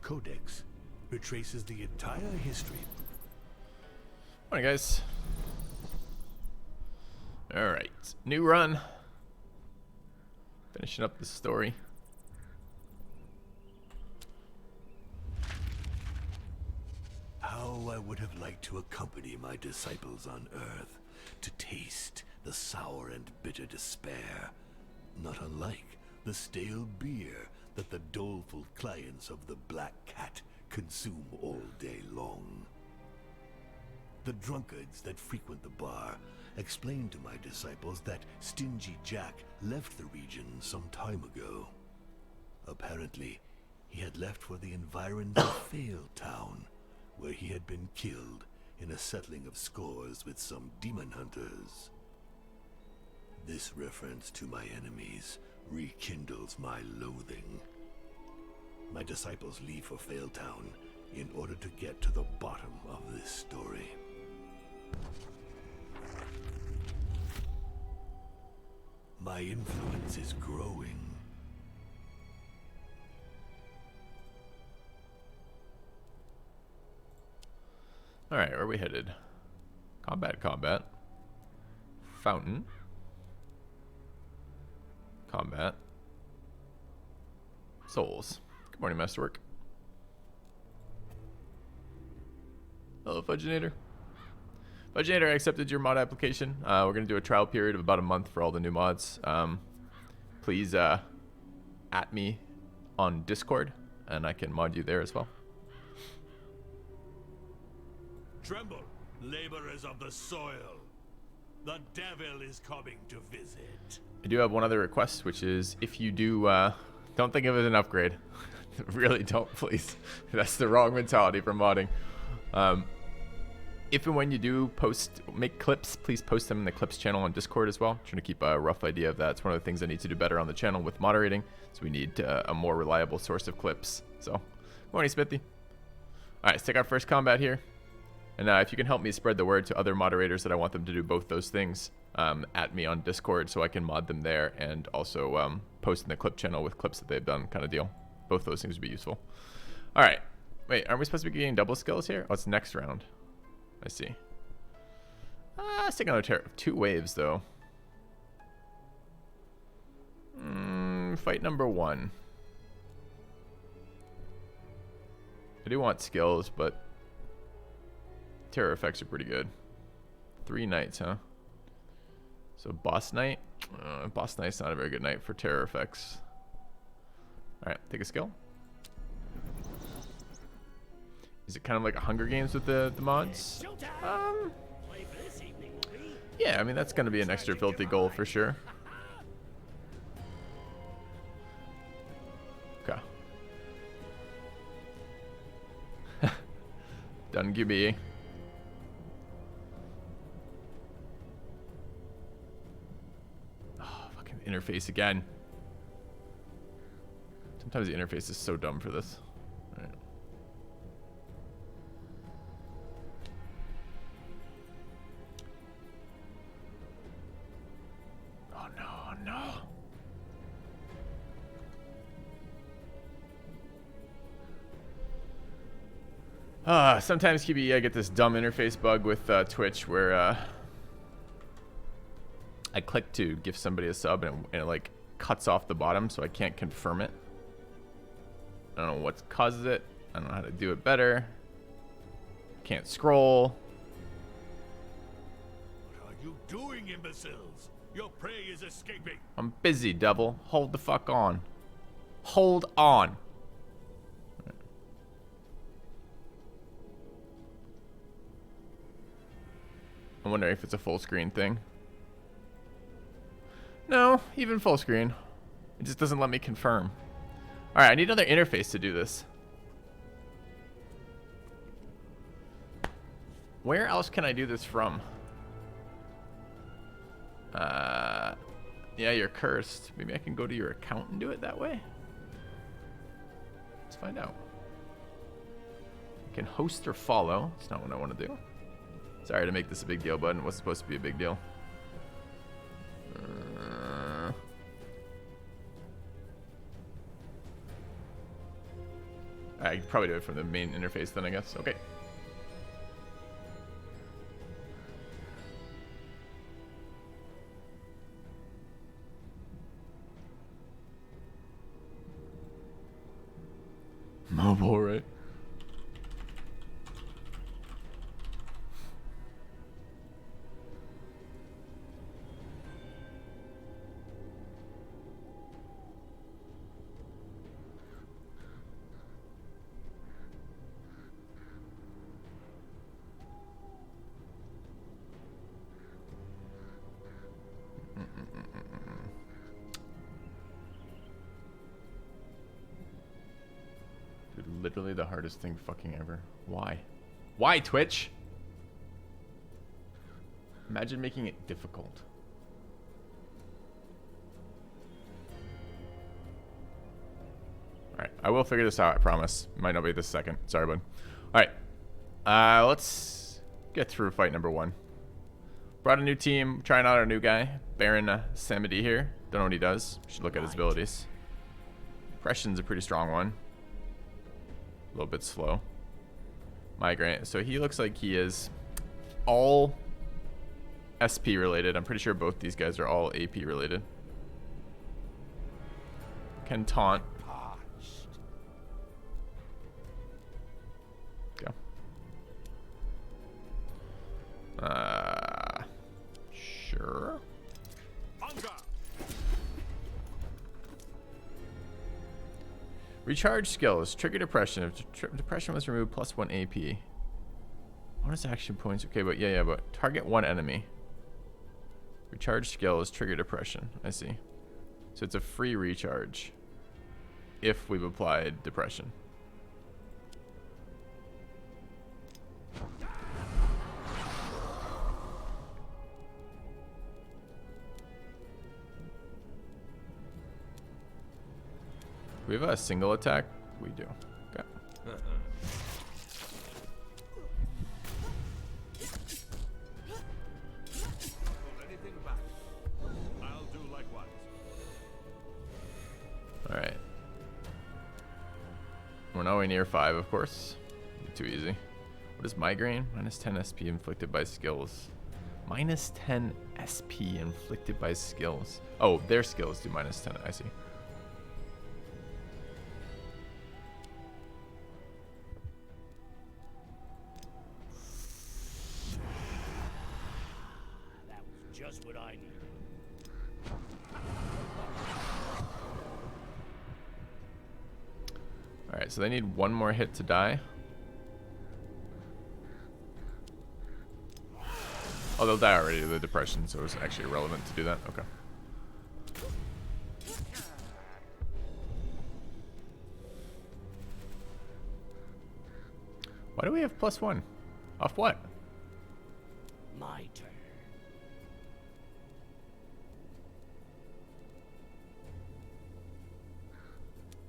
codex retraces the entire history. Morning, guys. Alright, new run. Finishing up the story. How I would have liked to accompany my disciples on Earth to taste the sour and bitter despair, not unlike the stale beer that the doleful clients of the Black Cat consume all day long. The drunkards that frequent the bar explained to my disciples that Stingy Jack left the region some time ago. Apparently, he had left for the environs of Fail Town, where he had been killed in a settling of scores with some demon hunters. This reference to my enemies rekindles my loathing. My disciples leave for Fail Town in order to get to the bottom of this story. My influence is growing. Alright, where are we headed? Combat. Fountain. Combat. Souls. Good morning, Masterwork. Hello, Fudginator. Fudginator, I accepted your mod application. We're going to do a trial period of about a month for all the new mods. Please at me on Discord, and I can mod you there as well. Tremble, laborers of the soil. The devil is coming to visit. I do have one other request, which is if you do, don't think of it as an upgrade. Really don't, please. That's the wrong mentality for modding. If and when you do make clips, please post them in the clips channel on Discord as well. I'm trying to keep a rough idea of that. It's one of the things I need to do better on the channel with moderating. So we need a more reliable source of clips. So, morning, Smithy. All right, let's take our first combat here. And if you can help me spread the word to other moderators that I want them to do both those things, at me on Discord so I can mod them there and also post in the clip channel with clips that they've done, kind of deal. Both those things would be useful. All right. Wait, aren't we supposed to be getting double skills here? Oh, it's next round. I see. Let's take another 2 waves, though. Fight number 1. I do want skills, but terror effects are pretty good. 3 nights, huh? So boss night? Boss night's not a very good night for terror effects. Alright, take a skill. Is it kind of like a Hunger Games with the mods? Yeah, I mean, that's going to be an extra filthy goal for sure. Okay. Done, QB. Oh, fucking interface again. Sometimes the interface is so dumb for this. All right. Oh no, no. Sometimes QB, I get this dumb interface bug with Twitch where I click to give somebody a sub and it like cuts off the bottom, so I can't confirm it. I don't know what causes it. I don't know how to do it better. Can't scroll. What are you doing, imbeciles? Your prey is escaping. I'm busy, devil. Hold the fuck on. Hold on. I'm wondering if it's a full screen thing. No, even full screen. It just doesn't let me confirm. Alright, I need another interface to do this. Where else can I do this from? Yeah, you're cursed. Maybe I can go to your account and do it that way? Let's find out. I can host or follow. It's not what I want to do. Sorry to make this a big deal, bud. It wasn't supposed to be a big deal. I could probably do it from the main interface then, I guess. Okay. Mobile, right? Dude, literally the hardest thing fucking ever. Why? Why, Twitch? Imagine making it difficult. Alright, I will figure this out, I promise. Might not be this second. Sorry, bud. Alright. Let's get through fight number 1. Brought a new team, trying out our new guy, Baron Samedi here. Don't know what he does. Should look at his abilities. Oppression's a pretty strong one. A little bit slow. Migraine. So he looks like he is all SP related. I'm pretty sure both these guys are all AP related. Can taunt. Go. Sure. Recharge skills. Trigger depression. If depression was removed, +1 AP. Bonus action points. Okay, but yeah, but target one enemy. Recharge skills. Trigger depression. I see. So it's a free recharge if we've applied depression. We have a single attack? We do. Okay. Alright. We're nowhere near 5, of course. Too easy. What is migraine? -10 SP inflicted by skills. -10 SP inflicted by skills. Oh, their skills do -10. I see. Just what I need. Alright, so they need one more hit to die. Oh, they'll die already to the depression, so it's actually irrelevant to do that. Okay. Why do we have +1? Off what? My turn.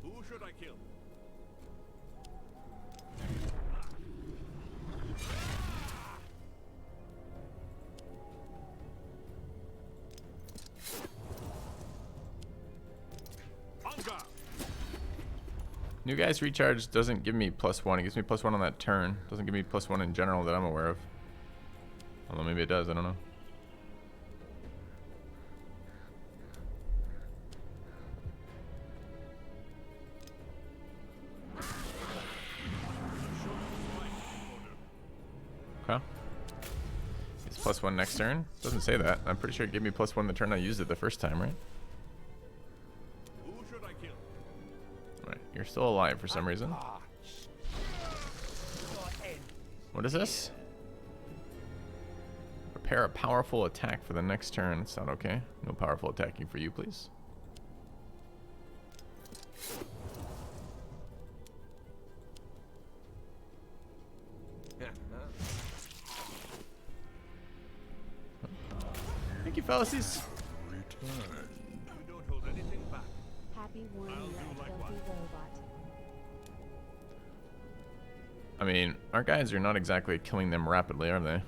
Who should I kill? New guy's recharge doesn't give me +1. It gives me +1 on that turn. Doesn't give me +1 in general that I'm aware of. Although maybe it does. I don't know. Okay. It's +1 next turn. Doesn't say that. I'm pretty sure it gave me +1 the turn I used it the first time, right? Who should I kill? Right. You're still alive for some reason. What is this? Prepare a powerful attack for the next turn. It's not okay. No powerful attacking for you, please. Thank you, fallacies. Return. You don't hold anything back. Happy one I'll year, do filthy likewise. robot. I mean, our guys are not exactly killing them rapidly, are they?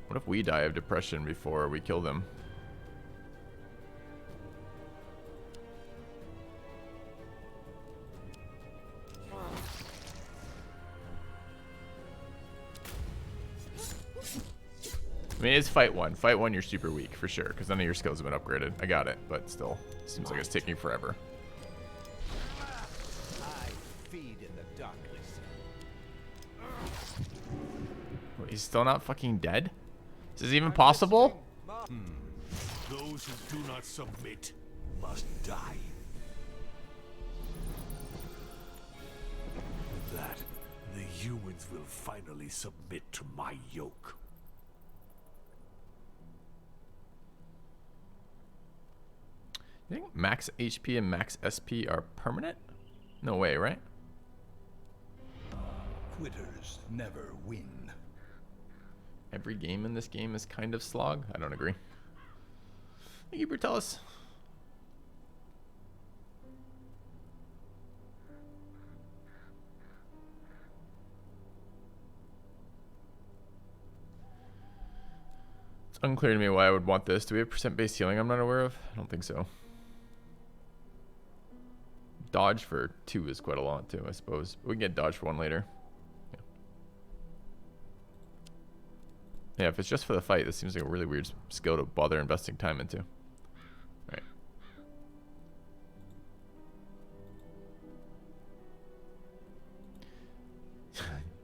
What if we die of depression before we kill them? mean, it's fight one. Fight one, you're super weak for sure, because none of your skills have been upgraded. I got it, but still, seems like it's taking forever. I feed in the darkness. Wait, he's still not fucking dead? Is this even possible? Those who do not submit must die. With that, the humans will finally submit to my yoke. You think max HP and max SP are permanent? No way, right? Quitters never win. Every game in this game is kind of slog? I don't agree. Thank you, Brutalis. It's unclear to me why I would want this. Do we have percent base healing I'm not aware of? I don't think so. Dodge for 2 is quite a lot too, I suppose. We can get dodge for 1 later. Yeah, if it's just for the fight, this seems like a really weird skill to bother investing time into. Right.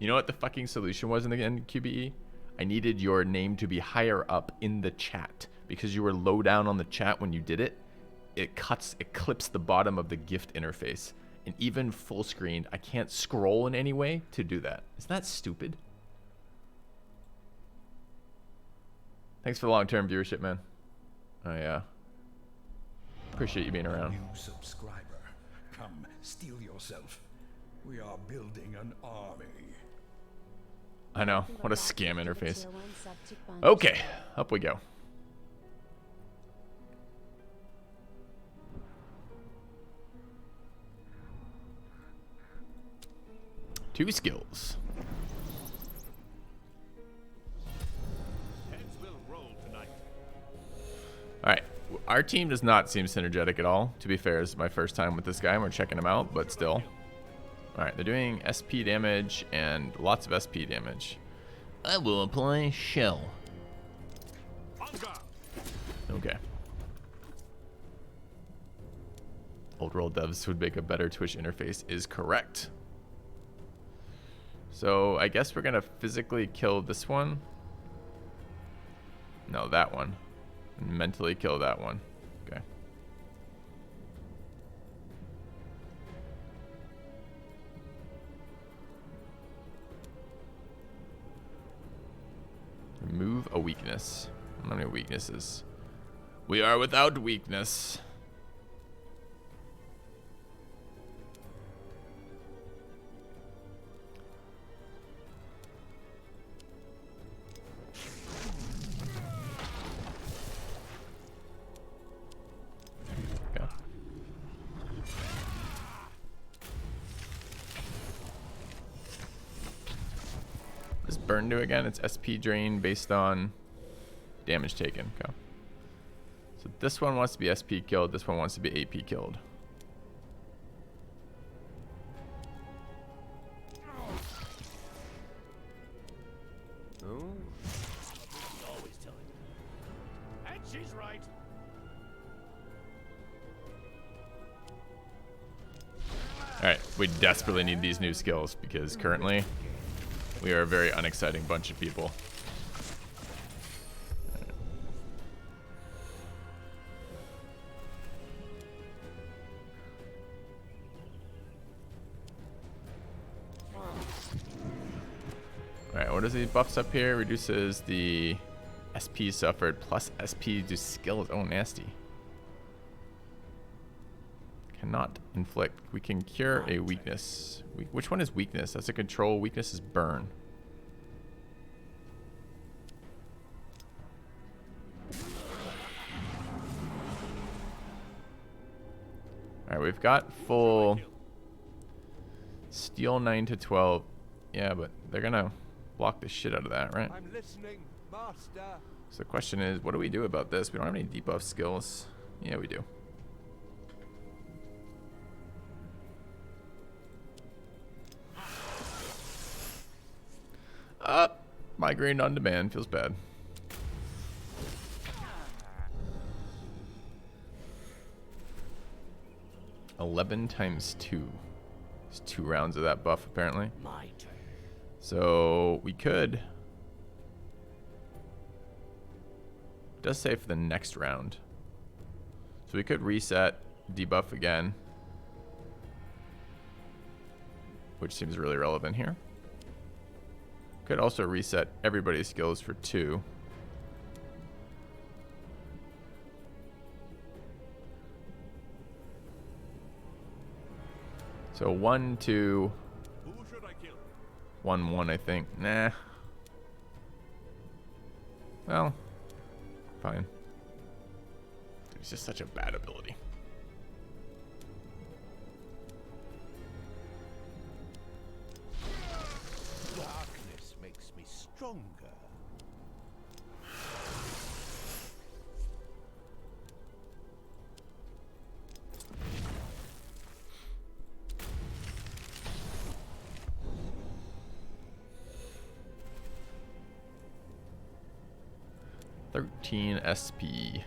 You know what the fucking solution was in the end, QBE? I needed your name to be higher up in the chat. Because you were low down on the chat when you did it, it clips the bottom of the gift interface. And even full screen, I can't scroll in any way to do that. Isn't that stupid? Thanks for the long-term viewership, man. I appreciate you being around. New subscriber. Come, steel yourself. We are building an army. I know. What a scam interface. Okay, up we go. Two skills. Heads will roll tonight. Alright, our team does not seem synergetic at all. To be fair, this is my first time with this guy and we're checking him out, but still. Alright, they're doing SP damage and lots of SP damage. I will apply shell. Okay. Old world devs would make a better Twitch interface is correct. So I guess we're gonna physically kill this one. No, that one. And mentally kill that one. Okay. Remove a weakness. How many weaknesses? We are without weakness. Okay. What does burn do again? It's SP drain based on damage taken. Okay. So this one wants to be SP killed. This one wants to be AP killed. Oh. Always telling me. And she's right. Alright, we desperately need these new skills because currently we are a very unexciting bunch of people. Alright, what are these buffs up here? Reduces the SP suffered plus SP to skills. Oh, nasty. Cannot inflict. We can cure a weakness. Which one is weakness? That's a control. Weakness is burn. Alright, we've got full steel 9 to 12. Yeah, but they're gonna block the shit out of that, right? I'm listening, master. So the question is, what do we do about this? We don't have any debuff skills. Yeah, we do. Migraine on demand feels bad. 11 times 2. It's 2 rounds of that buff, apparently. My turn. So we could... It does say for the next round. So we could reset, debuff again. Which seems really relevant here. Could also reset everybody's skills for 2. So 1, 2, Who should I kill? 1, 1, I think. Nah. Well, fine. It's just such a bad ability. Darkness makes me stronger. $13 SP.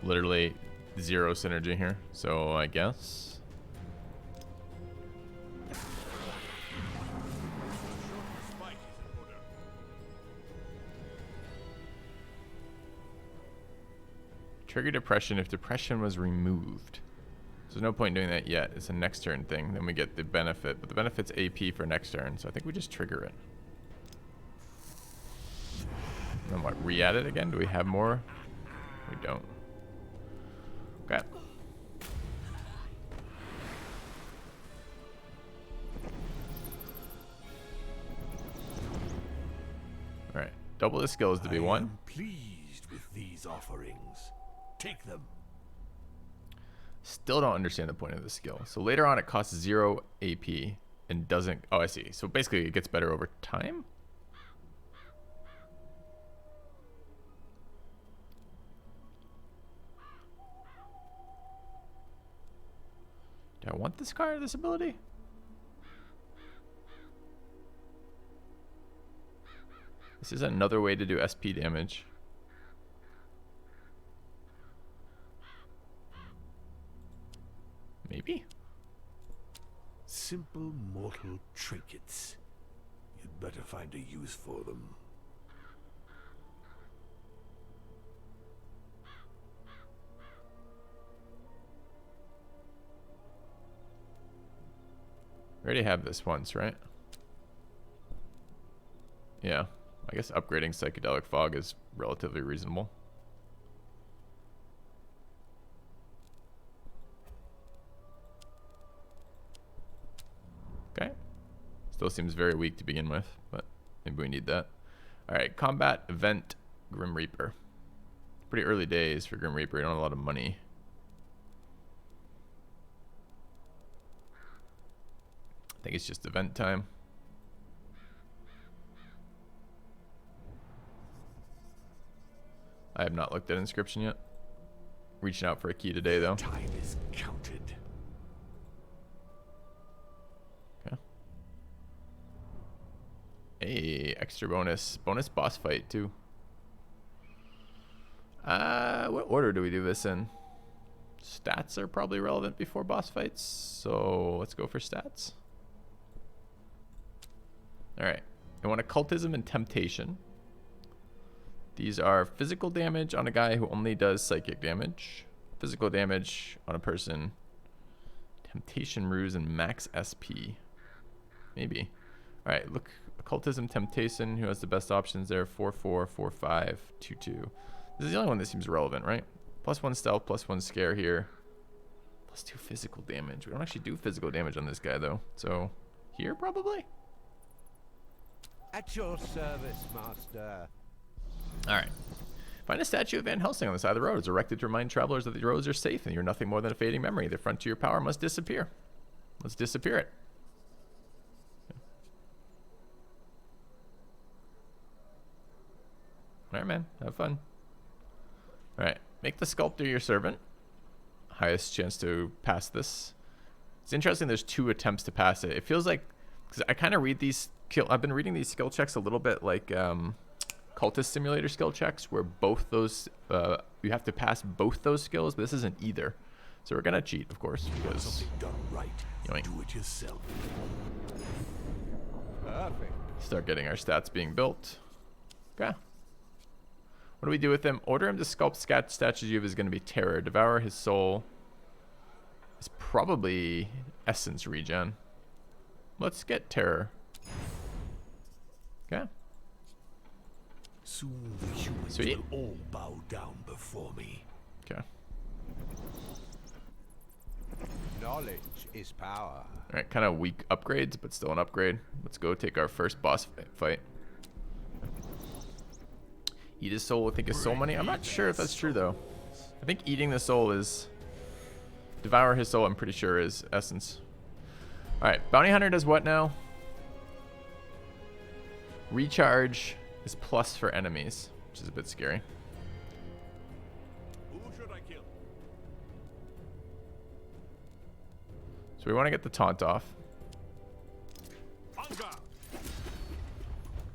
Literally 0 synergy here, so I guess. Spike is in order. Trigger depression if depression was removed. So there's no point doing that yet. It's a next turn thing. Then we get the benefit, but the benefit's AP for next turn, so I think we just trigger it. And what, re-add it again? Do we have more? We don't. Okay. Alright. Double the skills to be I 1. am pleased with these offerings. Take them. Still don't understand the point of the skill. So later on it costs 0 AP and doesn't... Oh, I see. So basically it gets better over time? Do I want this card, this ability? This is another way to do SP damage. Maybe? Simple mortal trinkets. You'd better find a use for them. We already have this once, right? Yeah. I guess upgrading Psychedelic Fog is relatively reasonable. Okay. Still seems very weak to begin with, but maybe we need that. Alright, combat event Grim Reaper. Pretty early days for Grim Reaper. You don't have a lot of money. I think it's just event time. I have not looked at inscription yet. Reaching out for a key today though. Time is counted. Okay. Hey, extra bonus. Bonus boss fight too. What order do we do this in? Stats are probably relevant before boss fights, so let's go for stats. Alright. I want occultism and temptation. These are physical damage on a guy who only does psychic damage. Physical damage on a person. Temptation, ruse, and max SP. Maybe. Alright, look. Occultism, temptation. Who has the best options there? 4-4, 4-5, 2-2. This is the only one that seems relevant, right? +1 stealth, +1 scare here. +2 physical damage. We don't actually do physical damage on this guy, though. So, here, probably? At your service, master. Alright. Find a statue of Van Helsing on the side of the road. It's erected to remind travelers that the roads are safe and you're nothing more than a fading memory. The frontier power must disappear. Let's disappear it. Alright, man. Have fun. Alright. Make the sculptor your servant. Highest chance to pass this. It's interesting there's 2 attempts to pass it. It feels like, because I kind of read these, I've been reading these skill checks a little bit like Cultist Simulator skill checks, where both those, you have to pass both those skills, but this isn't either. So we're going to cheat, of course, because Something done right. Yoink. Do it yourself. Perfect. start getting our stats being built. Okay. What do we do with him? Order him to sculpt statues you have is going to be terror. Devour his soul is probably essence regen. Let's get terror. Okay. Soon the humans Sweet. will all bow down before me. Okay. Knowledge is power. Alright, kind of weak upgrades, but still an upgrade. Let's go take our first boss fight. Eat his soul, I think is soul money. I'm not sure if that's true though. I think eating the soul is... Devour his soul, I'm pretty sure is essence. Alright, Bounty Hunter does what now? Recharge is plus for enemies, which is a bit scary. Who should I kill? So we want to get the taunt off. On guard.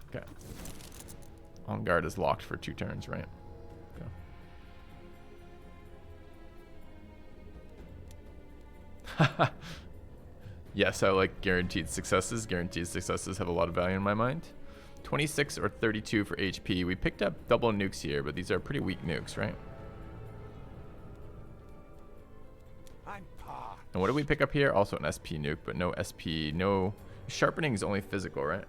Okay. On guard is locked for 2 turns, right? Okay. Yes, I like guaranteed successes. Guaranteed successes have a lot of value in my mind. 26 or 32 for HP. We picked up double nukes here, but these are pretty weak nukes, right? I'm parched. And what did we pick up here? Also an SP nuke, but no SP. No. Sharpening is only physical, right?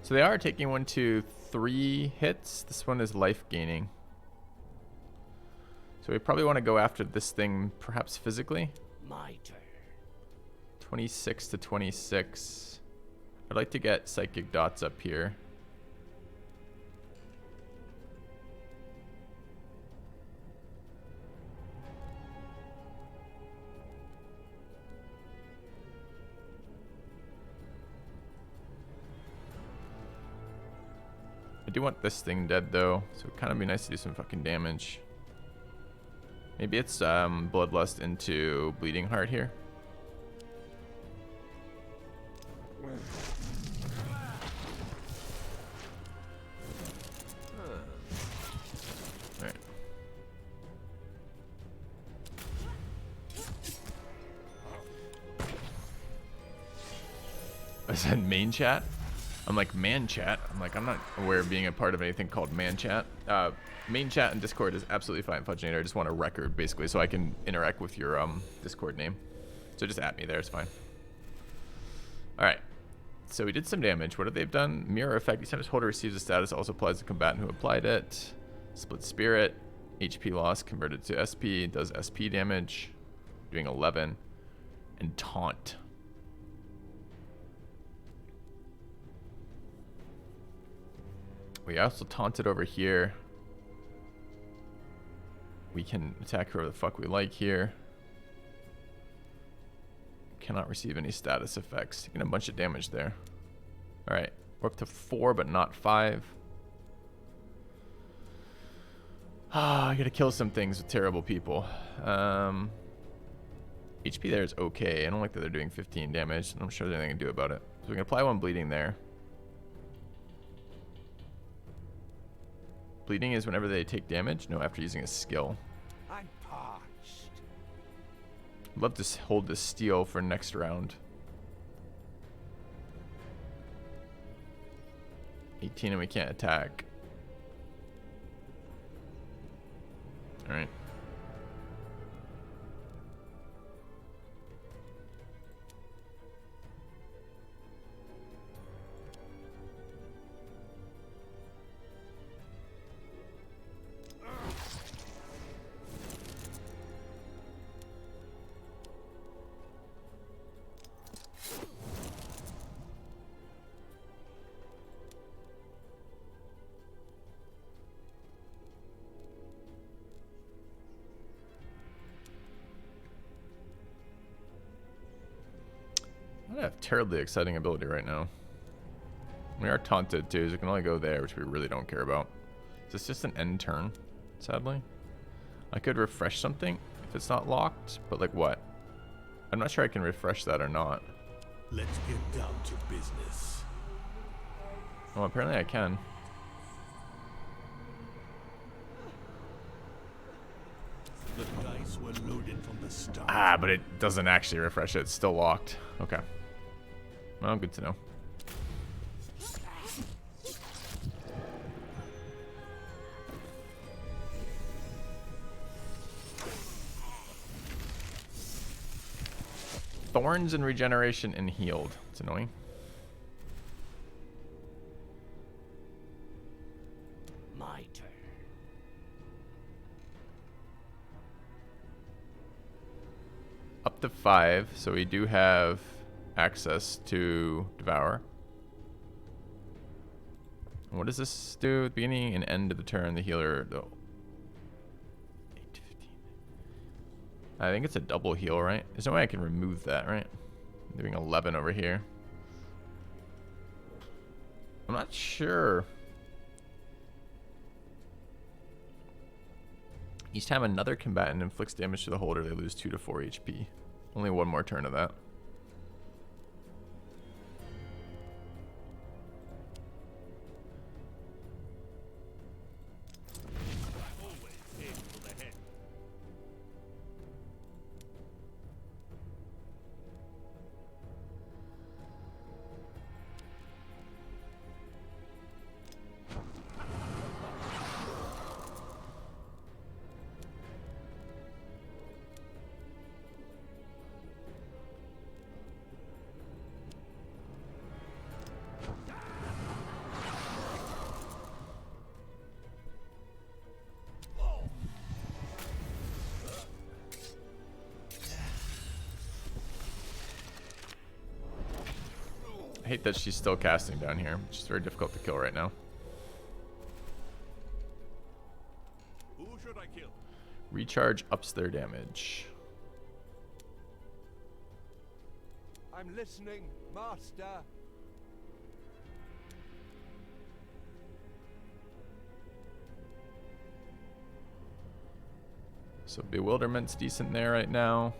So they are taking 1, 2, 3 hits. This one is life gaining. So we probably want to go after this thing, perhaps physically. My turn. 26 to 26. I'd like to get psychic dots up here. I do want this thing dead though, so it'd kind of be nice to do some fucking damage. Maybe it's Bloodlust into Bleeding Heart here. Alright. I said main chat. I'm like, man chat. I'm like, I'm not aware of being a part of anything called man chat. Main chat and Discord is absolutely fine, Fudgenator. I just want a record, basically, so I can interact with your Discord name. So just at me there, it's fine. Alright. So we did some damage. What have they done? Mirror effect. Each time this holder receives a status, also applies to the combatant who applied it. Split Spirit. HP loss converted to SP. Does SP damage. Doing 11. And Taunt. We also taunted over here. We can attack whoever the fuck we like here. Cannot receive any status effects. Taking a bunch of damage there. Alright. We're up to 4 but not 5. Ah, I gotta kill some things with terrible people. HP there is okay. I don't like that they're doing 15 damage. I'm sure there's nothing I can do about it. So we can apply 1 bleeding there. Bleeding is whenever they take damage. No, after using a skill. I'm parched. I'd love to hold this steel for next round. 18 and we can't attack. Alright. I don't have terribly exciting ability right now. We are taunted too, so we can only go there, which we really don't care about. Is this just an end turn, sadly? I could refresh something if it's not locked, but like what? I'm not sure I can refresh that or not. Let's get down to business. Oh, apparently I can. The dice were loaded from the start. Ah, but it doesn't actually refresh it. It's still locked. Okay. Well, good to know. Thorns and regeneration and healed. It's annoying. My turn. Up to 5, so we do have access to Devour. And what does this do? At the beginning and end of the turn, the healer, though. 8 to 15. I think it's a double heal, right? There's no way I can remove that, right? I'm doing 11 over here. I'm not sure. Each time another combatant inflicts damage to the holder, they lose 2 to 4 HP. Only one more turn of that. Always aim for the head. I hate that she's still casting down here. She's very difficult to kill right now. Who should I kill? Recharge ups their damage. I'm listening, Master. So Bewilderment's decent there right now.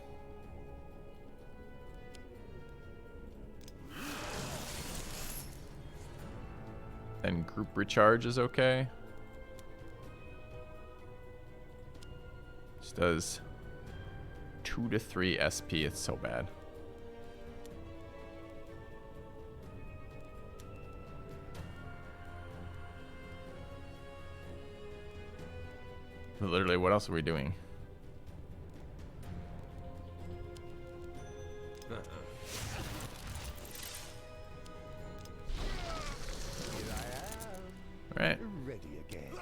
And group recharge is okay. This does 2 to 3 SP. It's so bad. But literally, what else are we doing? All right. Ready again.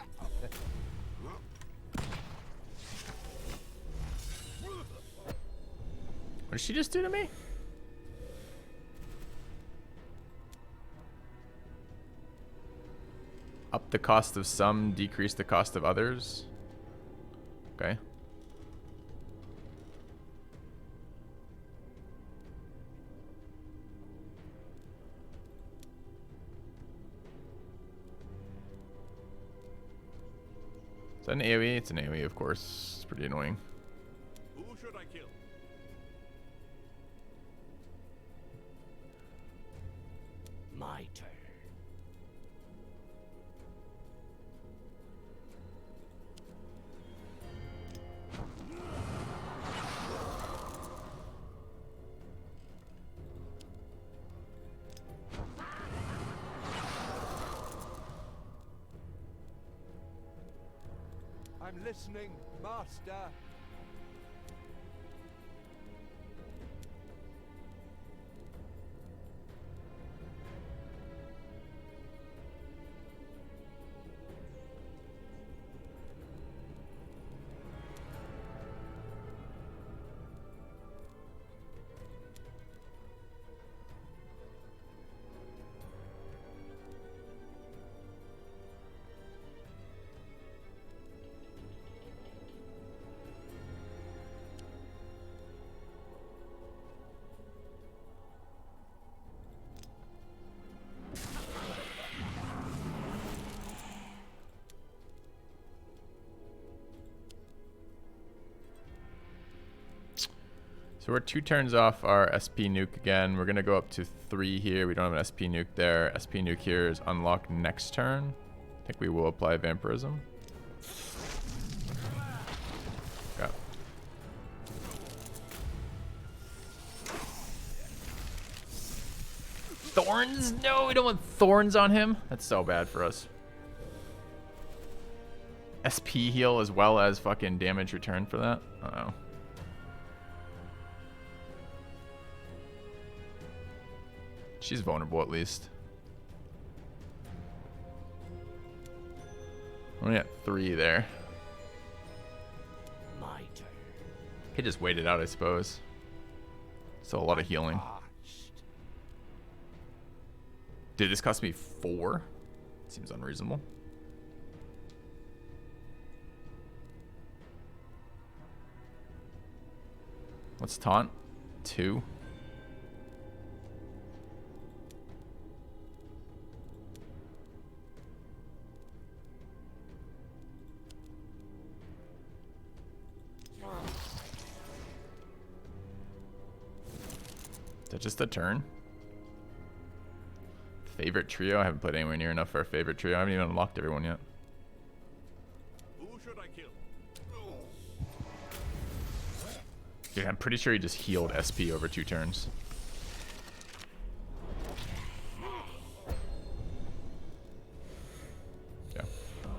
What did she just do to me? Up the cost of some, decrease the cost of others. Okay. Is that an AoE? It's an AoE, of course. It's pretty annoying. Who should I kill? My turn. I'm listening, Master. So we're 2 turns off our SP nuke again. We're gonna go up to 3 here. We don't have an SP nuke there. SP nuke here is unlocked next turn. I think we will apply vampirism. Okay. Thorns? No, we don't want thorns on him. That's so bad for us. SP heal as well as fucking damage return for that? Uh-oh. She's vulnerable at least. Only at 3 there. My turn. He just waited out, I suppose. Still a lot of healing. Parched. Dude, this cost me 4. Seems unreasonable. Let's taunt. 2. Is that just a turn? Favorite trio? I haven't played anywhere near enough for a favorite trio. I haven't even unlocked everyone yet. Who should I kill? Dude, I'm pretty sure he just healed SP over 2 turns. Yeah. You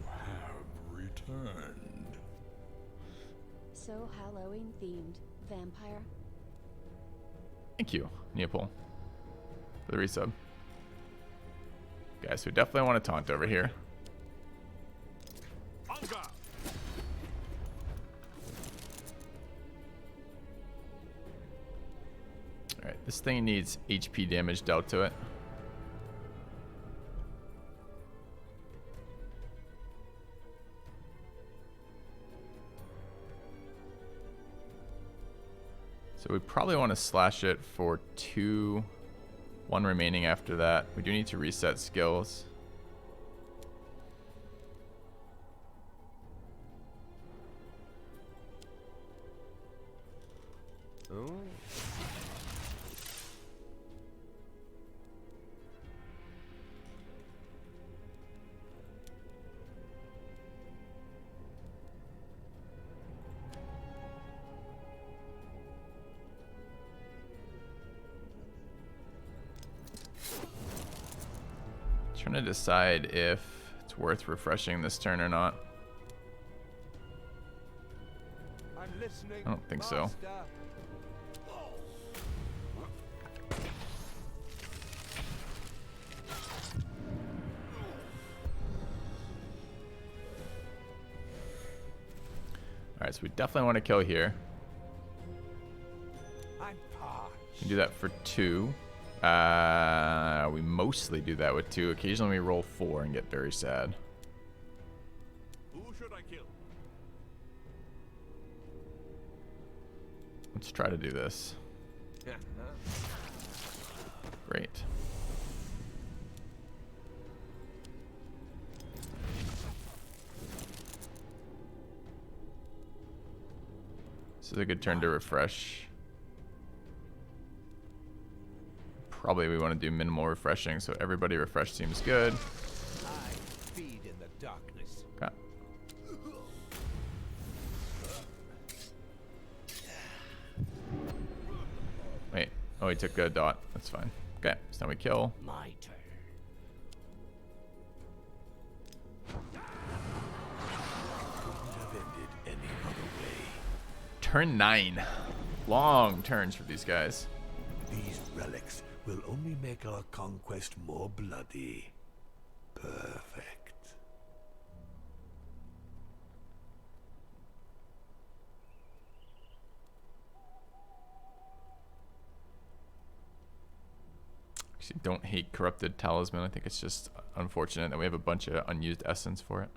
have returned. So Halloween themed. Vampire? Thank you, Neopol, for the resub. Guys, we definitely want to taunt over here. Hunger. Alright, this thing needs HP damage dealt to it. So we probably want to slash it for 2, 1 remaining after that. We do need to reset skills. Oh. Trying to decide if it's worth refreshing this turn or not. I'm listening. I don't think so. Master. Alright, so we definitely want to kill here. I'm parched. We can do that for 2. We mostly do that with 2. Occasionally we roll 4 and get very sad. Who should I kill? Let's try to do this. Great. This is a good turn to refresh. Probably we want to do minimal refreshing, so everybody refresh seems good. I feed in the darkness. Okay. Wait. Oh, he took a dot. That's fine. Okay, so now we kill. My turn. Couldn't have ended any other way. Turn 9. Long turns for these guys. These relics will only make our conquest more bloody. Perfect. Actually, don't hate corrupted talisman. I think it's just unfortunate that we have a bunch of unused essence for it.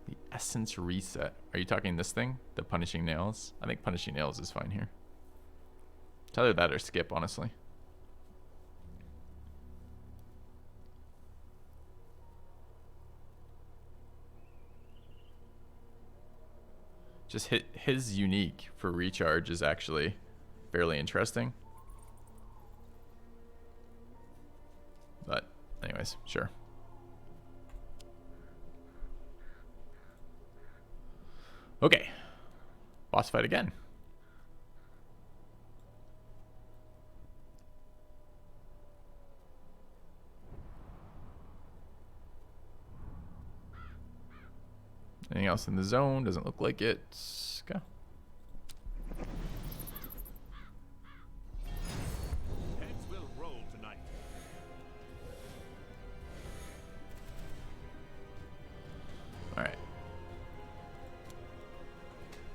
The essence reset. Are you talking this thing? The punishing nails? I think punishing nails is fine here. It's either that or skip, honestly. Just hit his unique for recharge is actually fairly interesting. But anyways, sure. Okay. Boss fight again. Anything else in the zone? Doesn't look like it. Go. Heads will roll tonight. Alright.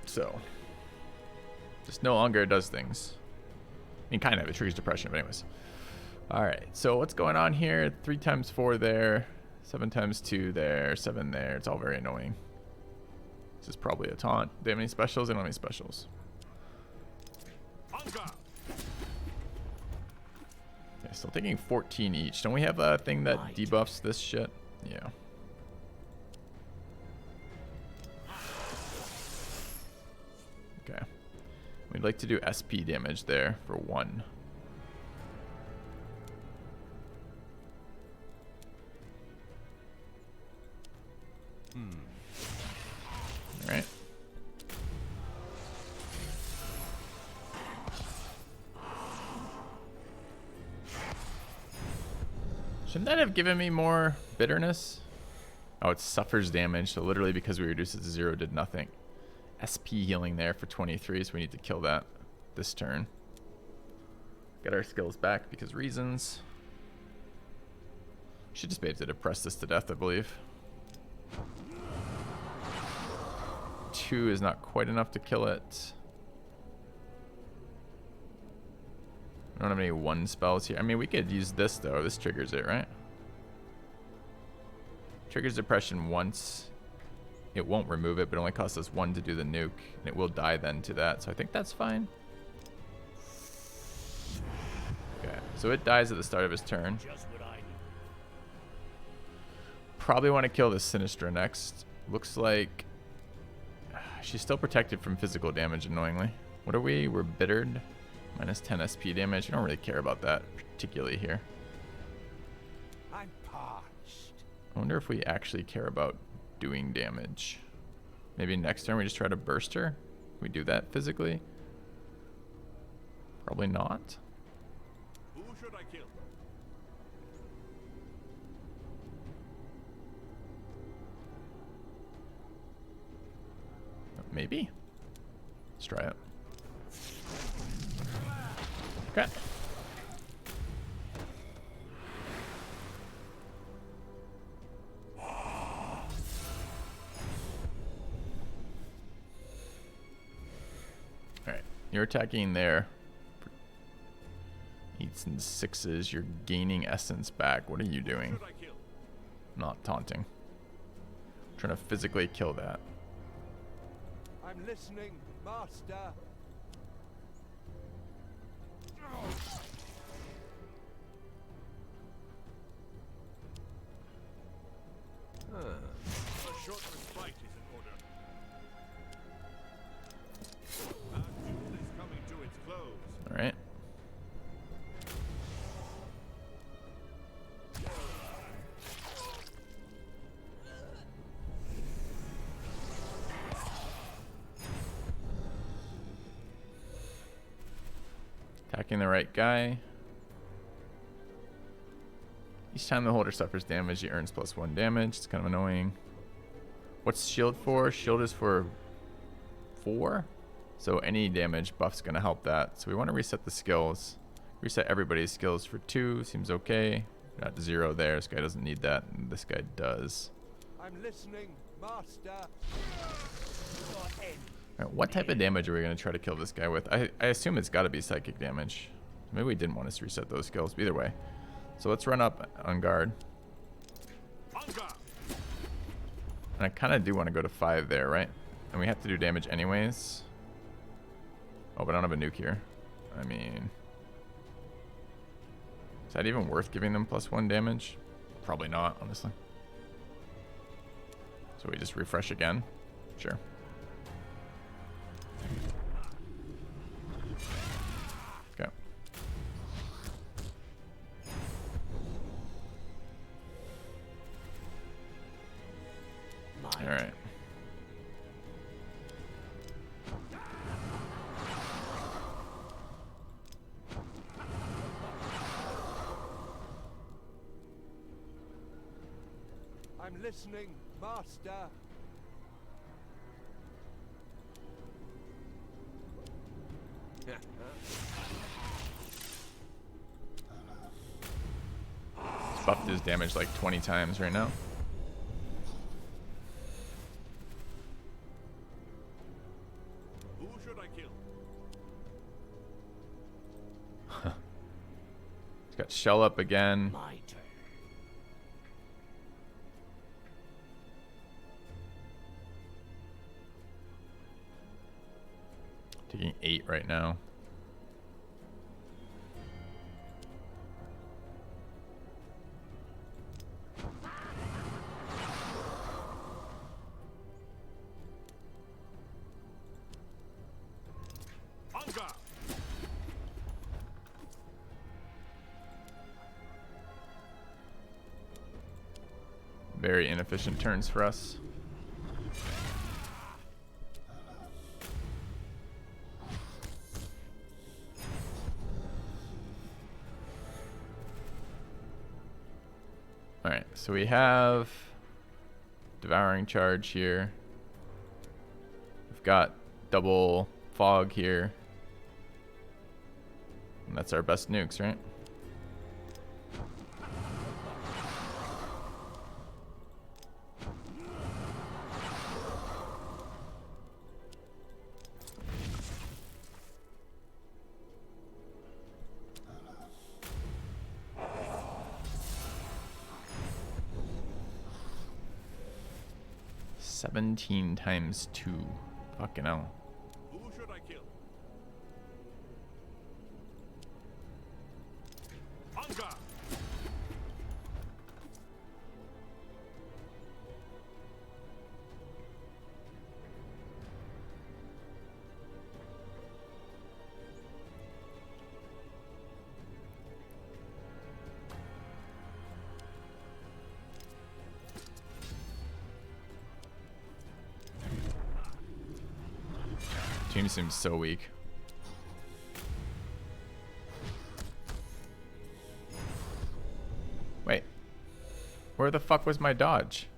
So. Just no longer does things. I mean, kind of. It triggers depression, but anyways. Alright, so what's going on here? 3 times 4 there. 7 times 2 there. 7 there. It's all very annoying. This is probably a taunt. Do they have any specials? They don't have any specials. Hunger. Okay, still taking 14 each. Don't we have a thing that debuffs this shit? Yeah. Okay. We'd like to do SP damage there for 1. Alright. Shouldn't that have given me more bitterness? Oh, it suffers damage, so literally because we reduced it to 0 did nothing. SP healing there for 23, so we need to kill that this turn. Get our skills back because reasons. Should just be able to depress this to death, I believe. 2 is not quite enough to kill it. I don't have any 1 spells here. I mean, we could use this, though. This triggers it, right? Triggers depression once. It won't remove it, but it only costs us 1 to do the nuke. And it will die then to that, so I think that's fine. Okay, so it dies at the start of his turn. Probably want to kill this Sinistra next. Looks like she's still protected from physical damage, annoyingly. What are we? We're bittered. Minus 10 SP damage. We don't really care about that particularly here. I'm parched. I wonder if we actually care about doing damage. Maybe next turn we just try to burst her? Can we do that physically? Probably not. Who should I kill? Maybe. Let's try it. Okay. Alright. You're attacking there. 8s and 6s. You're gaining essence back. What are you doing? Should I kill? Not taunting. Trying to physically kill that. I'm listening, master. A short respite is in order. Our duel is coming to its close. Alright. Attacking the right guy. Each time the holder suffers damage, he earns +1 damage. It's kind of annoying. What's shield for? Shield is for 4. So any damage buff's going to help that. So we want to reset the skills. Reset everybody's skills for 2. Seems okay. Got 0 there. This guy doesn't need that. And this guy does. I'm listening, master. Alright, what type of damage are we going to try to kill this guy with? I assume it's got to be psychic damage. Maybe we didn't want us to reset those skills. But either way. So let's run up on guard. Hunger. And I kind of do want to go to 5 there, right? And we have to do damage anyways. Oh, but I don't have a nuke here. I mean... Is that even worth giving them +1 damage? Probably not, honestly. So we just refresh again? Sure. I'm listening, Master. He's buffed his damage like 20 times right now. Who should I kill? He's got shell up again. My turn. Taking 8 right now. Hunger! Very inefficient turns for us. Alright, so we have Devouring Charge here. We've got double fog here. And that's our best nukes, right? $17 times 2. Fucking hell. Who should I kill? Hunger! Team seems so weak. Wait. Where the fuck was my dodge?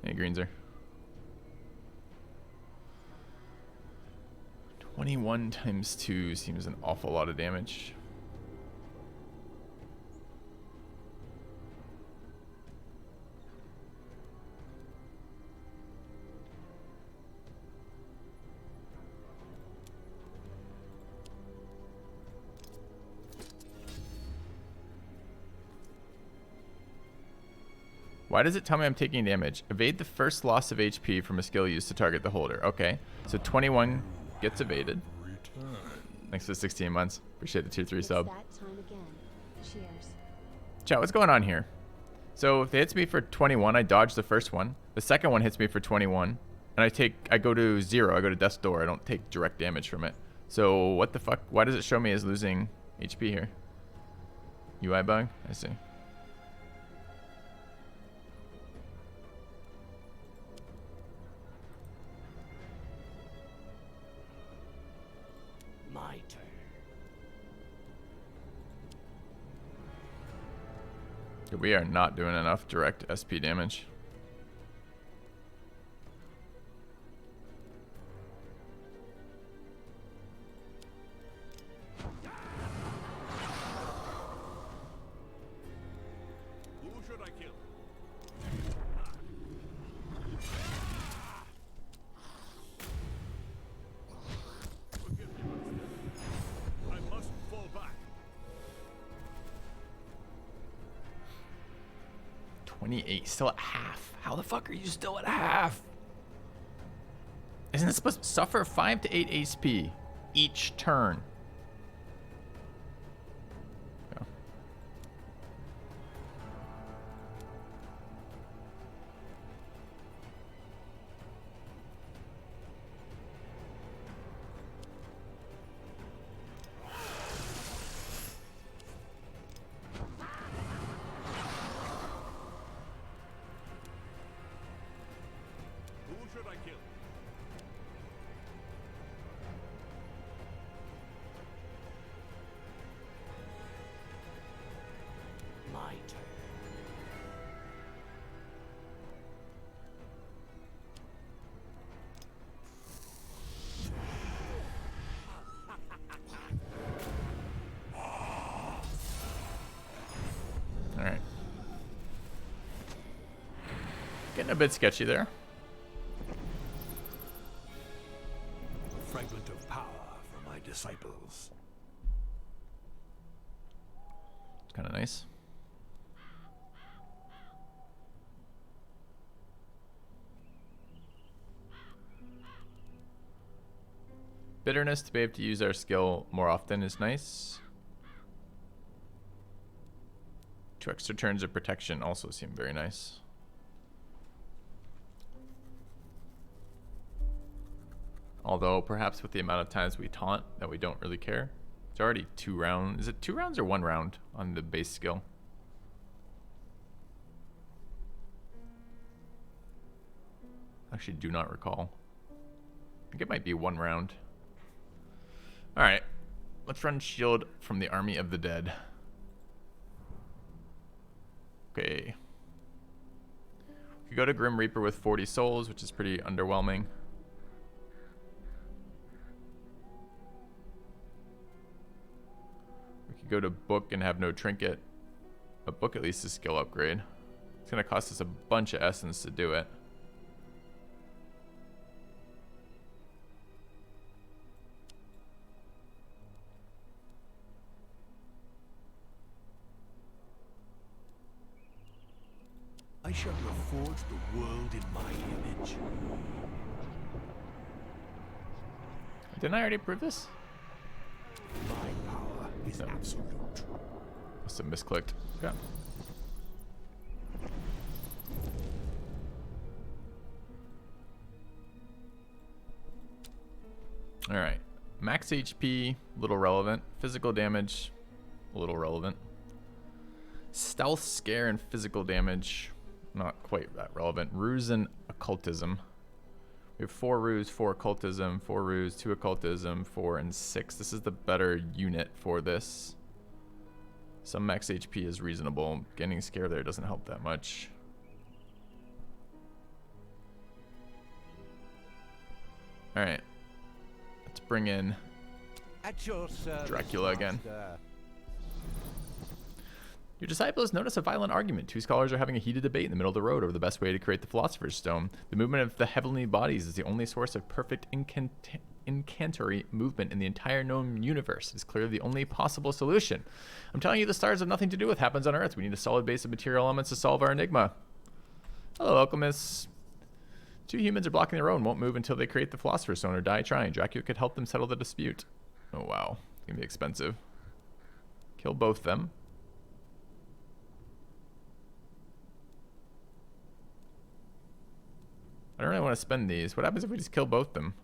Hey, Greenzer. 21 times 2 seems an awful lot of damage. Why does it tell me I'm taking damage? Evade the first loss of HP from a skill used to target the holder. Okay, so 21 gets evaded. Thanks for 16 months. Appreciate the tier 3 sub. That time again. Cheers. Chat, what's going on here? So if it hits me for 21, I dodge the first one. The second one hits me for 21, and I go to 0. I go to death's door. I don't take direct damage from it. So what the fuck? Why does it show me as losing HP here? UI bug? I see. My turn. We are not doing enough direct SP damage. Who should I kill? Forgive me, Master. I must fall back. 28, still at half. How the fuck are you still at half? Isn't it supposed to suffer 5 to 8 HP each turn? Go. Who should I kill? A bit sketchy there. A fragment of power for my disciples. Kind of nice. Bitterness to be able to use our skill more often is nice. 2 extra turns of protection also seem very nice. Although perhaps with the amount of times we taunt that we don't really care. It's already 2 rounds. Is it 2 rounds or 1 round on the base skill? Actually do not recall. I think it might be 1 round. Alright. Let's run shield from the army of the dead. Okay. We could go to Grim Reaper with 40 souls, which is pretty underwhelming. We could go to Book and have no trinket. But Book at least is skill upgrade. It's going to cost us a bunch of essence to do it. I shall reforge the world in my image. Didn't I already prove this? My power is absolute. Must have misclicked. Okay. Alright. Max HP, little relevant. Physical damage, a little relevant. Stealth, scare, and physical damage, not quite that relevant. Ruse and occultism. We have 4 ruse, 4 occultism, 4 ruse, 2 occultism, 4 and 6. This is the better unit for this. Some max HP is reasonable. Getting scare there doesn't help that much. Alright. Let's bring in Dracula again. Your disciples notice a violent argument. 2 scholars are having a heated debate in the middle of the road over the best way to create the Philosopher's Stone. The movement of the heavenly bodies is the only source of perfect incantatory movement in the entire known universe. It is clearly the only possible solution. I'm telling you, the stars have nothing to do with what happens on Earth. We need a solid base of material elements to solve our enigma. Hello, alchemists. 2 humans are blocking the road and won't move until they create the Philosopher's Stone or die trying. Dracula could help them settle the dispute. Oh, wow. It's going to be expensive. Kill both them. I don't really want to spend these. What happens if we just kill both them?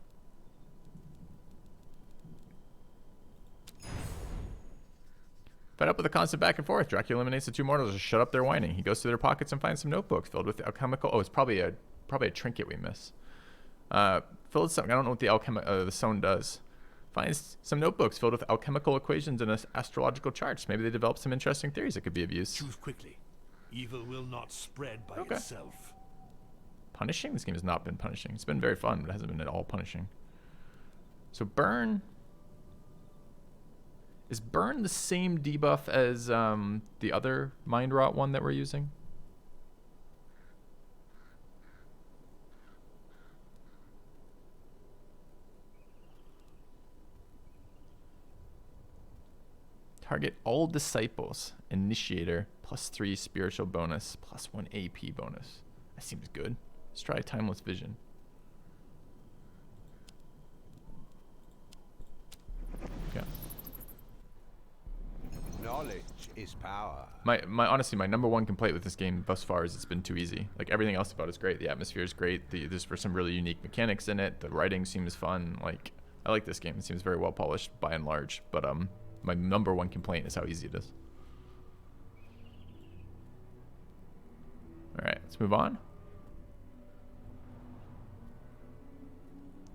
Fed up with the constant back and forth, Dracula eliminates the 2 mortals to shut up their whining. He goes through their pockets and finds some notebooks filled with alchemical... Oh, it's probably a trinket we miss. Filled with some... I don't know what the stone does. Finds some notebooks filled with alchemical equations and astrological charts. Maybe they develop some interesting theories that could be of use. Choose quickly. Evil will not spread by itself. Punishing? This game has not been punishing. It's been very fun, but it hasn't been at all punishing. So burn... Is burn the same debuff as the other Mind Rot one that we're using? Target all disciples. Initiator. +3 spiritual bonus. +1 AP bonus. That seems good. Let's try Timeless Vision. Okay. Knowledge is power. Honestly, my number 1 complaint with this game thus far is it's been too easy. Like, everything else about it's great. The atmosphere is great. There's some really unique mechanics in it. The writing seems fun. Like, I like this game. It seems very well polished by and large. But my number 1 complaint is how easy it is. All right, let's move on.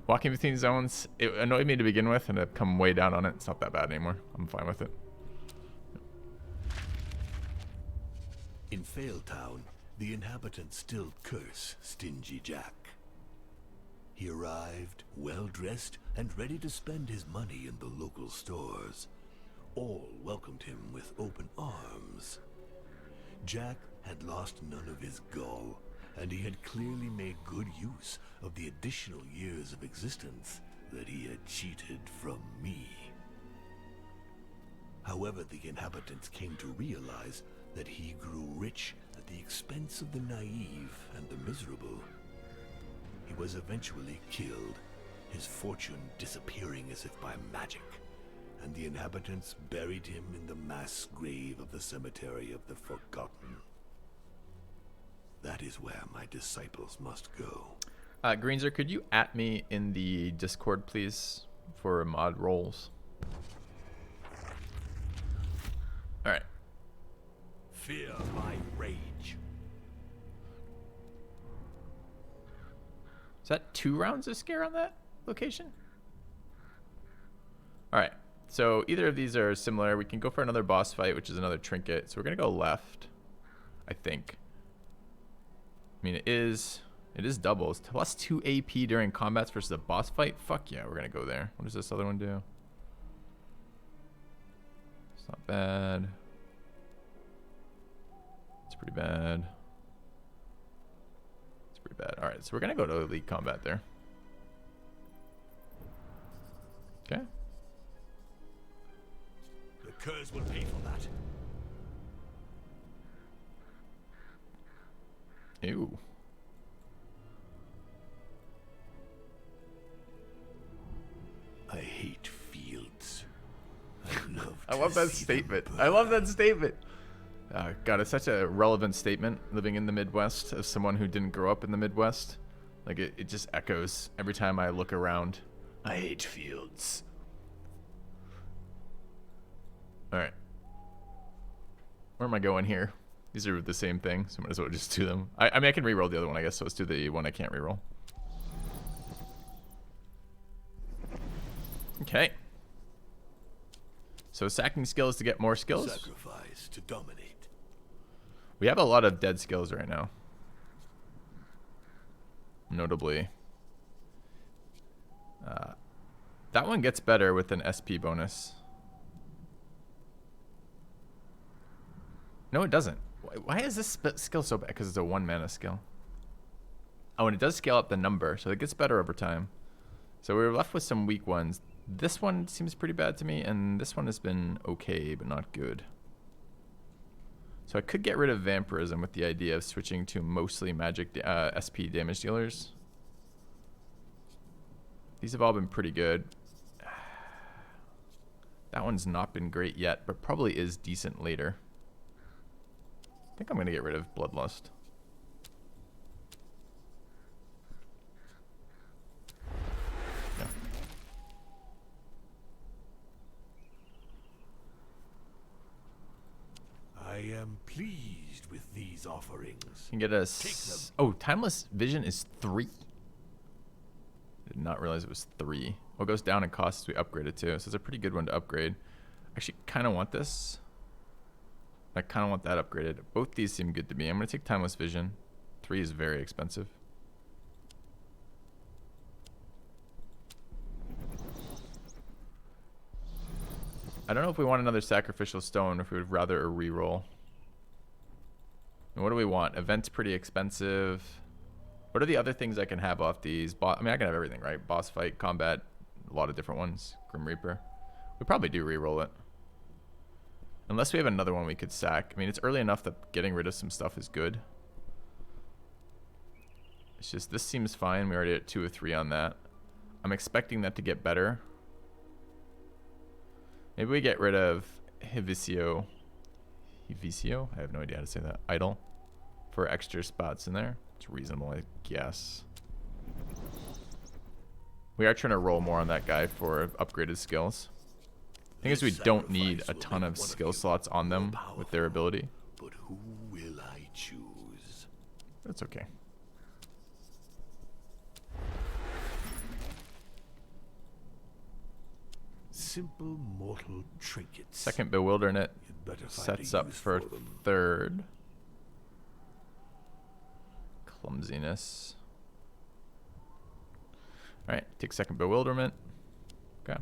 Walking between zones, it annoyed me to begin with, and I've come way down on it. It's not that bad anymore. I'm fine with it. In Failtown, the inhabitants still curse Stingy Jack. He arrived, well-dressed and ready to spend his money in the local stores. All welcomed him with open arms. Jack had lost none of his gall, and he had clearly made good use of the additional years of existence that he had cheated from me. However, the inhabitants came to realize that he grew rich at the expense of the naive and the miserable. He was eventually killed, his fortune disappearing as if by magic, and the inhabitants buried him in the mass grave of the cemetery of the forgotten. That is where my disciples must go. Greenzer, could you at me in the Discord, please, for mod roles? All right. Fear my rage. Is that 2 rounds of scare on that location? All right. So either of these are similar. We can go for another boss fight, which is another trinket. So we're going to go left, I think. I mean, it is doubles. Plus 2 AP during combats versus a boss fight. Fuck yeah, we're going to go there. What does this other one do? It's not bad. It's pretty bad. It's pretty bad. All right, so we're going to go to elite combat there. Okay. The curse will pay for that. Ew. I hate fields. I love that statement. I love that statement. God, it's such a relevant statement living in the Midwest as someone who didn't grow up in the Midwest. Like, it just echoes every time I look around. I hate fields. All right. Where am I going here? These are the same thing, so I might as well just do them. I mean, I can reroll the other one, I guess, so let's do the one I can't reroll. Okay. So sacking skills to get more skills. Sacrifice to dominate. We have a lot of dead skills right now. Notably. That one gets better with an SP bonus. No, it doesn't. Why is this skill so bad? Because it's a 1 mana skill. Oh, and it does scale up the number, so it gets better over time. So we're left with some weak ones. This one seems pretty bad to me, and this one has been okay, but not good. So I could get rid of Vampirism with the idea of switching to mostly magic SP damage dealers. These have all been pretty good. That one's not been great yet, but probably is decent later. I think I'm going to get rid of Bloodlust. Yeah. I am pleased with these offerings. Can get us. Oh, Timeless Vision is 3. Did not realize it was 3. Well, it goes down in cost as we upgrade it too, so it's a pretty good one to upgrade. Actually, kind of want this. I kind of want that upgraded. Both these seem good to me. I'm going to take Timeless Vision. 3 is very expensive. I don't know if we want another Sacrificial Stone or if we would rather a reroll. And what do we want? Event's pretty expensive. What are the other things I can have off these? I mean, I can have everything, right? Boss fight, combat, a lot of different ones. Grim Reaper. We probably do reroll it. Unless we have another one we could sack. I mean, it's early enough that getting rid of some stuff is good. It's just, this seems fine. We already at 2 or 3 on that. I'm expecting that to get better. Maybe we get rid of Hivicio. Hivicio? I have no idea how to say that. Idle. For extra spots in there. It's reasonable, I guess. We are trying to roll more on that guy for upgraded skills. The thing is, we don't need a ton of skill slots on them with their ability. But who will I choose? That's okay. Simple mortal trinkets. Second Bewilderness You'd better find sets a up use for them. 3rd. Clumsiness. Alright, take Second Bewilderment. Okay.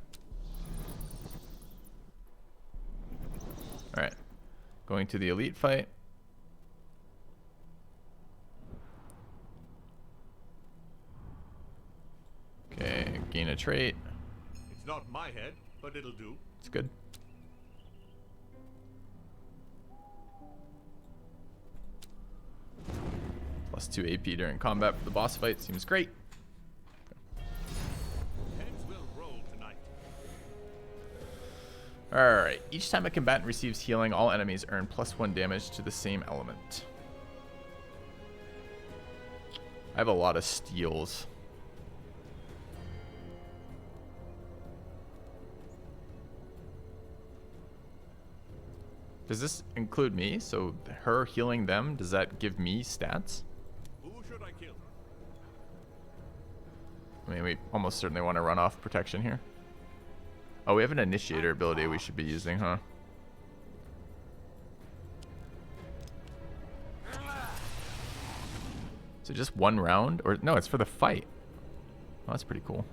Alright. Going to the elite fight. gain a trait. It's not my head, but it'll do. It's good. Plus 2 AP during combat for the boss fight. Seems great. Heads will roll tonight. Alright. Each time a combatant receives healing, all enemies earn +1 damage to the same element. I have a lot of steals. Does this include me? So her healing them, does that give me stats? Who should I kill? I mean, we almost certainly want to run off protection here. Oh, we have an initiator ability we should be using, huh? So just 1 round? Or no, it's for the fight. Oh, that's pretty cool.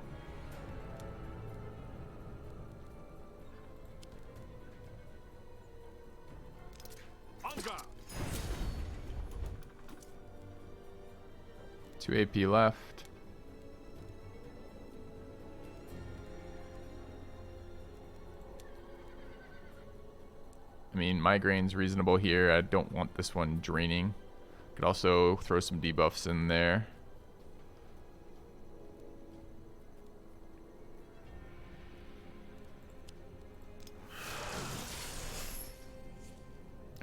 Hunger! 2 AP left. I mean, migraine's reasonable here. I don't want this one draining. Could also throw some debuffs in there.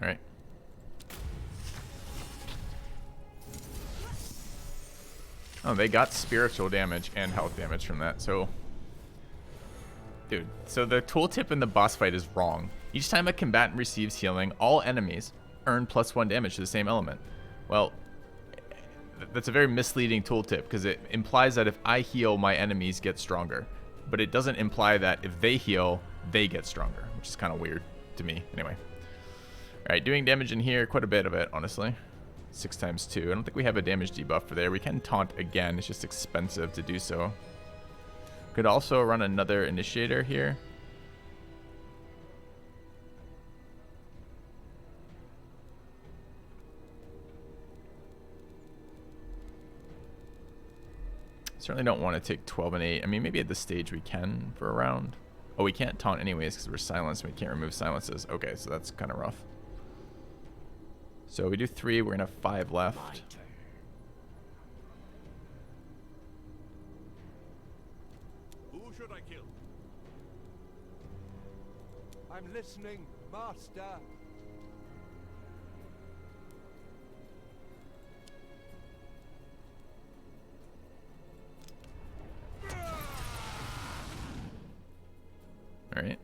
All right. Oh, they got spiritual damage and health damage from that. So, dude, so the tooltip in the boss fight is wrong. Each time a combatant receives healing, all enemies earn +1 damage to the same element. Well, that's a very misleading tooltip because it implies that if I heal, my enemies get stronger. But it doesn't imply that if they heal, they get stronger, which is kind of weird to me. Anyway. Alright, doing damage in here, quite a bit of it, honestly. 6 times 2. I don't think we have a damage debuff for there. We can taunt again. It's just expensive to do so. Could also run another initiator here. Certainly don't want to take 12 and 8. I mean, maybe at this stage we can for a round. Oh, we can't taunt anyways because we're silenced and we can't remove silences. Okay, so that's kind of rough. So we do 3. We're going to have 5 left. Who should I kill? I'm listening, Master. All right.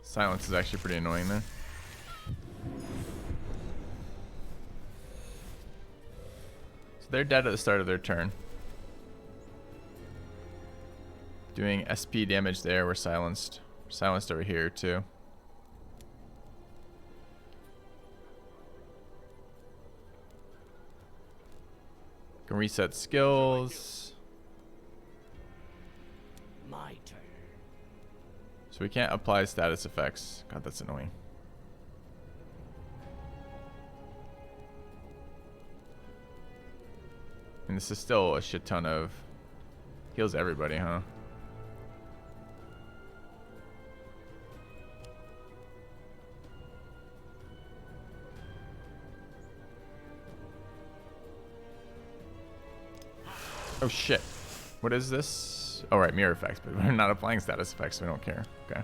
Silence is actually pretty annoying there. So they're dead at the start of their turn. Doing SP damage there, we're silenced. We're silenced over here too. Can reset skills. My turn. So we can't apply status effects. God, that's annoying. And this is still a shit ton of heals everybody, huh? Oh shit. What is this? Oh right, mirror effects, but we're not applying status effects, so we don't care. Okay.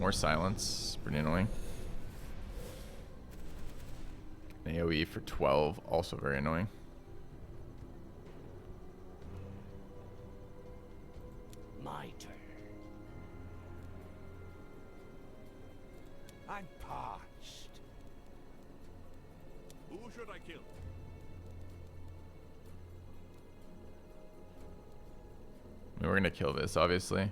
More silence. Pretty annoying. An AoE for 12. Also very annoying. My turn. I'm parched. Who should I kill? I mean, we're going to kill this, obviously.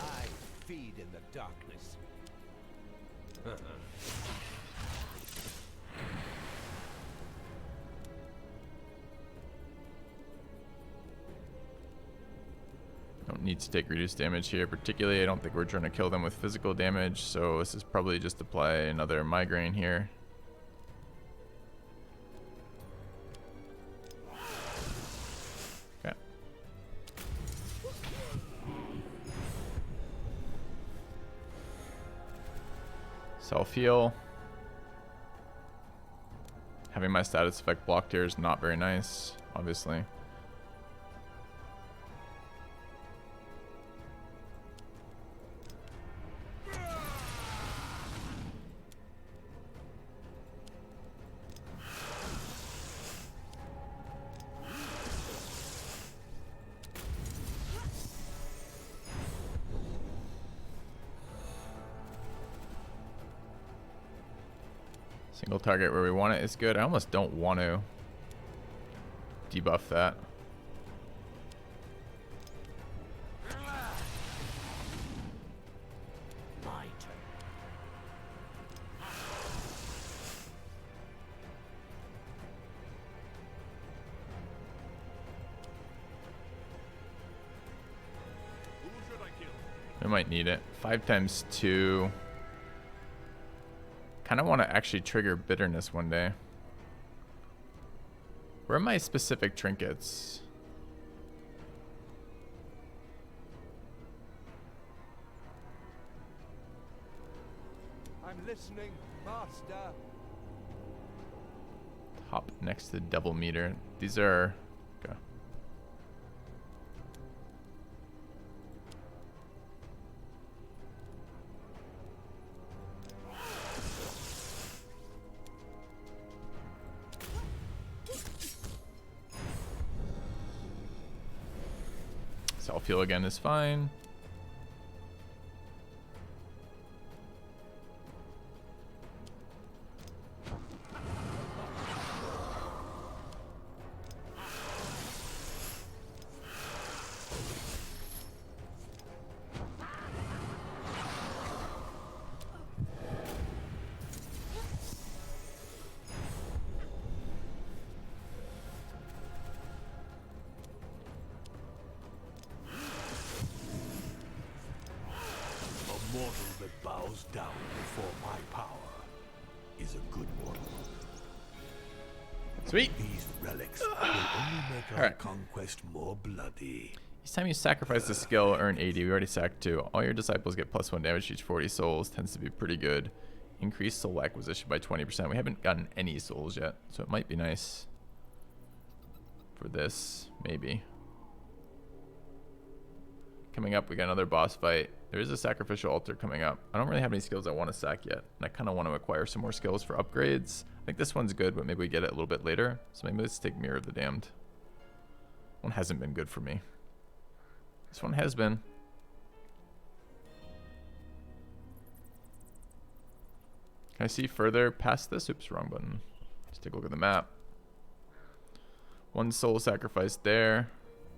I feed in the darkness. Don't need to take reduced damage here. Particularly, I don't think we're trying to kill them with physical damage. So this is probably just apply another migraine here. Okay. Self-heal. Having my status effect blocked here is not very nice, obviously. Single target where we want it is good. I almost don't want to debuff that. My turn. Who should I kill? We might need it. 5 times 2. Kind of want to actually trigger bitterness one day. Where are my specific trinkets? I'm listening, Master. Top next to double meter. These are... Okay. Self-heal again is fine. A mortal that bows down before my power is a good mortal. Sweet. These relics will only make our Alright. conquest more bloody. Each time you sacrifice a skill, earn 80. We already sacked 2. All your disciples get +1 damage to each 40 souls. Tends to be pretty good. Increase soul acquisition by 20%. We haven't gotten any souls yet, so it might be nice for this, maybe. Coming up, we got another boss fight. There is a sacrificial altar coming up. I don't really have any skills I want to sack yet, and I kind of want to acquire some more skills for upgrades. I think this one's good, but maybe we get it a little bit later. So maybe let's take Mirror of the Damned. One hasn't been good for me. This one has been. Can I see further past this? Oops, wrong button. Let's take a look at the map. One soul sacrifice there.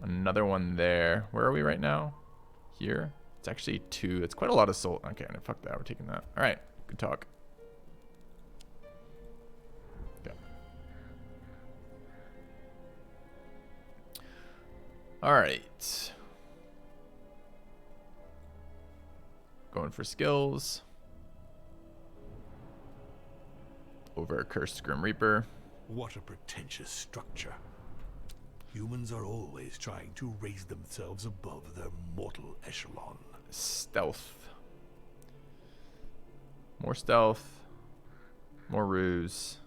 Another one there. Where are we right now? Here. It's actually 2. It's quite a lot of soul. Okay, fuck that. We're taking that. All right. Good talk. Okay. All right. Going for skills. Over a Cursed Grim Reaper. What a pretentious structure. Humans are always trying to raise themselves above their mortal echelon. Stealth. More stealth. More ruse.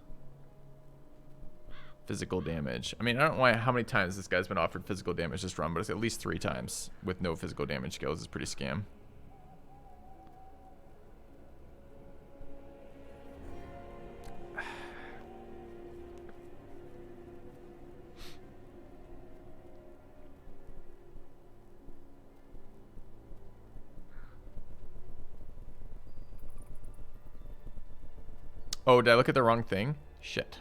Physical damage. I mean, I don't know how many times this guy's been offered physical damage this run, but it's at least 3 times with no physical damage skills. It's pretty scam. Oh, did I look at the wrong thing? Shit.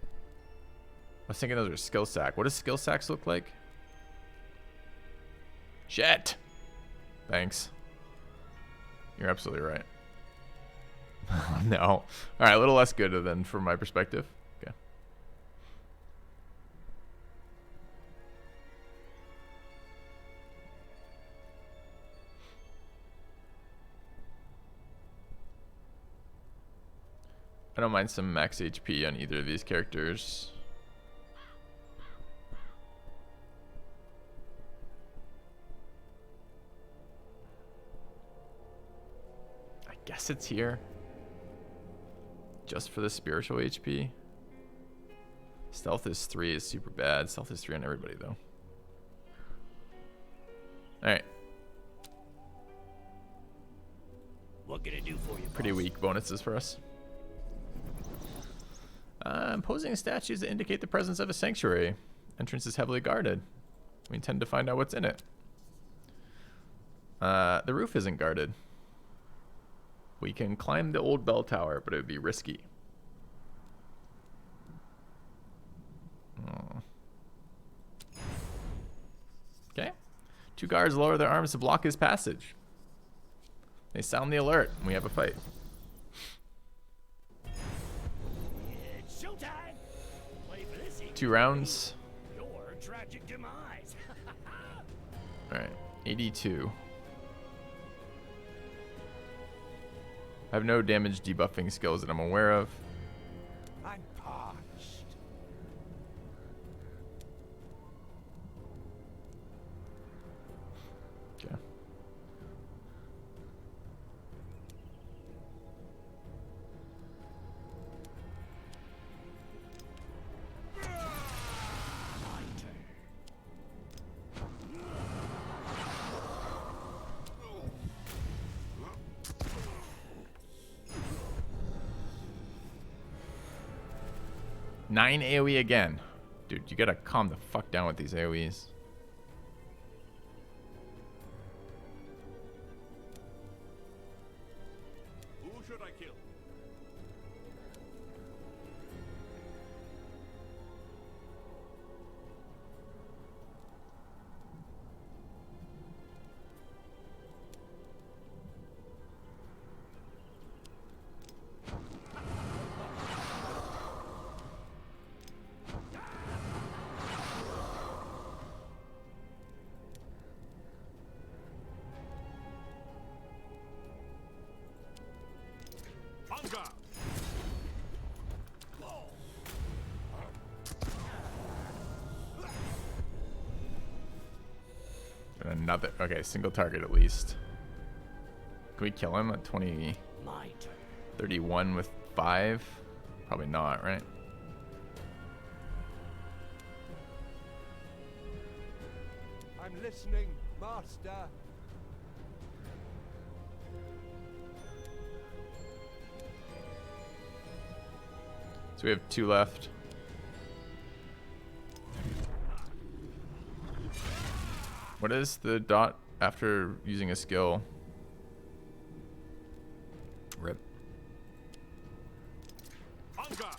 I was thinking those are skill sack. What does skill sacks look like? Shit. Thanks. You're absolutely right. No. All right, a little less good than from my perspective. Okay. I don't mind some max HP on either of these characters. I guess it's here. Just for the spiritual HP. Stealth is 3 is super bad. Stealth is 3 on everybody though. Alright. What can I do for you, Pretty weak bonuses for us. Imposing statues that indicate the presence of a sanctuary. Entrance is heavily guarded. We intend to find out what's in it. The roof isn't guarded. We can climb the old bell tower, but it would be risky. Okay. 2 guards lower their arms to block his passage. They sound the alert, and we have a fight. It's showtime. Play for this 2 rounds. Your tragic demise. Alright, 82. I have no damage debuffing skills that I'm aware of. I'm parched. Okay. Nine AoE again. Dude, you gotta calm the fuck down with these AoEs. Who should I kill? Hunger! Another. Okay, single target at least. Can we kill him at 20? My turn. 31 with 5? Probably not, right? I'm listening, master. So we have 2 left. What is the dot after using a skill? Rip. Hunger!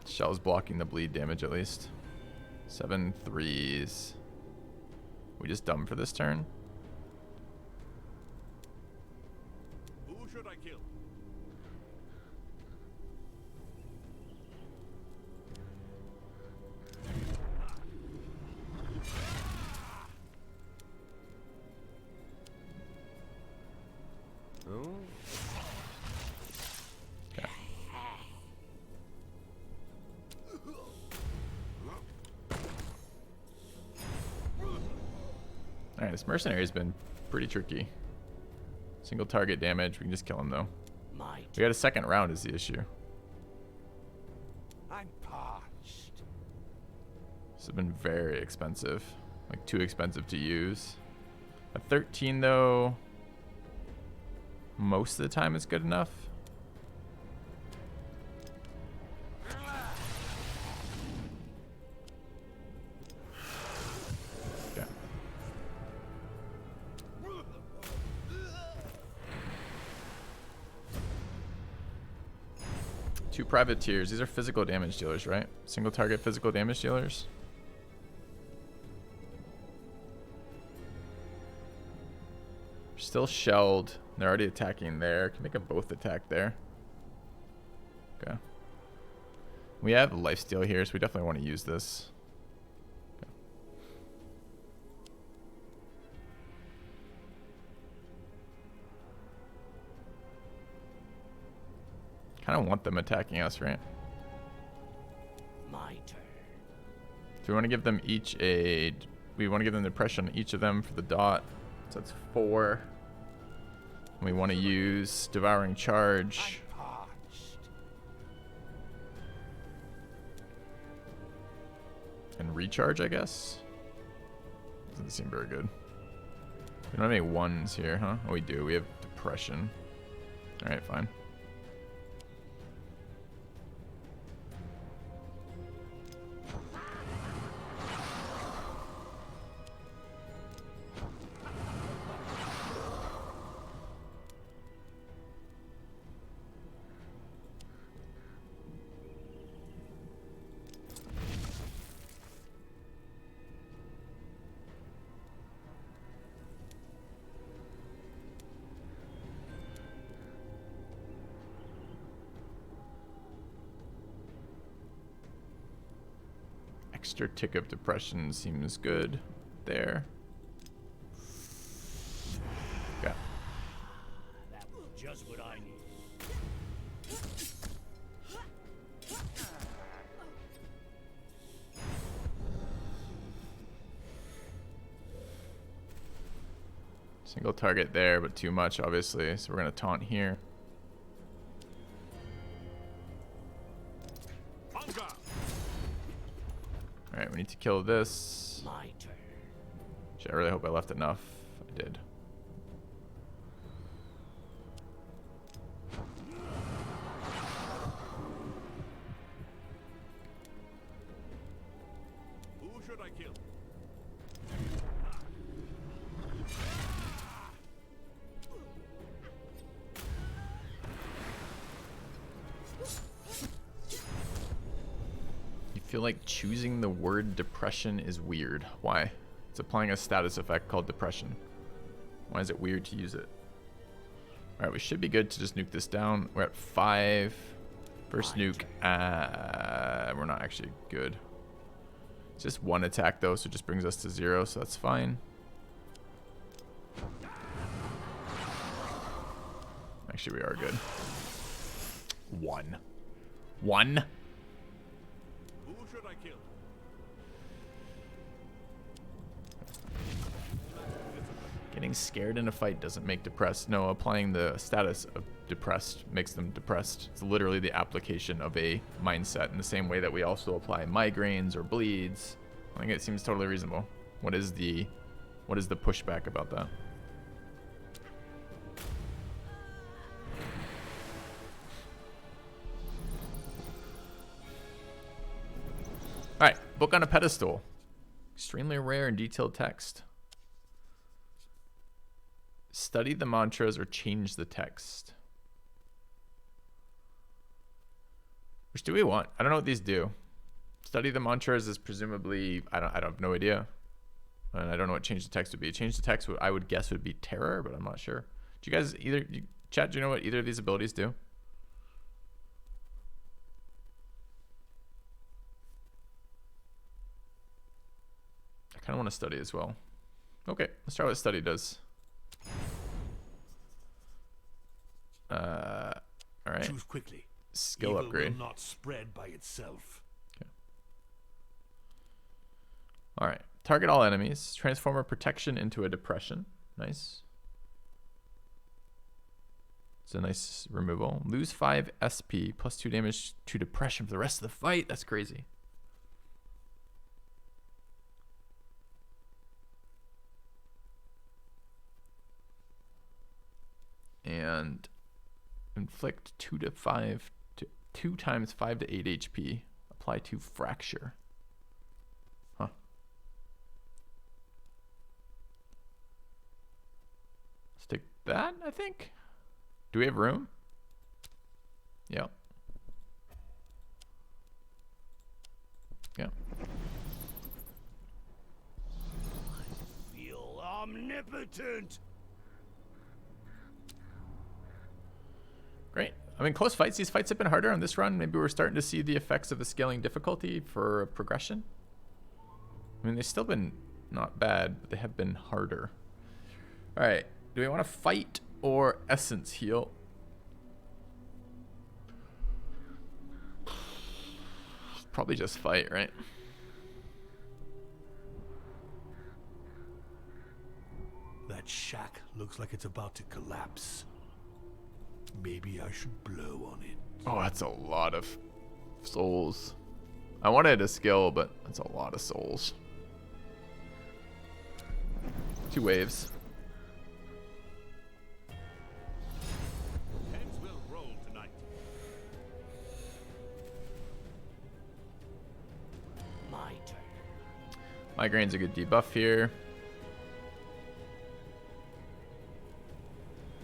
Shell's blocking the bleed damage at least. 7 3s. We just dumb for this turn? Who should I kill? Oh. Okay. Alright, this mercenary has been pretty tricky. Single target damage. We can just kill him though. My We got a second round is the issue. I'm parched. This has been very expensive. Like too expensive to use. A 13 though, most of the time is good enough. Okay. Two privateers. These are physical damage dealers, right? Single target physical damage dealers. Still shelled. They're already attacking there. Can make them both attack there. Okay. We have lifesteal here, so we definitely want to use this. Okay. Kind of want them attacking us, right? My turn. Do we want to give them each a... We want to give them depression, each of them for the dot. So that's 4. We want to use Devouring Charge. I'm parched. And Recharge, I guess. Doesn't seem very good. We don't have any 1s here, huh? Oh, we do. We have Depression. Alright, fine. Extra tick of depression seems good there. Okay. That was just what I need. Single target there, but too much, obviously. So we're going to taunt here. Bunga! Alright, we need to kill this. My turn. Shit, I really hope I left enough. I did. Who should I kill? You feel like choosing the word depression is weird. Why? It's applying a status effect called depression. Why is it weird to use it? Alright, we should be good to just nuke this down. We're at 5. First nuke. We're not actually good. It's just 1 attack though, so it just brings us to 0, so that's fine. Actually, we are good. 1. 1? Who should I kill? Getting scared in a fight doesn't make depressed. No, applying the status of depressed makes them depressed. It's literally the application of a mindset in the same way that we also apply migraines or bleeds. I think it seems totally reasonable. What is the pushback about that? Alright, book on a pedestal. Extremely rare and detailed text. Study the mantras or change the text. Which do we want? I don't know what these do. Study the mantras is presumably, I don't have no idea. And I don't know what change the text would be. Change the text I would guess would be terror, but I'm not sure. Do you guys chat, do you know what either of these abilities do? I kind of want to study as well. Okay, let's try what study does. All right. Choose quickly. Skill Evil upgrade. will not spread by itself. Okay. All right. Target all enemies. Transform a protection into a depression. Nice. It's a nice removal. Lose 5 SP, plus 2 damage to depression for the rest of the fight. That's crazy. And inflict 2 times 5 to 8 HP. Apply to fracture. Huh. Let's take that, I think. Do we have room? Yeah. Yeah. Feel omnipotent. Great. I mean, close fights. These fights have been harder on this run. Maybe we're starting to see the effects of the scaling difficulty for progression. I mean, they've still been not bad, but they have been harder. All right. Do we want to fight or essence heal? Probably just fight, right? That shack looks like it's about to collapse. Maybe I should blow on it. Oh, that's a lot of souls. I wanted a skill, but that's a lot of souls. 2 waves. Heads will roll tonight. My turn. Migraine's a good debuff here.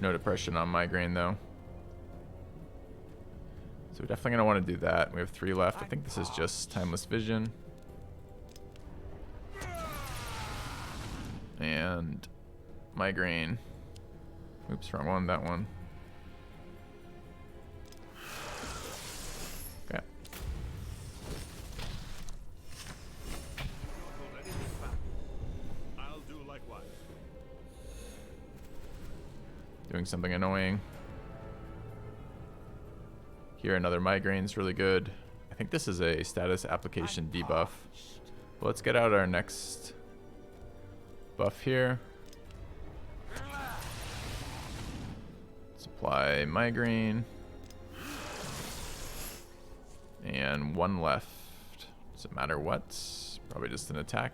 No depression on migraine though. So we're definitely gonna want to do that. We have 3 left. I think this is just timeless vision. And migraine. Oops, wrong one, that one. Okay. Hold anything back. I'll do likewise. Doing something annoying. Here, another migraine's really good. I think this is a status application debuff. Well, let's get out our next buff here. Supply migraine. And 1 left. Does it matter what? Probably just an attack.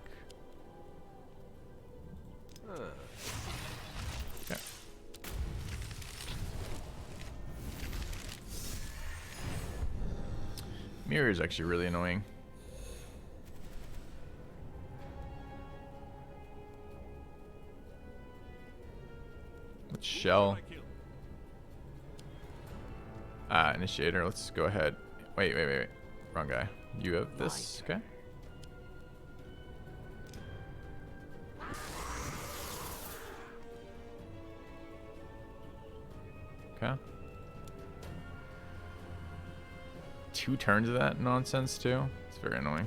Okay. Mirror is actually really annoying. Let's shell. Initiator. Let's go ahead. Wait. Wrong guy. You have this. Okay. Okay. 2 turns of that nonsense too. It's very annoying.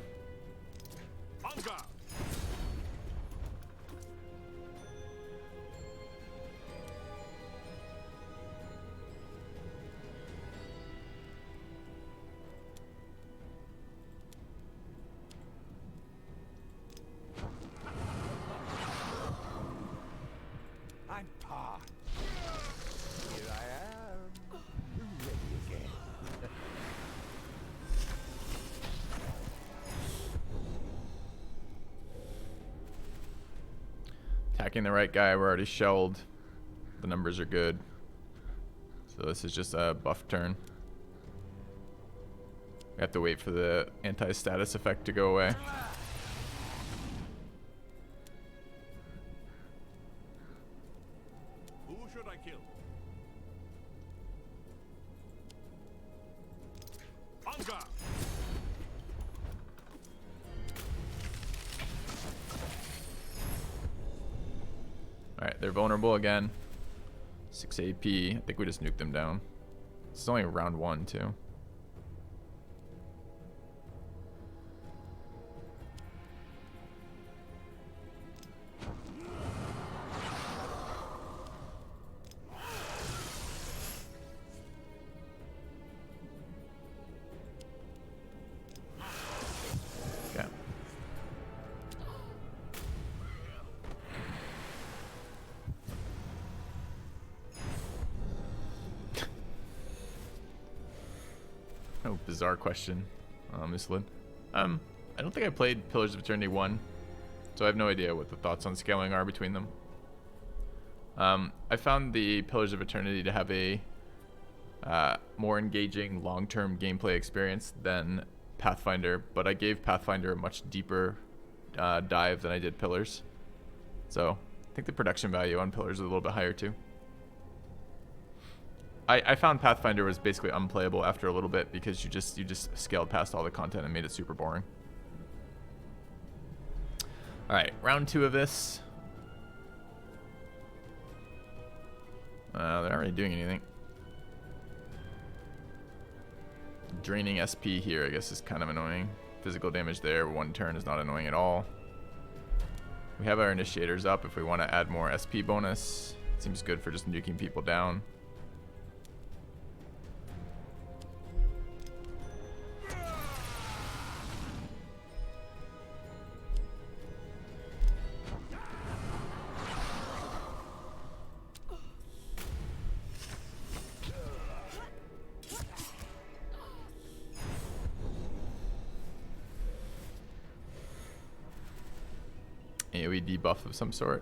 On guard. I'm Pa. Here I am. Ready again. Attacking the right guy. We're already shelled. The numbers are good. So this is just a buff turn. We have to wait for the anti-status effect to go away. Who should I kill? On guard. Alright, they're vulnerable again. 6 AP. I think we just nuked them down. It's only round 1 too. Okay. Oh, bizarre question, Miss Lynn. I don't think I played Pillars of Eternity 1, so I have no idea what the thoughts on scaling are between them. I found the Pillars of Eternity to have a more engaging long-term gameplay experience than Pathfinder, but I gave Pathfinder a much deeper dive than I did Pillars. So I think the production value on Pillars is a little bit higher too. I found Pathfinder was basically unplayable after a little bit because you just scaled past all the content and made it super boring. All right, round 2 of this. They're not really doing anything. Draining SP here, I guess, is kind of annoying. Physical damage there, 1 turn is not annoying at all. We have our initiators up if we want to add more SP bonus. Seems good for just nuking people down. AoE debuff of some sort.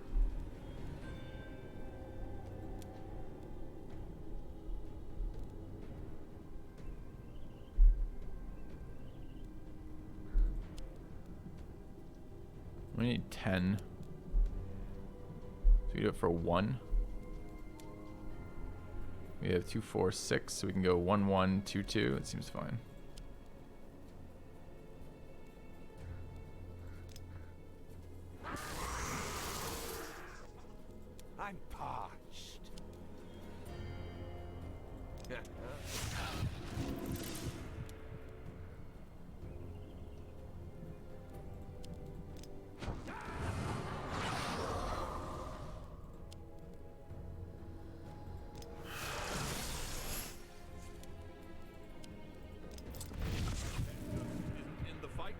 We need 10. So we do it for 1. We have 2, 4, 6, so we can go 1, 1, 2, 2. It seems fine. I'm parched. In the fight?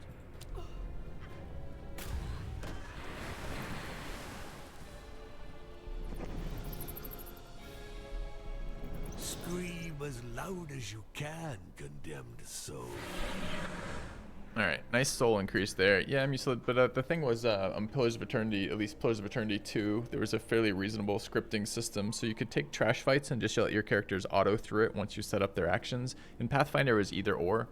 Scream as loud as you can, condemned soul. Alright, nice soul increase there. Yeah, I'm used to it, but the thing was, on Pillars of Eternity, at least Pillars of Eternity 2, there was a fairly reasonable scripting system, so you could take trash fights and just let your characters auto through it once you set up their actions. In Pathfinder, it was either or.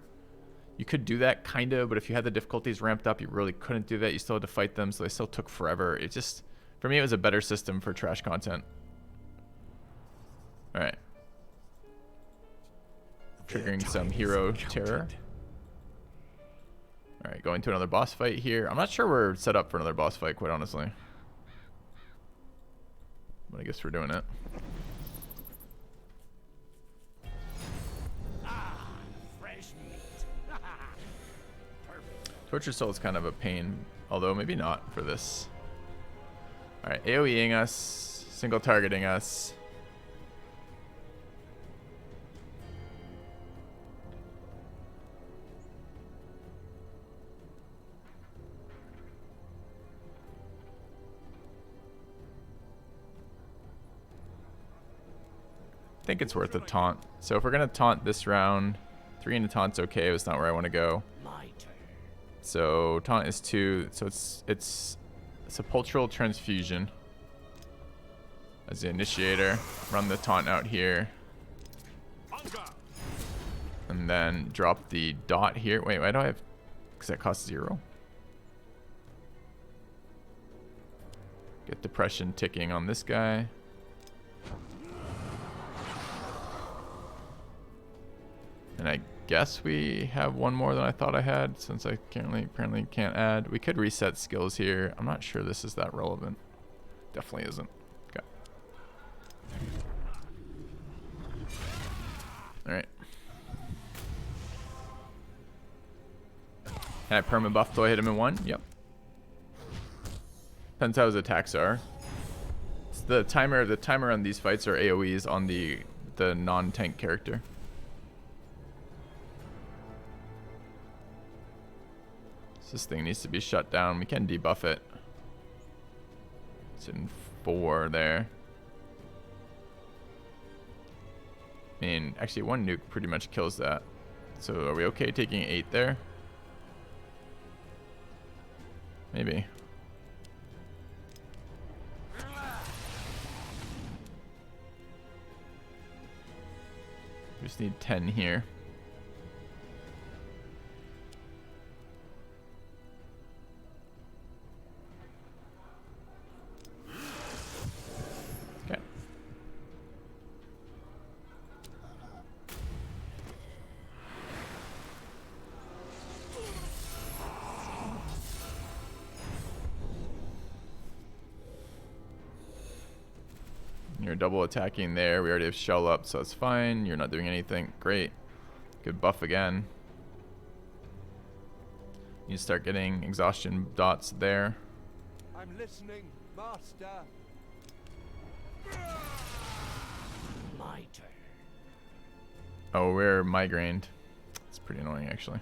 You could do that, kind of, but if you had the difficulties ramped up, you really couldn't do that. You still had to fight them, so they still took forever. It just, for me, it was a better system for trash content. Alright. Triggering some hero terror. Alright, going to another boss fight here. I'm not sure we're set up for another boss fight, quite honestly. But I guess we're doing it. Fresh meat. Perfect. Tortured Soul is kind of a pain, although maybe not for this. Alright, AoEing us, single targeting us. I think it's worth a taunt. So if we're gonna taunt this round, 3 into taunt's okay, but it's not where I want to go. My turn. So taunt is 2, so it's Sepulchral Transfusion as the initiator. Run the taunt out here, and then drop the dot here. Wait, why do I have? Because that costs 0. Get depression ticking on this guy. And I guess we have one more than I thought I had, since I apparently can't add. We could reset skills here. I'm not sure this is that relevant. Definitely isn't. Okay. Alright. Can I perma buff till I hit him in 1? Yep. Depends how his attacks are. So the timer on these fights are AoEs on the non-tank character. This thing needs to be shut down. We can debuff it. It's in 4 there. I mean, actually 1 nuke pretty much kills that. So are we okay taking 8 there? Maybe. We just need 10 here. Okay. You're double attacking there. We already have shell up, so that's fine. You're not doing anything. Great. Good buff again. You start getting exhaustion dots there. I'm listening, Master. My turn. Oh, we're migrained. It's pretty annoying, actually.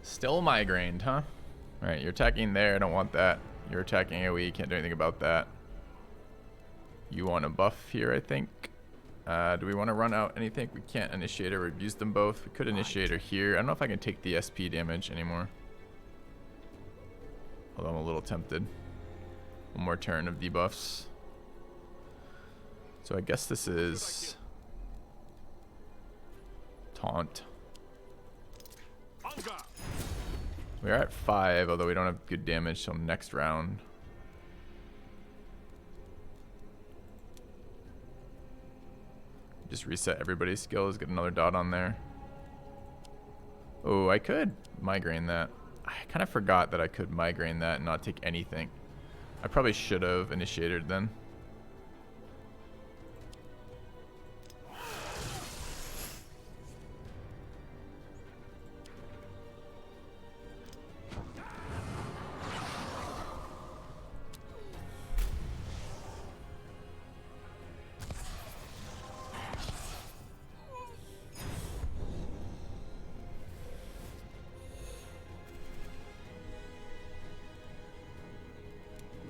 Still migrained, huh? Alright, you're attacking there. I don't want that. You're attacking AoE. Can't do anything about that. You want a buff here, I think. Do we want to run out anything? We can't initiate her. We've used them both. We could initiate her here. I don't know if I can take the SP damage anymore. Although I'm a little tempted. One more turn of debuffs. So I guess this is taunt. Hunger. We're at 5, although we don't have good damage till next round. Just reset everybody's skills, get another dot on there. Oh, I could migraine that. I kind of forgot that I could migraine that and not take anything. I probably should have initiated then.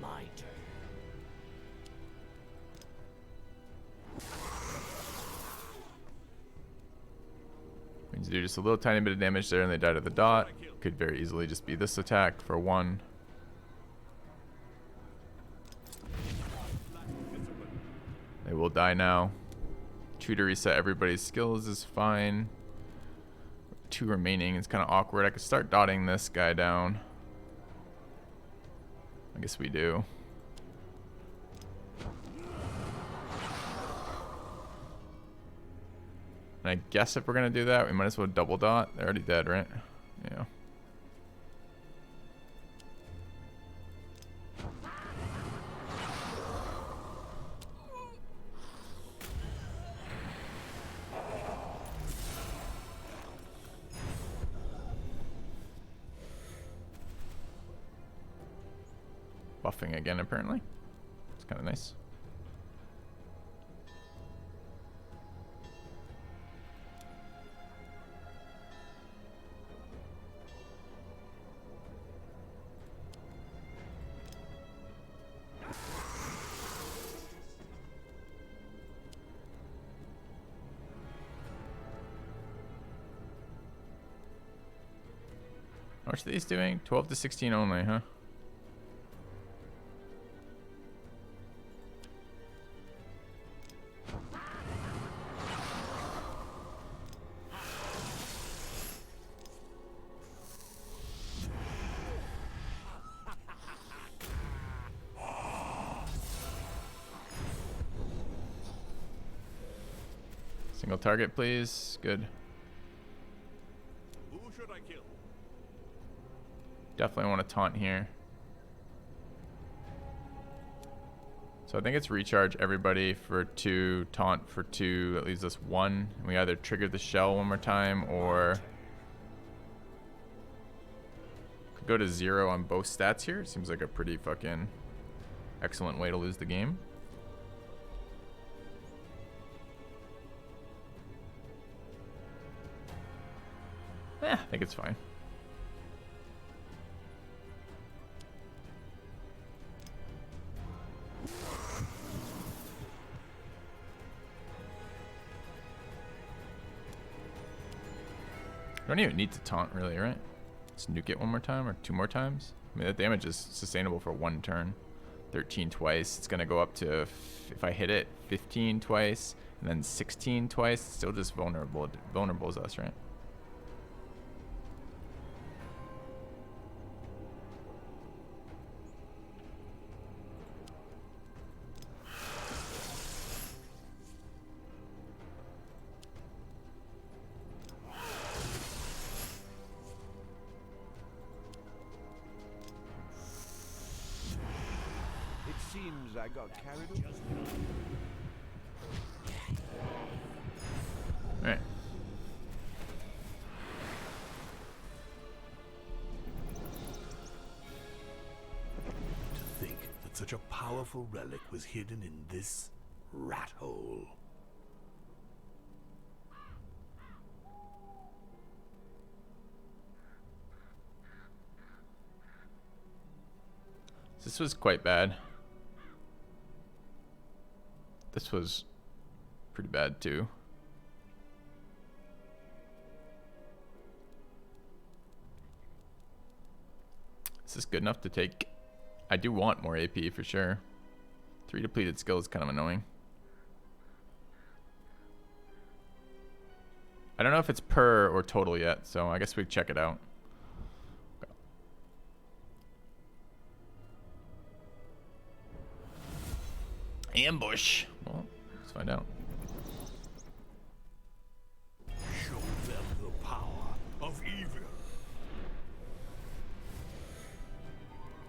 My turn. We need to do just a little tiny bit of damage there and they die to the dot. Could very easily just be this attack for 1. They will die now. 2 to reset everybody's skills is fine. 2 remaining. It's kind of awkward. I could start dotting this guy down. I guess we do. And I guess if we're going to do that, we might as well double dot. They're already dead, right? Yeah. Buffing again, apparently. It's kind of nice. How much are these doing? 12 to 16 only, huh? Single target, please. Good. Who should I kill? Definitely want to taunt here. So I think it's recharge everybody for 2, taunt for 2. That leaves us 1. We either trigger the shell one more time or could go to 0 on both stats here. Seems like a pretty fucking excellent way to lose the game. I think it's fine. Don't even need to taunt really, right? Just nuke it one more time or 2 more times. I mean, that damage is sustainable for 1 turn. 13 twice. It's gonna go up to, if I hit it, 15 twice and then 16 twice. It's still just vulnerable as us, right? Seems I got carried away. All right. To think that such a powerful relic was hidden in this rat hole. This was quite bad. This was pretty bad too. Is this good enough to take? I do want more AP for sure. 3 depleted skill is kind of annoying. I don't know if it's per or total yet, so I guess we check it out. Ambush. Well, let's find out. Show them the power of evil.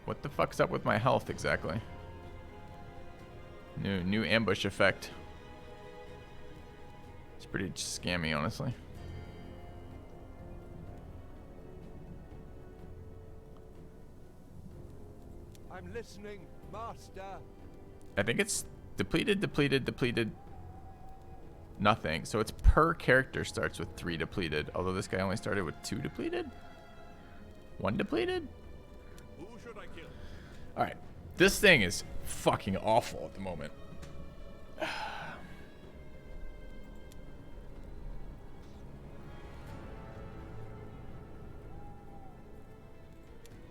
What the fuck's up with my health exactly? New ambush effect. It's pretty scammy, honestly. I'm listening, Master. I think it's depleted, nothing. So it's per character starts with 3 depleted. Although this guy only started with 2 depleted? 1 depleted? Who should I kill? Alright. This thing is fucking awful at the moment.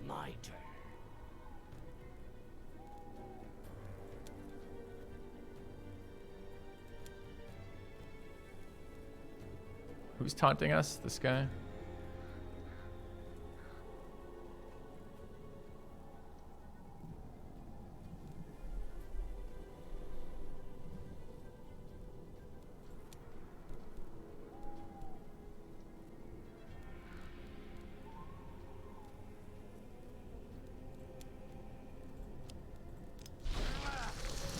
My turn. Who's taunting us? This guy?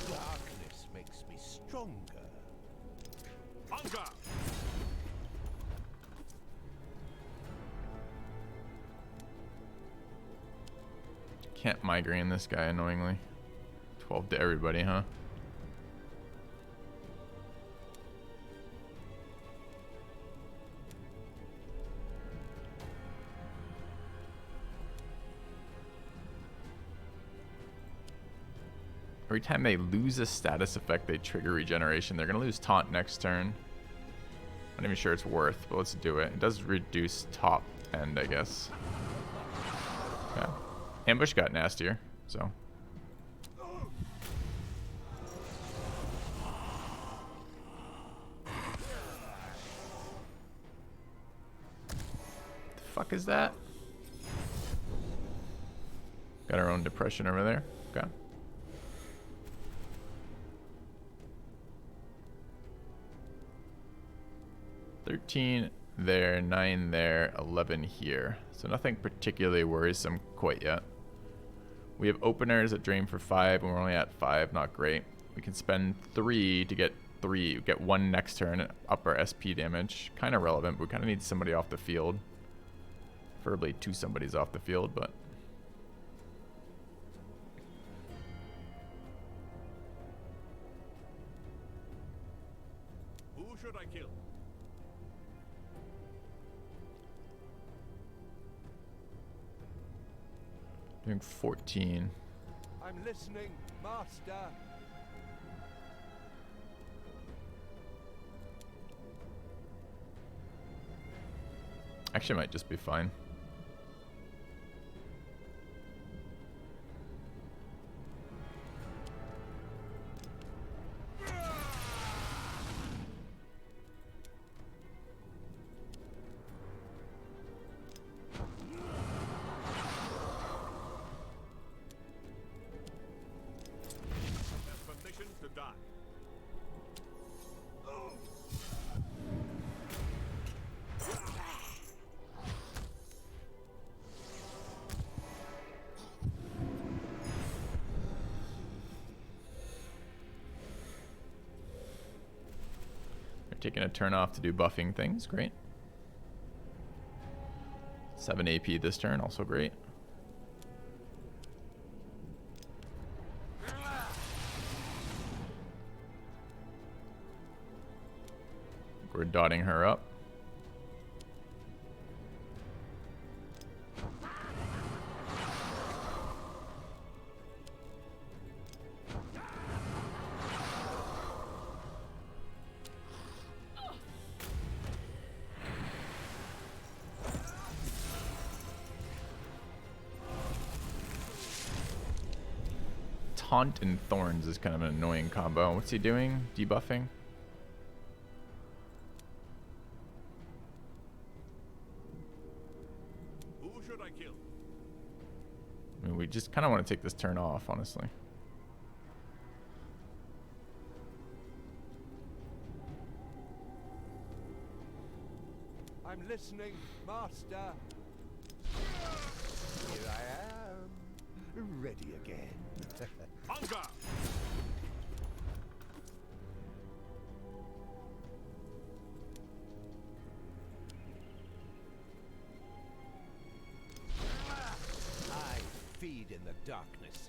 Darkness makes me stronger. Hunger! Can't migraine this guy annoyingly. 12 to everybody, huh? Every time they lose a status effect, they trigger regeneration. They're going to lose taunt next turn. Not even sure it's worth, but let's do it. It does reduce top end, I guess. Yeah. Ambush got nastier, so. The fuck is that? Got our own depression over there. Okay. $13 there, 9 there, 11 here. So nothing particularly worrisome quite yet. We have openers that drain for 5, and we're only at 5. Not great. We can spend 3 to get 3. Get 1 next turn, up our SP damage. Kind of relevant, but we kind of need somebody off the field. Preferably 2 somebodies off the field, but... Who should I kill? Doing 14. I'm listening, Master. Actually, might just be fine. Permission to die. They're taking a turn off to do buffing things. Great. 7 AP this turn, also great. We're dotting her up. Taunt and Thorns is kind of an annoying combo. What's he doing? Debuffing? Who should I kill? I mean, we just kind of want to take this turn off, honestly. I'm listening, Master. Here I am, ready again. Hunger! I feed in the darkness.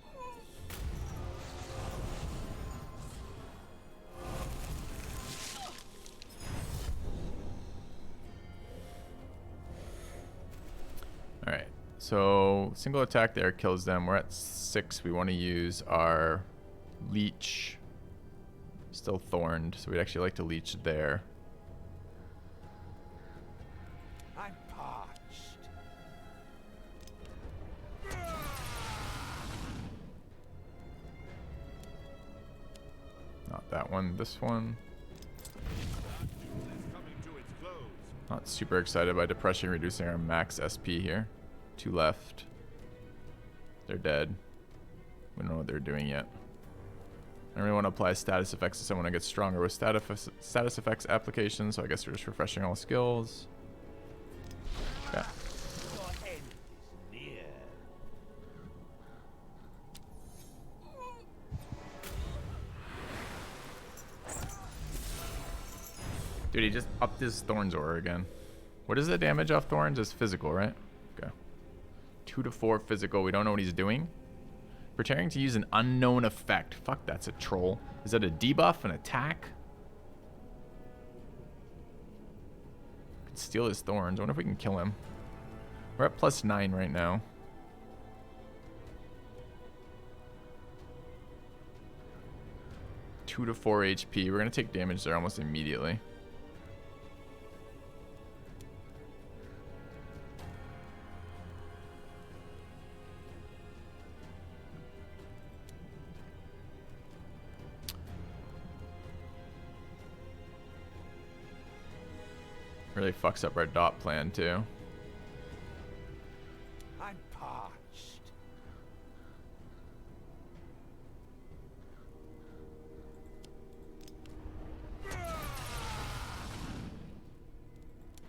Alright, so single attack there kills them. We're at 6. We want to use our leech. Still thorned, so we'd actually like to leech there. I'm parched. Not that one, this one. Coming to its close. Not super excited by depression reducing our max SP here. 2 left. They're dead. We don't know what they're doing yet. I really want to apply status effects to someone that gets stronger with status effects application, so I guess we're just refreshing all skills. Yeah. Your end is near. Dude, he just upped his Thorns aura again. What is the damage off Thorns? It's physical, right? Okay. 2 to 4 physical. We don't know what he's doing. Preparing to use an unknown effect. Fuck, that's a troll. Is that a debuff, an attack? Could steal his Thorns. I wonder if we can kill him. We're at +9 right now. Two to 4 HP. We're gonna take damage there almost immediately. Really fucks up our dot plan too. I'm parched.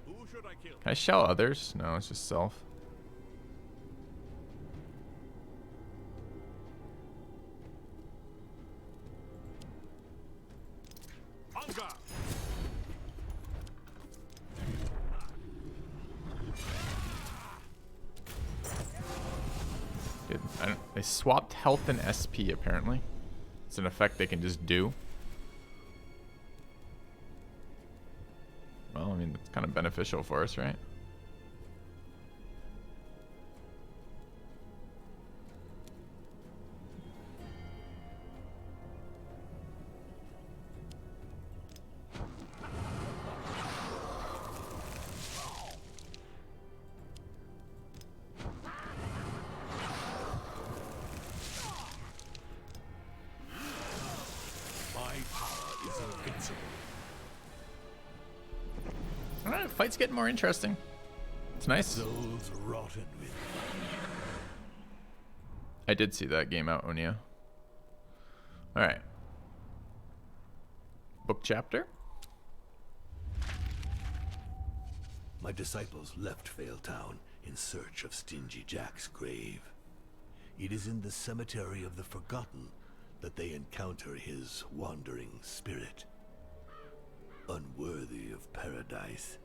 Who should I kill? Can I shell others? No, it's just self. swapped health and SP apparently. It's an effect they can just do. Well, I mean, it's kind of beneficial for us, right? Alright, fight's getting more interesting. It's nice. Souls rotten with I did see that game out, Onia. Alright. Book chapter? My disciples left Failtown in search of Stingy Jack's grave. It is in the cemetery of the forgotten that they encounter his wandering spirit. Unworthy of paradise,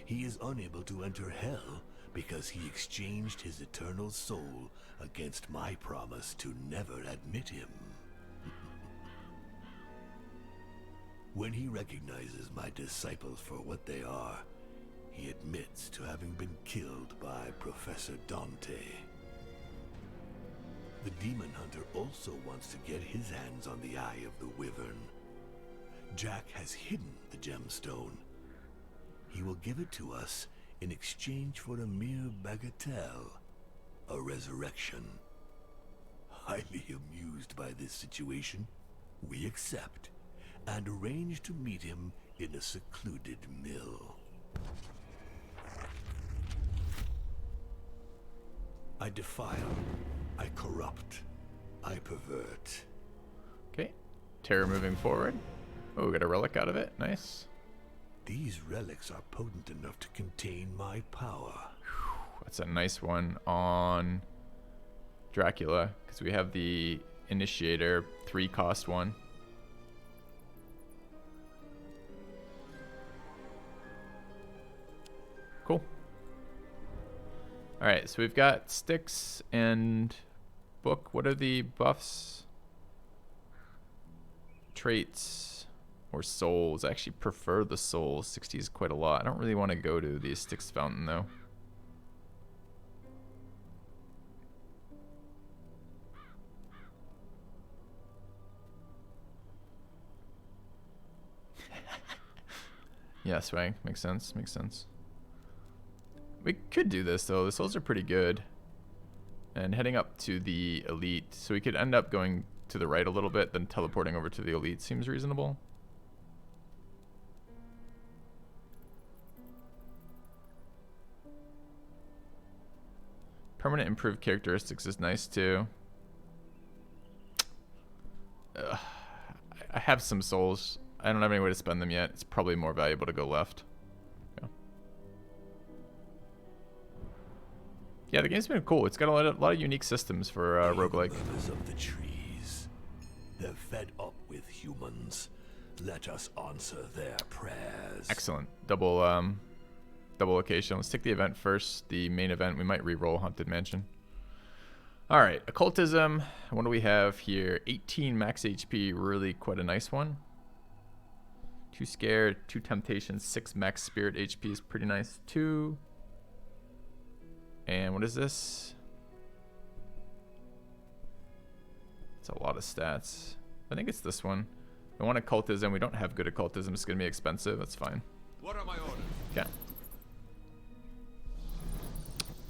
he is unable to enter hell because he exchanged his eternal soul against my promise to never admit him. When he recognizes my disciples for what they are, he admits to having been killed by Professor Dante. The demon hunter also wants to get his hands on the eye of the wyvern. Jack has hidden the gemstone. He will give it to us in exchange for a mere bagatelle, a resurrection. Highly amused by this situation, we accept and arrange to meet him in a secluded mill. I defile, I corrupt, I pervert. Okay. Terror moving forward. Oh, we got a relic out of it. Nice. These relics are potent enough to contain my power. That's a nice one on Dracula, because we have the Initiator 3-cost one. Cool. Alright, so we've got sticks and book. What are the buffs? Traits or souls. I actually prefer the souls. 60 is quite a lot. I don't really want to go to the sticks fountain though. Yeah, swag. Makes sense. Makes sense. We could do this though. The souls are pretty good. And heading up to the elite. So we could end up going to the right a little bit, then teleporting over to the elite seems reasonable. Permanent improved characteristics is nice too. I have some souls. I don't have any way to spend them yet. It's probably more valuable to go left. Yeah, the game's been cool. It's got a lot of unique systems for roguelike. Members of the trees, they're fed up with humans. Let us answer their prayers. Excellent. Double location. Let's take the event first. The main event. We might re-roll Haunted Mansion. All right, occultism. What do we have here? 18 max HP. Really quite a nice one. 2 scared, 2 temptations, 6 max spirit HP is pretty nice too. And what is this? It's a lot of stats. I think it's this one. I want occultism. We don't have good occultism. It's going to be expensive. That's fine. What are my orders? Okay.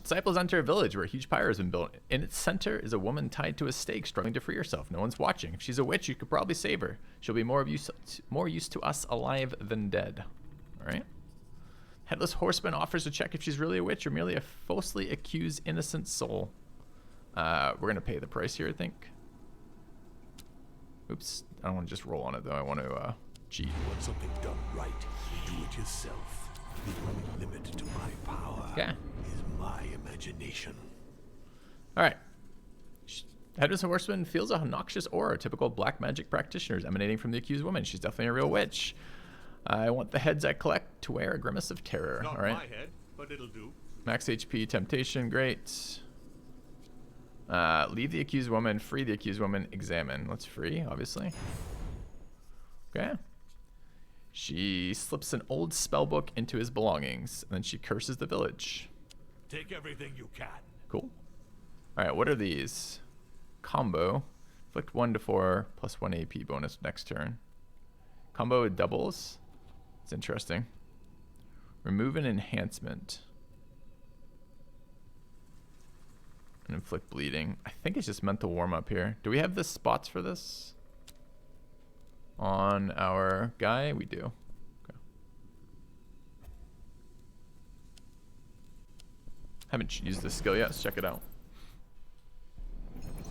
Disciples enter a village where a huge pyre has been built. In its center is a woman tied to a stake, struggling to free herself. No one's watching. If she's a witch, you could probably save her. She'll be more use to us alive than dead. All right. Headless Horseman offers to check if she's really a witch or merely a falsely accused innocent soul. We're going to pay the price here, I think. Oops. I don't want to just roll on it, though. I want to cheat. You want something done right, do it yourself. The only limit to my power is my imagination. All right. Headless Horseman feels a noxious aura, typical black magic practitioners emanating from the accused woman. She's definitely a real witch. I want the heads I collect to wear a grimace of terror. Not all right. my head, but it'll do. Max HP, temptation, great. Leave the accused woman, free the accused woman, examine. Let's free, obviously. Okay. She slips an old spell book into his belongings, and then she curses the village. Take everything you can. Cool. Alright, what are these? Combo. Inflict 1 to 4 plus 1 AP bonus next turn. Combo doubles. It's interesting. Remove an enhancement. And inflict bleeding. I think it's just mental warm up here. Do we have the spots for this? On our guy? We do. Okay. Haven't used this skill yet. Let's check it out.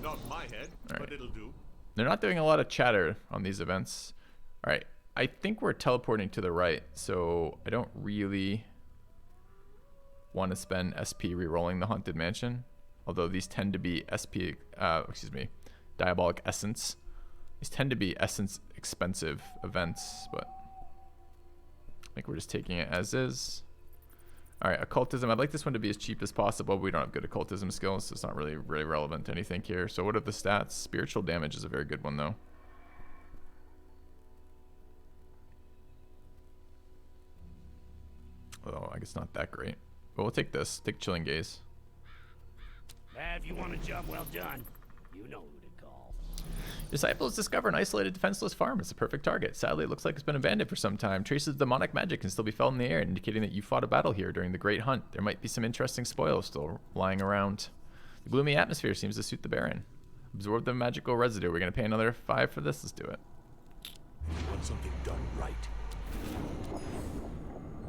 Not my head, but it'll do. They're not doing a lot of chatter on these events. All right. I think we're teleporting to the right, so I don't really want to spend SP rerolling the Haunted Mansion. Although these tend to be Diabolic Essence. These tend to be Essence expensive events, but I think we're just taking it as is. All right, Occultism. I'd like this one to be as cheap as possible, but we don't have good Occultism skills, so it's not really relevant to anything here. So what are the stats? Spiritual damage is a very good one, though. Although I guess not that great. But we'll take this. Take Chilling Gaze. If you want a job well done, you know who to call. Disciples discover an isolated defenseless farm. It's a perfect target. Sadly, it looks like it's been abandoned for some time. Traces of demonic magic can still be felt in the air, indicating that you fought a battle here during the Great Hunt. There might be some interesting spoils still lying around. The gloomy atmosphere seems to suit the Baron. Absorb the magical residue. We're going to pay another 5 for this. Let's do it. You want something done right.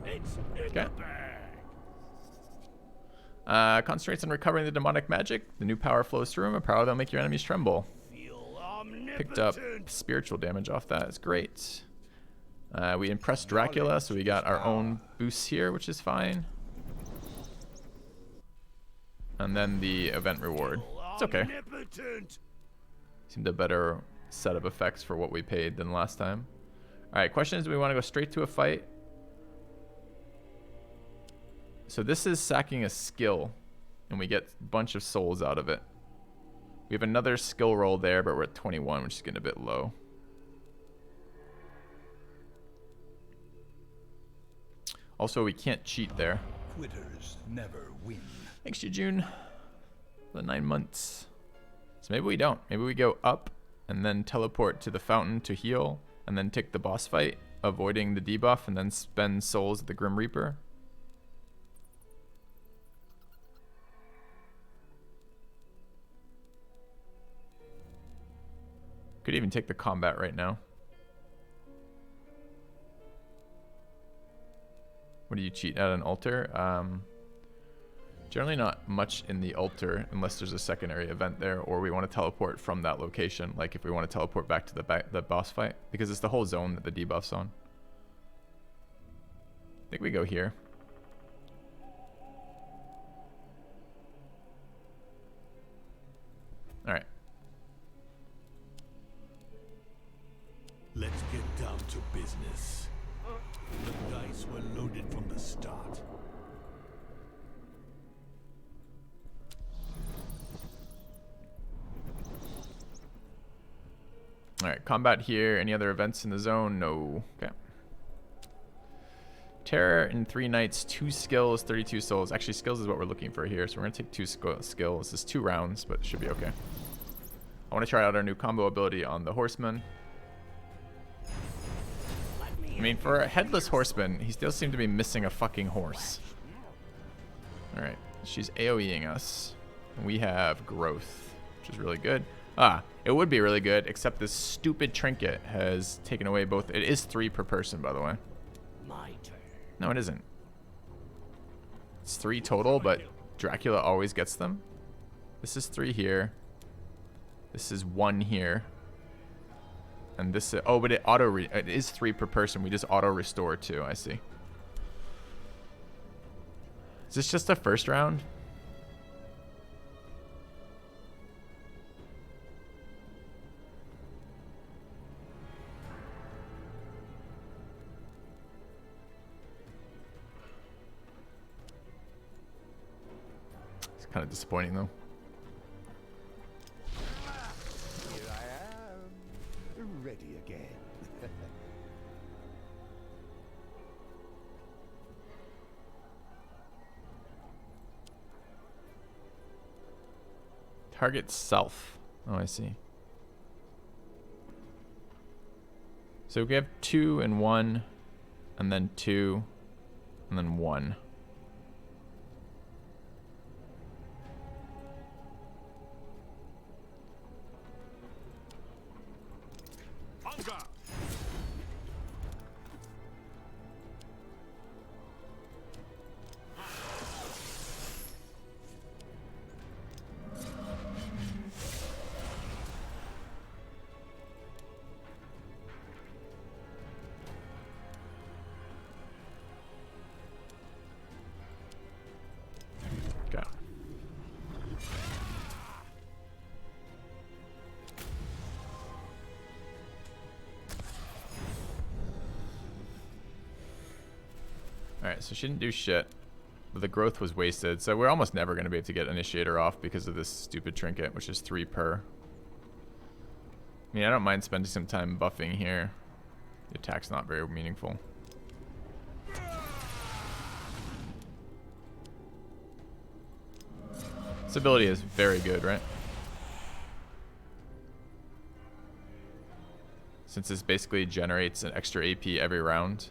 It's in Okay. the bag. Concentrates on recovering the demonic magic. The new power flows through him, a power that'll make your enemies tremble. Feel omnipotent. Picked up spiritual damage off that. It's great. We impressed Dracula, so we got our own boosts here, which is fine. And then the event reward. It's okay. Omnipotent. Seemed a better set of effects for what we paid than last time. Alright, question is, do we want to go straight to a fight? So this is sacking a skill, and we get a bunch of souls out of it. We have another skill roll there, but we're at 21, which is getting a bit low. Also, we can't cheat there. Quitters never win. Thanks, June. For the 9 months. So maybe we don't. Maybe we go up and then teleport to the fountain to heal, and then take the boss fight, avoiding the debuff, and then spend souls at the Grim Reaper. Could even take the combat right now. What do you cheat at an altar? Generally not much in the altar unless there's a secondary event there, or we want to teleport from that location, like if we want to teleport back to the boss fight, because it's the whole zone that the debuff's on. I think we go here. Alright. Let's get down to business. The dice were loaded from the start. Alright, combat here. Any other events in the zone? No. Okay. Terror in 3 nights, 2 skills, 32 souls. Actually, skills is what we're looking for here, so we're going to take 2 skills. It's 2 rounds, but it should be okay. I want to try out our new combo ability on the Horseman. I mean, for a Headless Horseman, he still seemed to be missing a fucking horse. Alright, she's AoEing us. We have Growth, which is really good. It would be really good, except this stupid trinket has taken away both. It is 3 per person, by the way. My turn. No, it isn't. It's 3 total, but Dracula always gets them. This is 3 here. This is 1 here. And this is, oh, but it is 3 per person. We just auto restore too. I see. Is this just a first round? It's kind of disappointing though. ready again. Target self. Oh, I see. So we have 2 and 1, and then 2, and then 1. Hunger! Okay. Alright, so she didn't do shit. But the growth was wasted, so we're almost never going to be able to get Initiator off because of this stupid trinket, which is 3 per. I mean, I don't mind spending some time buffing here. The attack's not very meaningful. This ability is very good, right? Since this basically generates an extra AP every round.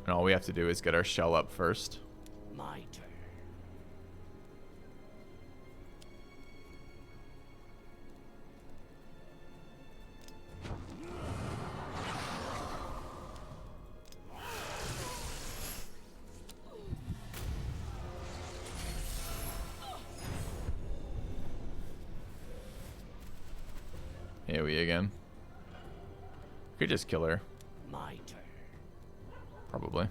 And all we have to do is get our shell up first. My turn. AoE again. Could just kill her, My turn. probably.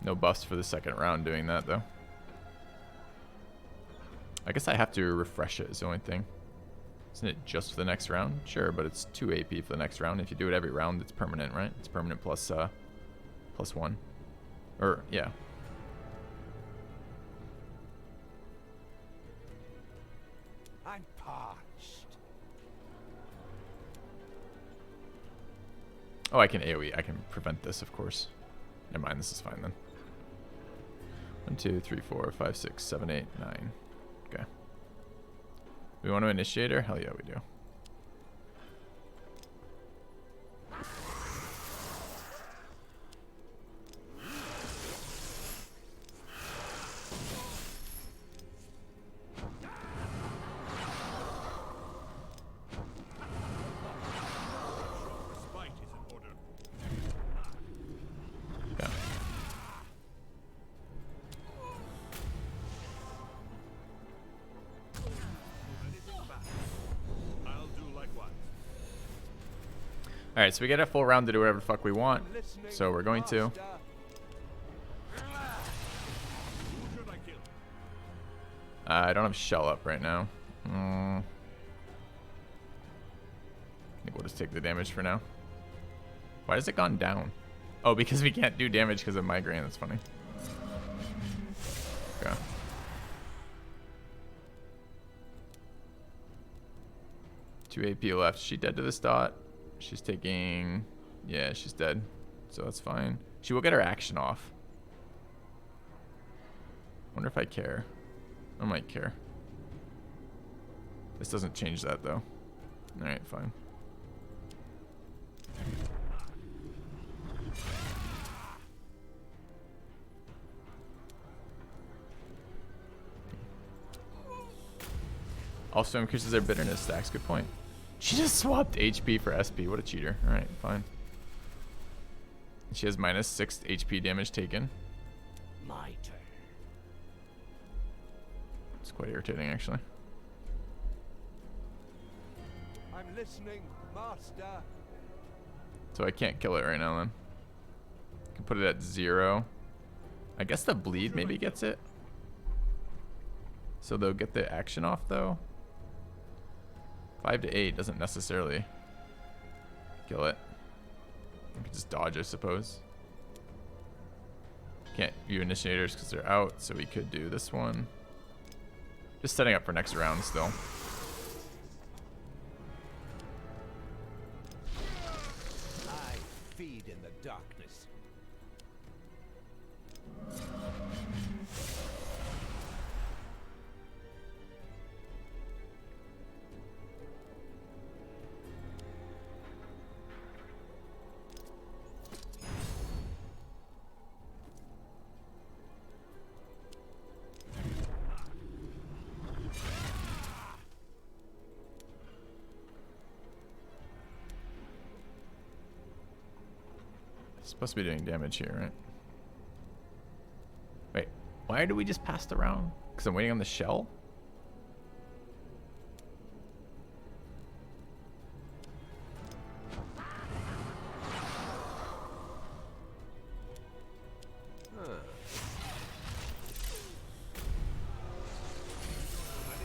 No buffs for the second round doing that, though. I guess I have to refresh it is the only thing. Isn't it just for the next round? Sure, but it's 2 AP for the next round. If you do it every round, it's permanent, right? It's permanent plus 1. Or, yeah. I'm parched. Oh, I can AoE. I can prevent this, of course. Never mind, this is fine then. 1, 2, 3, 4, 5, 6, 7, 8, 9. Okay. We want to initiate her? Hell yeah, we do. Respite is in order. Yeah. Anything back. I'll do likewise. Alright, so we get a full round to do whatever the fuck we want. Listening, So we're going to. master. Who should I kill? I don't have shell up right now. I think we'll just take the damage for now. Why has it gone down? Oh, because we can't do damage because of migraine. That's funny. Okay. Two AP left. Is she dead to this dot? She's taking... Yeah, she's dead. So that's fine. She will get her action off. Wonder if I care. I might care. This doesn't change that, though. Alright, fine. Also increases their bitterness stacks. Good point. She just swapped HP for SP. What a cheater. Alright, fine. She has minus 6 HP damage taken. My turn. It's quite irritating, actually. I'm listening, master. So I can't kill it right now, then. I can put it at 0. I guess the bleed maybe gets it. So they'll get the action off, though. 5 to 8 doesn't necessarily kill it. I could just dodge, I suppose. Can't view initiators because they're out, so we could do this one. Just setting up for next round still. Supposed to be doing damage here, right? Wait, why do we just pass the round? Because I'm waiting on the shell?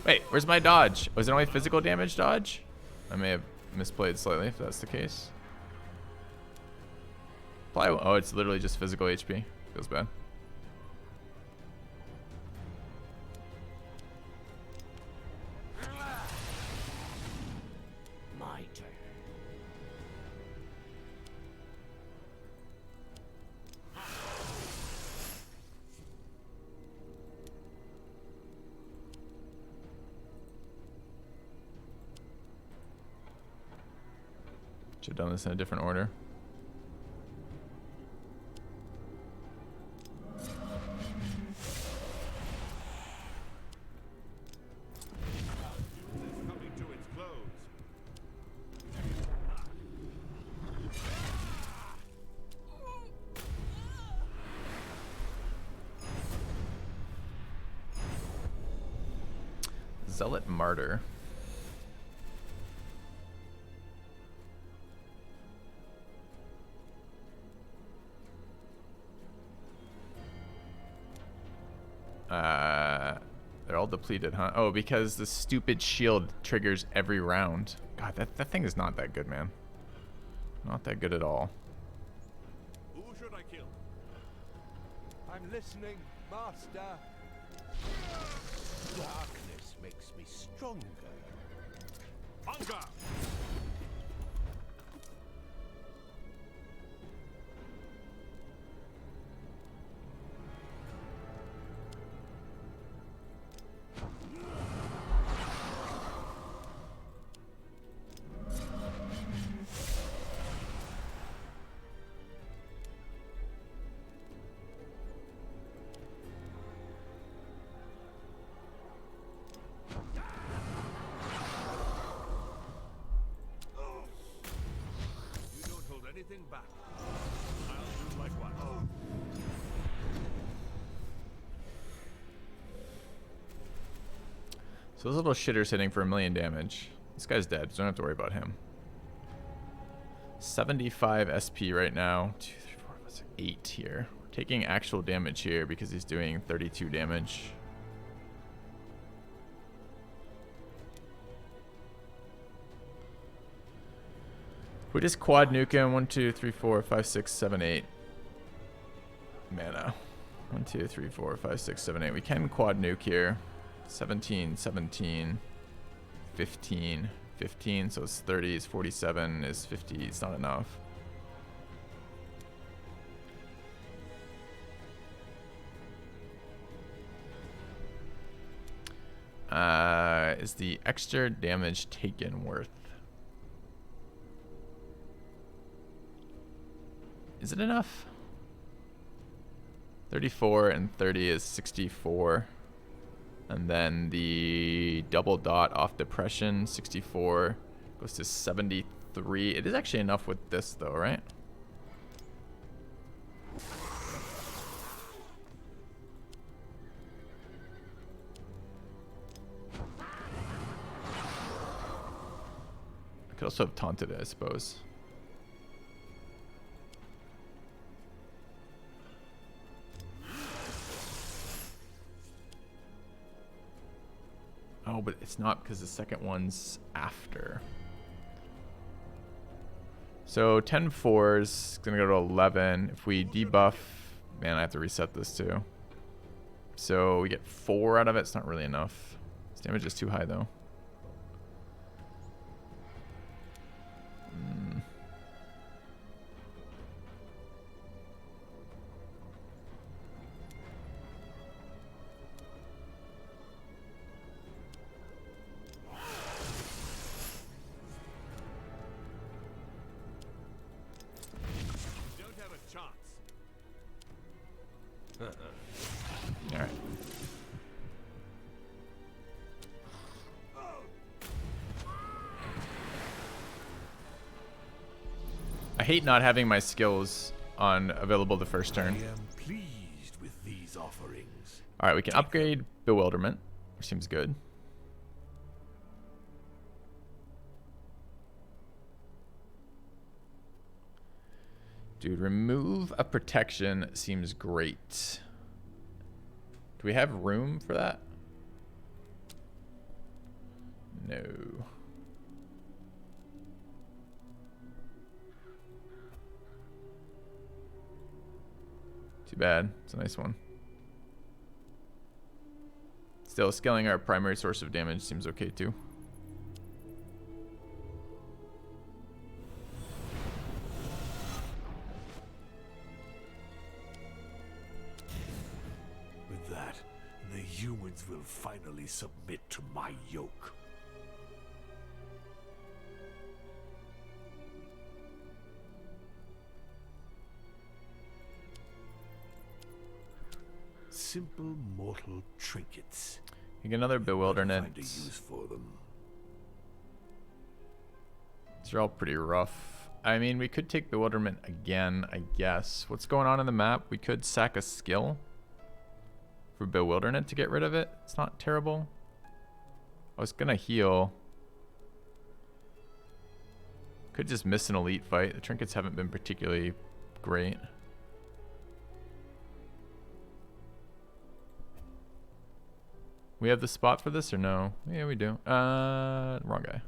Wait, where's my dodge? Was it only physical damage dodge? I may have misplayed slightly if that's the case. Oh, it's literally just physical HP. Feels bad. My turn. Should have done this in a different order. Coming to its close. Zealot Martyr. They're all depleted, huh? Oh, because the stupid shield triggers every round. God, that thing is not that good, man. Not that good at all. Who should I kill? I'm listening, Master. Darkness makes me stronger. Hunger! You don't hold anything back. I'll do likewise. So this little shitter's hitting for 1,000,000 damage. This guy's dead, so don't have to worry about him. 75 SP right now. 2, 3, 4, 5, 6, 8 here. We're taking actual damage here because he's doing 32 damage. We just quad nuke him. 1, 2, 3, 4, 5, 6, 7, 8 mana. 1, 2, 3, 4, 5, 6, 7, 8. We can quad nuke here. 17, 17, 15, 15. So it's 30, it's 47, is 50. It's not enough. Is the extra damage taken worth? Is it enough? 34 and 30 is 64. And then the double dot off depression, 64, goes to 73. It is actually enough with this though, right? I could also have taunted it, I suppose. Oh, but it's not because the second one's after. So 10 4s, gonna go to 11. If we debuff, man, I have to reset this too. So we get 4 out of it. It's not really enough. This damage is too high though. Don't have a chance. All right. I hate not having my skills on available the first I turn. am pleased with these offerings. All right, we can upgrade Bewilderment, which seems good. Dude, remove a protection seems great. Do we have room for that? No. Too bad. It's a nice one. Still, scaling our primary source of damage seems okay too. With that, the humans will finally submit to my yoke. Simple mortal trinkets. You get another Bewilderment. Find a use for them. These are all pretty rough. I mean, we could take Bewilderment again, I guess. What's going on in the map? We could sack a skill for Bewilderment to get rid of it. It's not terrible. I was gonna heal. Could just miss an elite fight. The trinkets haven't been particularly great. We have the spot for this or no? Yeah, we do. Wrong guy.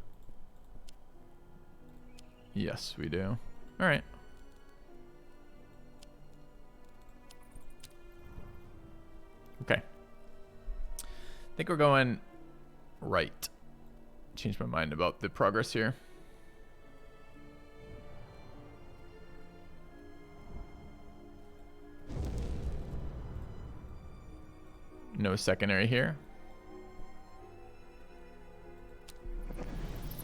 Yes, we do. All right. Okay. I think we're going right. Changed my mind about the progress here. No secondary here.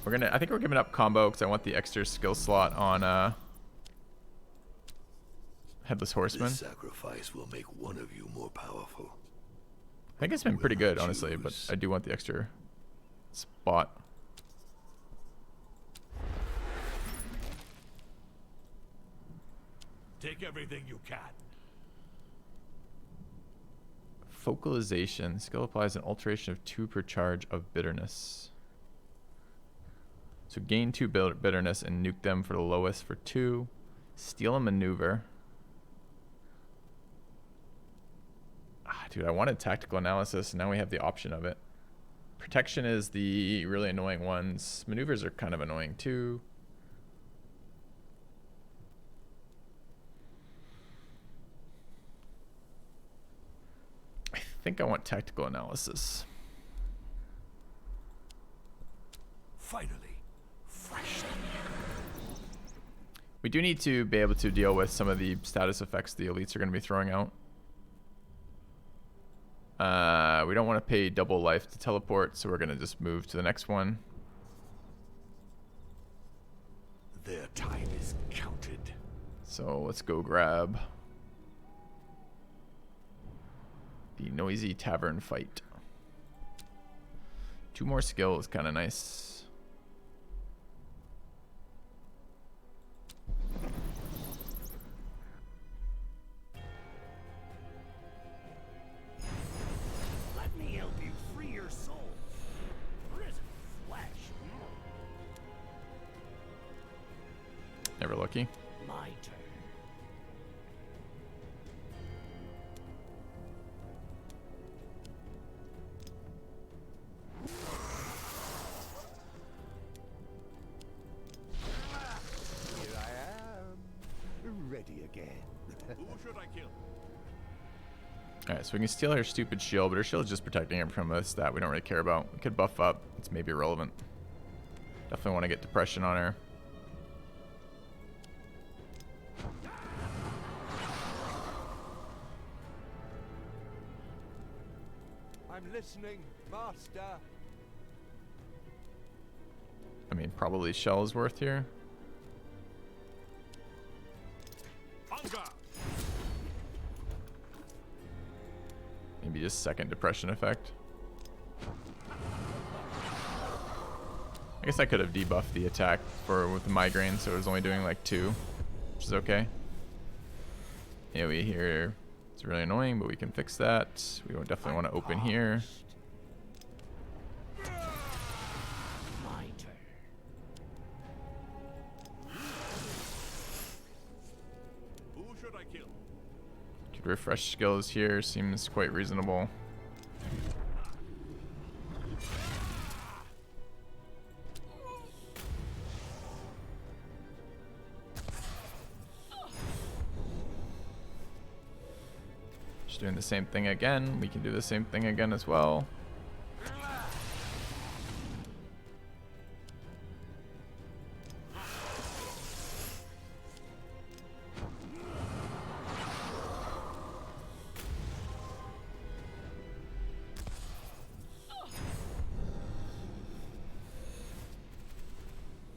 We're gonna, I think we're giving up combo because I want the extra skill slot on Headless Horseman. This sacrifice will make one of you more powerful. I think it's been pretty good, honestly, but I do want the extra spot. Take everything you can. Focalization. Skill applies an alteration of 2 per charge of bitterness. So gain 2 bitterness and nuke them for the lowest for 2. Steal a maneuver. Ah, dude, I wanted tactical analysis, and now we have the option of it. Protection is the really annoying ones. Maneuvers are kind of annoying too. I think I want tactical analysis. Finally, fresh. We do need to be able to deal with some of the status effects the elites are going to be throwing out. We don't want to pay double life to teleport, so we're going to just move to the next one. Their time is counted. So let's go grab the Noisy Tavern Fight. 2 more skill is kind of nice. Let me help you free your soul. Prison flesh. Never lucky. My turn. Here I am, ready again. Who should I kill? Alright, so we can steal her stupid shield, but her shield is just protecting her from a stat we don't really care about. We could buff up. It's maybe irrelevant. Definitely want to get depression on her. I'm listening, Master. I mean, probably shell is worth here. Hunger. Maybe just second depression effect. I guess I could have debuffed the attack with the migraine, so it was only doing like 2, which is okay. AoE here. It's really annoying, but we can fix that. We will definitely want to open here. My turn. Who should I kill? Could refresh skills here. Seems quite reasonable. Just doing the same thing again. We can do the same thing again as well.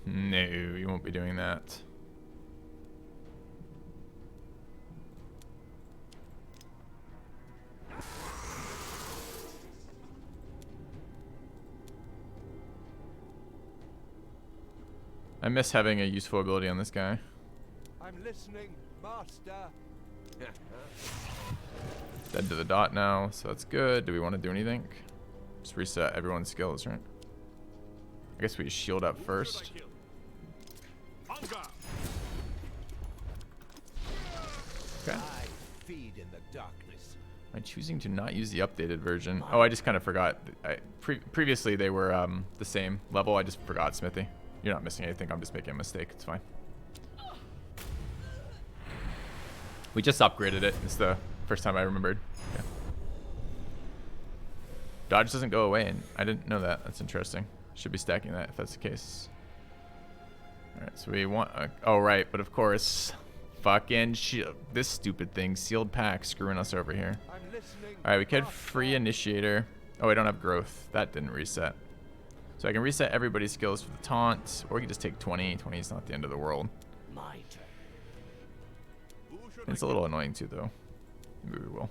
No, you won't be doing that. I miss having a useful ability on this guy. I'm listening, Master. Dead to the dot now, so that's good. Do we want to do anything? Just reset everyone's skills, right? I guess we shield up first. On guard. Okay. I feed in the darkness. Am I choosing to not use the updated version? Oh, I just kind of forgot. Previously, they were the same level. I just forgot Smithy. You're not missing anything. I'm just making a mistake. It's fine. We just upgraded it. It's the first time I remembered. Yeah. Dodge doesn't go away, and I didn't know that. That's interesting. Should be stacking that if that's the case. Alright, so we want... oh, right. But of course, fucking this stupid thing. Sealed pack screwing us over here. I'm listening. Alright, we could free initiator. Oh, we don't have growth. That didn't reset. So I can reset everybody's skills for the taunt, or we can just take 20. 20 is not the end of the world. My turn. Who should It's a little annoying too, though. Maybe we will.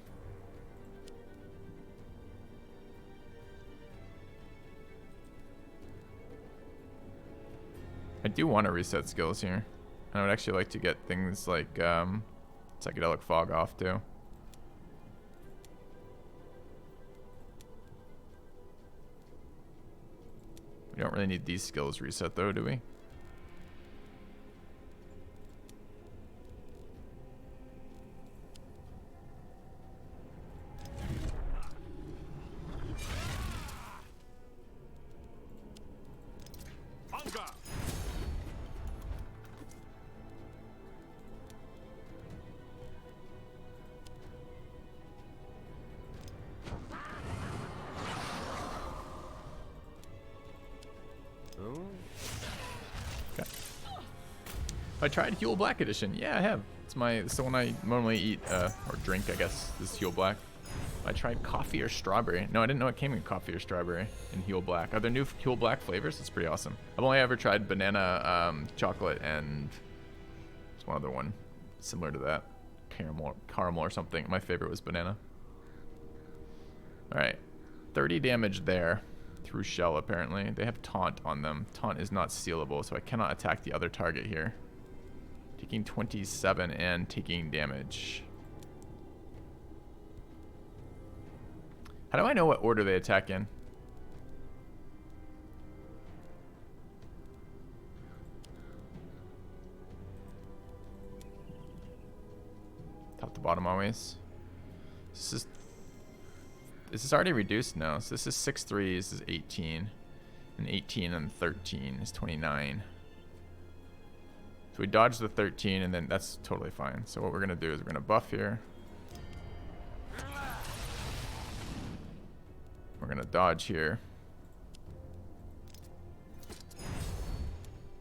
I do want to reset skills here. And I would actually like to get things like psychedelic fog off too. We don't really need these skills reset though, do we? On guard. Okay. I tried Huel Black Edition. Yeah, I have. It's the one I normally eat or drink, I guess. This Huel Black. I tried coffee or strawberry. No, I didn't know it came in coffee or strawberry in Huel Black. Are there new Huel Black flavors? That's pretty awesome. I've only ever tried banana, chocolate, and there's one other one similar to that. Caramel or something. My favorite was banana. Alright. 30 damage there through shell, apparently. They have taunt on them. Taunt is not sealable, so I cannot attack the other target here. Taking 27 and taking damage. How do I know what order they attack in? Top to bottom always. Is this already reduced? No. So this is 6-3, this is 18. And 18 and 13 is 29. So we dodge the 13 and then that's totally fine. So what we're gonna do is we're gonna buff here. We're gonna dodge here.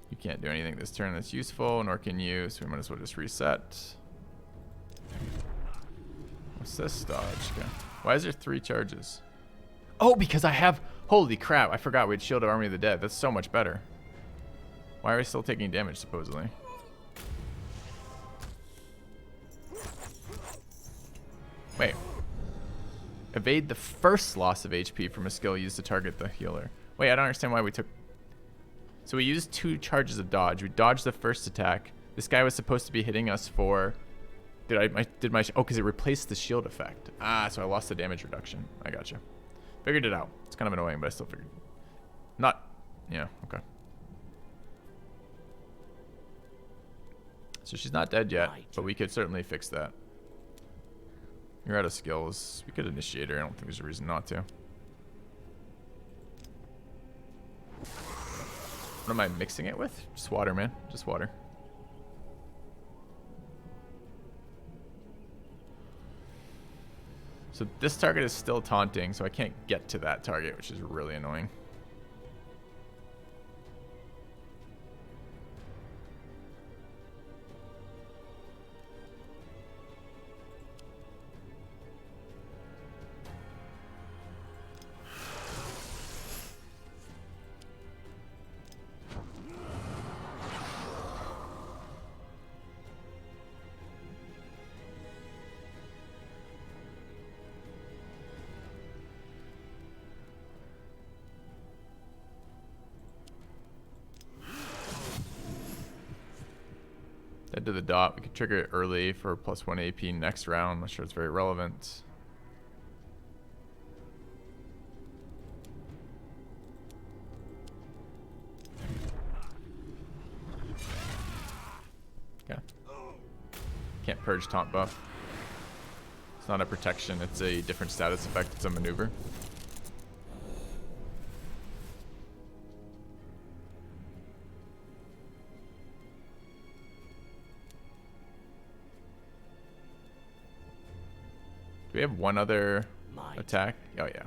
You can't do anything this turn that's useful, nor can you, so we might as well just reset. What's this dodge? Okay. Why is there 3 charges? Oh, because I have... Holy crap, I forgot we had Shield of Army of the Dead. That's so much better. Why are we still taking damage, supposedly? Wait. Evade the first loss of HP from a skill used to target the healer. Wait, I don't understand why we took... So we used 2 charges of dodge. We dodged the first attack. This guy was supposed to be hitting us for Oh, because it replaced the shield effect. Ah, so I lost the damage reduction. I gotcha. Figured it out. It's kind of annoying, but I still figured. Not. Yeah. Okay. So she's not dead yet, but we could certainly fix that. You're out of skills. We could initiate her. I don't think there's a reason not to. What am I mixing it with? Just water, man. Just water. So this target is still taunting, so I can't get to that target, which is really annoying. Dead to the dot. We could trigger it early for +1 AP next round. I'm not sure it's very relevant. Okay. Can't purge taunt buff. It's not a protection. It's a different status effect. It's a maneuver. Do we have one other attack? Oh, yeah.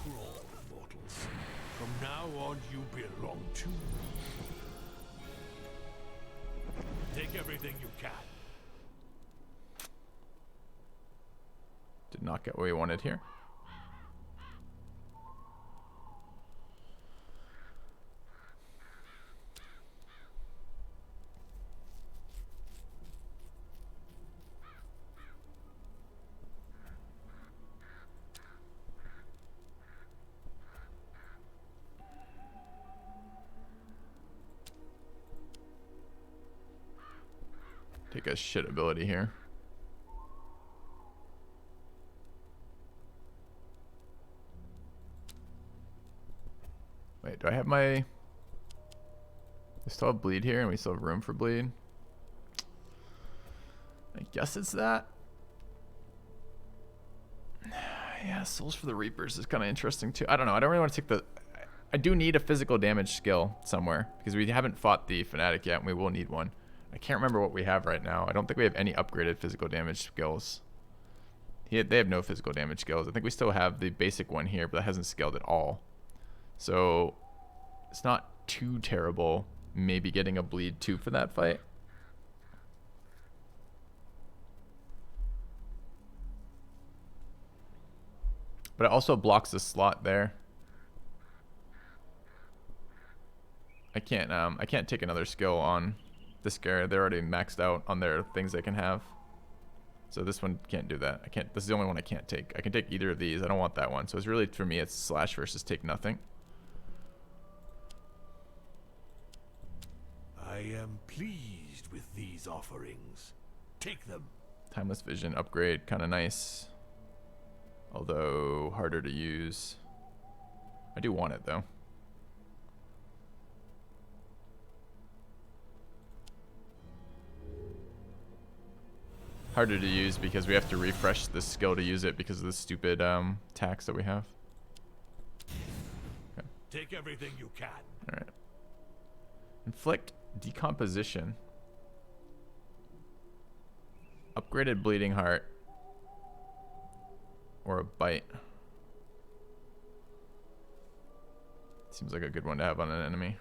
Crawl, mortals. From now on, you belong to me. Take everything you can. Did not get what we wanted here. Take a shit ability here. Wait, do I have my... I still have bleed here and we still have room for bleed. I guess it's that. Yeah, Souls for the Reapers is kind of interesting too. I don't know. I don't really want to take the... I do need a physical damage skill somewhere because we haven't fought the Fanatic yet and we will need one. I can't remember what we have right now. I don't think we have any upgraded physical damage skills. They have no physical damage skills. I think we still have the basic one here, but that hasn't scaled at all. So it's not too terrible maybe getting a bleed 2 for that fight. But it also blocks the slot there. I can't take another skill on this guy. They're already maxed out on their things they can have. So this one can't do that. This is the only one I can't take. I can take either of these. I don't want that one. So it's really, for me, it's slash versus take nothing. I am pleased with these offerings. Take them. Timeless Vision upgrade, kind of nice. Although harder to use. I do want it though. Harder to use because we have to refresh the skill to use it because of the stupid tax that we have. Okay. Take everything you can. All right. Inflict decomposition. Upgraded bleeding heart. Or a bite. Seems like a good one to have on an enemy.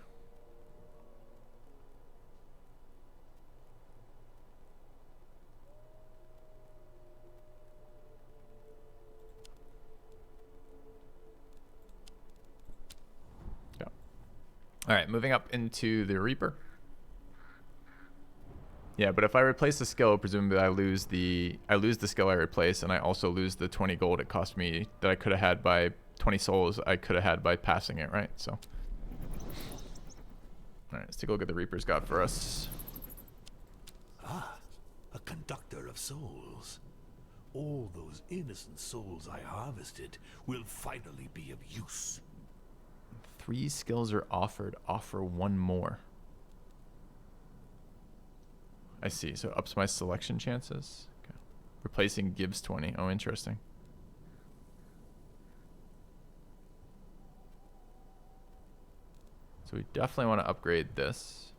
All right, moving up into the Reaper. Yeah, but if I replace the skill, presumably I lose the skill I replace, and I also lose the 20 gold it cost me that I could have had by 20 souls I could have had by passing it, right? So Alright, let's take a look at the Reaper's got for us. Ah, a Conductor of Souls. All those innocent souls I harvested will finally be of use. 3 skills are offered. Offer 1 more. I see. So ups my selection chances. Okay. Replacing gives 20. Oh, interesting. So we definitely want to upgrade this.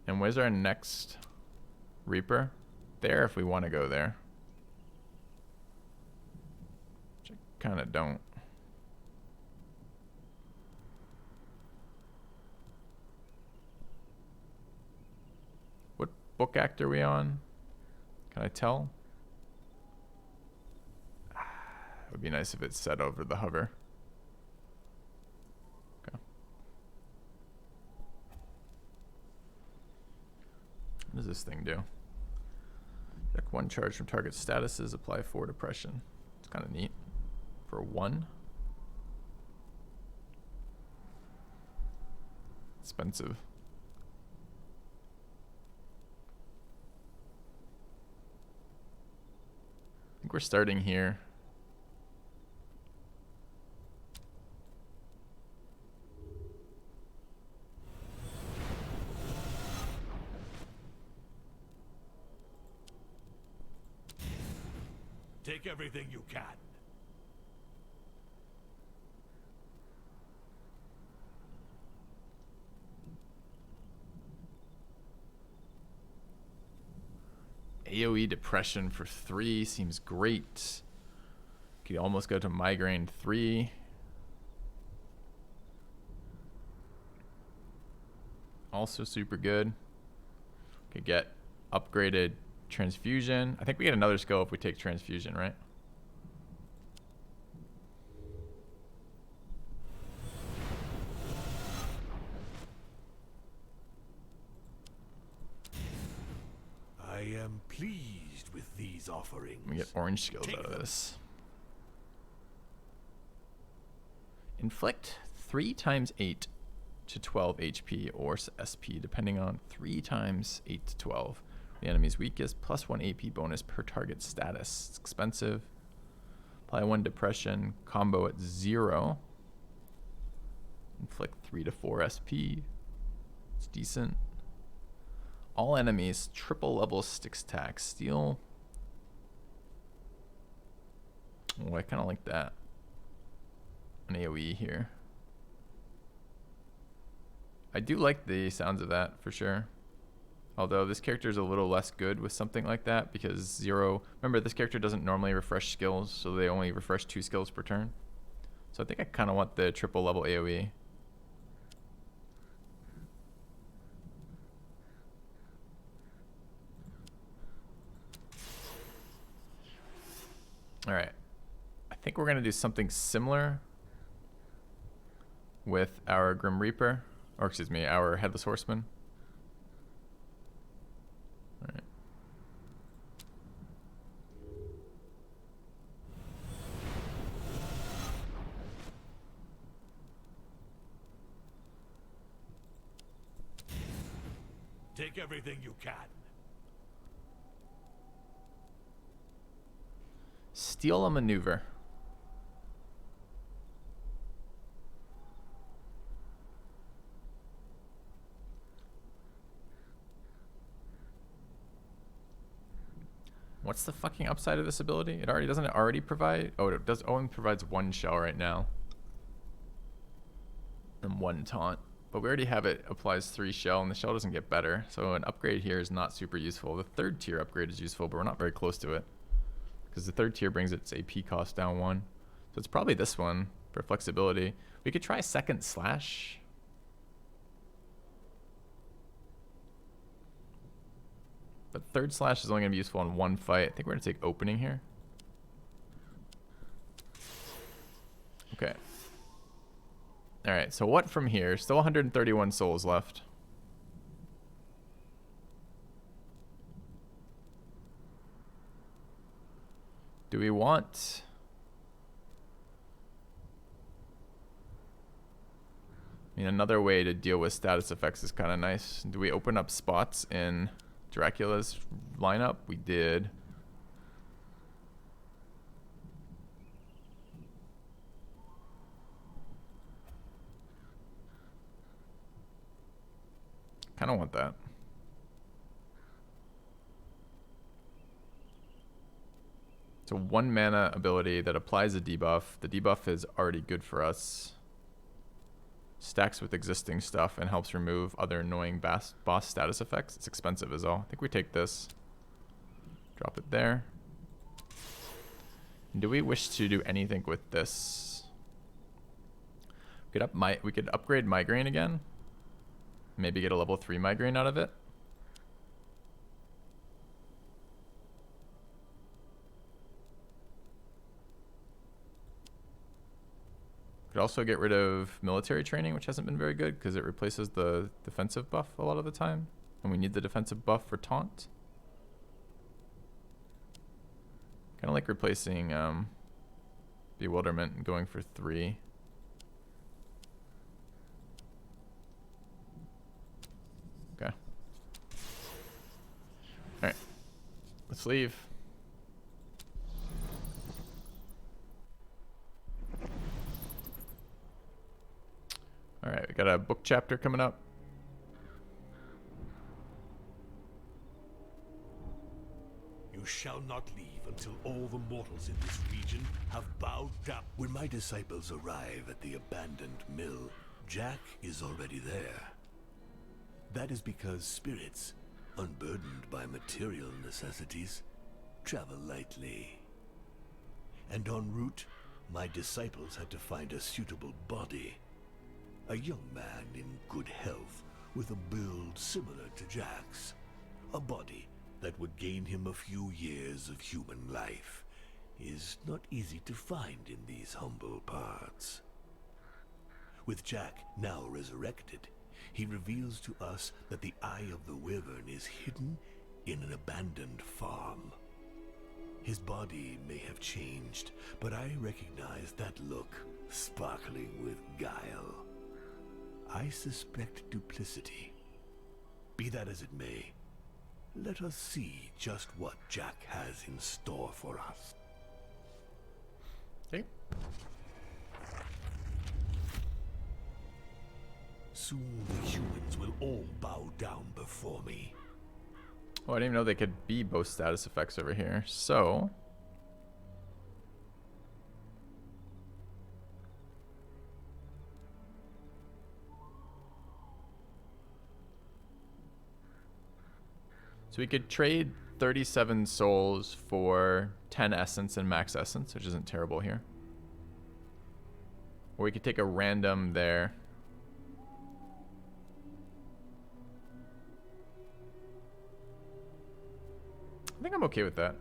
And where's our next Reaper? There, if we want to go there. Which I kind of don't. What book act are we on? Can I tell? It would be nice if it's set over the hover. Okay. What does this thing do? Check 1 charge from target statuses, apply 4 depression. It's kind of neat. For 1. Expensive. I think we're starting here. Take everything you can. AoE depression for 3 seems great. Could almost go to migraine 3. Also super good. Could get upgraded transfusion. I think we get another skill if we take transfusion, right? I am pleased with these offerings. We get orange skills Take out of them. this. Inflict 3 times 8 to 12 HP or SP, depending on 3 times 8 to 12. The enemy's weakest, plus 1 AP bonus per target status. It's expensive. Apply 1 depression, combo at 0. Inflict 3 to 4 SP. It's decent. All enemies, triple level sticks attack. Steal. Oh, I kind of like that. An AoE here. I do like the sounds of that for sure. Although this character is a little less good with something like that because 0... Remember, this character doesn't normally refresh skills, so they only refresh 2 skills per turn. So I think I kind of want the triple level AoE. Alright. I think we're going to do something similar with our Grim Reaper. Or excuse me, our Headless Horseman. Alright. Take everything you can. Steal a maneuver. What's the fucking upside of this ability? It already doesn't it already provide? Oh, it does. Only provides 1 shell right now, and 1 taunt. But we already have it applies 3 shell, and the shell doesn't get better. So an upgrade here is not super useful. The 3rd tier upgrade is useful, but we're not very close to it because the 3rd tier brings its AP cost down 1. So it's probably this one for flexibility. We could try 2nd slash. But 3rd slash is only going to be useful in 1 fight. I think we're going to take opening here. Okay. Alright, so what from here? Still 131 souls left. Do we want... I mean, another way to deal with status effects is kind of nice. Do we open up spots in Dracula's lineup? We did. Kind of want that. It's a 1 mana ability that applies a debuff. The debuff is already good for us. Stacks with existing stuff and helps remove other annoying boss status effects. It's expensive is all. I think we take this. Drop it there. Do we wish to do anything with this? We could upgrade Migraine again. Maybe get a level 3 Migraine out of it. Could also get rid of military training, which hasn't been very good because it replaces the defensive buff a lot of the time. And we need the defensive buff for taunt. Kind of like replacing bewilderment and going for 3. Okay. Alright. Let's leave. Alright, we got a book chapter coming up. You shall not leave until all the mortals in this region have bowed down. When my disciples arrive at the abandoned mill, Jack is already there. That is because spirits, unburdened by material necessities, travel lightly. And en route, my disciples had to find a suitable body. A young man in good health, with a build similar to Jack's. A body that would gain him a few years of human life is not easy to find in these humble parts. With Jack now resurrected, he reveals to us that the Eye of the Wyvern is hidden in an abandoned farm. His body may have changed, but I recognize that look, sparkling with guile. I suspect duplicity. Be that as it may, let us see just what Jack has in store for us. Okay. Soon the humans will all bow down before me. Oh, I didn't even know they could be both status effects over here. So we could trade 37 souls for 10 essence and max essence, which isn't terrible here. Or we could take a random there. I think I'm okay with that.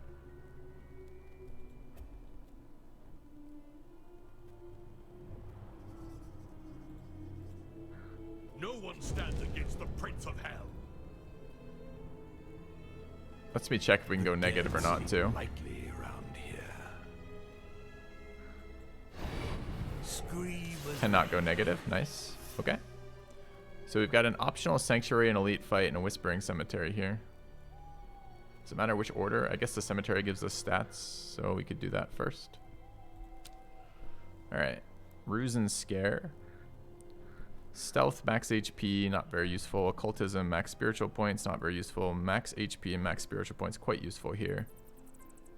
No one stands against the Prince of Hell. Let's me check if we can go negative or not too. Lightly around here. Scream as Cannot go negative. Nice. Okay. So we've got an optional sanctuary, an elite fight, and a whispering cemetery here. Does it matter which order? I guess the cemetery gives us stats, so we could do that first. Alright. Ruse and Scare. Stealth, max HP, not very useful. Occultism, max spiritual points, not very useful. Max HP and max spiritual points, quite useful here.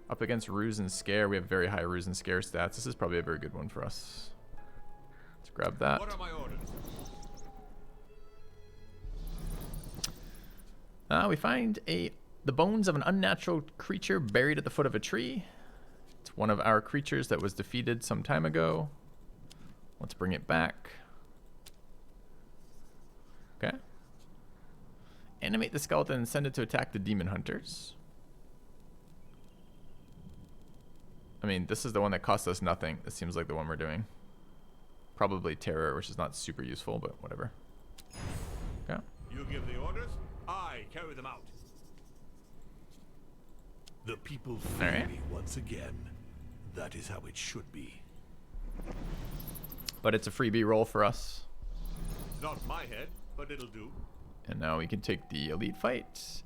Up against Ruse and Scare, we have very high Ruse and Scare stats. This is probably a very good one for us. Let's grab that. What are my orders? We find the bones of an unnatural creature buried at the foot of a tree. It's one of our creatures that was defeated some time ago. Let's bring it back. Okay. Animate the skeleton and send it to attack the demon hunters. I mean, this is the one that cost us nothing. This seems like the one we're doing. Probably terror, which is not super useful, but whatever. Okay. You give the orders, I carry them out. the people feel Alright. me once again. That is how it should be. But it's a freebie roll for us. Not my head, but it'll do. And now we can take the elite fight.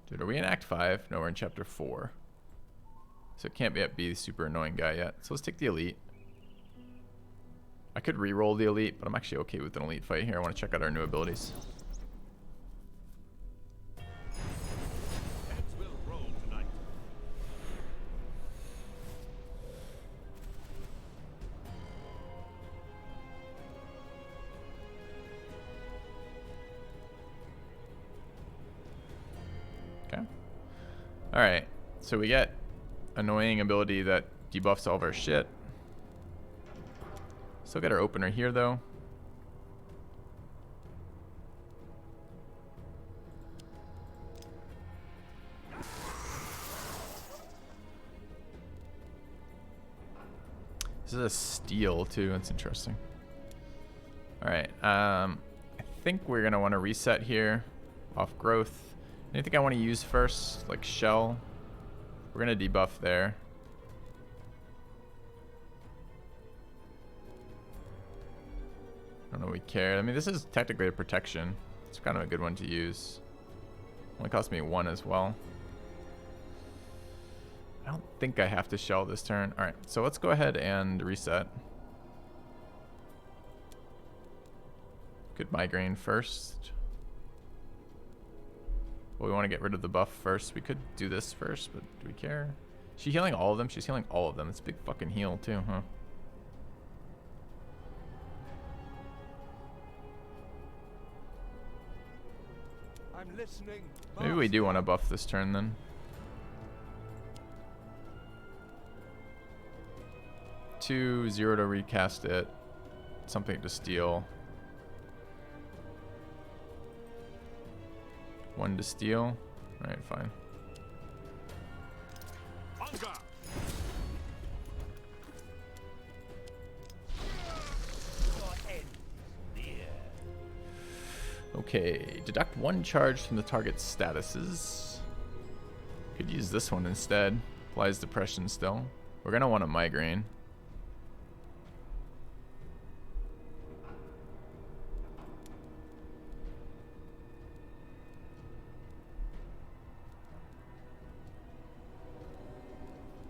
Dude, are we in Act 5? No, we're in Chapter 4. So it can't be the super annoying guy yet. So let's take the elite. I could re-roll the elite, but I'm actually okay with an elite fight here. I want to check out our new abilities. Heads will roll tonight. Okay. Alright. So we get annoying ability that debuffs all of our shit. Still got our opener here though. This is a steal too, that's interesting. Alright, I think we're gonna want to reset here off growth. Anything I want to use first, like shell? We're gonna debuff there. I don't know we care. I mean, this is technically a protection. It's kind of a good one to use. Only cost me 1 as well. I don't think I have to shell this turn. Alright, so let's go ahead and reset. Good migraine first. Well, we want to get rid of the buff first. We could do this first, but do we care? Is she healing all of them? She's healing all of them. It's a big fucking heal too, huh? I'm listening. Maybe we do want to buff this turn then. 2, 0 to recast it. Something to steal. 1 to steal. Alright, fine. Hunger. Okay, deduct 1 charge from the target's statuses. Could use this one instead. Applies depression still. We're gonna want a migraine.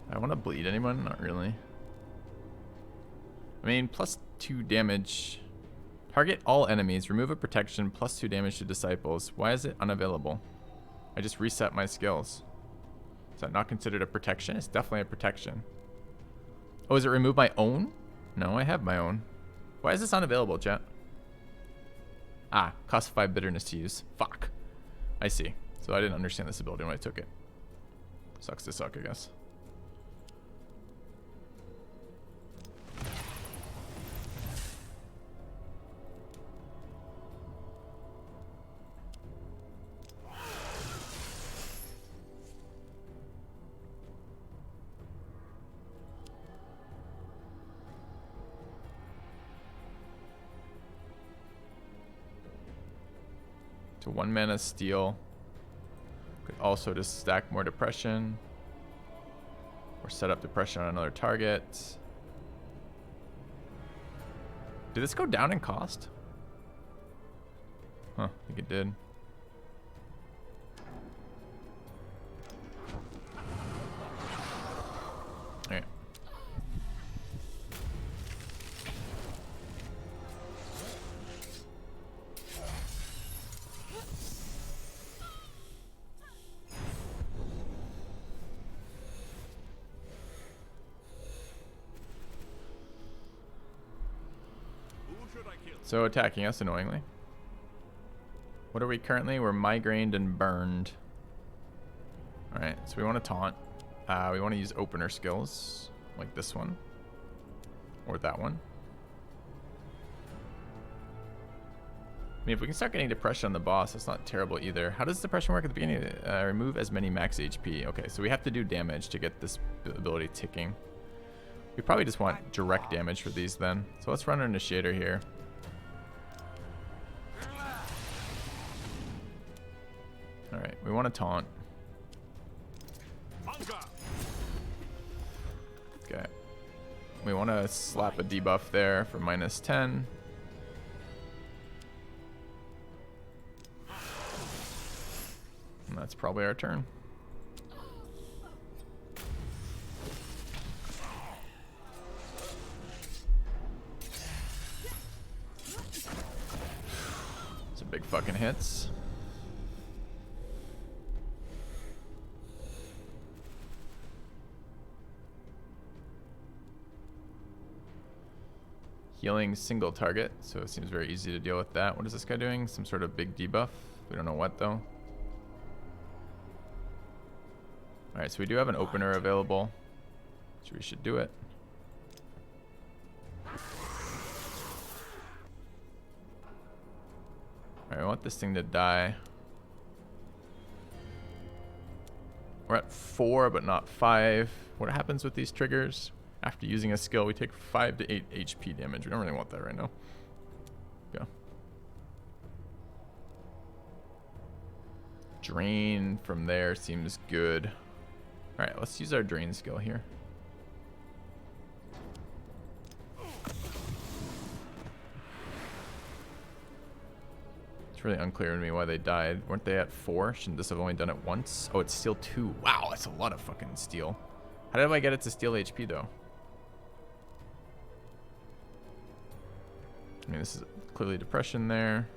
I want to bleed anyone? Not really. I mean, +2 damage. Target all enemies. Remove a protection. +2 damage to disciples. Why is it unavailable? I just reset my skills. Is that not considered a protection? It's definitely a protection. Oh, is it remove my own? No, I have my own. Why is this unavailable, chat? Ah, cost 5 bitterness to use. Fuck. I see. So I didn't understand this ability when I took it. Sucks to suck, I guess. To 1 mana steal. Could also just stack more depression. Or set up depression on another target. Did this go down in cost? Huh, I think it did. Alright. So attacking us annoyingly. What are we currently? We're migrained and burned. Alright, so we want to taunt. We want to use opener skills. Like this one. Or that one. I mean, if we can start getting depression on the boss, that's not terrible either. How does depression work at the beginning? Remove as many max HP. Okay, so we have to do damage to get this ability ticking. We probably just want direct damage for these then. So let's run our initiator here. Alright, we want to taunt. Okay. We want to slap a debuff there for -10. And that's probably our turn. Some big fucking hits. Healing single target, so it seems very easy to deal with that. What is this guy doing? Some sort of big debuff. We don't know what though. Alright, so we do have an opener available, so we should do it. Alright, I want this thing to die. We're at 4, but not 5. What happens with these triggers? After using a skill, we take 5 to 8 HP damage. We don't really want that right now. Go. Drain from there seems good. Alright, let's use our drain skill here. It's really unclear to me why they died. Weren't they at 4? Shouldn't this have only done it once? Oh, it's still 2. Wow, that's a lot of fucking steel. How did I get it to steal HP though? I mean, this is clearly depression there.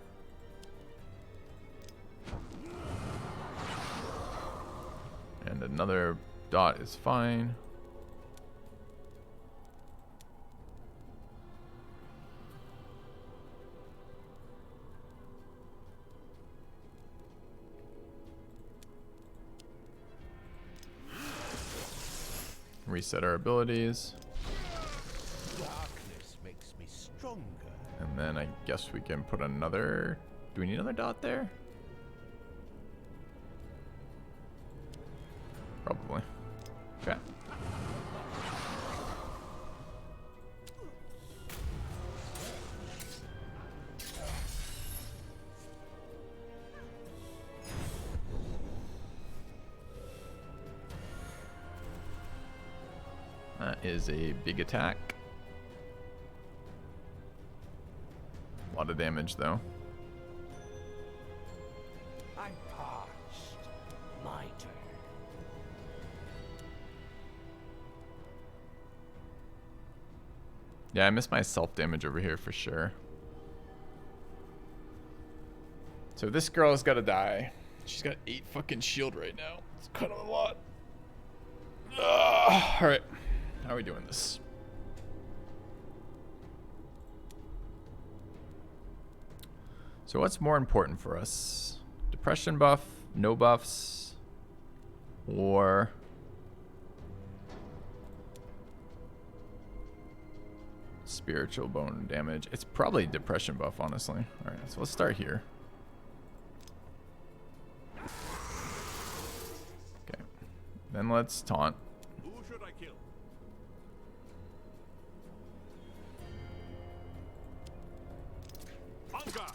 And another dot is fine. Reset our abilities. Darkness makes me stronger. And then I guess we can put another... Do we need another dot there? Probably. Okay. That is a big attack. A lot of damage though. I'm parched. My turn. Yeah, I miss my self damage over here for sure. So this girl's gotta die. She's got 8 fucking shield right now. It's kind of a lot. Alright. How are we doing this? So what's more important for us? Depression buff, no buffs, or spiritual bone damage? It's probably depression buff, honestly. Alright, so let's start here. Okay. Then let's taunt. Who should I kill? Hunger!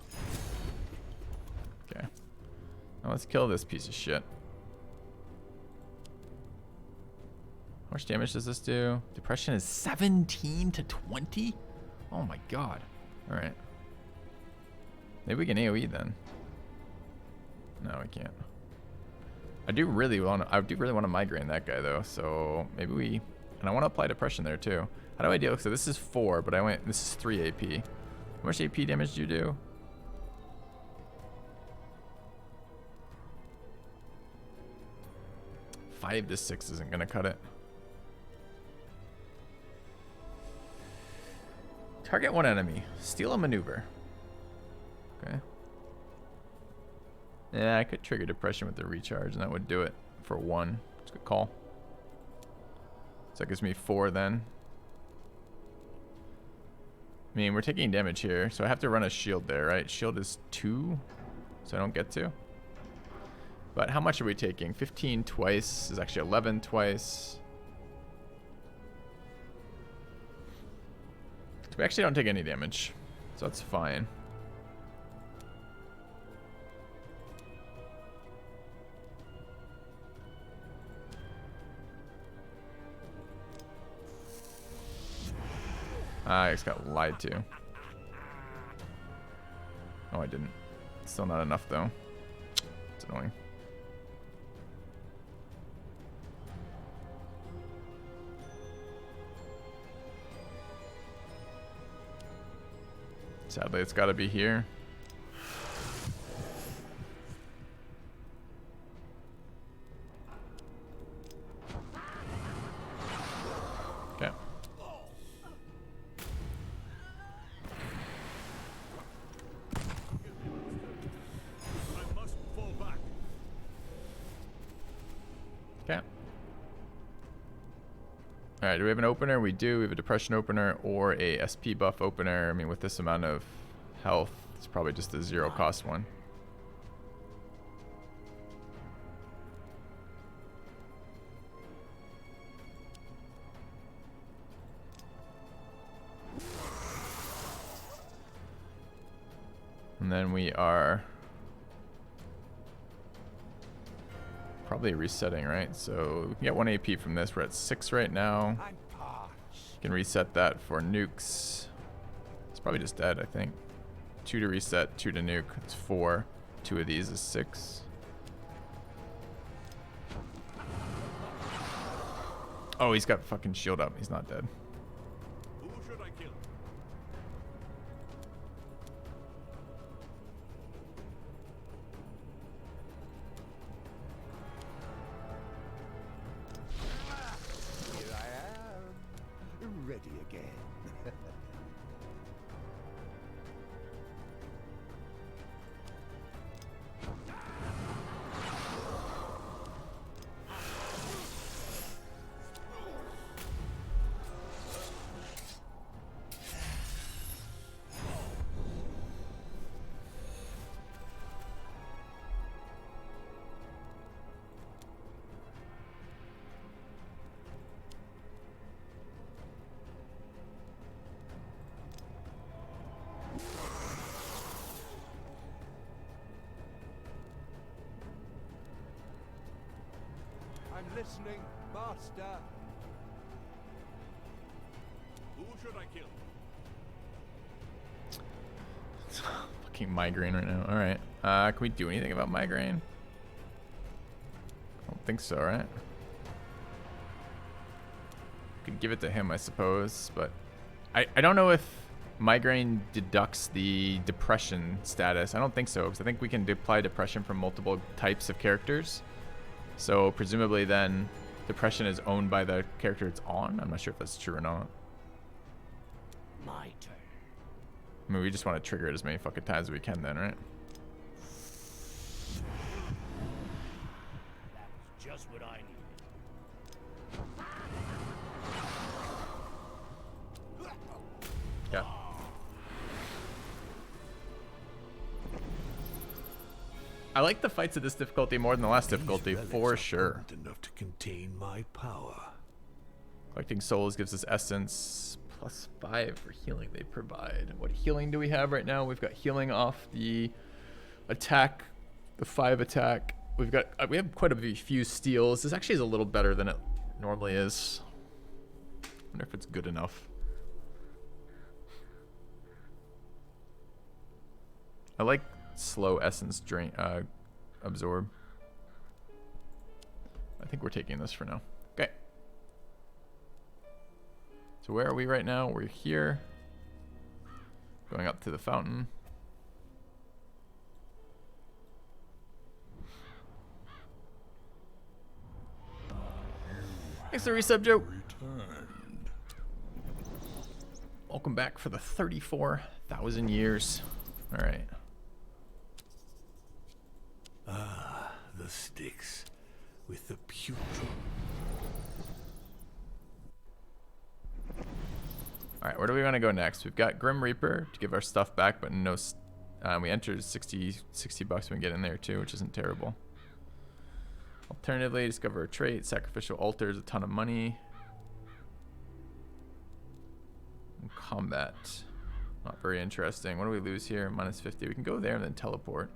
Okay. Now let's kill this piece of shit. How much damage does this do? Depression is 17 to 20? Oh my god. Alright. Maybe we can AoE then. No, we can't. I do really want to migraine that guy though, so maybe we... And I want to apply depression there too. How do I deal? So this is 4, but this is 3 AP. How much AP damage do you do? Five to 6 isn't gonna cut it. Target one enemy. Steal a maneuver. Okay. Yeah, I could trigger depression with the recharge, and that would do it for 1. It's a good call. So that gives me 4 then. I mean, we're taking damage here, so I have to run a shield there, right? Shield is 2, so I don't get to. But how much are we taking? 15 twice is actually 11 twice. So we actually don't take any damage, so that's fine. I just got lied to. Oh, I didn't. Still not enough though. It's annoying. Sadly, it's got to be here. Okay. I must fall back. Okay. Alright, do we have an opener? We do. We have a depression opener or a SP buff opener. I mean, with this amount of health, it's probably just a zero cost one. And then we are probably resetting, right? So we can get 1 AP from this. We're at 6 right now. I'm parched. You can reset that for nukes. It's probably just dead, I think. 2 to reset, 2 to nuke. It's 4. 2 of these is 6. Oh, he's got fucking shield up. He's not dead. Who should I kill? Here I am. Ready again. I'm listening, Master. Who should I kill? Fucking migraine right now. Alright. Can we do anything about migraine? I don't think so, right? Could give it to him, I suppose, but I don't know if migraine deducts the depression status. I don't think so, because I think we can apply depression from multiple types of characters. So presumably then depression is owned by the character it's on. I'm not sure if that's true or not. My turn. I mean, we just want to trigger it as many fucking times as we can then, right? That was just what I needed. Yeah. I like the fights at this difficulty more than the last difficulty, These for relics are sure. potent enough to contain my power. Collecting souls gives us essence +5 for healing they provide. What healing do we have right now? We've got healing off the attack, the 5 attack. We have quite a few steals. This actually is a little better than it normally is. I wonder if it's good enough. I like slow essence drain absorb. I think we're taking this for now. Okay. So where are we right now? We're here. Going up to the fountain. Thanks for the resub, Joe. Welcome back for the 34,000 years. All right. Ah, the sticks with the putrid. All right, where do we want to go next? We've got Grim Reaper to give our stuff back, but no. We entered 60 bucks when we get in there too, which isn't terrible. Alternatively, discover a trait. Sacrificial altars, a ton of money. And combat, not very interesting. What do we lose here? -50. We can go there and then teleport.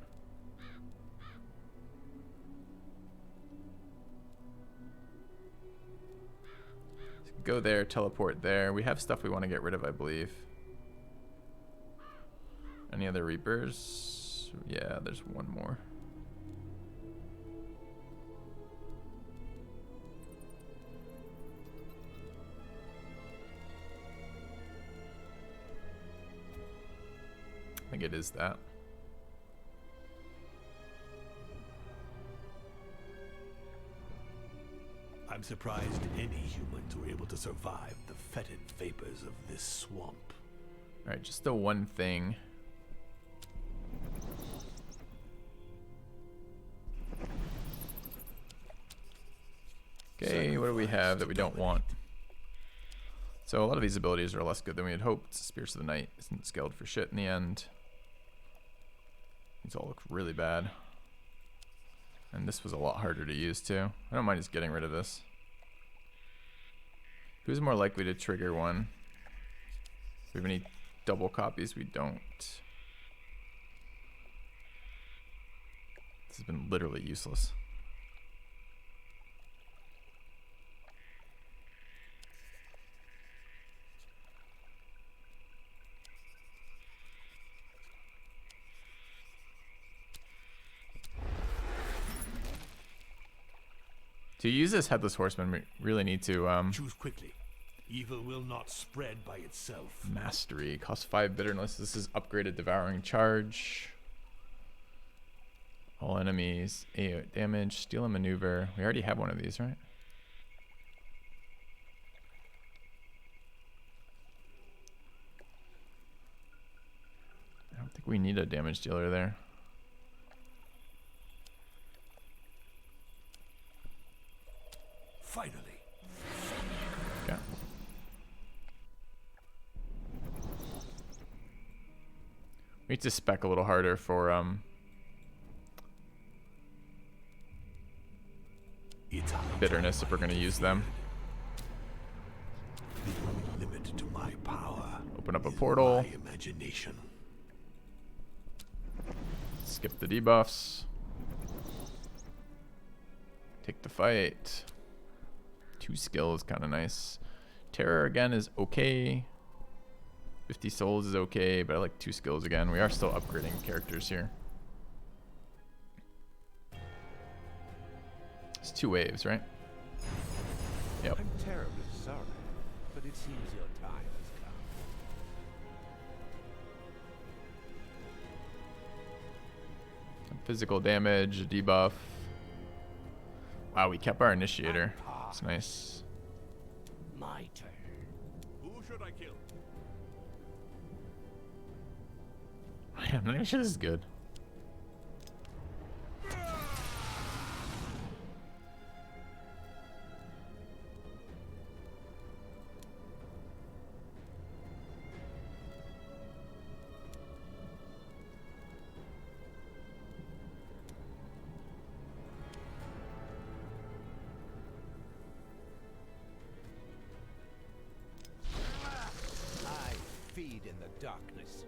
Go there, teleport there. We have stuff we want to get rid of, I believe. Any other Reapers? Yeah, there's one more. think it is that. I'm surprised any humans were able to survive the fetid vapors of this swamp. Alright, just the one thing. Okay, what do we have that we don't want? So a lot of these abilities are less good than we had hoped. Spears of the Night isn't scaled for shit in the end. These all look really bad. And this was a lot harder to use too. I don't mind just getting rid of this. Who's more likely to trigger one? Do we have any double copies? We don't. This has been literally useless. To use this Headless Horseman, we really need to Choose quickly. Evil will not spread by itself. Mastery. Costs 5 bitterness. This is upgraded Devouring Charge. All enemies. 8 damage. Steal a maneuver. We already have one of these, right? I don't think we need a damage dealer there. Finally. Okay. We need to spec a little harder for It's bitterness if we're gonna use them. the only limit to my power. Open up a is portal. My imagination. Skip the debuffs. Take the fight. 2 skill is kind of nice. Terror again is okay. 50 souls is okay, but I like 2 skills again. We are still upgrading characters here. It's 2 waves, right? Yep. I'm terribly sorry, but it seems your time has come. Physical damage, debuff. Wow, we kept our initiator. It's nice. My turn. Who should I kill? I'm not even sure this is good. I feed in the darkness.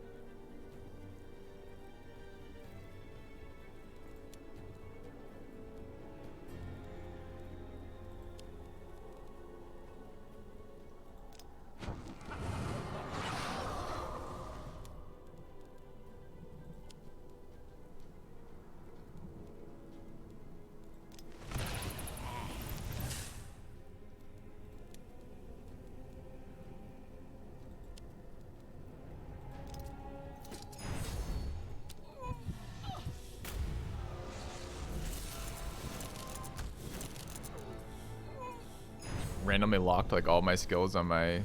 Randomly locked like all my skills on my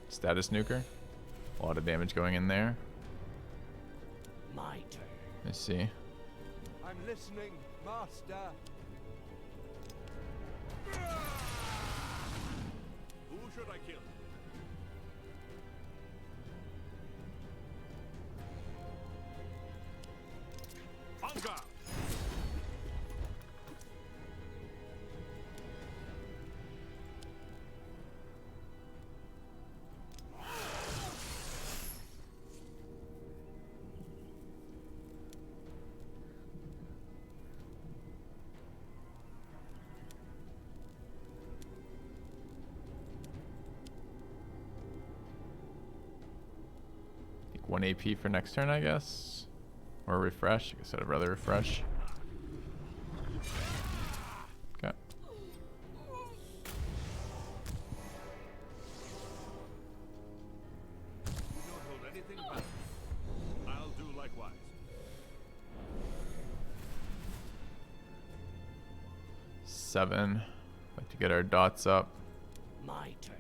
status nuker. A lot of damage going in there. My turn. Let's see. I'm listening, Master. Who should I kill? On guard. Take 1 AP for next turn, I guess. Or refresh. I guess I'd rather refresh. Okay. You don't hold anything back. I'll do likewise. 7. Like to get our dots up. My turn.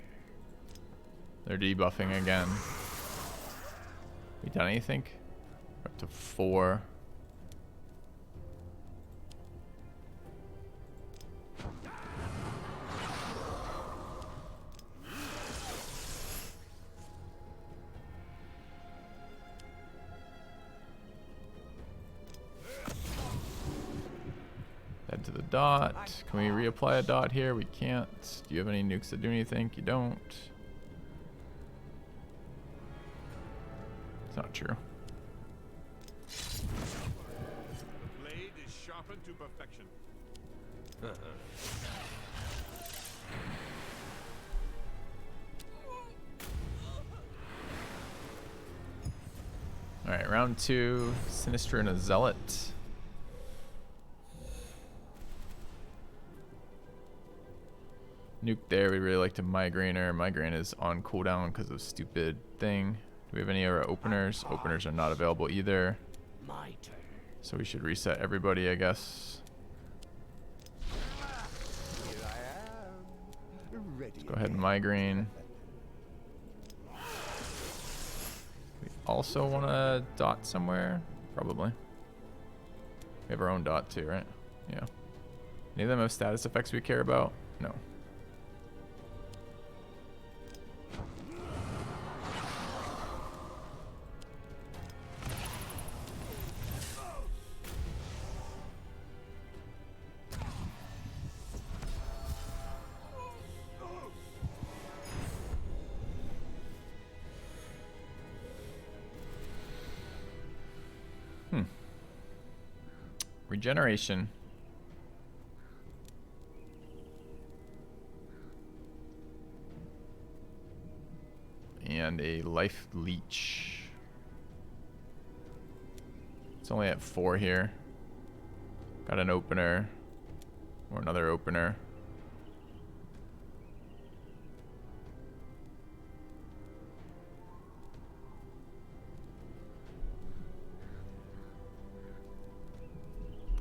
They're debuffing again. We done anything? We're up to 4. Head to the dot. Can we reapply a dot here? We can't. Do you have any nukes that do anything? You don't. It's not true. The blade is sharpened to perfection. Alright, round 2. Sinister and a Zealot. Nuke there. We really like to Migrainer. Migraine is on cooldown because of stupid thing. Do we have any other openers? Openers are not available either. My turn. So we should reset everybody, I guess. Here I am. Ready. Let's go ahead and Migraine. We also want a dot somewhere? Probably. We have our own dot too, right? Yeah. Any of them have status effects we care about? No. Regeneration. And a life leech. It's only at 4 here. Got an opener. Or another opener.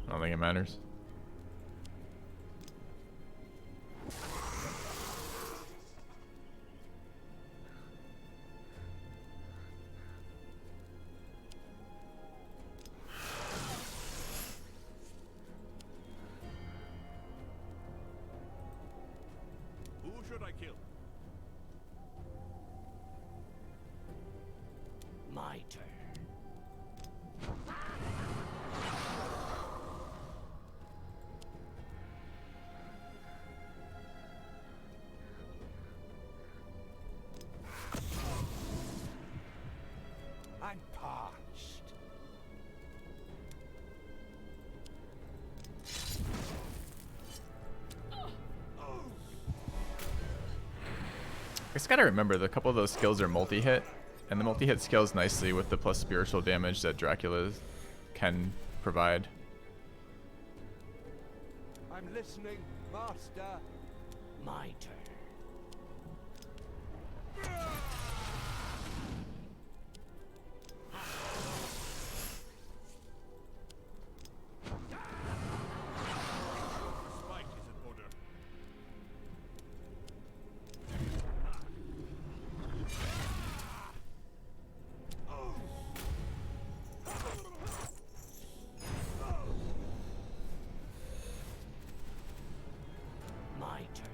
I don't think it matters. Who should I kill? My turn. I'm parched. I just gotta remember that a couple of those skills are multi-hit, and the multi-hit scales nicely with the plus spiritual damage that Dracula can provide. I'm listening, Master. My turn. Spike is in order. My turn.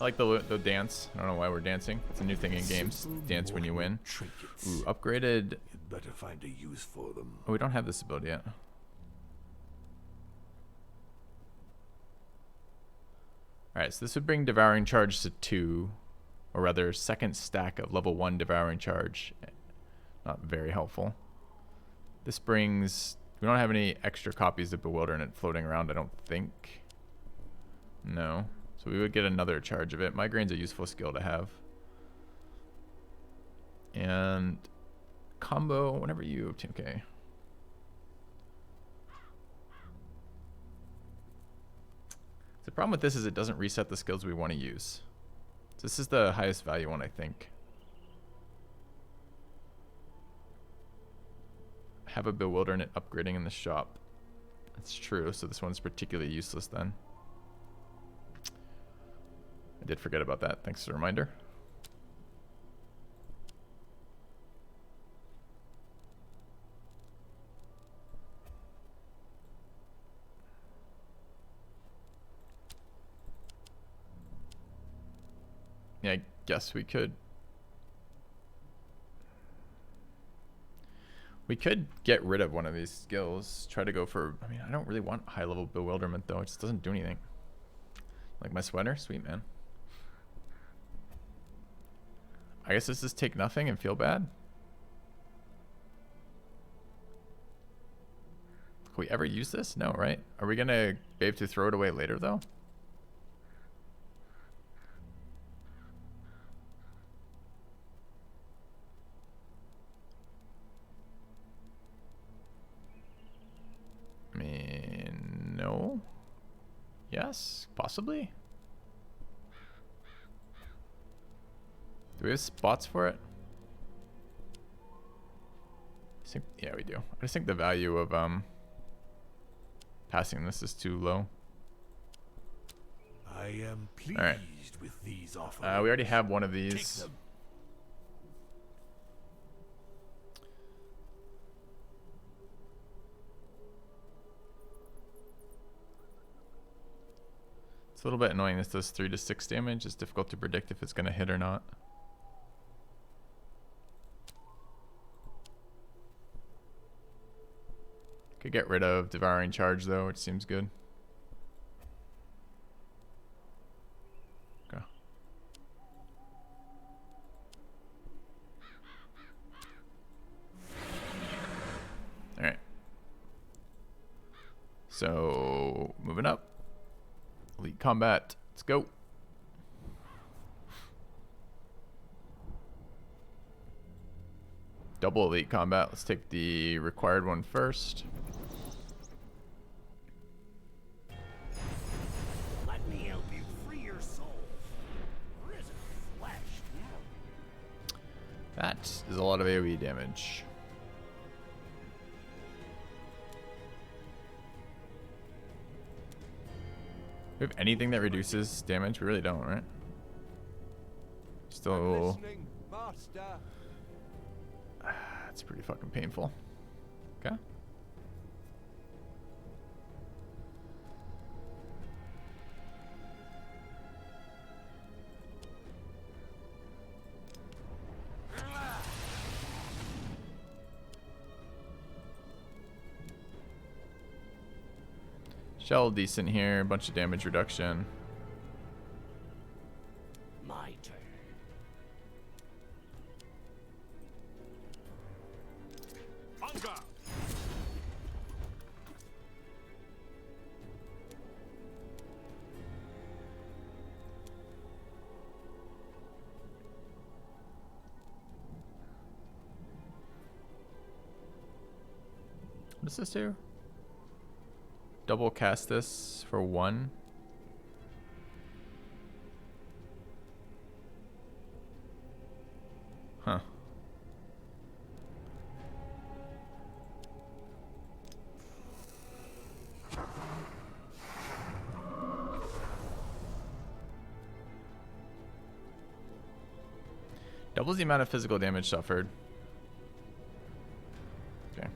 I like the dance. I don't know why we're dancing. It's a new thing in games. Dance when you win. Trinkets. Ooh, upgraded. You'd better find a use for them. Oh, we don't have this ability yet. Alright, so this would bring Devouring Charge to 2. Or rather, second stack of level 1 Devouring Charge. Not very helpful. This brings... We don't have any extra copies of Bewilder in it floating around, I don't think. No. So we would get another charge of it. Migraine's a useful skill to have. And... Combo, whenever you... Okay. The problem with this is it doesn't reset the skills we want to use. This is the highest value one, I think. Have a bewilderment upgrading in the shop. That's true, so this one's particularly useless then. I did forget about that. Thanks for the reminder. Yeah, I guess we could. We could get rid of one of these skills. Try to go for, I mean, I don't really want high level bewilderment though. It just doesn't do anything. Like my sweater? Sweet, man. I guess this is take nothing and feel bad. Can we ever use this? No, right? Are we gonna be able to throw it away later though? I mean, no. Yes, possibly. Do we have spots for it? Yeah, we do. I just think the value of passing this is too low. I am pleased All right. with these We offerings. already have one of Take these. them. It's a little bit annoying. This does 3 to 6 damage. It's difficult to predict if it's going to hit or not. Could get rid of Devouring Charge though, which seems good. Okay. Alright. So, moving up. Elite Combat. Let's go. Double Elite Combat. Let's take the required one first. Let me help you free your soul. Risen flesh. That is a lot of AoE damage. Do we have anything that reduces damage? We really don't, right? Still, Listening, master. it's pretty fucking painful. Okay. Shell decent here, a bunch of damage reduction. My turn. Hunger! What does this do? Double cast this for 1. Huh. Doubles the amount of physical damage suffered. Okay.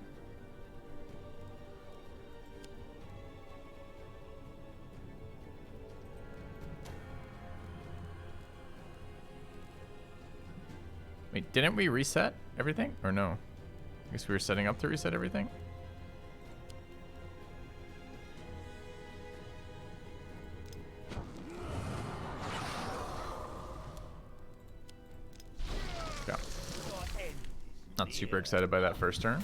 Wait, didn't we reset everything? Or no? I guess we were setting up to reset everything? Okay. Not super excited by that first turn.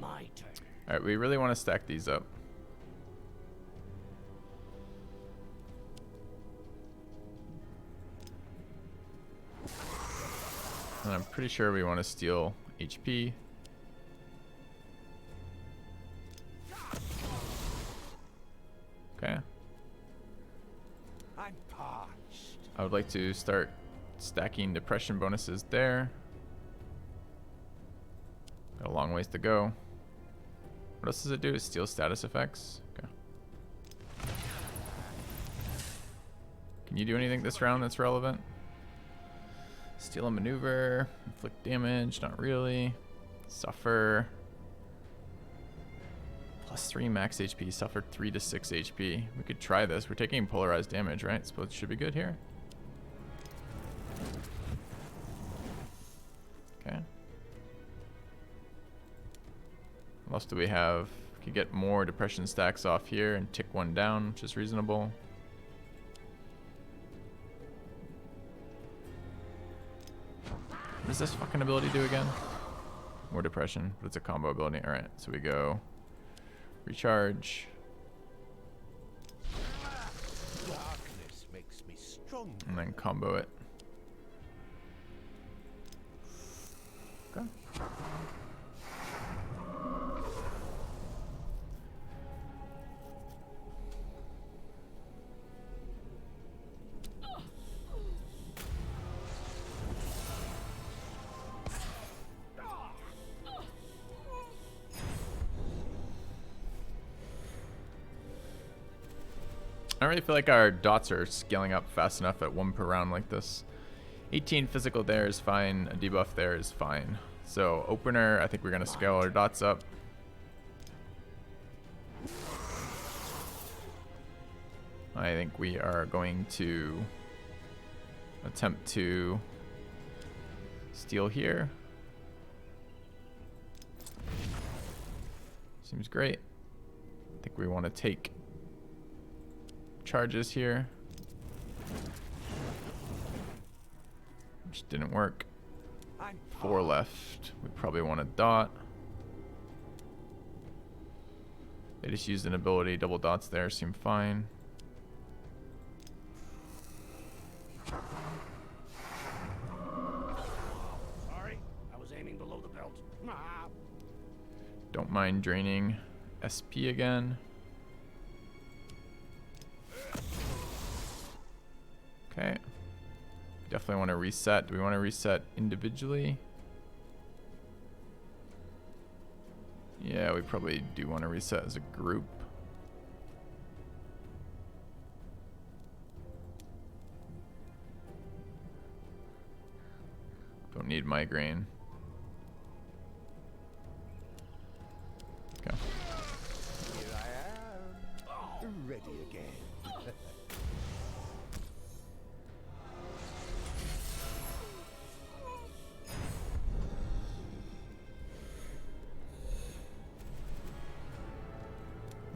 My turn. Alright, we really want to stack these up. And I'm pretty sure we want to steal HP. Okay. I'm parched. I would like to start stacking depression bonuses there. Got a long ways to go. What else does it do? Steal status effects. Okay. Can you do anything this round that's relevant? Steal a maneuver, inflict damage, not really. Suffer. +3 max HP, suffer 3 to 6 HP. We could try this. We're taking polarized damage, right? So it should be good here. Okay. What else do we have? We could get more depression stacks off here and tick one down, which is reasonable. What does this fucking ability do again? More depression, but it's a combo ability. Alright, so we go recharge. Darkness makes me stronger. And then combo it. Okay. I don't really feel like our dots are scaling up fast enough at 1 per round like this. 18 physical there is fine. A debuff there is fine. So opener, I think we're going to scale our dots up. I think we are going to attempt to steal here. Seems great. I think we want to take charges here, which didn't work. 4 left. We probably want a dot. They just used an ability. Double dots there seem fine. Sorry, I was aiming below the belt. Ah. Don't mind draining SP again. Okay. Definitely want to reset. Do we want to reset individually? Yeah, we probably do want to reset as a group. Don't need migraine. Okay. Here I am, ready again.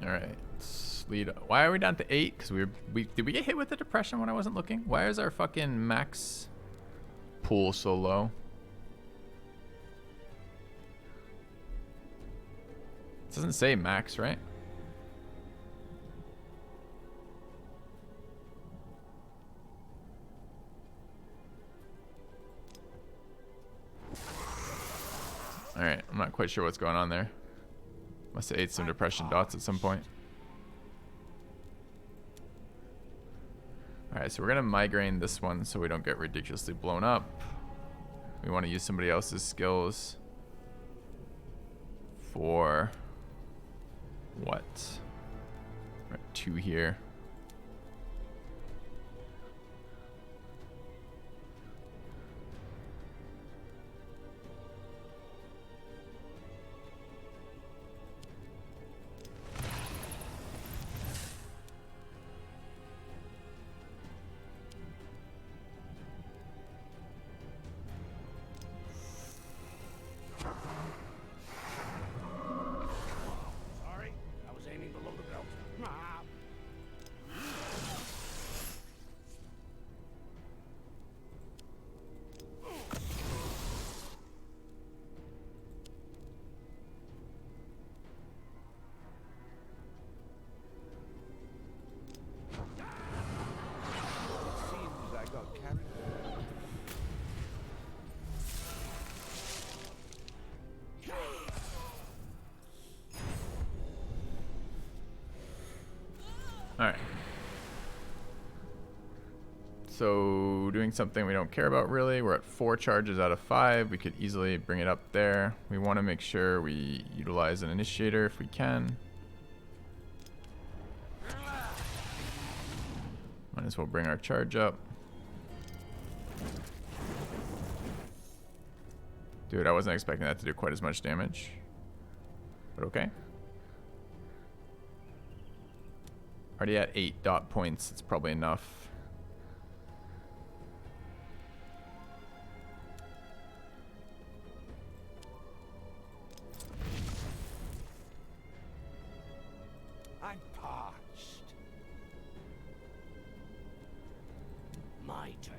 All right. Lead. Why are we down to 8? Because did we get hit with the depression when I wasn't looking? Why is our fucking max pool so low? It doesn't say max, right? All right. I'm not quite sure what's going on there. Must have ate some depression dots at some point. Alright, so we're going to migraine this one so we don't get ridiculously blown up. We want to use somebody else's skills for what? We're at 2 here. Sorry, I was aiming below the belt. Ah. Seems I got carried away. So doing something we don't care about really. We're at 4 charges out of 5. We could easily bring it up there. We want to make sure we utilize an initiator if we can. Might as well bring our charge up. Dude, I wasn't expecting that to do quite as much damage. But okay. Already at 8 dot points. It's probably enough. I'm parched. My turn.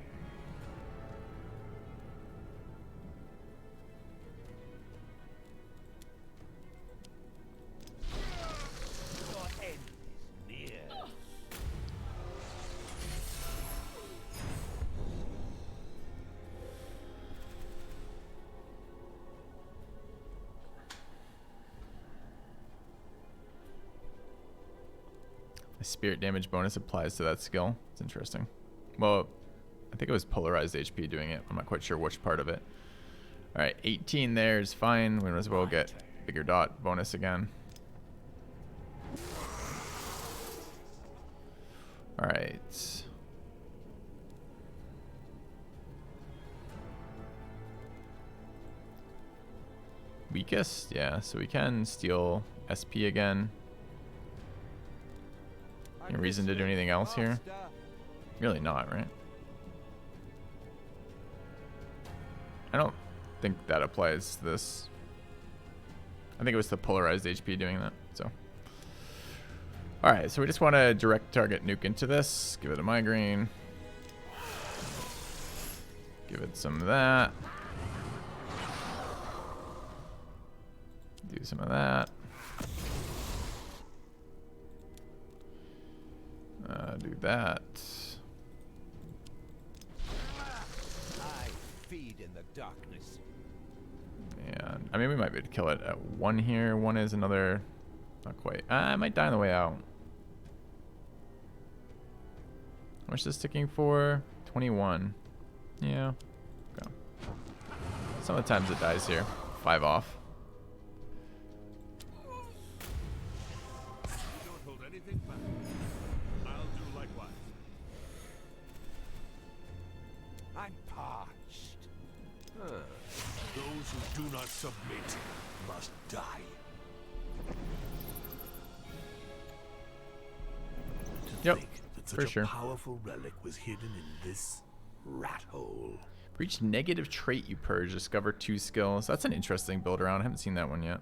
Your end is near. The spirit damage bonus applies to that skill. It's interesting. Well, I think it was polarized HP doing it. I'm not quite sure which part of it. Alright, 18 there is fine. We might as well get bigger dot bonus again. Alright. Weakest? Yeah, so we can steal SP again. Any reason to do anything else here? Really not, right? I don't think that applies to this. I think it was the polarized HP doing that, so. Alright, so we just want to direct target nuke into this. Give it a migraine. Give it some of that. Do some of that. Do that. I feed in the darkness. And I mean, we might be able to kill it at 1 here. 1 is another. Not quite. I might die on the way out. How much is this sticking for? 21. Yeah. Okay. Some of the times it dies here. 5 off. You don't hold anything back. I'll do likewise. I'm parched. Those who do not submit must die. To Yep, think that for such sure. a powerful relic was hidden in this rat hole. For each negative trait you purge, discover 2 skills. That's an interesting build around. I haven't seen that one yet.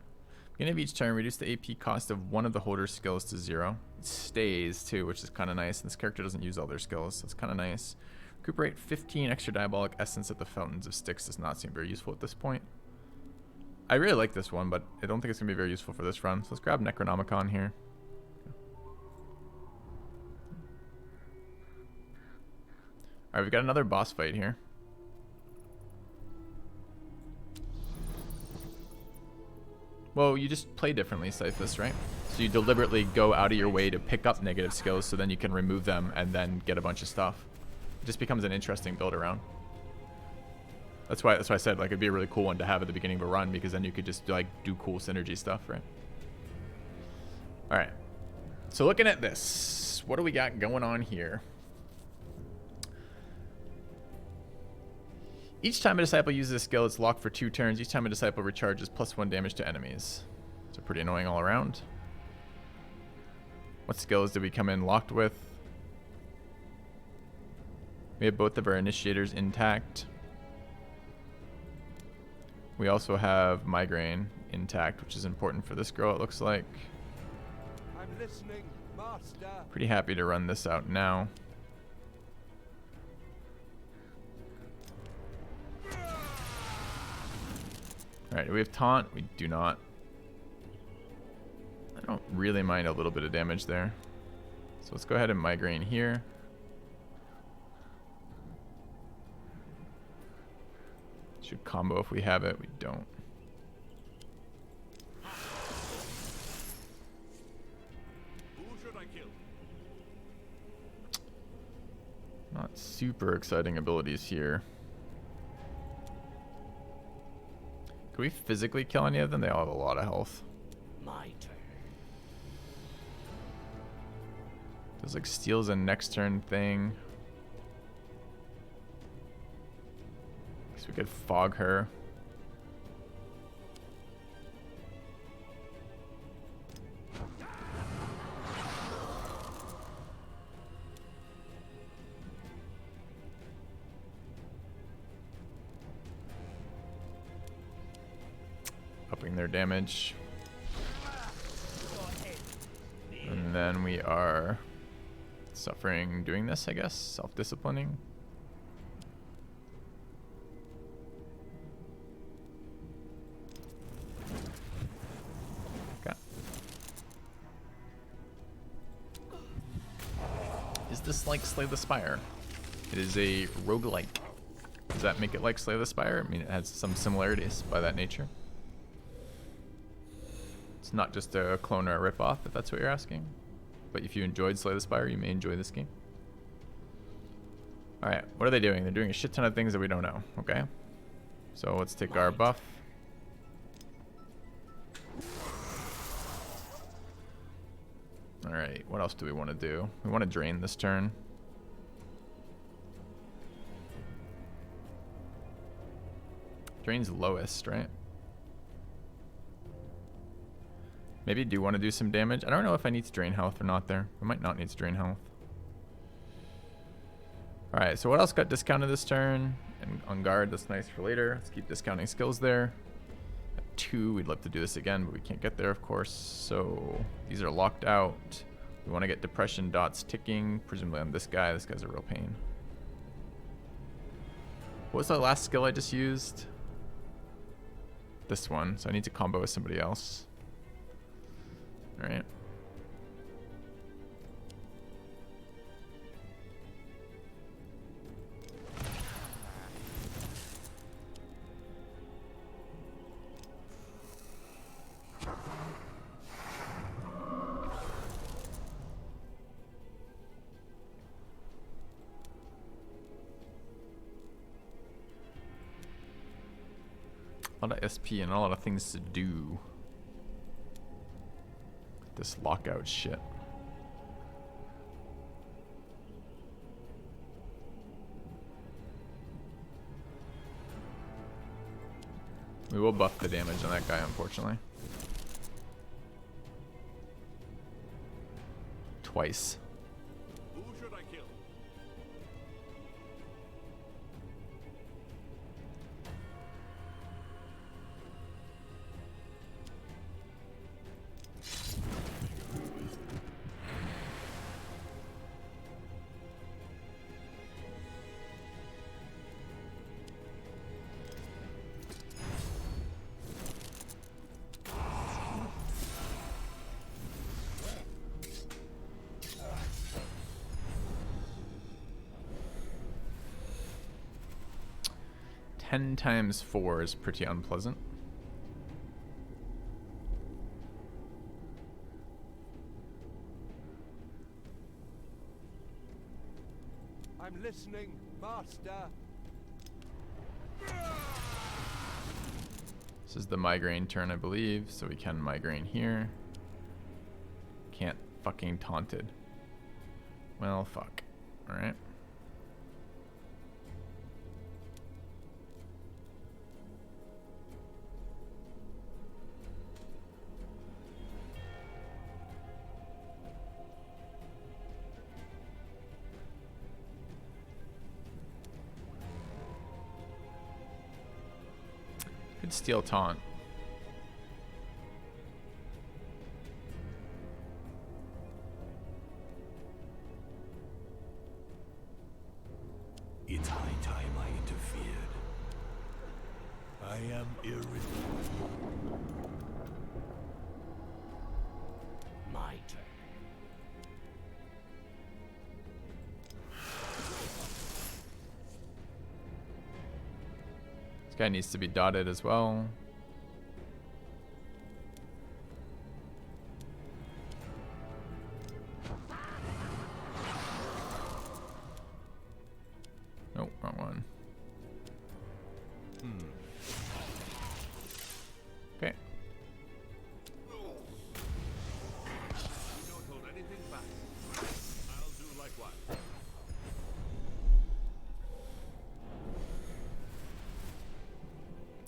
Beginning of each turn, reduce the AP cost of one of the holder's skills to 0. It stays too, which is kind of nice. And this character doesn't use all their skills, so it's kind of nice. Recuperate 15 extra diabolic essence at the Fountains of Styx does not seem very useful at this point. I really like this one, but I don't think it's going to be very useful for this run. So let's grab Necronomicon here. Alright, we've got another boss fight here. Well, you just play differently, Cyphus, right? So you deliberately go out of your way to pick up negative skills so then you can remove them and then get a bunch of stuff. It just becomes an interesting build around. That's why I said like it'd be a really cool one to have at the beginning of a run, because then you could just like do cool synergy stuff, right? Alright. So looking at this, what do we got going on here? Each time a disciple uses a skill, it's locked for 2 turns. Each time a disciple recharges, +1 damage to enemies. So pretty annoying all around. What skills did we come in locked with? We have both of our initiators intact. We also have Migraine intact, which is important for this girl, it looks like. I'm listening, Master. Pretty happy to run this out now. Alright, do we have Taunt? We do not. I don't really mind a little bit of damage there. So let's go ahead and Migraine here. Should combo if we have it. We don't. Who should I kill? Not super exciting abilities here. Can we physically kill any of them? They all have a lot of health. My turn. There's like steals a next turn thing. Guess we could fog her. Upping their damage. And then we are suffering doing this, I guess. Self-disciplining. Okay. Is this like Slay the Spire? It is a roguelike. Does that make it like Slay the Spire? I mean, it has some similarities by that nature. It's not just a clone or a ripoff, if that's what you're asking. But if you enjoyed Slay the Spire, you may enjoy this game. Alright, what are they doing? They're doing a shit ton of things that we don't know, okay? So let's take our buff. Alright, what else do we want to do? We want to drain this turn. Drain's lowest, right? Maybe do want to do some damage. I don't know if I need to drain health or not there. I might not need to drain health. Alright, so what else got discounted this turn? And on guard, that's nice for later. Let's keep discounting skills there. At 2, we'd love to do this again, but we can't get there, of course. So these are locked out. We want to get depression dots ticking, presumably on this guy. This guy's a real pain. What was the last skill I just used? This one. So I need to combo with somebody else. Alright. A lot of SP and a lot of things to do. This lockout shit. We will buff the damage on that guy, unfortunately. Twice. Who should I kill? Ten times 4 is pretty unpleasant. I'm listening, Master. This is the migraine turn, I believe, so we can migraine here. Can't fucking taunted. Well, fuck. Alright. Could steal taunt. It's high time I interfered. I am irresistible. My turn. This guy needs to be dotted as well.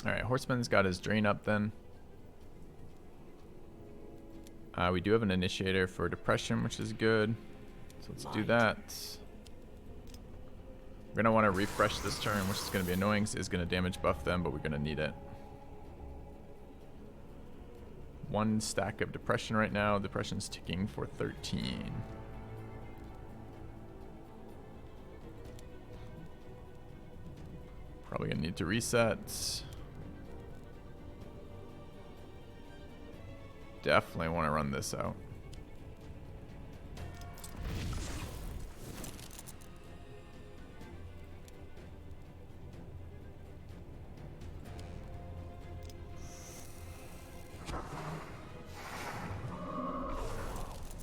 Alright, Horseman's got his drain up then. We do have an initiator for depression, which is good. So let's do that. We're going to want to refresh this turn, which is going to be annoying because it's going to damage buff them, but we're going to need it. 1 stack of depression right now. Depression's ticking for 13. Probably going to need to reset. Definitely want to run this out.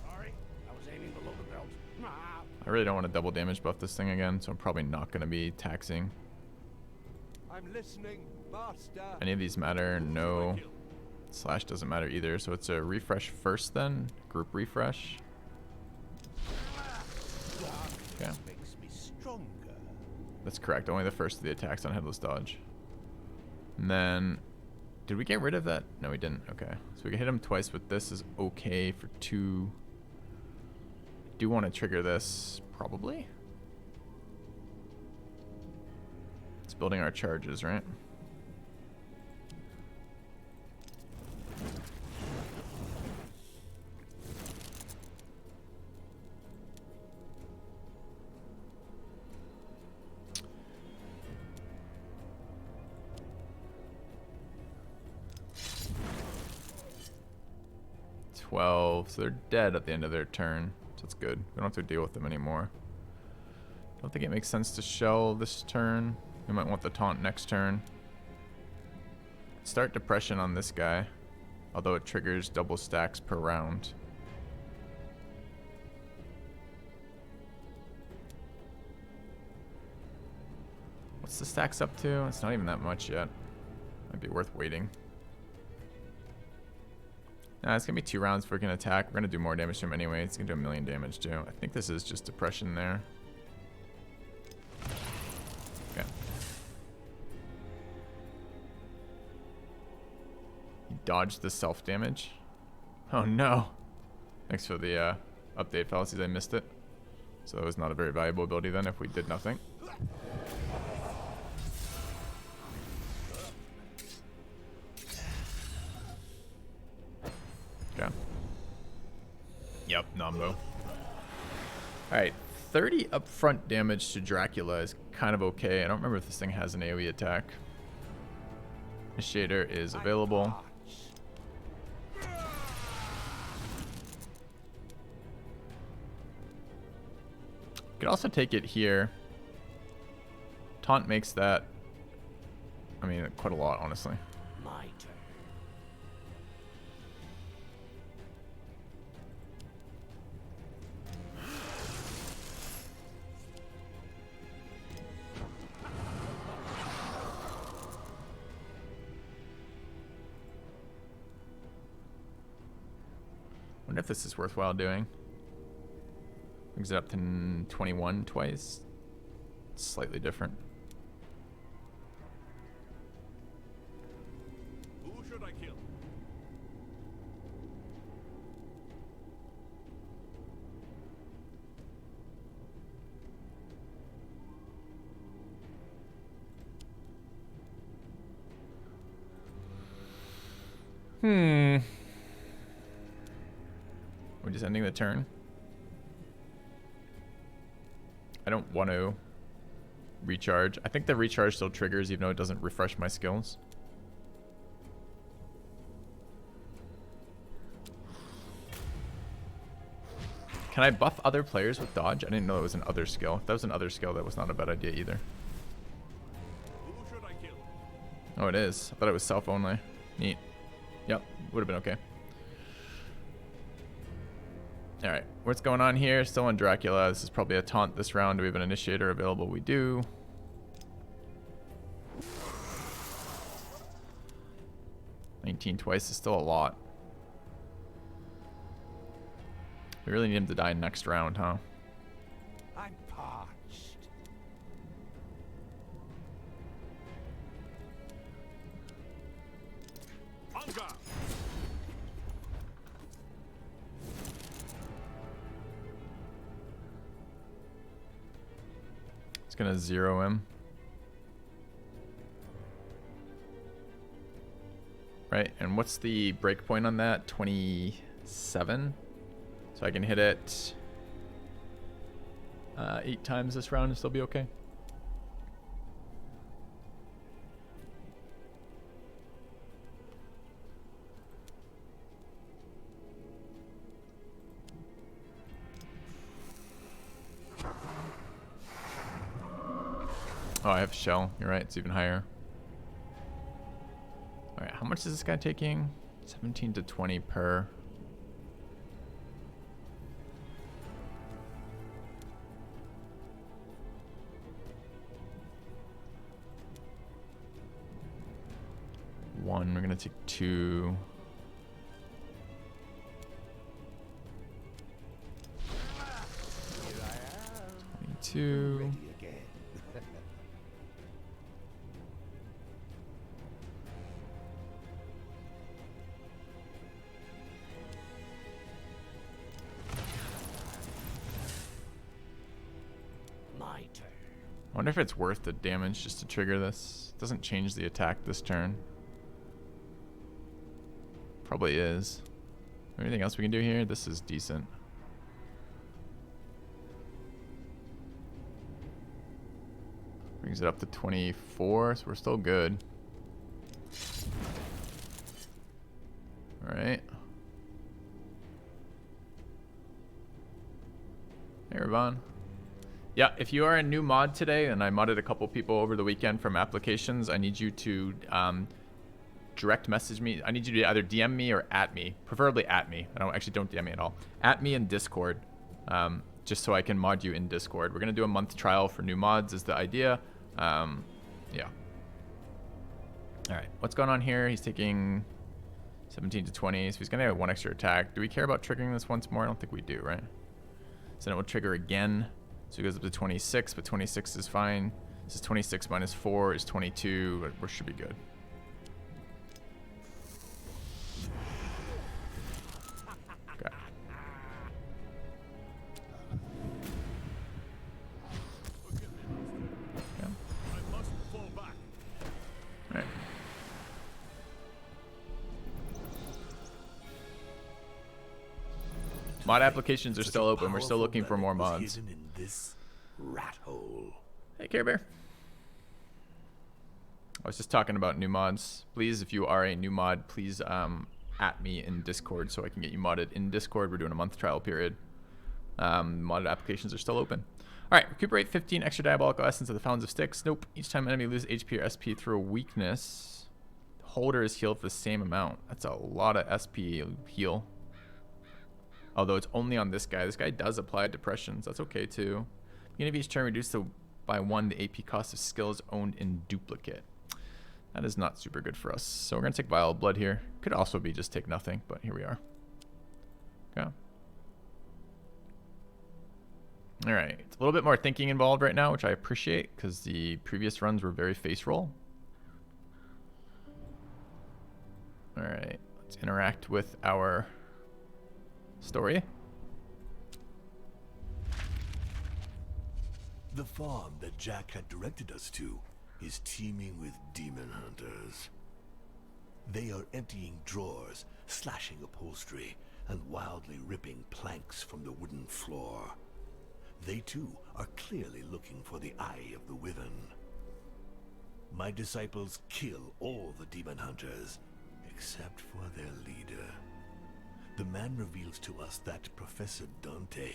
Sorry, I was aiming below the belt. I really don't want to double damage buff this thing again, so I'm probably not going to be taxing. I'm listening, Master. Any of these matter? No. Slash doesn't matter either, so it's a refresh first then. Group refresh. Okay. Makes me stronger. That's correct. Only the first of the attacks on Headless Dodge. And then, did we get rid of that? No, we didn't. Okay. So we can hit him twice with this is okay for 2. Do want to trigger this, probably. It's building our charges, right? So they're dead at the end of their turn. So that's good. We don't have to deal with them anymore. Don't think it makes sense to shell this turn. We might want the taunt next turn. Start depression on this guy. Although it triggers double stacks per round. What's the stacks up to? It's not even that much yet. Might be worth waiting. Nah, it's going to be 2 rounds before we can attack. We're going to do more damage to him anyway. It's going to do 1,000,000 damage too. I think this is just depression there. Okay. He dodged the self-damage. Oh no. Thanks for the update, fallacies. I missed it. So that was not a very valuable ability then if we did nothing. Okay. Yep, Nombo. Alright, 30 upfront damage to Dracula is kind of okay. I don't remember if this thing has an AoE attack. Initiator is available. Could also take it here. Taunt makes that, I mean, quite a lot, honestly. My turn. Wonder if this is worthwhile doing. Brings it up to 21 twice. It's slightly different. Who should I kill? We're just ending the turn. I don't want to recharge. I think the recharge still triggers even though it doesn't refresh my skills. Can I buff other players with dodge? I didn't know it was an other skill. If that was an other skill, that was not a bad idea either. Who should I kill? Oh, it is. I thought it was self only. Neat. Yep, would have been okay. Alright, what's going on here? Still on Dracula. This is probably a taunt this round. Do we have an initiator available? We do. $19 twice is still a lot. We really need him to die next round, huh? I'm parched. Hunger! It's gonna 0 him. Right, and what's the breakpoint on that? 27? So I can hit it 8 times this round and still be okay. Oh, I have a shell. You're right, it's even higher. Alright, how much is this guy taking? 17 to 20 per. One, we're gonna take 2. Here I am. 22. Ready again. My turn. I wonder if it's worth the damage just to trigger this. It doesn't change the attack this turn. Probably is. Anything else we can do here? This is decent. Brings it up to 24, so we're still good. Alright. Hey, Ravon. Yeah, if you are a new mod today, and I modded a couple people over the weekend from applications, I need you to direct message me. I need you to either DM me or at me, preferably at me. Don't DM me at all. At me in Discord, just so I can mod you in Discord. We're gonna do a month trial for new mods is the idea. Yeah. All right, what's going on here? He's taking 17 to 20, so he's gonna have 1 extra attack. Do we care about triggering this once more? I don't think we do, right? So then it will trigger again. So it goes up to 26, but 26 is fine. This is 26 minus 4 is 22, but we should be good. Okay. Yeah. I must fall back. All right. Mod applications are still open. We're still looking for more mods. Hidden in this rat hole. Hey, Care Bear. I was just talking about new mods. Please, if you are a new mod, please at me in Discord so I can get you modded in Discord. We're doing a month trial period. Modded applications are still open. All right, recuperate 15 extra diabolical essence of the Fountains of Styx. Nope. Each time enemy loses HP or SP through a weakness, holder is healed for the same amount. That's a lot of SP heal. Although it's only on this guy. This guy does apply depressions. That's okay too. Beginning of each turn, reduce by 1 the AP cost of skills owned in duplicate. That is not super good for us. So we're going to take Vial of Blood here. Could also be just take nothing, but here we are. Okay. All right. It's a little bit more thinking involved right now, which I appreciate because the previous runs were very face roll. All right. Let's interact with our story. The farm that Jack had directed us to is teeming with demon hunters. They are emptying drawers, slashing upholstery, and wildly ripping planks from the wooden floor. They too are clearly looking for the Eye of the Wyvern. My disciples kill all the demon hunters, except for their leader. The man reveals to us that Professor Dante,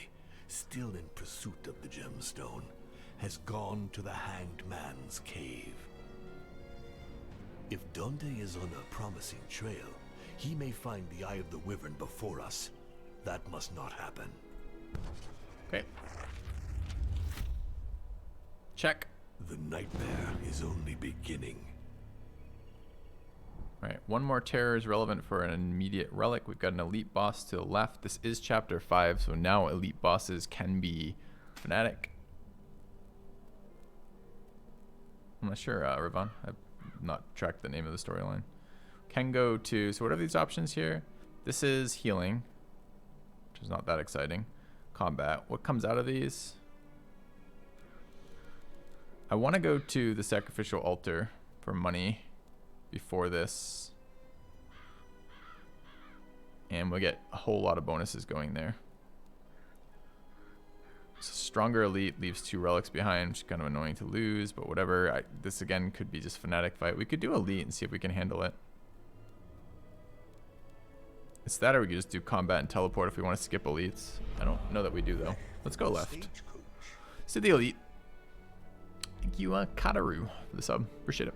still in pursuit of the gemstone, has gone to the Hanged Man's cave. If Dante is on a promising trail, he may find the Eye of the Wyvern before us. That must not happen. Okay. Check. The nightmare is only beginning. All right, 1 more terror is relevant for an immediate relic. We've got an elite boss to the left. This is chapter 5, so now elite bosses can be Fnatic. I'm not sure, Ravon. I've not tracked the name of the storyline. Can go to, so what are these options here? This is healing, which is not that exciting. Combat. What comes out of these? I want to go to the sacrificial altar for money before this. And we'll get a whole lot of bonuses going there. So stronger elite leaves 2 relics behind, which is kind of annoying to lose, but whatever. This again could be just fanatic fight. We could do elite and see if we can handle it. It's that, or we could just do combat and teleport if we want to skip elites. I don't know that we do though. Let's go left. So the elite. Thank you, Kataru, for the sub. Appreciate it.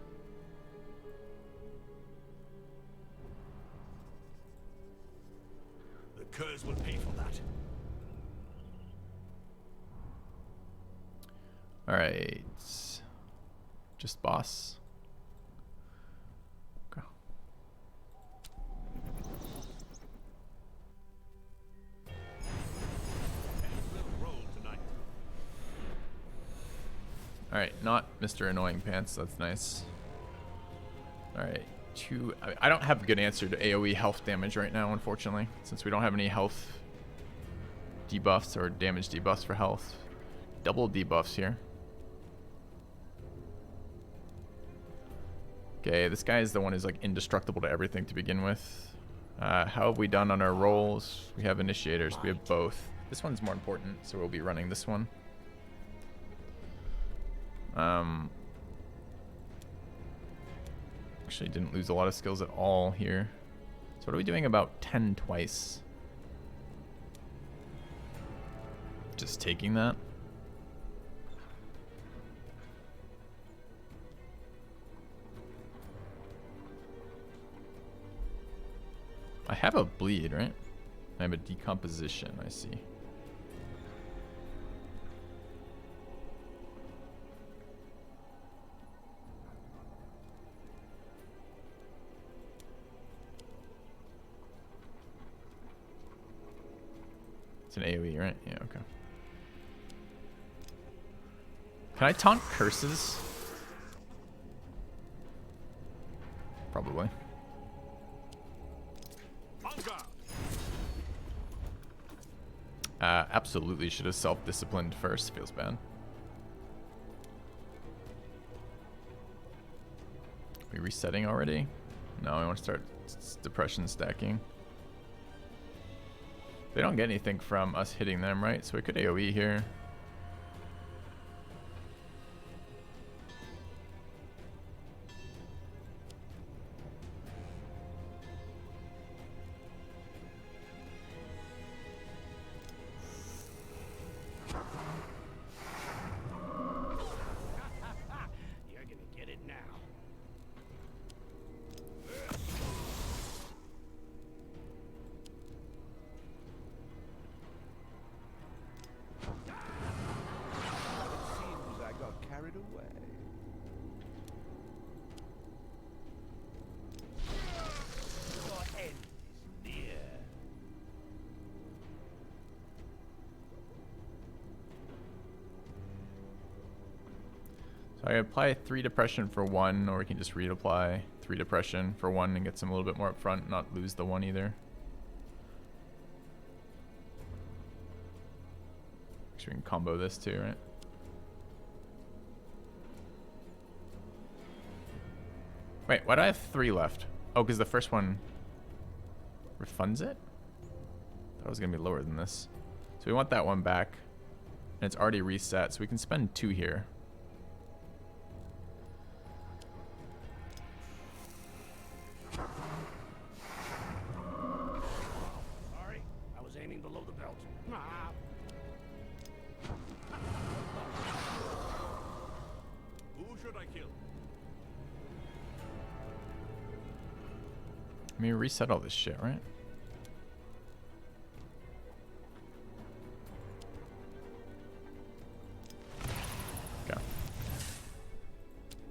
The Kurz will pay for that. Alright. Just boss. Okay. Alright, not Mr. Annoying Pants. That's nice. Alright. I don't have a good answer to AoE health damage right now, unfortunately, since we don't have any health debuffs or damage debuffs for health. Double debuffs here. Okay, this guy is the one who's like indestructible to everything to begin with. How have we done on our rolls? We have initiators. We have both. This one's more important, so we'll be running this one. Actually didn't lose a lot of skills at all here. So what are we doing about 10 twice? Just taking that. I have a bleed, right? I have a decomposition, I see. It's an AoE, right? Yeah, okay. Can I taunt curses? Probably. Absolutely should have self-disciplined first. Feels bad. Are we resetting already? No, I want to start depression stacking. They don't get anything from us hitting them, right? So we could AoE here. You're gonna get it now. Seems I got carried away. Your end is near. So I apply 3 depression for 1, or we can just reapply 3 depression for 1 and get some a little bit more up front, not lose the 1 either. Actually, we can combo this too, right? Wait, why do I have 3 left? Oh, because the first one refunds it? Thought it was going to be lower than this. So we want that one back. And it's already reset, so we can spend 2 here. Sorry, I was aiming below the belt. Who should I kill? Let me reset all this shit, right? Okay.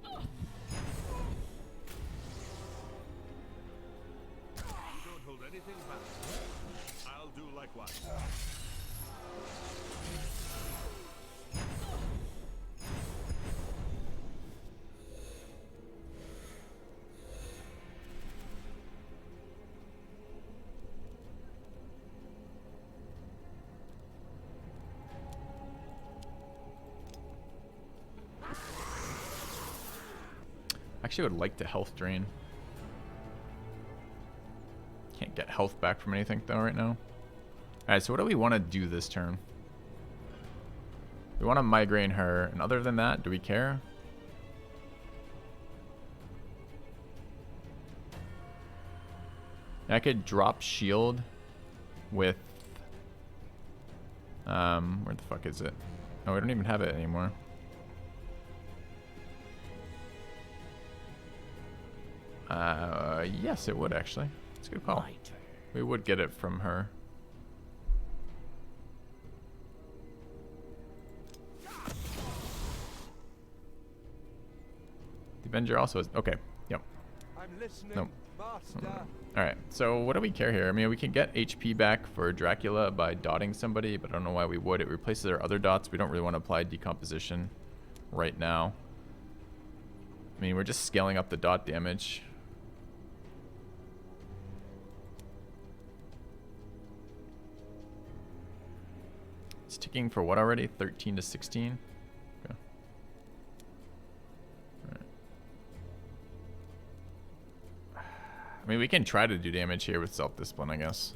You don't hold anything back. I'll do likewise. Actually, I would like to health drain. Can't get health back from anything though right now. Alright, so what do we want to do this turn? We want to migraine her, and other than that, do we care? I could drop shield with where the fuck is it? Oh, we don't even have it anymore. Yes, it would actually. It's a good call. We would get it from her. The Avenger also is okay. Yep. I'm listening, Nope. Master. Alright, so what do we care here? I mean, we can get HP back for Dracula by dotting somebody, but I don't know why we would. It replaces our other dots. We don't really want to apply decomposition right now. I mean, we're just scaling up the dot damage. It's ticking for what already? 13 to 16? Okay. Alright. I mean, we can try to do damage here with self-discipline, I guess.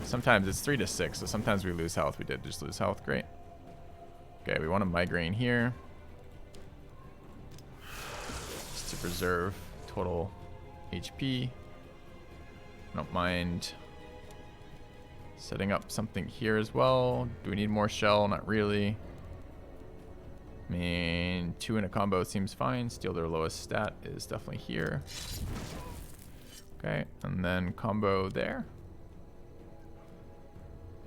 Sometimes it's 3 to 6, so sometimes we lose health. We did just lose health. Great. Okay, we want to migraine here. Just to preserve total HP. I don't mind setting up something here as well. Do we need more shell? Not really. I mean, 2 in a combo seems fine. Steal their lowest stat is definitely here. Okay, and then combo there.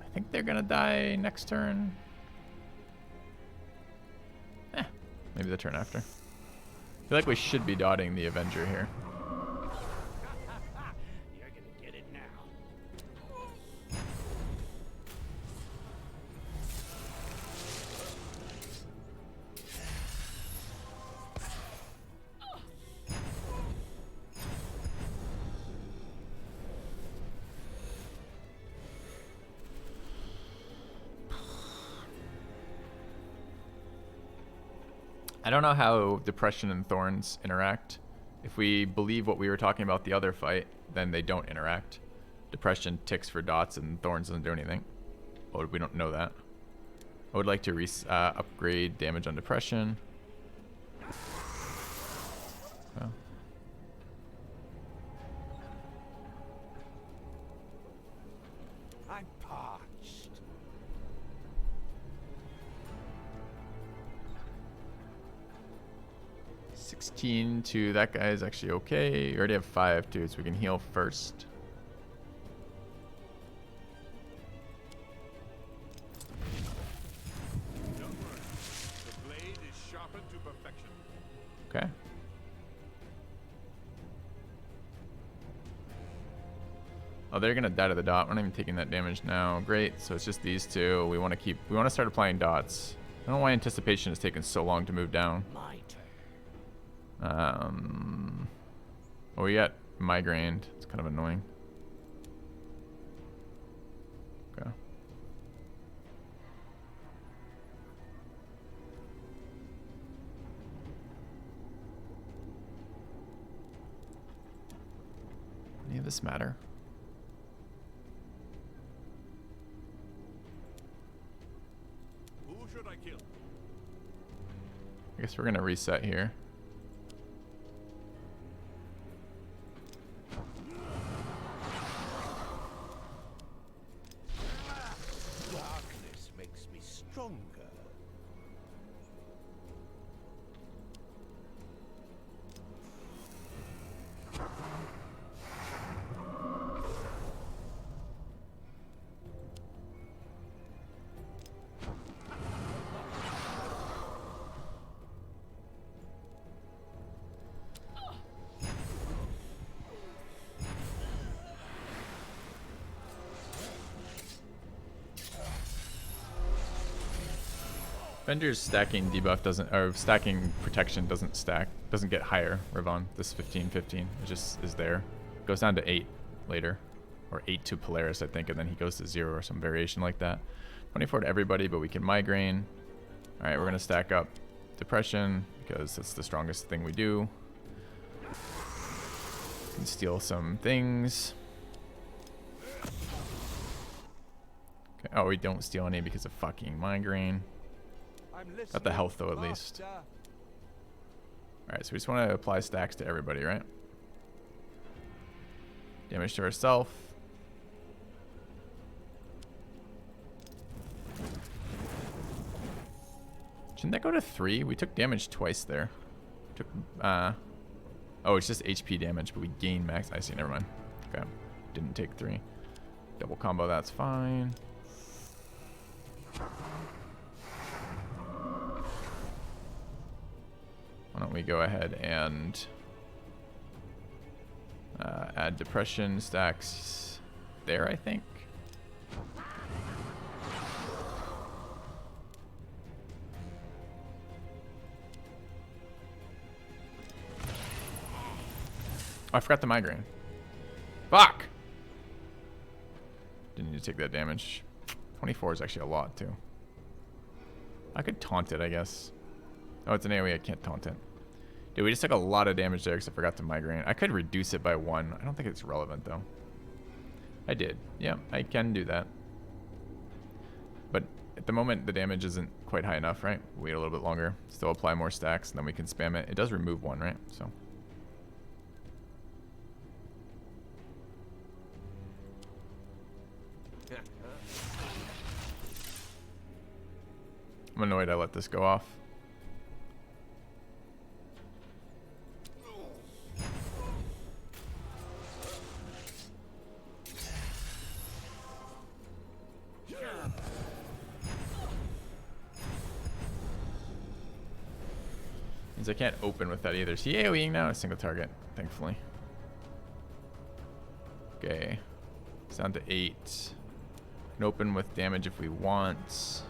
I think they're gonna die next turn. Maybe the turn after. I feel like we should be dotting the Avenger here. You're gonna get it now. I don't know how Depression and Thorns interact. If we believe what we were talking about the other fight, then they don't interact. Depression ticks for dots and Thorns doesn't do anything. Oh, we don't know that. I would like to upgrade damage on Depression. Well. I'm parched. $16 to that guy is actually okay. We already have 5 too, so we can heal first. Don't worry. The blade is sharpened to perfection. Okay. Oh, they're gonna die to the dot. We're not even taking that damage now. Great. So it's just these two. We want to start applying dots. I don't know why anticipation has taken so long to move down. My turn. Well, we got migrained. It's kind of annoying. Okay. Any of this matter? Who should I kill? I guess we're gonna reset here. Darkness makes me stronger. Avenger's stacking debuff doesn't, or stacking protection doesn't get higher, Ravon. This 15-15, it just is there. Goes down to 8 later, or 8 to Polaris, I think, and then he goes to 0 or some variation like that. 24 to everybody, but we can migraine. All right, we're gonna stack up Depression because that's the strongest thing we do. Can steal some things. Okay. Oh, we don't steal any because of fucking migraine. Got the health though, at least. Alright, so we just want to apply stacks to everybody, right? Damage to ourselves. Shouldn't that go to 3? We took damage twice there. Took, oh, it's just HP damage, but we gain max. I see, never mind. Okay, didn't take 3. Double combo, that's fine. Why don't we go ahead and add depression stacks there, I think. Oh, I forgot the migraine. Fuck! Didn't need to take that damage. 24 is actually a lot, too. I could taunt it, I guess. Oh, it's an AoE. I can't taunt it. Dude, we just took a lot of damage there because I forgot to migraine. I could reduce it by 1. I don't think it's relevant, though. I did. Yeah, I can do that. But at the moment, the damage isn't quite high enough, right? Wait a little bit longer. Still apply more stacks, and then we can spam it. It does remove 1, right? So... I'm annoyed I let this go off. Means I can't open with that either. Is he AoEing now? A single target, thankfully. Okay. It's down to 8. Can open with damage if we want.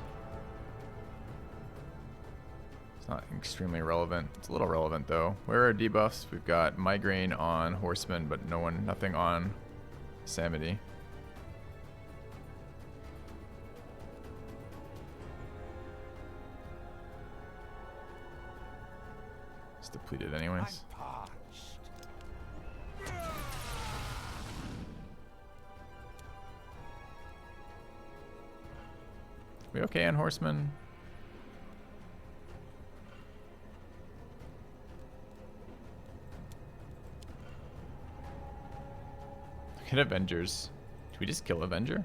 Not extremely relevant. It's a little relevant though. Where are debuffs? We've got migraine on Horseman, but nothing on Samity. It's depleted anyways. We okay on Horseman? Hit Avengers. Should we just kill Avenger?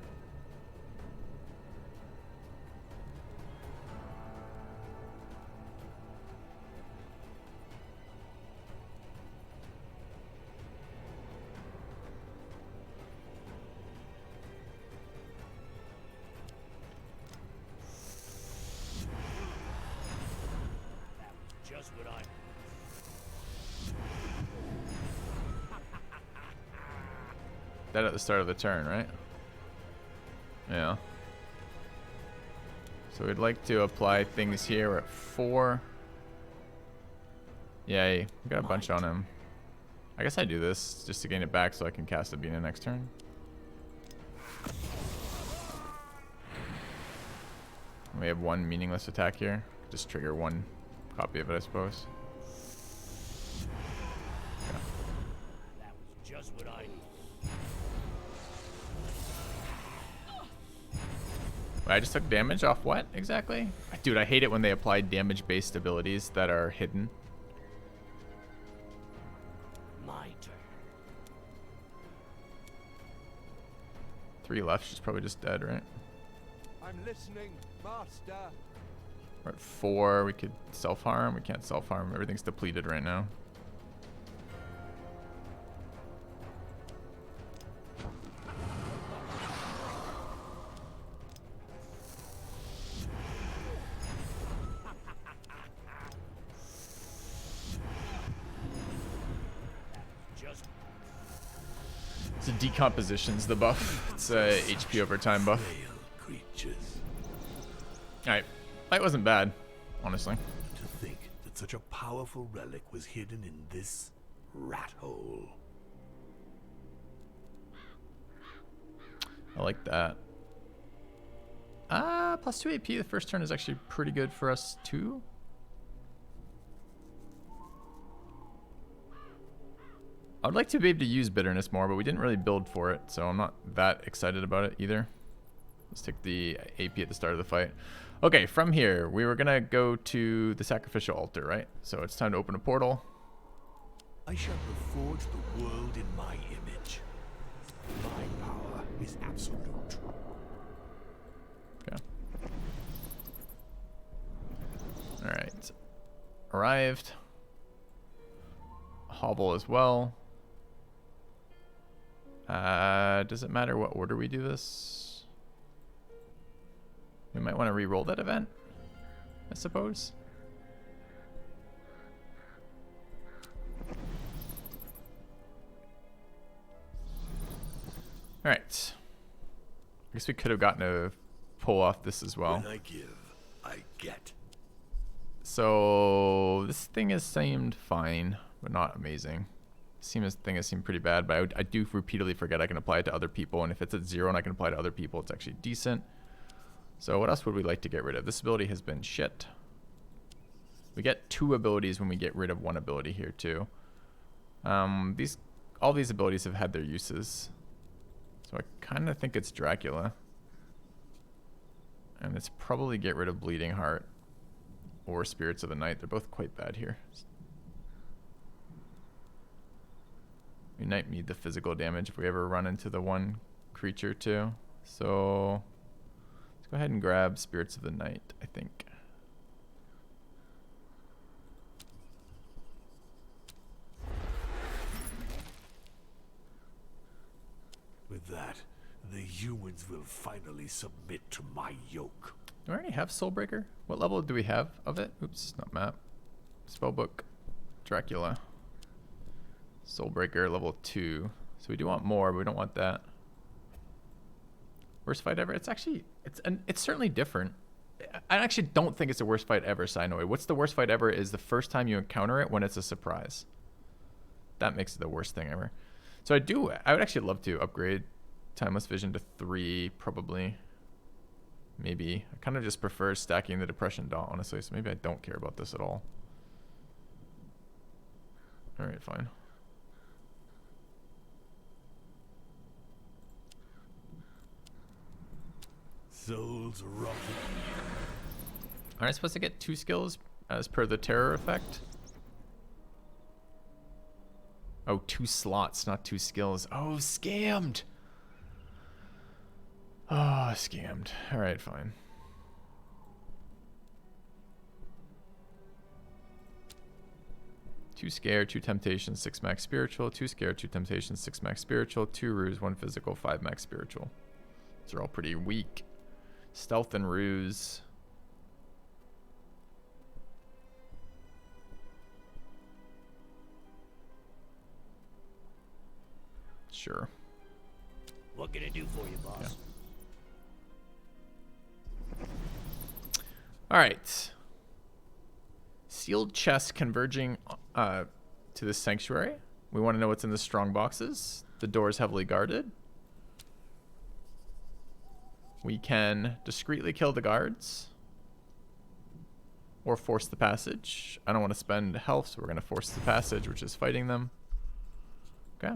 Just what I... That at the start of the turn, right? Yeah. So we'd like to apply things here. We're at 4. Yay. We got a bunch on him. I guess I do this just to gain it back so I can cast a Bina next turn. We have 1 meaningless attack here. Just trigger 1 copy of it, I suppose. Yeah. That was just what I need. I just took damage off what exactly? Dude, I hate it when they apply damage-based abilities that are hidden. My turn. 3 left. She's probably just dead, right? I'm listening, Master. We're at 4. We could self-harm. We can't self-harm. Everything's depleted right now. So decomposition's the buff. It's a HP over time buff. Frail creatures. Alright. That wasn't bad, honestly. To think that such a powerful relic was hidden in this rat hole. I like that. Plus 2 AP the first turn is actually pretty good for us too. I would like to be able to use bitterness more, but we didn't really build for it, so I'm not that excited about it either. Let's take the AP at the start of the fight. Okay, from here, we were gonna go to the sacrificial altar, right? So it's time to open a portal. I shall reforge the world in my image. My power is absolute. Okay. Alright. Arrived. Hobble as well. Does it matter what order we do this? We might want to re-roll that event, I suppose. Alright. I guess we could have gotten to pull off this as well. When I give, I get. So this thing has seemed fine, but not amazing. This thing has seemed pretty bad, but I do repeatedly forget I can apply it to other people, and if it's at 0 and I can apply it to other people, it's actually decent. So what else would we like to get rid of? This ability has been shit. We get 2 abilities when we get rid of 1 ability here too. All these abilities have had their uses. So I kind of think it's Dracula. And it's probably get rid of Bleeding Heart or Spirits of the Night. They're both quite bad here. We might need the physical damage if we ever run into the one creature too. So let's go ahead and grab Spirits of the Night, I think. With that, the humans will finally submit to my yoke. Do I already have Soulbreaker? What level do we have of it? Oops, not map. Spellbook. Dracula. Soulbreaker level 2. So we do want more, but we don't want that. Worst fight ever? It's actually, it's certainly different. I actually don't think it's the worst fight ever, Sinoi. What's the worst fight ever is the first time you encounter it when it's a surprise. That makes it the worst thing ever. So I would actually love to upgrade Timeless Vision to 3, probably. Maybe. I kind of just prefer stacking the Depression Dot, honestly, so maybe I don't care about this at all. Alright, fine. Souls rotten. Aren't I supposed to get 2 skills as per the terror effect? Oh, 2 slots, not 2 skills. Oh, scammed! Oh, scammed. Alright, fine. Two scare, 2 temptation, 6 max spiritual, 2 scare, 2 temptation, 6 max spiritual, 2 ruse, 1 physical, 5 max spiritual. These are all pretty weak. Stealth and ruse. Sure. What can I do for you, boss? Yeah. All right. Sealed chest converging to the sanctuary. We want to know what's in the strong boxes. The door is heavily guarded. We can discreetly kill the guards or force the passage. I don't want to spend health, so we're going to force the passage, which is fighting them. Okay.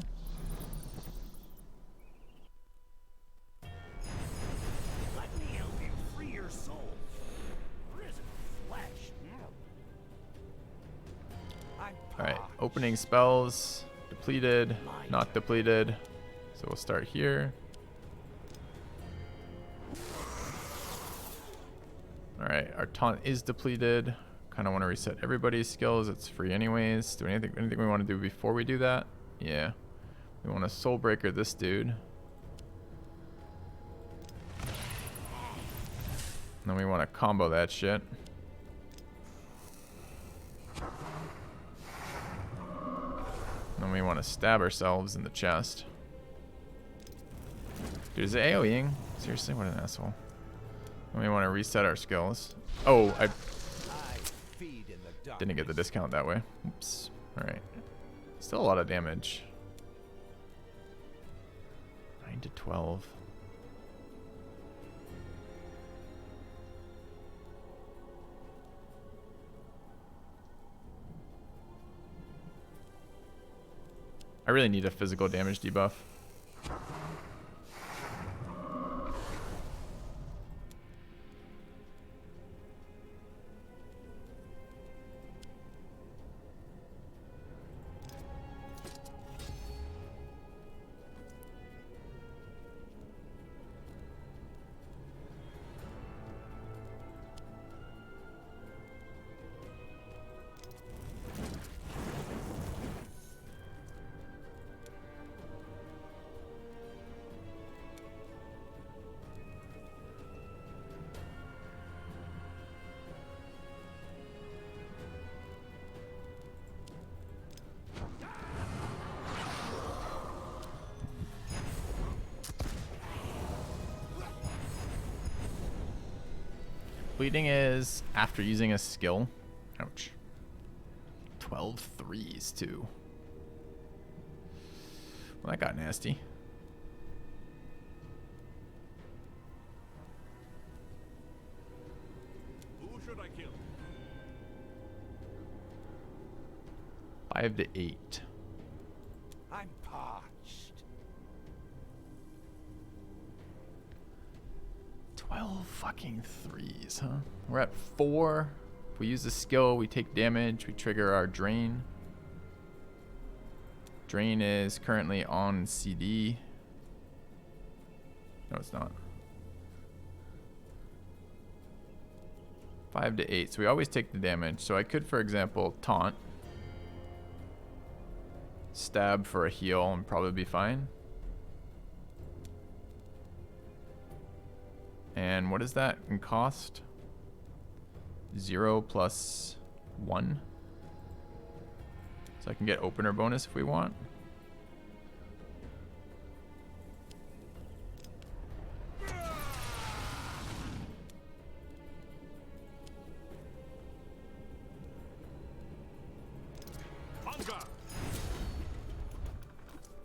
Let me help you free your soul. Risen flesh. All right, opening spells, depleted, not depleted. So we'll start here. All right, our taunt is depleted. Kind of want to reset everybody's skills. It's free anyways. Do anything we want to do before we do that? Yeah. We want to soul breaker this dude. And then we want to combo that shit. And then we want to stab ourselves in the chest. Dude, is it AoEing? Seriously, what an asshole. And we want to reset our skills. Oh, I didn't get the discount that way. Oops. Alright. Still a lot of damage. 9 to 12. I really need a physical damage debuff. Bleeding is after using a skill. Ouch. 12 threes too. Well, that got nasty. Who should I kill? 5 to 8. I'm parched. 12 fucking threes, huh? We're at 4. If we use the skill, we take damage. We trigger our drain. Drain is currently on CD. No, it's not. 5 to 8. So we always take the damage. So I could, for example, taunt. Stab for a heal and probably be fine. And what is that in cost? 0 plus 1. So I can get opener bonus if we want. Hunger!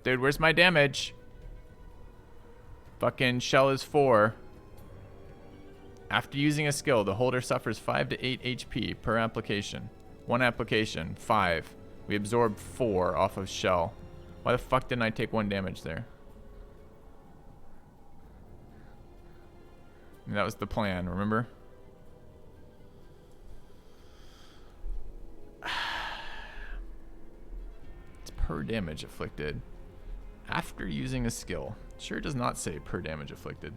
Dude, where's my damage? Fucking shell is 4. After using a skill, the holder suffers 5 to 8 HP per application. One application, 5. We absorb 4 off of shell. Why the fuck didn't I take 1 damage there? I mean, that was the plan, remember? It's per damage afflicted. After using a skill. Sure does not say per damage afflicted.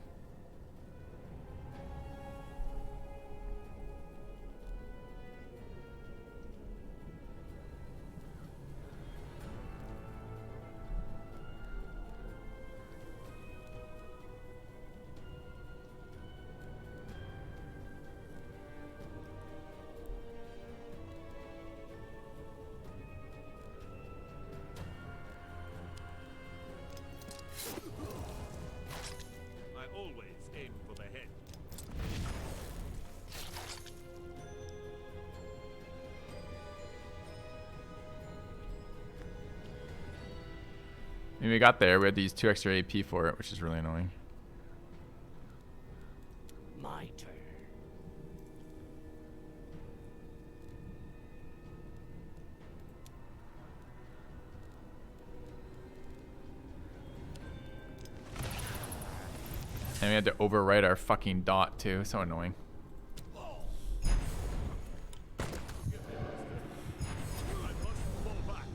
I always aim for the head. I mean, we got there. We had to use 2 extra AP for it, which is really annoying. My turn. And we had to overwrite our fucking dot too. So annoying. I must fall back.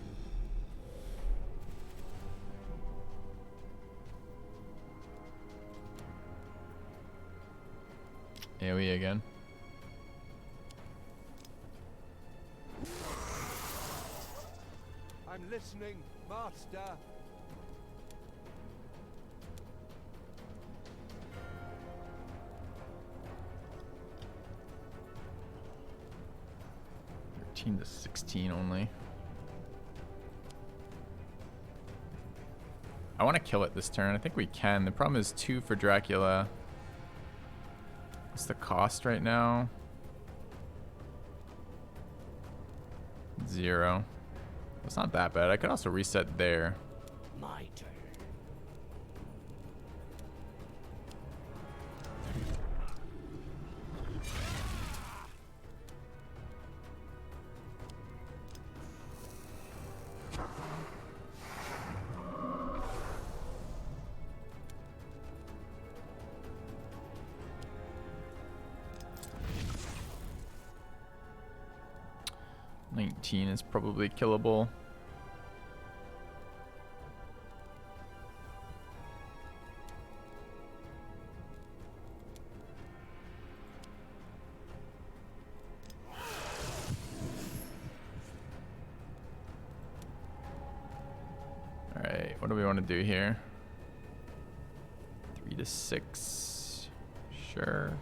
AoE again. I'm listening, Master. To 16 only. I want to kill it this turn. I think we can. The problem is 2 for Dracula. What's the cost right now? 0. It's not that bad. I could also reset there. My turn. 19 is probably killable. Alright, what do we want to do here? 3 to 6. Sure.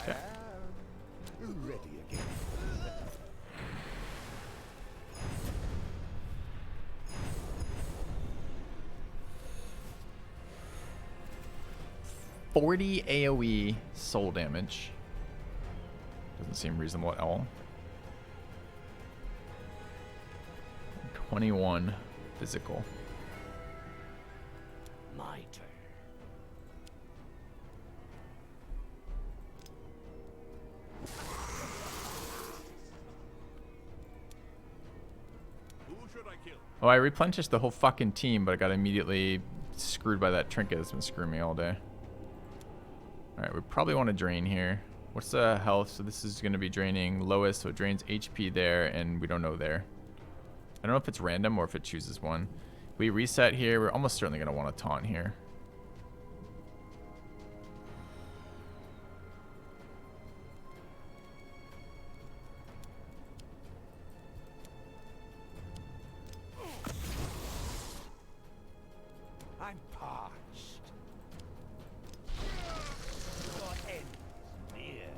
Okay. Ready again. $40 AoE soul damage. Doesn't seem reasonable at all. 21 physical. My turn. Who should I kill? Oh, I replenished the whole fucking team, but I got immediately screwed by that trinket that's been screwing me all day. Alright, we probably want to drain here. What's the health? So this is going to be draining lowest, so it drains HP there, and we don't know there. I don't know if it's random or if it chooses one. We reset here. We're almost certainly going to want to taunt here. I'm parched. Your end is near.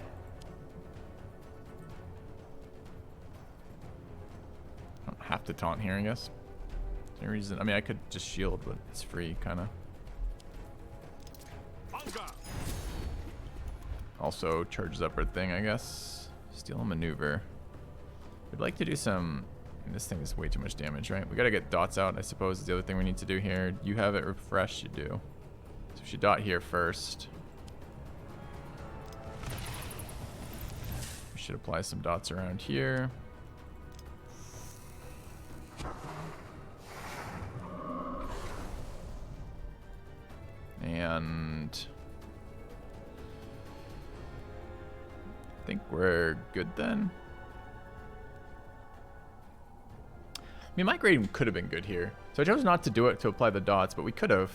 I don't have to taunt here, I guess. Is there any reason? I mean, I could just shield, but it's free, kind of. Bunga! Also charges up her thing, I guess. Steal a maneuver. We'd like to do some... This thing is way too much damage, right? We gotta get dots out, I suppose, is the other thing we need to do here. You have it refreshed, you do. So she dot here first. We should apply some dots around here. And... I think we're good then. I mean, migraine could have been good here. So I chose not to do it to apply the dots, but we could have.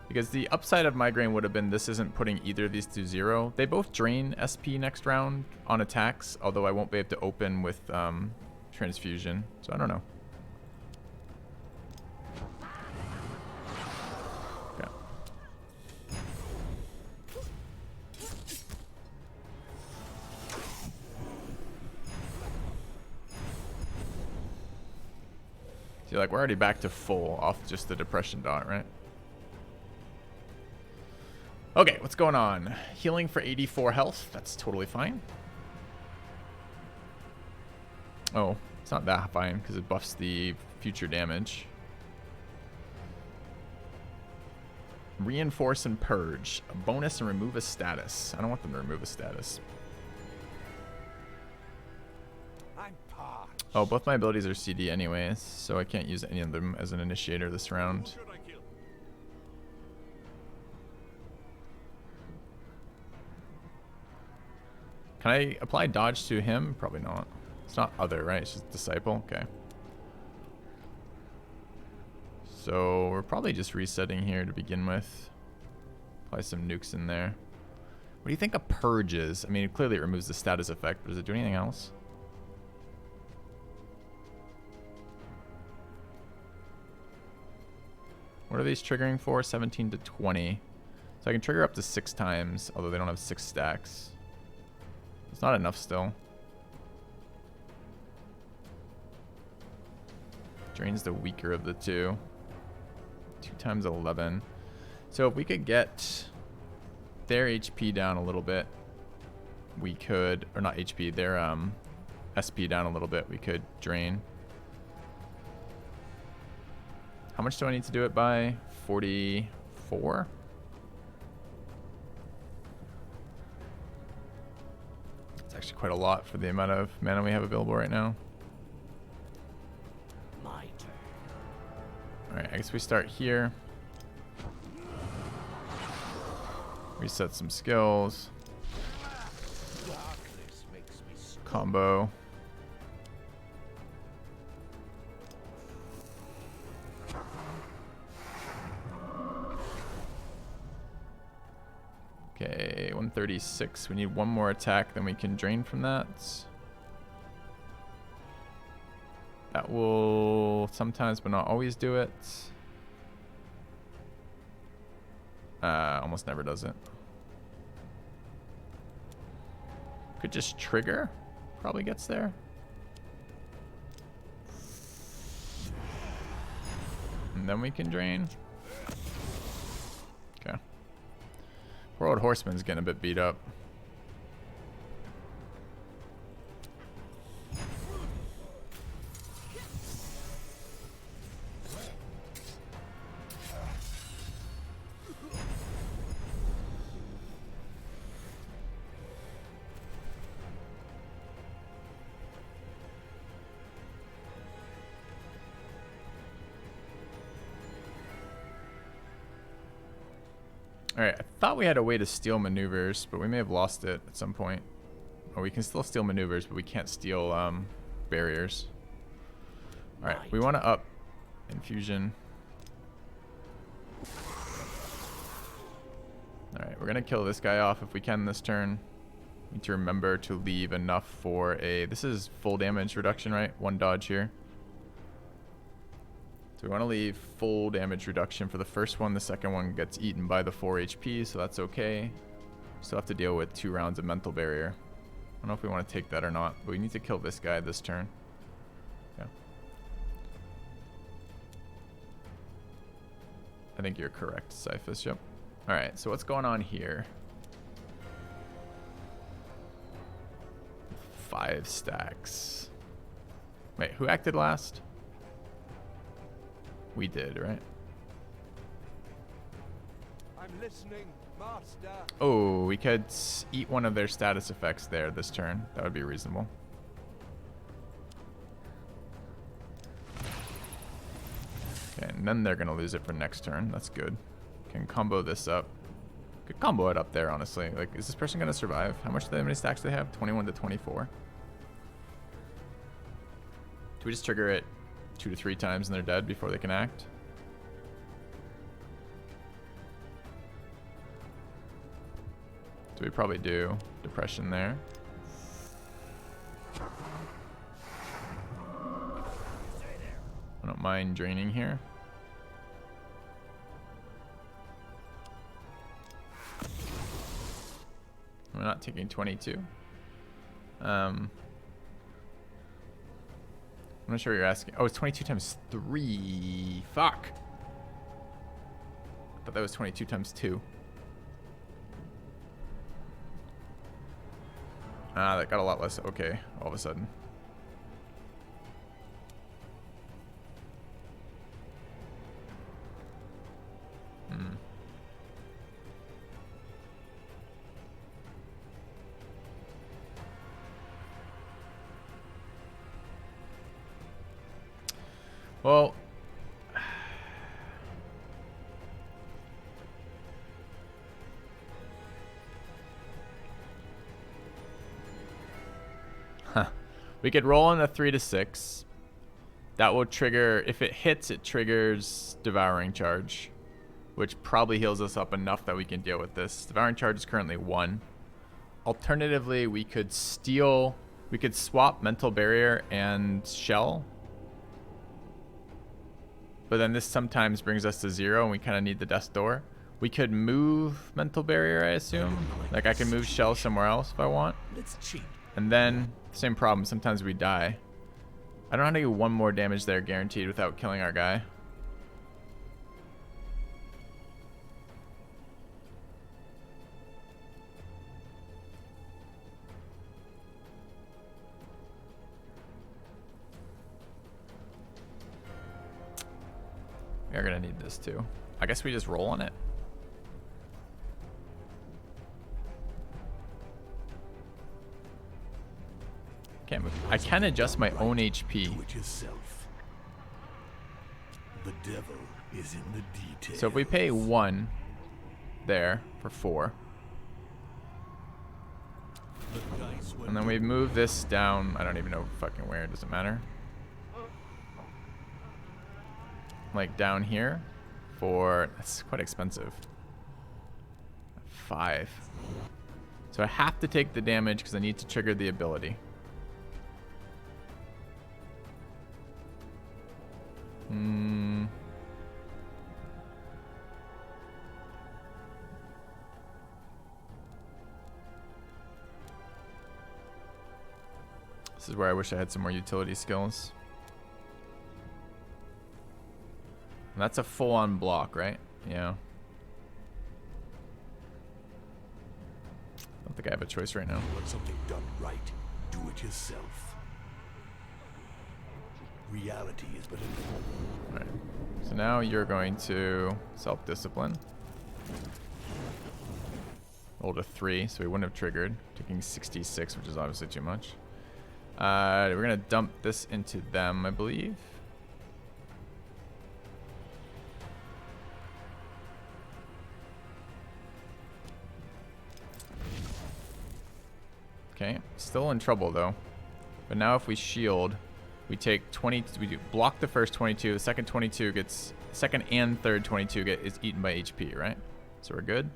Because the upside of migraine would have been this isn't putting either of these to 0. They both drain SP next round on attacks, although I won't be able to open with transfusion. So I don't know. Okay. See, like, we're already back to full off just the depression dot, right? Okay, what's going on? Healing for 84 health. That's totally fine. Oh, it's not that fine because it buffs the future damage. Reinforce and purge. A bonus and remove a status. I don't want them to remove a status. I'm parched. Oh, both my abilities are CD anyways, so I can't use any of them as an initiator this round. Should I kill? Can I apply dodge to him? Probably not. It's not other, right? It's just disciple. Okay. So we're probably just resetting here to begin with. Apply some nukes in there. What do you think a purge is? I mean, clearly it removes the status effect, but does it do anything else? What are these triggering for? 17 to 20. So I can trigger up to 6 times, although they don't have 6 stacks. It's not enough still. Drains the weaker of the two. 2 times 11. So if we could get their HP down a little bit, we could, or not HP, their SP down a little bit, we could drain. How much do I need to do it by? 44? It's actually quite a lot for the amount of mana we have available right now. My turn. Alright, I guess we start here. Reset some skills. Darkness makes me strong. Combo. Okay, 136. We need one more attack, then we can drain from that. That will sometimes, but not always, do it. Almost never does it. Could just trigger. Probably gets there. And then we can drain. Okay. Poor old Horseman's getting a bit beat up. Alright, I thought we had a way to steal maneuvers, but we may have lost it at some point. Or we can still steal maneuvers, but we can't steal barriers. Alright, we want to up infusion. Alright, we're going to kill this guy off if we can this turn. Need to remember to leave enough for a... This is full damage reduction, right? One dodge here. So we want to leave full damage reduction for the first one. The second one gets eaten by the 4 HP, so that's okay. Still have to deal with 2 rounds of mental barrier. I don't know if we want to take that or not, but we need to kill this guy this turn. Yeah. I think you're correct, Cyphus. Yep. Alright, so what's going on here? 5 stacks. Wait, who acted last? We did, right? I'm listening, master. Oh, we could eat one of their status effects there this turn. That would be reasonable. Okay, and then they're going to lose it for next turn. That's good. Can combo this up. Could combo it up there, honestly. Like, is this person going to survive? How many stacks do they have? 21 to 24. Do we just trigger it 2 to 3 times and they're dead before they can act? So we probably do depression there. I don't mind draining here. We're not taking 22. I'm not sure what you're asking. Oh, it's 22 times 3. Fuck. I thought that was 22 times 2. Ah, that got a lot less. Okay, all of a sudden. Well, we could roll on a 3 to 6. That will trigger, if it hits, it triggers Devouring Charge, which probably heals us up enough that we can deal with this. Devouring Charge is currently 1. Alternatively, we could swap Mental Barrier and Shell. But then this sometimes brings us to 0 and we kind of need the Death Door. We could move Mental Barrier, I assume. Like I can move Shell somewhere else if I want. Let's cheat. And then, same problem, sometimes we die. I don't know how to get 1 more damage there guaranteed without killing our guy. We're gonna need this too. I guess we just roll on it. Can't move. I can adjust my own HP. Do it yourself. The devil is in the details. So if we pay 1 there for 4, dice were And then we move this down. I don't even know fucking where. It doesn't matter. Like down here for, that's quite expensive. 5. So I have to take the damage because I need to trigger the ability. This is where I wish I had some more utility skills. And that's a full-on block, right? Yeah. I don't think I have a choice right now. You want something done right, do it yourself. Reality is but a Alright. So now you're going to self-discipline. Rolled a 3, so we wouldn't have triggered. Taking 66, which is obviously too much. We're going to dump this into them, I believe. Okay, still in trouble though. But now if we shield, we take 20, we do block the first 22, the second 22 gets, second and third 22 is eaten by HP, right? So we're good.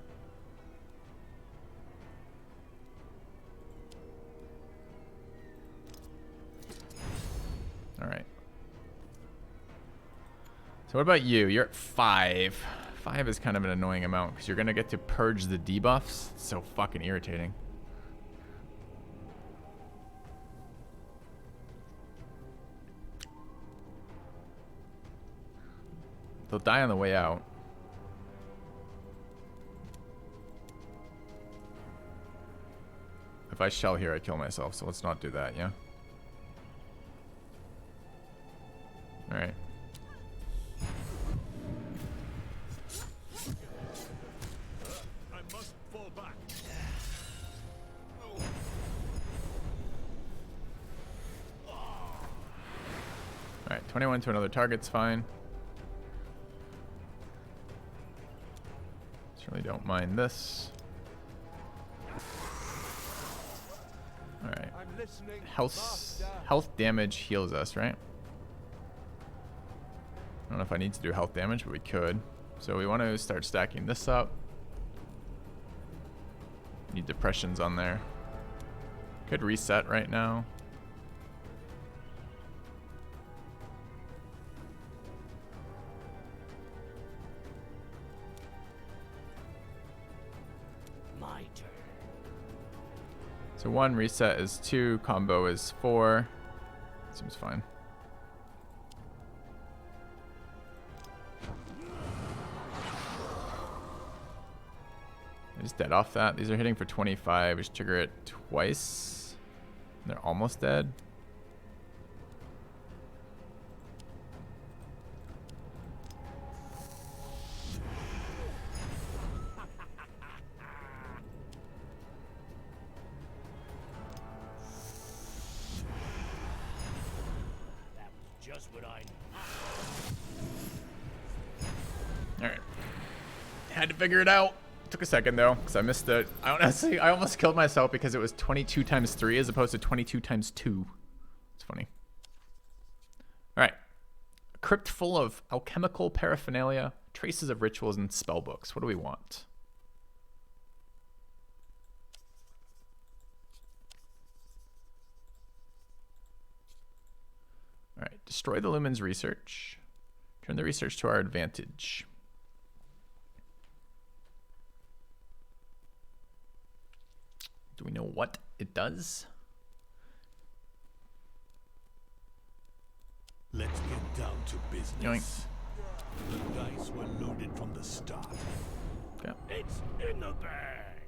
All right. So what about you? You're at 5. 5 is kind of an annoying amount because you're gonna get to purge the debuffs. It's so fucking irritating. They'll die on the way out. If I shell here, I kill myself, so let's not do that, yeah? Alright. I must fall back. Alright, 21 to another target's fine. Certainly don't mind this. Alright. I'm listening, Health damage heals us, right? I don't know if I need to do health damage, but we could. So we want to start stacking this up. Need depressions on there. Could reset right now. My turn. So 1 reset is 2, combo is 4. Seems fine. I just dead off that. These are hitting for 25. Just trigger it twice. They're almost dead. That was just what I Alright. Had to figure it out. Took a second though, because I missed it. I almost killed myself because it was 22 times 3 as opposed to 22 times 2. It's funny. Alright. A crypt full of alchemical paraphernalia, traces of rituals, and spell books. What do we want? Alright. Destroy the Lumen's research. Turn the research to our advantage. Do we know what it does? Let's get down to business. Yoink. The dice were loaded from the start. Okay. It's in the bag.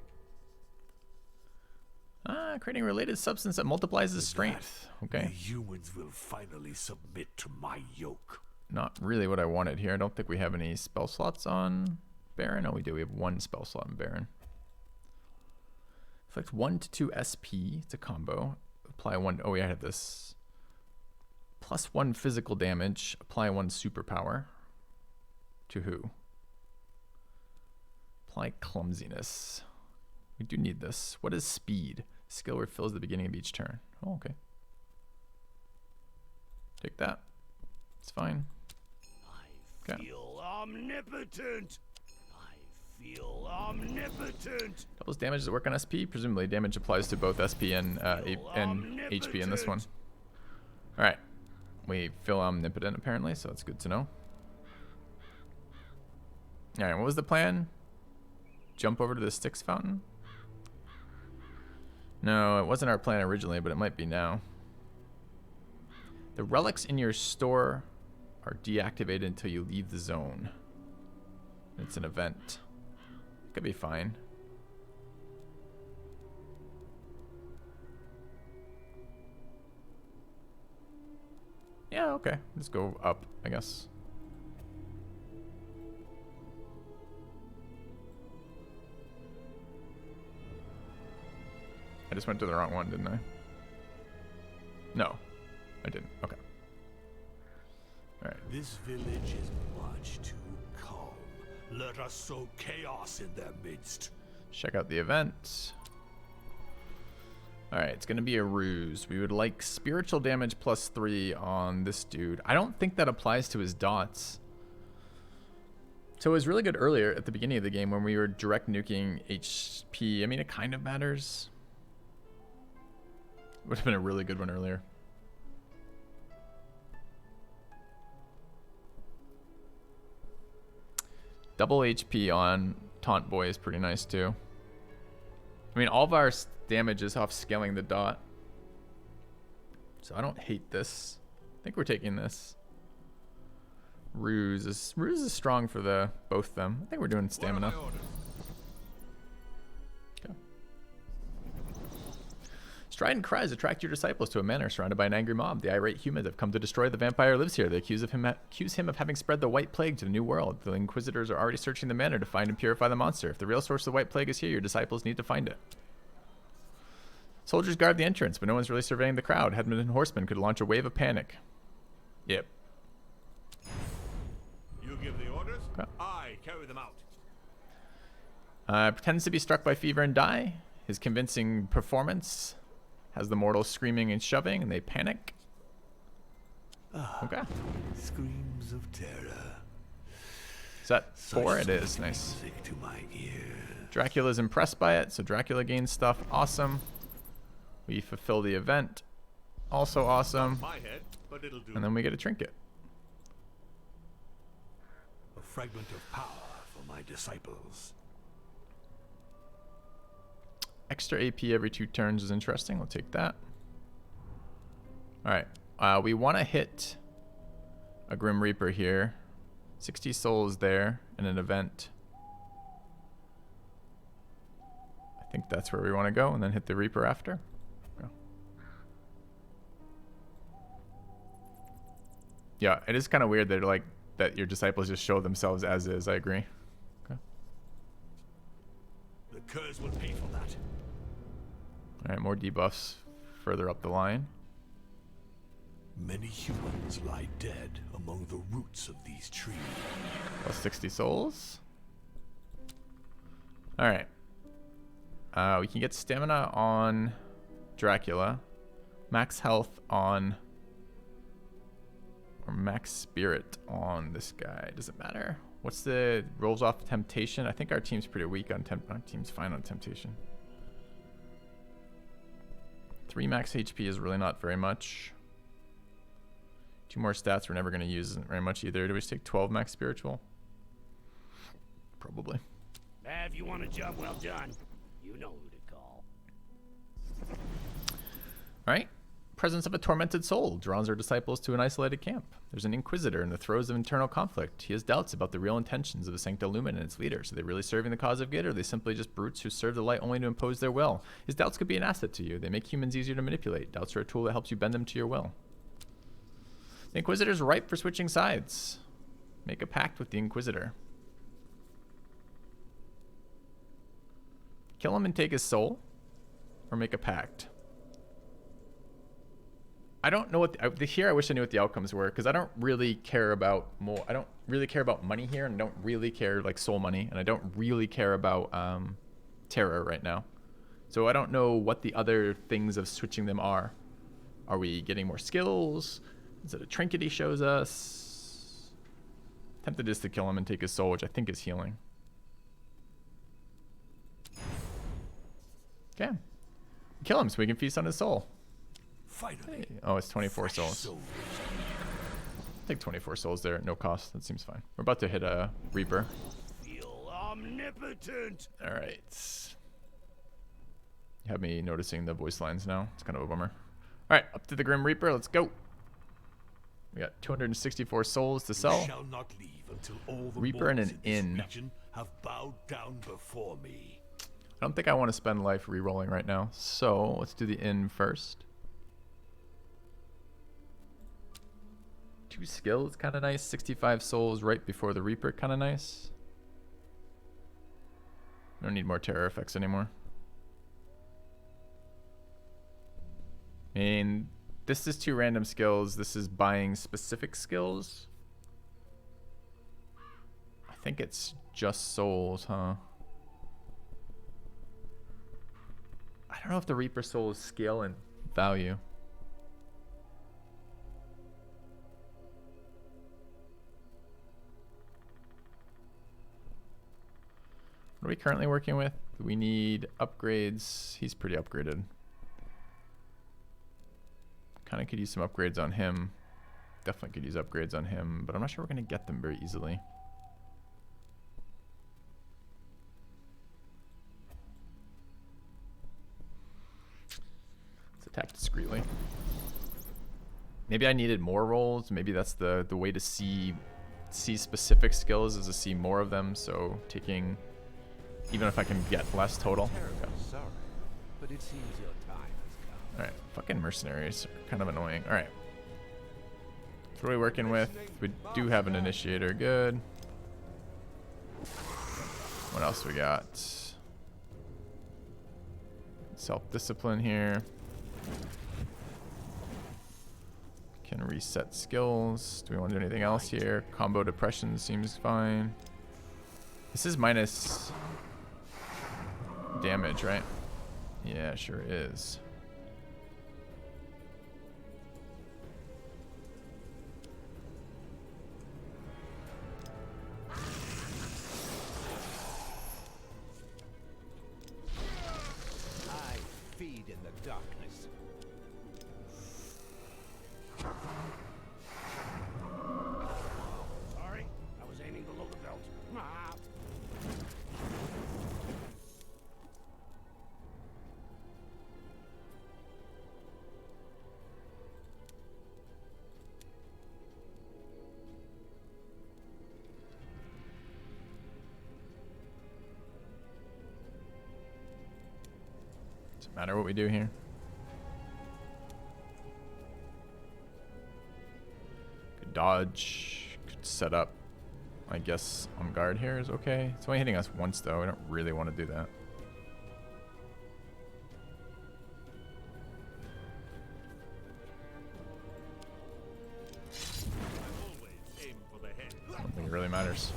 Creating a related substance that multiplies his strength. The Okay. humans will finally submit to my yoke. Not really what I wanted here. I don't think we have any spell slots on Baron. Oh, we do. We have 1 spell slot on Baron. Inflict 1 to 2 SP. It's a combo. Apply 1. Oh, yeah, I had this. Plus 1 physical damage. Apply 1 superpower. To who? Apply clumsiness. We do need this. What is speed? Skill refills the beginning of each turn. Oh, okay. Take that. It's fine. I feel omnipotent. I feel omnipotent. Doubles damage does it work on SP? Presumably damage applies to both SP and HP in this one. Alright. We feel omnipotent apparently, so that's good to know. Alright, what was the plan? Jump over to the Styx fountain? No, it wasn't our plan originally, but it might be now. The relics in your store are deactivated until you leave the zone. It's an event. Could be fine. Yeah, okay. Let's go up, I guess. I just went to the wrong one, didn't I? No, I didn't. Okay. All right. This village is much too calm. Let us sow chaos in their midst. Check out the event. All right, it's going to be a ruse. We would like spiritual damage +3 on this dude. I don't think that applies to his dots. So it was really good earlier at the beginning of the game when we were direct nuking HP. I mean, it kind of matters. Would have been a really good one earlier. Double HP on Taunt Boy is pretty nice too. I mean, all of our damage is off scaling the dot. So I don't hate this. I think we're taking this. Ruse is strong for the both of them. I think we're doing stamina. Okay. Strident cries attract your disciples to a manor surrounded by an angry mob. The irate humans have come to destroy the vampire who lives here. They accuse him of having spread the white plague to the new world. The inquisitors are already searching the manor to find and purify the monster. If the real source of the white plague is here, your disciples need to find it. Soldiers guard the entrance, but no one's really surveying the crowd. Headmen and horsemen could launch a wave of panic. Yep. You give the orders, Okay. I carry them out. Pretends to be struck by fever and die. His convincing performance has the mortals screaming and shoving, and they panic. Okay. Screams of terror. Is that 4? Such It is. sweet Nice. music to my ear. Dracula's impressed by it, so Dracula gains stuff. Awesome. We fulfill the event. Also awesome. My head, but it'll do. And then we get a trinket. A fragment of power for my disciples. Extra AP every 2 turns is interesting. We'll take that. Alright. We want to hit a Grim Reaper here. 60 souls there in an event. I think that's where we want to go, and then hit the Reaper after. Go. Yeah, it is kind of weird that your disciples just show themselves as is. I agree. Okay. The curse will pay for that. Alright, more debuffs further up the line. Many humans lie dead among the roots of these trees. Plus 60 souls. Alright. We can get stamina on Dracula. Max health on... Or max spirit on this guy. Does it matter? What's the... Rolls off temptation? I think our team's pretty weak on our team's fine on temptation. 3 max HP is really not very much. 2 more stats we're never going to use isn't very much either. Do we just take 12 max spiritual? Probably. If you want a job well done, you know who to call. Alright. Presence of a tormented soul draws our disciples to an isolated camp. There's an inquisitor in the throes of internal conflict. He has doubts about the real intentions of the Sancta Lumen and its leaders. Are they really serving the cause of good, or are they simply just brutes who serve the light only to impose their will? His doubts could be an asset to you. They make humans easier to manipulate. Doubts are a tool that helps you bend them to your will. The Inquisitor's ripe for switching sides. Make a pact with the Inquisitor. Kill him and take his soul? Or make a pact? I don't know what here I wish I knew what the outcomes were, because I don't really care about I don't really care about money here, and I don't really care like soul money, and I don't really care about terror right now. So I don't know what the other things of switching them are. Are we getting more skills? Is it a trinket he shows us? Tempted just to kill him and take his soul, which I think is healing. Okay. Kill him so we can feast on his soul. Finally. Hey. Oh, it's 24 fresh souls. souls. Take 24 souls there at no cost. That seems fine. We're about to hit a Reaper. Feel omnipotent. All right. You have me noticing the voice lines now. It's kind of a bummer. All right, up to the Grim Reaper. Let's go. We got 264 souls to You sell. shall not leave until all the Reaper and mortals an in inn. this region have bowed down before me. I don't think I want to spend life re-rolling right now. So let's do the inn first. 2 skills, kind of nice. 65 souls right before the Reaper, kind of nice. I don't need more terror effects anymore. I mean, this is 2 random skills. This is buying specific skills. I think it's just souls, huh? I don't know if the Reaper souls scale in value. What are we currently working with? We need upgrades. He's pretty upgraded. Kind of could use some upgrades on him. Definitely could use upgrades on him, but I'm not sure we're going to get them very easily. Let's attack discreetly. Maybe I needed more rolls. Maybe that's the way to see specific skills is to see more of them. So taking, even if I can get less total. Terribly sorry, but it seems your time has come. Alright, fucking mercenaries are kind of annoying. Alright. So what are we working with? We do have an initiator. Good. What else we got? Self-discipline here. Can reset skills. Do we want to do anything else here? Combo depression seems fine. This is minus damage, right? Yeah, sure is. I feed in the darkness. Sorry, I was aiming below the belt. Ah. Doesn't matter what we do here. Could dodge. Could set up. I guess on guard here is okay. It's only hitting us once though. I don't really want to do that. Always aim for the head. I don't think it really matters.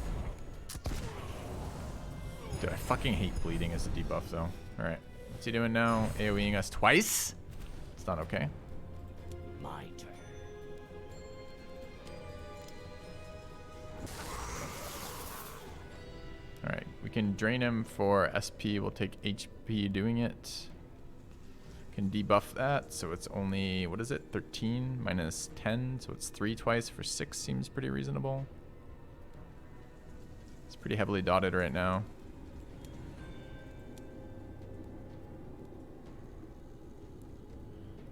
Dude, I fucking hate bleeding as a debuff though. Alright. What's he doing now? AoEing us twice? It's not okay. My turn. Alright, we can drain him for SP. We'll take HP doing it. Can debuff that, so it's only, what is it? 13 minus 10, so it's 3 twice for 6 seems pretty reasonable. It's pretty heavily dotted right now.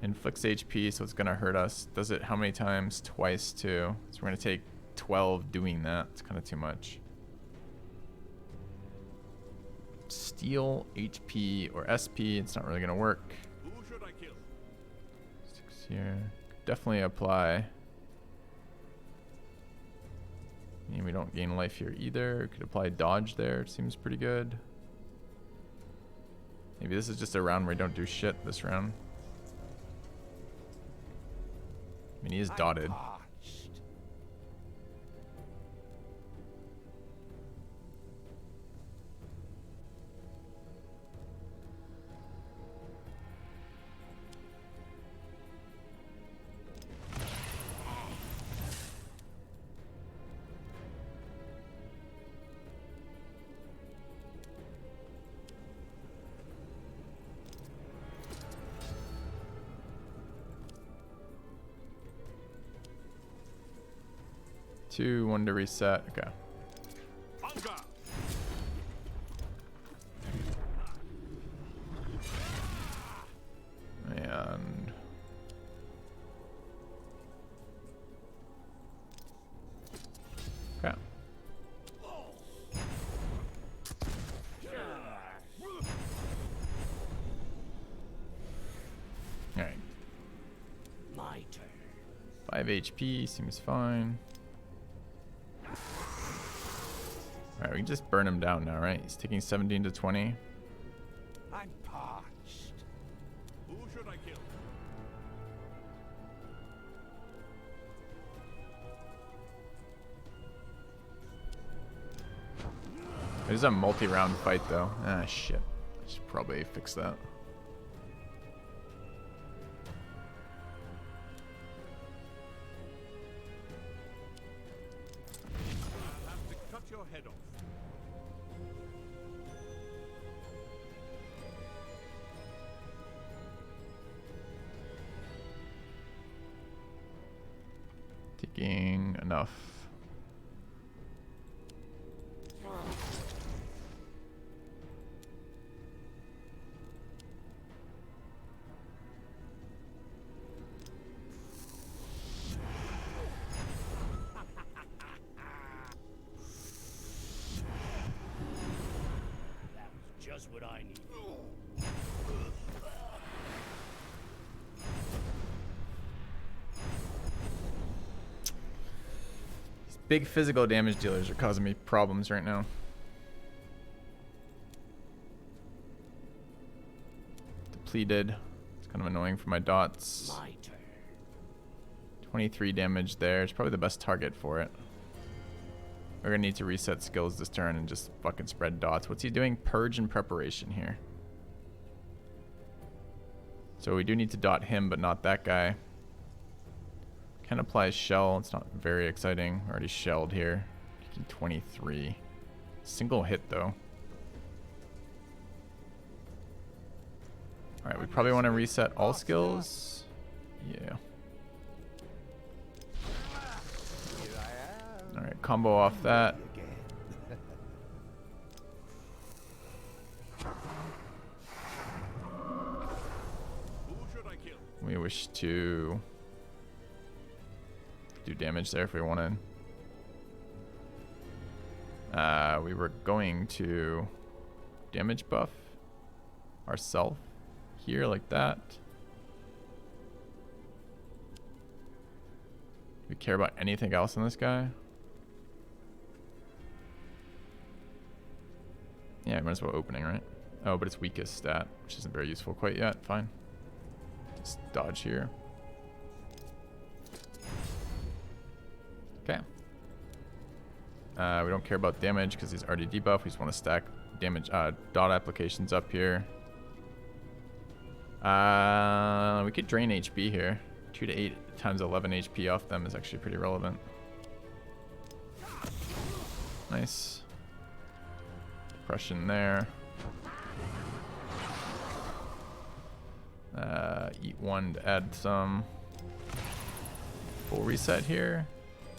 Inflicts HP, so it's gonna hurt us. Does it how many times? Twice too. So we're gonna take 12 doing that. It's kind of too much. Steal, HP, or SP. It's not really gonna work. Who should I kill? 6 here. Definitely apply. And we don't gain life here either. Could apply dodge there. Seems pretty good. Maybe this is just a round where we don't do shit this round. I mean, he is dotted. Parched. 2, 1 to reset. Okay. On guard. And okay. All right. My turn. 5 HP seems fine. All right, we can just burn him down now, right? He's taking 17 to 20. I'm parched. Who should I kill? It is a multi-round fight, though. Ah, shit. I should probably fix that. I'll have to cut your head off. Taking enough. That was just what I needed. These big physical damage dealers are causing me problems right now. Depleted. It's kind of annoying for my dots. My turn. 23 damage there. It's probably the best target for it. We're gonna need to reset skills this turn and just fucking spread dots. What's he doing? Purge and preparation here. So we do need to dot him, but not that guy. Can apply shell. It's not very exciting. Already shelled here. 23. Single hit though. Alright, we probably want to reset all skills. Yeah. Alright, combo off that. Who should I kill? We wish to do damage there if we wanted. We were going to damage buff ourselves here like that. Do we care about anything else in this guy? Yeah, might as well opening, right? Oh, but it's weakest stat, which isn't very useful quite yet. Fine. Just dodge here. Okay. We don't care about damage because he's already debuffed. We just want to stack damage dot applications up here. We could drain HP here. 2 to 8 times 11 HP off them is actually pretty relevant. Nice. Depression there. Eat 1 to add some. Full reset here.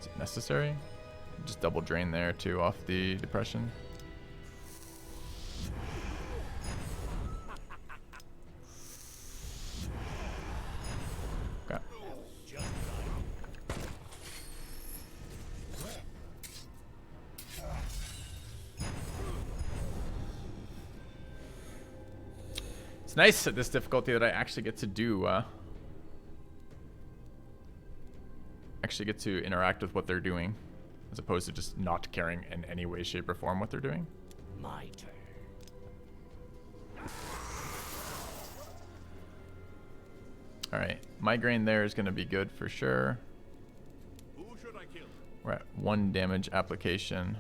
Is it necessary? Just double drain there too off the depression. Okay. Just what I needed. It's nice at this difficulty that I actually get to do actually get to interact with what they're doing, as opposed to just not caring in any way, shape, or form what they're doing. My turn. Alright, migraine there is going to be good for sure. Who should I kill? We're at 1 damage application.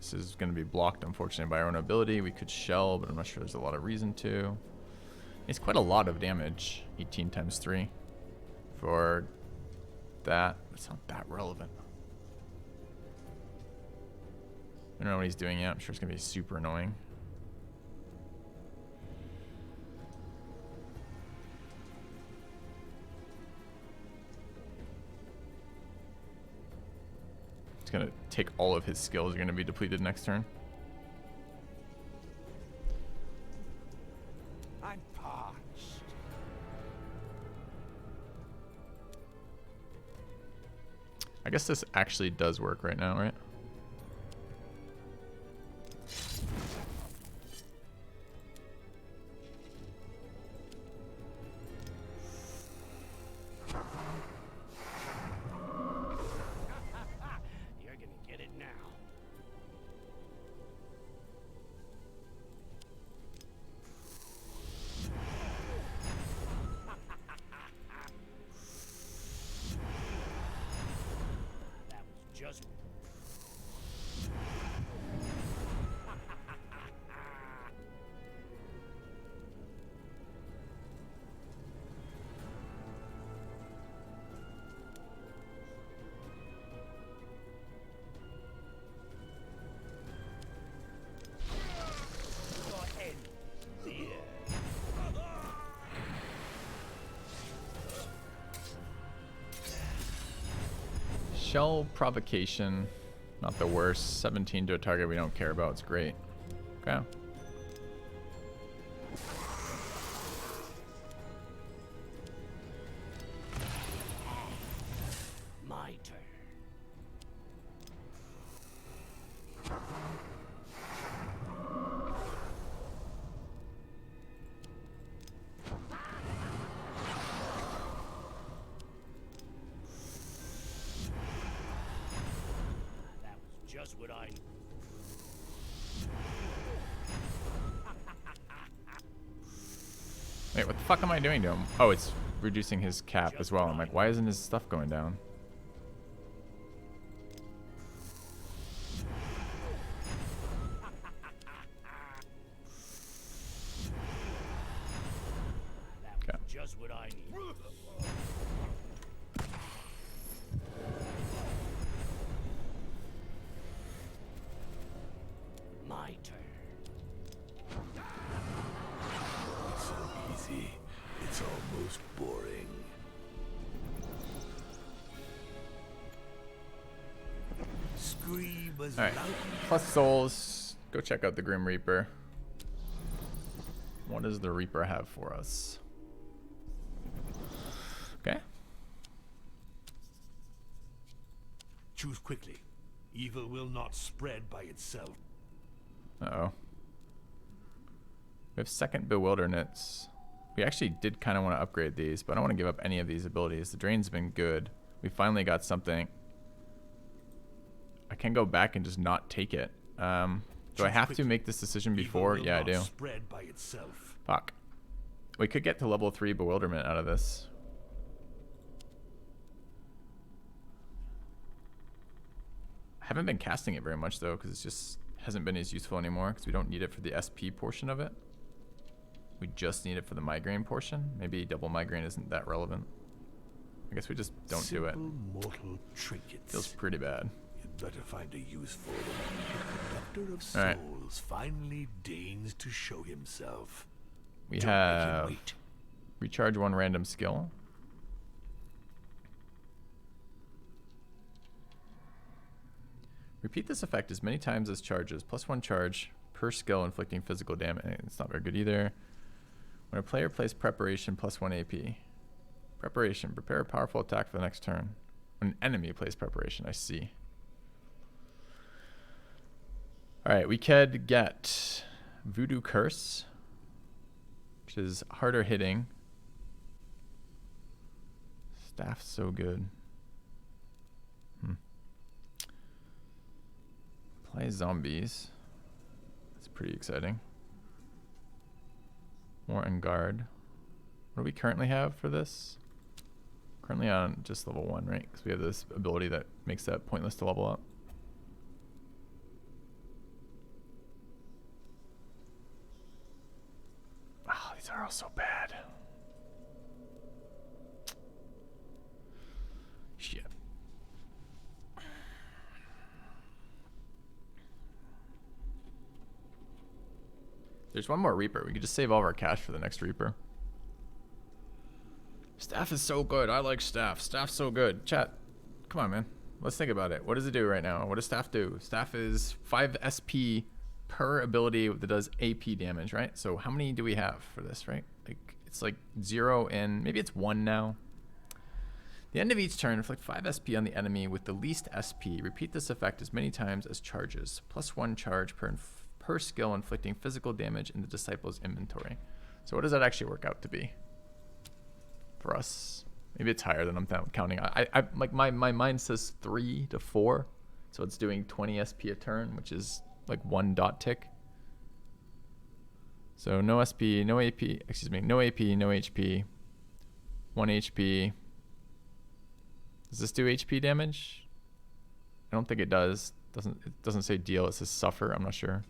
This is going to be blocked, unfortunately, by our own ability. We could shell, but I'm not sure there's a lot of reason to. It's quite a lot of damage. 18 times 3 for that. It's not that relevant. I don't know what he's doing yet. I'm sure it's going to be super annoying. It's gonna take all of his skills are gonna be depleted next turn. I'm parched. I guess this actually does work right now, right? You're gonna get it now. That was just. Your end here. Shell provocation, not the worst. 17 to a target we don't care about. It's great. Okay. My turn. That was just what I. Wait, what the fuck am I doing to him? Oh, it's reducing his cap as well. I'm like, why isn't his stuff going down? That Okay. was just what I need. My turn. It's so easy. It's almost boring. Scream as Alright. loud. Plus souls. Go check out the Grim Reaper. What does the Reaper have for us? Okay. Choose quickly. Evil will not spread by itself. Uh-oh. We have second Bewilderness. We actually did kind of want to upgrade these, but I don't want to give up any of these abilities. The drain's been good. We finally got something. I can go back and just not take it. Do I have to make this decision before? Evil will Yeah, I not do. Spread by itself. Fuck. We could get to level 3 Bewilderment out of this. I haven't been casting it very much though, because it just hasn't been as useful anymore, because we don't need it for the SP portion of it. We just need it for the migraine portion. Maybe double migraine isn't that relevant. I guess we just don't do it. Simple mortal trinkets. Feels pretty bad. You'd better find a use for them. The Conductor of All right. Souls finally deigns to show himself. We Don't make him have wait. recharge one random skill. Repeat this effect as many times as charges. +1 charge per skill inflicting physical damage. It's not very good either. When a player plays preparation, +1 AP. Preparation. Prepare a powerful attack for the next turn. When an enemy plays preparation, I see. Alright, we could get Voodoo Curse, which is harder hitting. Staff's so good. Play zombies. That's pretty exciting. More on guard. What do we currently have for this? Currently on just level 1, right? Because we have this ability that makes that pointless to level up. Oh, these are all so bad. Shit. There's one more Reaper. We could just save all of our cash for the next Reaper. Staff is so good. I like Staff. Staff's so good. Chat, come on, man. Let's think about it. What does it do right now? What does staff do? Staff is 5 SP per ability that does AP damage, right? So how many do we have for this, right? Like it's like 0 and maybe it's 1 now. The end of each turn, inflict 5 SP on the enemy with the least SP. Repeat this effect as many times as charges. +1 charge per skill, inflicting physical damage in the disciple's inventory. So what does that actually work out to be for us? Maybe it's higher than I'm counting. I like my mind says 3 to 4, so it's doing 20 SP a turn, which is like 1 dot tick. So no SP, no AP, excuse me, no AP, no HP, 1 HP. Does this do HP damage? I don't think it does. It doesn't say deal, it says suffer, I'm not sure.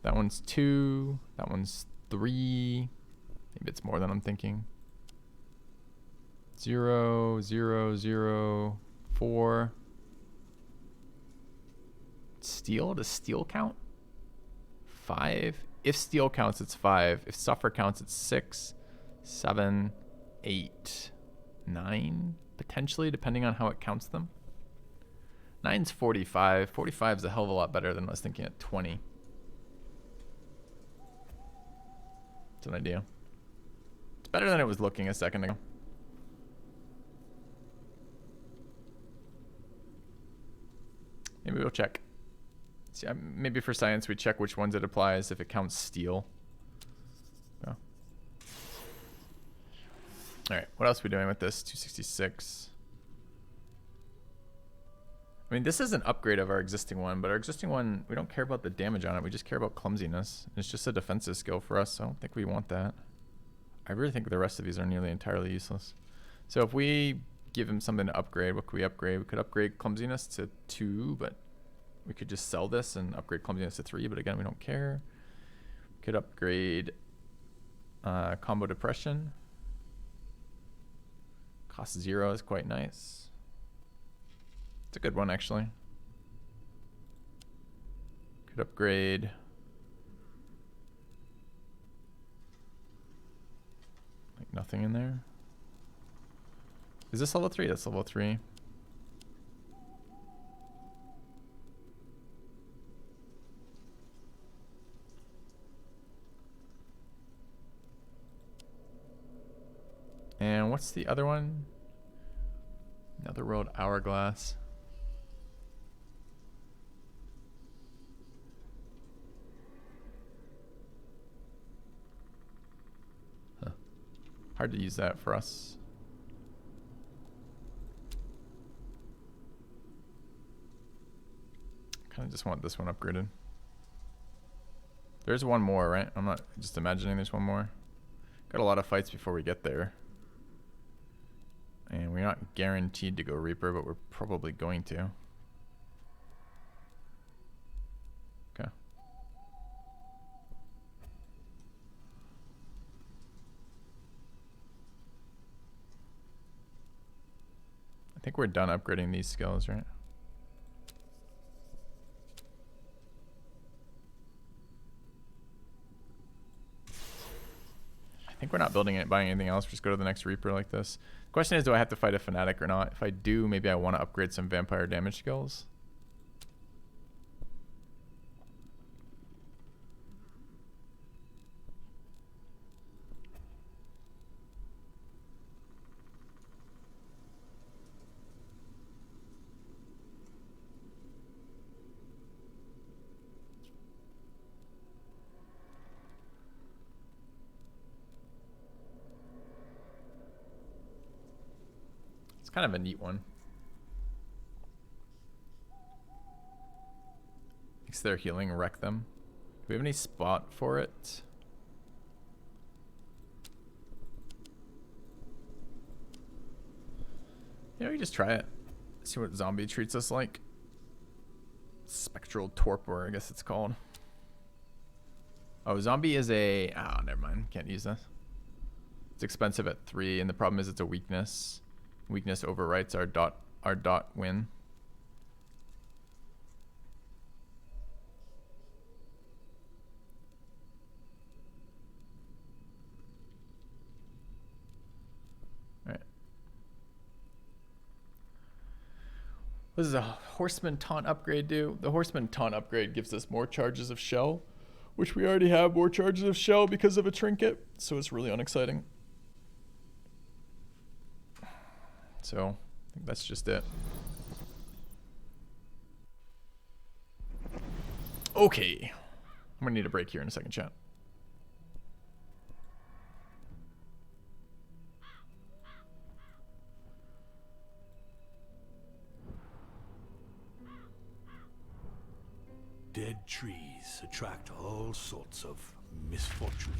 That one's 2, that one's 3. Maybe it's more than I'm thinking. 0, 0, 0, 4. Steel? Does steel count? 5. If steel counts, it's 5. If suffer counts, it's 6, 7, 8, 9, potentially, depending on how it counts them. 9's 45. 45 is a hell of a lot better than I was thinking at 20. It's an idea. It's better than it was looking a second ago. Maybe we'll check. See, maybe for science we check which ones it applies if it counts steel. Oh. Alright, what else are we doing with this? 266. I mean, this is an upgrade of our existing one, but our existing one, we don't care about the damage on it. We just care about clumsiness. It's just a defensive skill for us, so I don't think we want that. I really think the rest of these are nearly entirely useless. So if we give him something to upgrade, what could we upgrade? We could upgrade clumsiness to 2, but we could just sell this and upgrade clumsiness to 3, but again, we don't care. We could upgrade combo depression. Cost 0 is quite nice. It's a good one, actually. Could upgrade like nothing in there. Is this level 3? That's level 3. And what's the other one? Netherworld Hourglass. Huh. Hard to use that for us. Kind of just want this one upgraded. There's one more, right? I'm not just imagining there's one more. Got a lot of fights before we get there. And we're not guaranteed to go Reaper, but we're probably going to. Okay. I think we're done upgrading these skills, right? I think we're not building it, buying anything else. Just go to the next Reaper like this. The question is, do I have to fight a Fanatic or not? If I do, maybe I want to upgrade some Vampire damage skills. Kind of a neat one. Makes their healing wreck them. Do we have any spot for it? Yeah, we just try it. See what zombie treats us like. Spectral torpor, I guess it's called. Oh, zombie is a... Oh, never mind. Can't use this. It's expensive at 3, and the problem is it's a weakness. Weakness overwrites our dot win. All right. What does a Horseman Taunt upgrade do? The Horseman Taunt upgrade gives us more charges of shell, which we already have more charges of shell because of a trinket, so it's really unexciting. So, I think that's just it. Okay. I'm gonna need a break here in a second, chat. Dead trees attract all sorts of misfortune.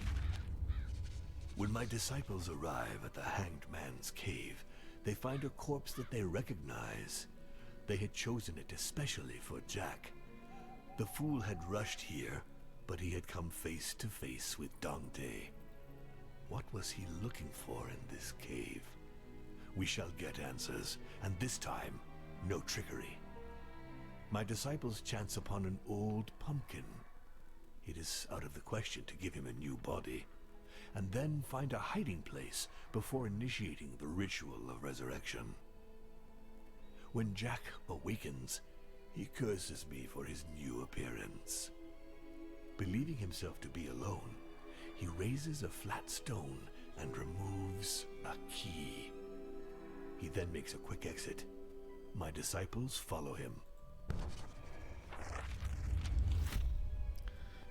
When my disciples arrive at the Hanged Man's cave, they find a corpse that they recognize. They had chosen it especially for Jack. The fool had rushed here, but he had come face to face with Dante. What was he looking for in this cave? We shall get answers, and this time, no trickery. My disciples chance upon an old pumpkin. It is out of the question to give him a new body, and then find a hiding place before initiating the ritual of resurrection. When Jack awakens, he curses me for his new appearance. Believing himself to be alone, he raises a flat stone and removes a key. He then makes a quick exit. My disciples follow him.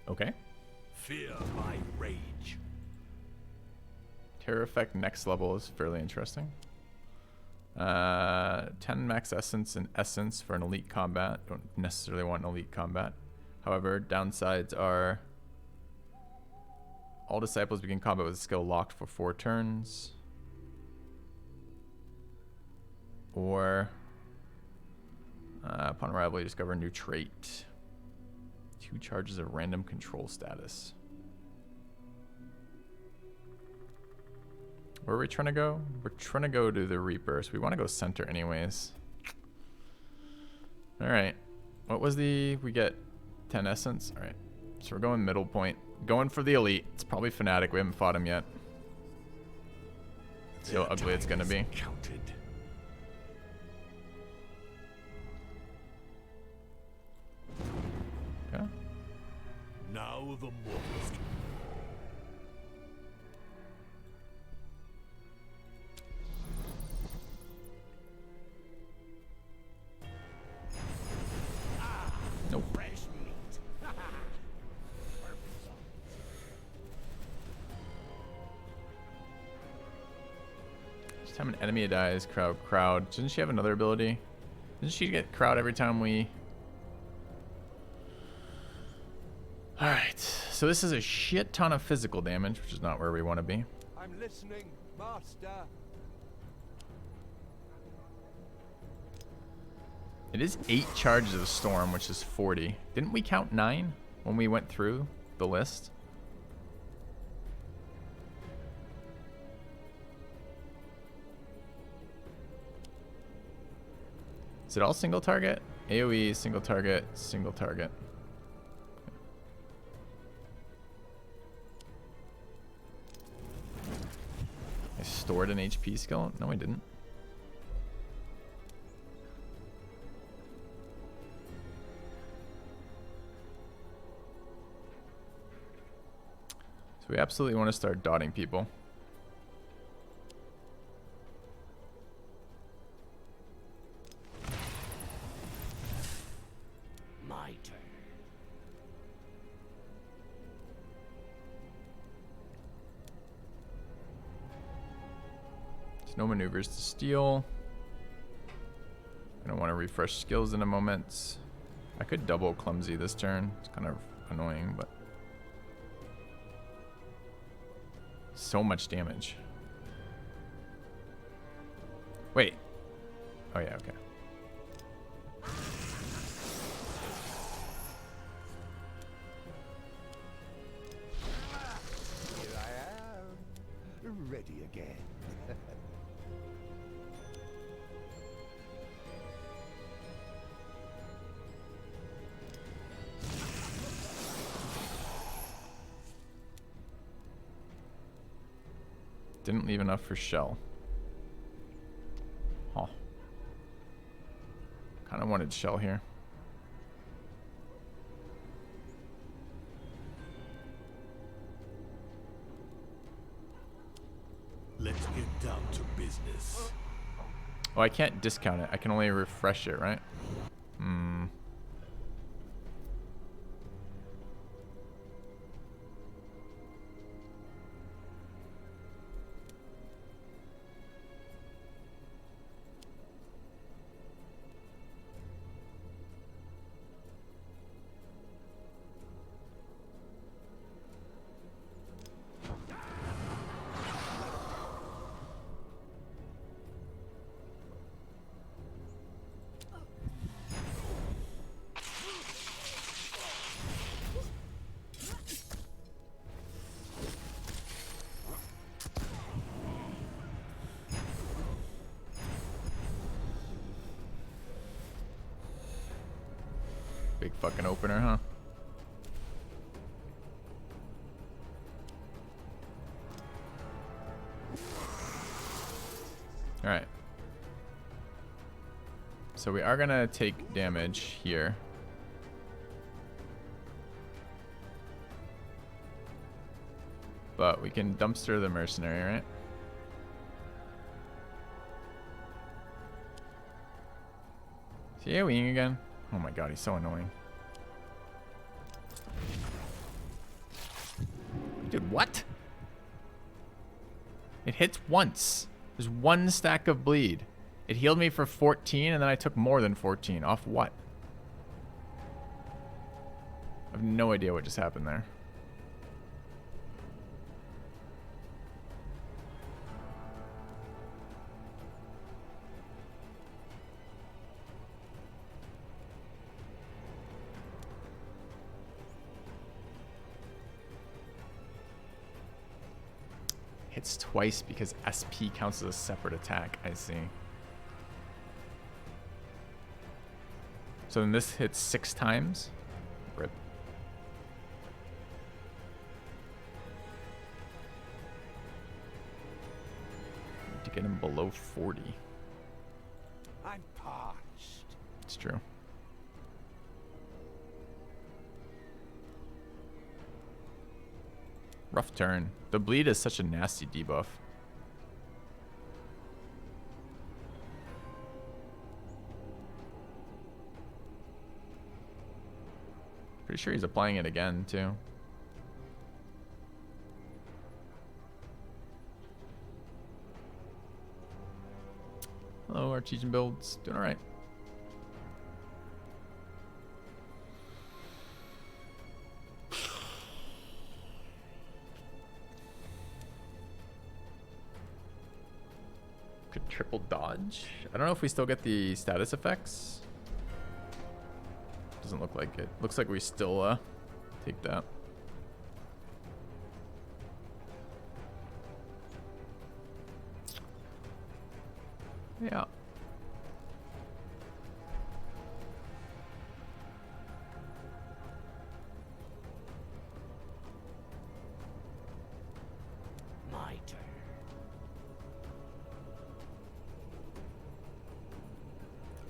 Okay. Fear my rage. Terror effect next level is fairly interesting. 10 max essence and essence for an elite combat. Don't necessarily want an elite combat. However, downsides are all disciples begin combat with a skill locked for 4 turns. Or upon arrival, you discover a new trait. 2 charges of random control status. Where are we trying to go? We're trying to go to the Reaper, so we want to go center anyways. Alright. What was the... we get 10 essence? Alright. So we're going middle point. Going for the elite. It's probably Fnatic. We haven't fought him yet. See how ugly it's going to be. Counted. Okay. Now the mortals can... Nope. Fresh meat. Each time an enemy dies, crowd. Doesn't she have another ability? Doesn't she get crowd every time we... Alright, so this is a shit ton of physical damage, which is not where we want to be. I'm listening, Master. It is 8 charges of storm, which is 40. Didn't we count 9 when we went through the list? Is it all single target? AoE, single target, single target. I stored an HP skill? No, I didn't. So we absolutely want to start dotting people. My turn. There's no maneuvers to steal. I don't want to refresh skills in a moment. I could double clumsy this turn. It's kind of annoying, but so much damage. Wait. Oh yeah, okay. Here I am, ready again. Didn't leave enough for shell. Huh. Kind of wanted shell here. Let's get down to business. Oh, I can't discount it. I can only refresh it, right? Hmm. Big fucking opener, huh? Alright. So we are gonna take damage here. But we can dumpster the mercenary, right? Is he AoEing again? Oh my god, he's so annoying. Dude, what? It hits once. There's one stack of bleed. It healed me for 14, and then I took more than 14. Off what? I have no idea what just happened there. Hits twice because SP counts as a separate attack. I see. So then this hits 6 times. Rip. Need to get him below 40. I'm parched. It's true. Rough turn. The bleed is such a nasty debuff. Pretty sure he's applying it again, too. Hello, Artesian builds. Doing alright. Could triple dodge. I don't know if we still get the status effects. Doesn't look like it. Looks like we still take that. Yeah. My turn.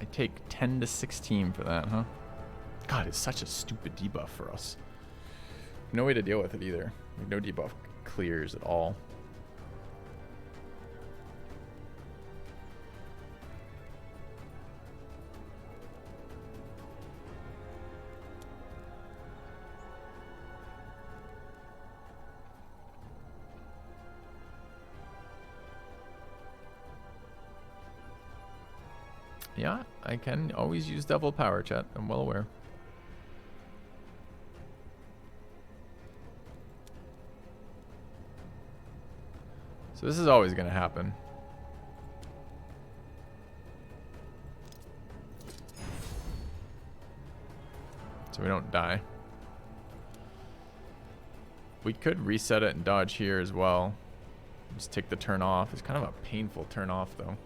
I take 10 to 16 for that, huh? God, it's such a stupid debuff for us. No way to deal with it either. Like, no debuff clears at all. Yeah, I can always use double power, chat. I'm well aware. So this is always going to happen. So we don't die. We could reset it and dodge here as well. Just take the turn off. It's kind of a painful turn off, though.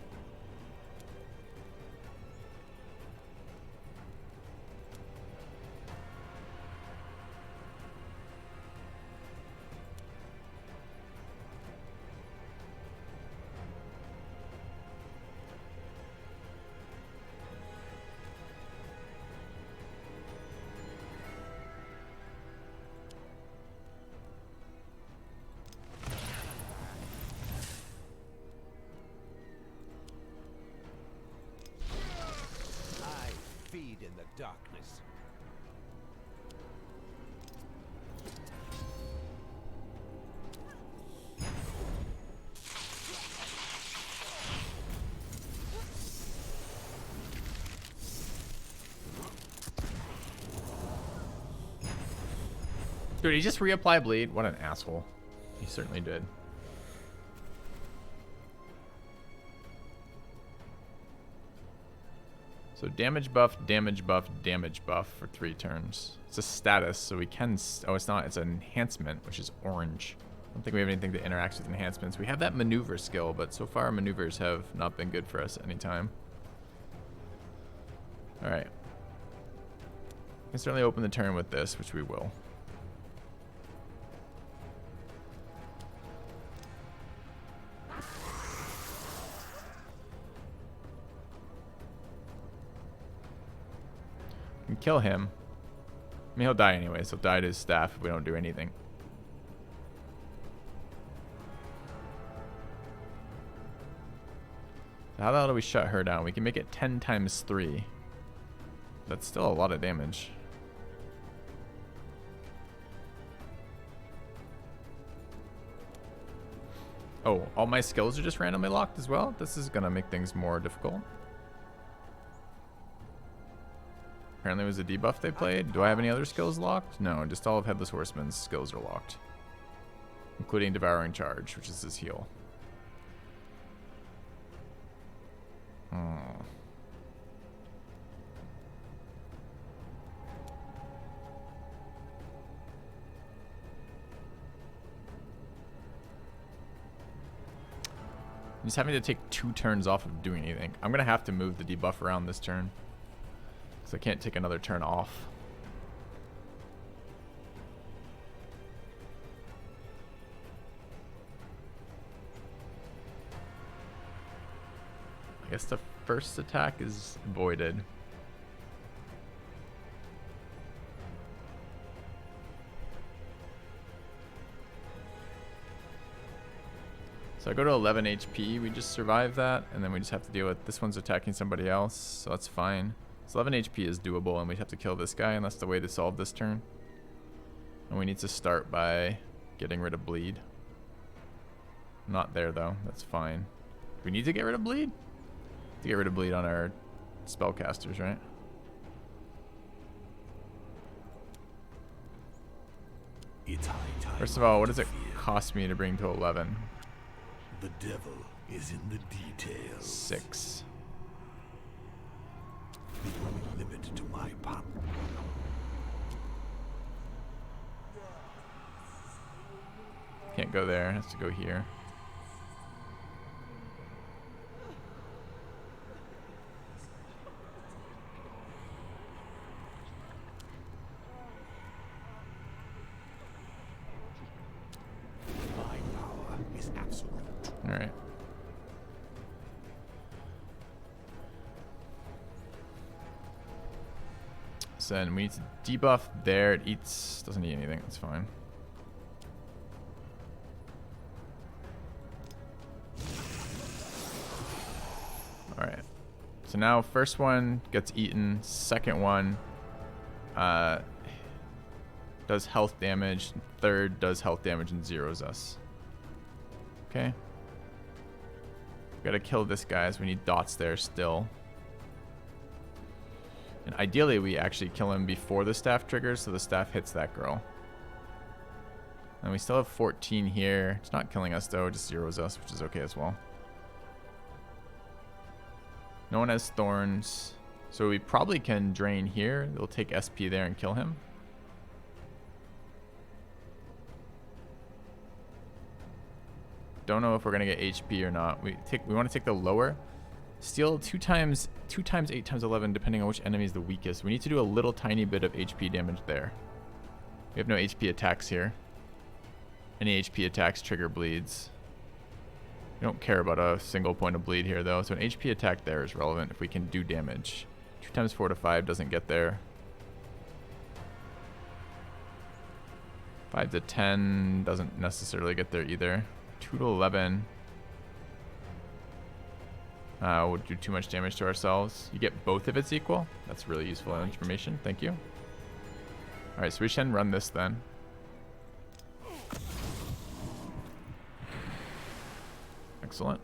darkness. Dude, he just reapply bleed. What an asshole. He certainly did. So damage buff, damage buff, damage buff for 3 turns. It's a status, so we can... Oh, it's not. It's an enhancement, which is orange. I don't think we have anything that interacts with enhancements. We have that maneuver skill, but so far maneuvers have not been good for us at any time. Alright. We can certainly open the turn with this, which we will. And kill him. I mean, he'll die anyway, so he'll die to his staff if we don't do anything. So how the hell do we shut her down? We can make it 10 times 3. That's still a lot of damage. Oh, all my skills are just randomly locked as well? This is gonna make things more difficult. Apparently it was a debuff they played. Do I have any other skills locked? No, just all of Headless Horseman's skills are locked. Including Devouring Charge, which is his heal. I'm just having to take 2 turns off of doing anything. I'm going to have to move the debuff around this turn. Because I can't take another turn off. I guess the first attack is voided. So I go to 11 HP, we just survive that, and then we just have to deal with this one's attacking somebody else, so that's fine. So 11 HP is doable, and we have to kill this guy, and that's the way to solve this turn. And we need to start by getting rid of bleed. Not there though, that's fine. Do we need to get rid of bleed? To get rid of bleed on our spellcasters, right? It's high time. First of all, what does to it fear. cost me to bring to 11? The devil is in the details. 6. The only limit to my power. Can't go there, has to go here. My power is absolute. Alright. So then we need to debuff there. It eats, doesn't eat anything, that's fine. Alright. So now first one gets eaten, second one does health damage, third does health damage and zeros us. Okay. We gotta kill this guy, so we need dots there still. And ideally we actually kill him before the staff triggers, so the staff hits that girl. And we still have 14 here. It's not killing us though, it just zeros us, which is okay as well. No one has thorns, so we probably can drain here. They'll take SP there and kill him. Don't know if we're gonna get HP or not. We want to take the lower. Steal 2 times 8 times 11, depending on which enemy is the weakest. We need to do a little tiny bit of HP damage there. We have no HP attacks here. Any HP attacks trigger bleeds. We don't care about a single point of bleed here though, so an HP attack there is relevant if we can do damage. 2 times 4 to 5 doesn't get there. 5 to 10 doesn't necessarily get there either. 2 to 11. We'll do too much damage to ourselves. You get both if it's equal. That's really useful information. Thank you. Alright, so we should run this then. Excellent.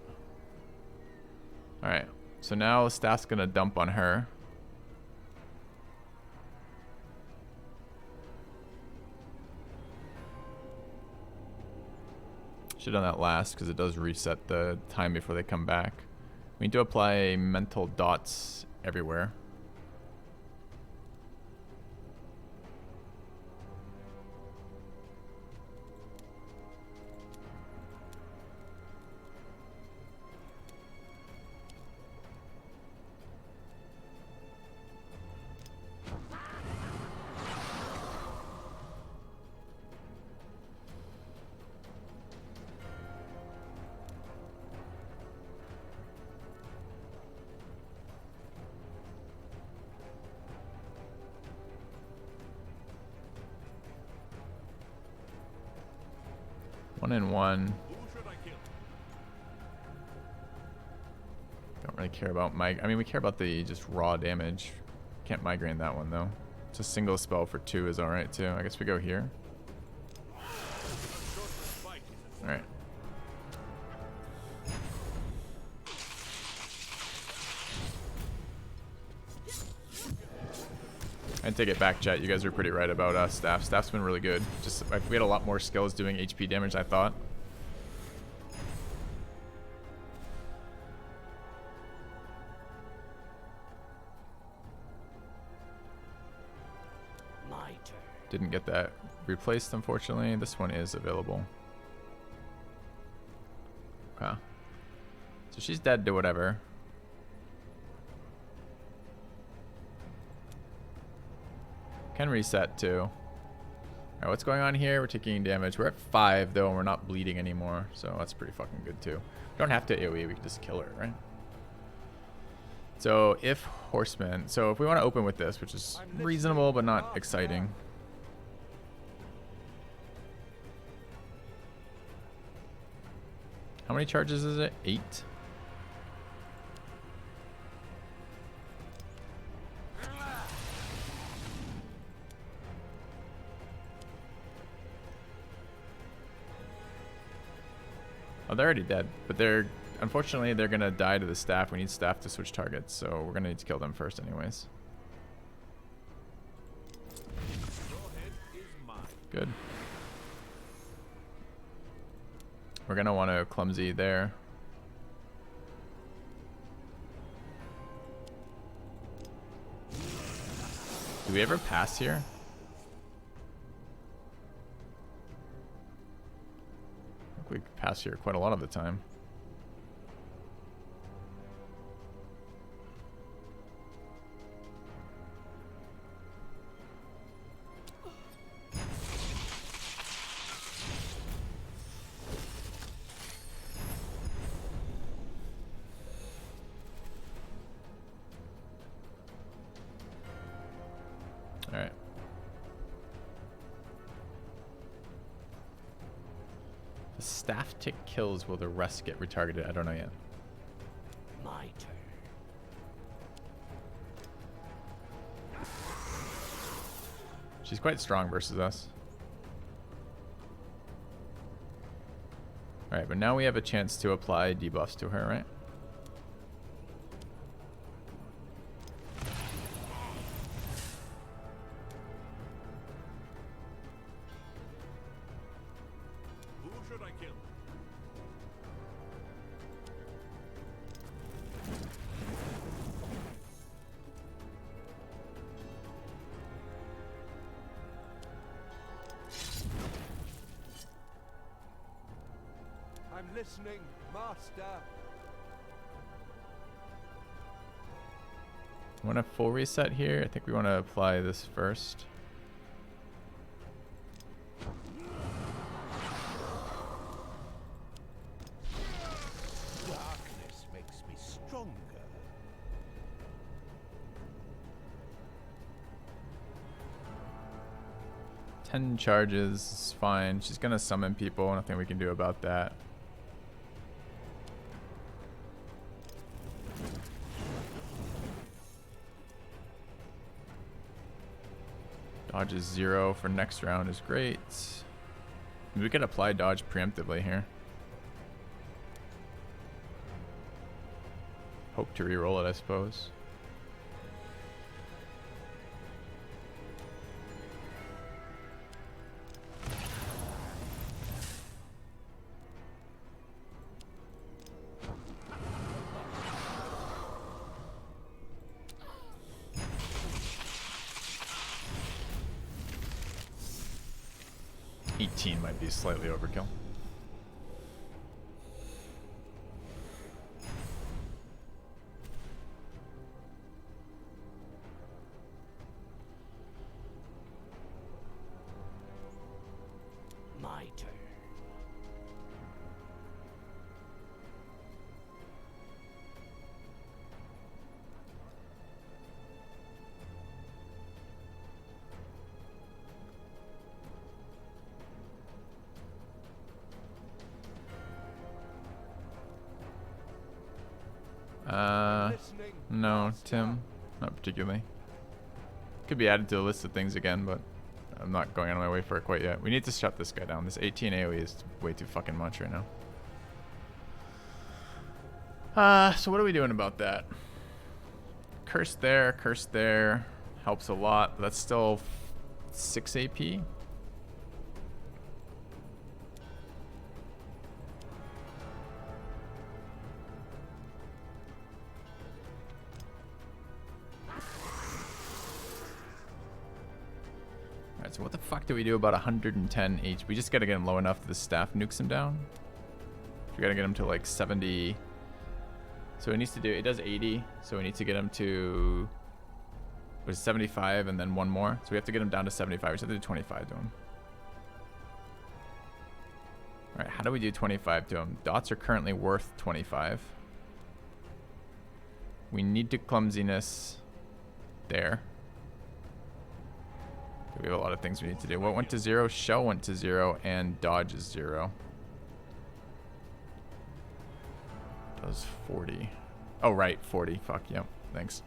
Alright, so now Staff's gonna dump on her. Should have done that last because it does reset the time before they come back. We need to apply mental dots everywhere. One and one. Who should I kill? Don't really care about I mean, we care about the just raw damage. Can't migraine that one though. It's a single spell for 2 is alright too. I guess we go here. Alright. I take it back, chat. You guys are pretty right about Staff. Staff's been really good. Just we had a lot more skills doing HP damage, I thought. My turn. Didn't get that replaced, unfortunately. This one is available. Okay. So she's dead to whatever. Can reset too. Alright, what's going on here? We're taking damage. We're at 5 though, and we're not bleeding anymore. So that's pretty fucking good too. We don't have to AoE, we can just kill her, right? So if Horseman, so if we want to open with this, which is reasonable but not exciting. How many charges is it? 8? Oh, they're already dead, but unfortunately they're gonna die to the Staff. We need Staff to switch targets, so we're gonna need to kill them first anyways. Good. We're gonna want to clumsy there. Do we ever pass here? We pass here quite a lot of the time. All right. The Staff tick kills, will the rest get retargeted? I don't know yet. My turn. She's quite strong versus us. Alright, but now we have a chance to apply debuffs to her, right? Who should I kill? I'm listening, Master. Want a full reset here? I think we want to apply this first. Darkness makes me stronger. Ten charges is fine. She's gonna summon people. Nothing we can do about that. Dodge is 0 for next round is great. We could apply dodge preemptively here. Hope to reroll it, I suppose. Might be slightly overkill. My turn. No, Tim, not particularly. Could be added to the list of things again, but I'm not going out of my way for it quite yet. We need to shut this guy down. This 18 AoE is way too fucking much right now. So what are we doing about that? Curse there helps a lot, but that's still 6 AP. So what the fuck do we do about 110 HP? We just gotta get him low enough that the staff nukes him down. We gotta get him to like 70. So it needs to do, it does 80. So we need to get him to, what is 75 and then one more. So we have to get him down to 75. We just have to do 25 to him. All right, how do we do 25 to him? Dots are currently worth 25. We need to clumsiness there. We have a lot of things we need to do. What went to 0? Shell went to 0, and dodge is 0. Does 40. Oh, right, 40. Fuck, yep. Thanks.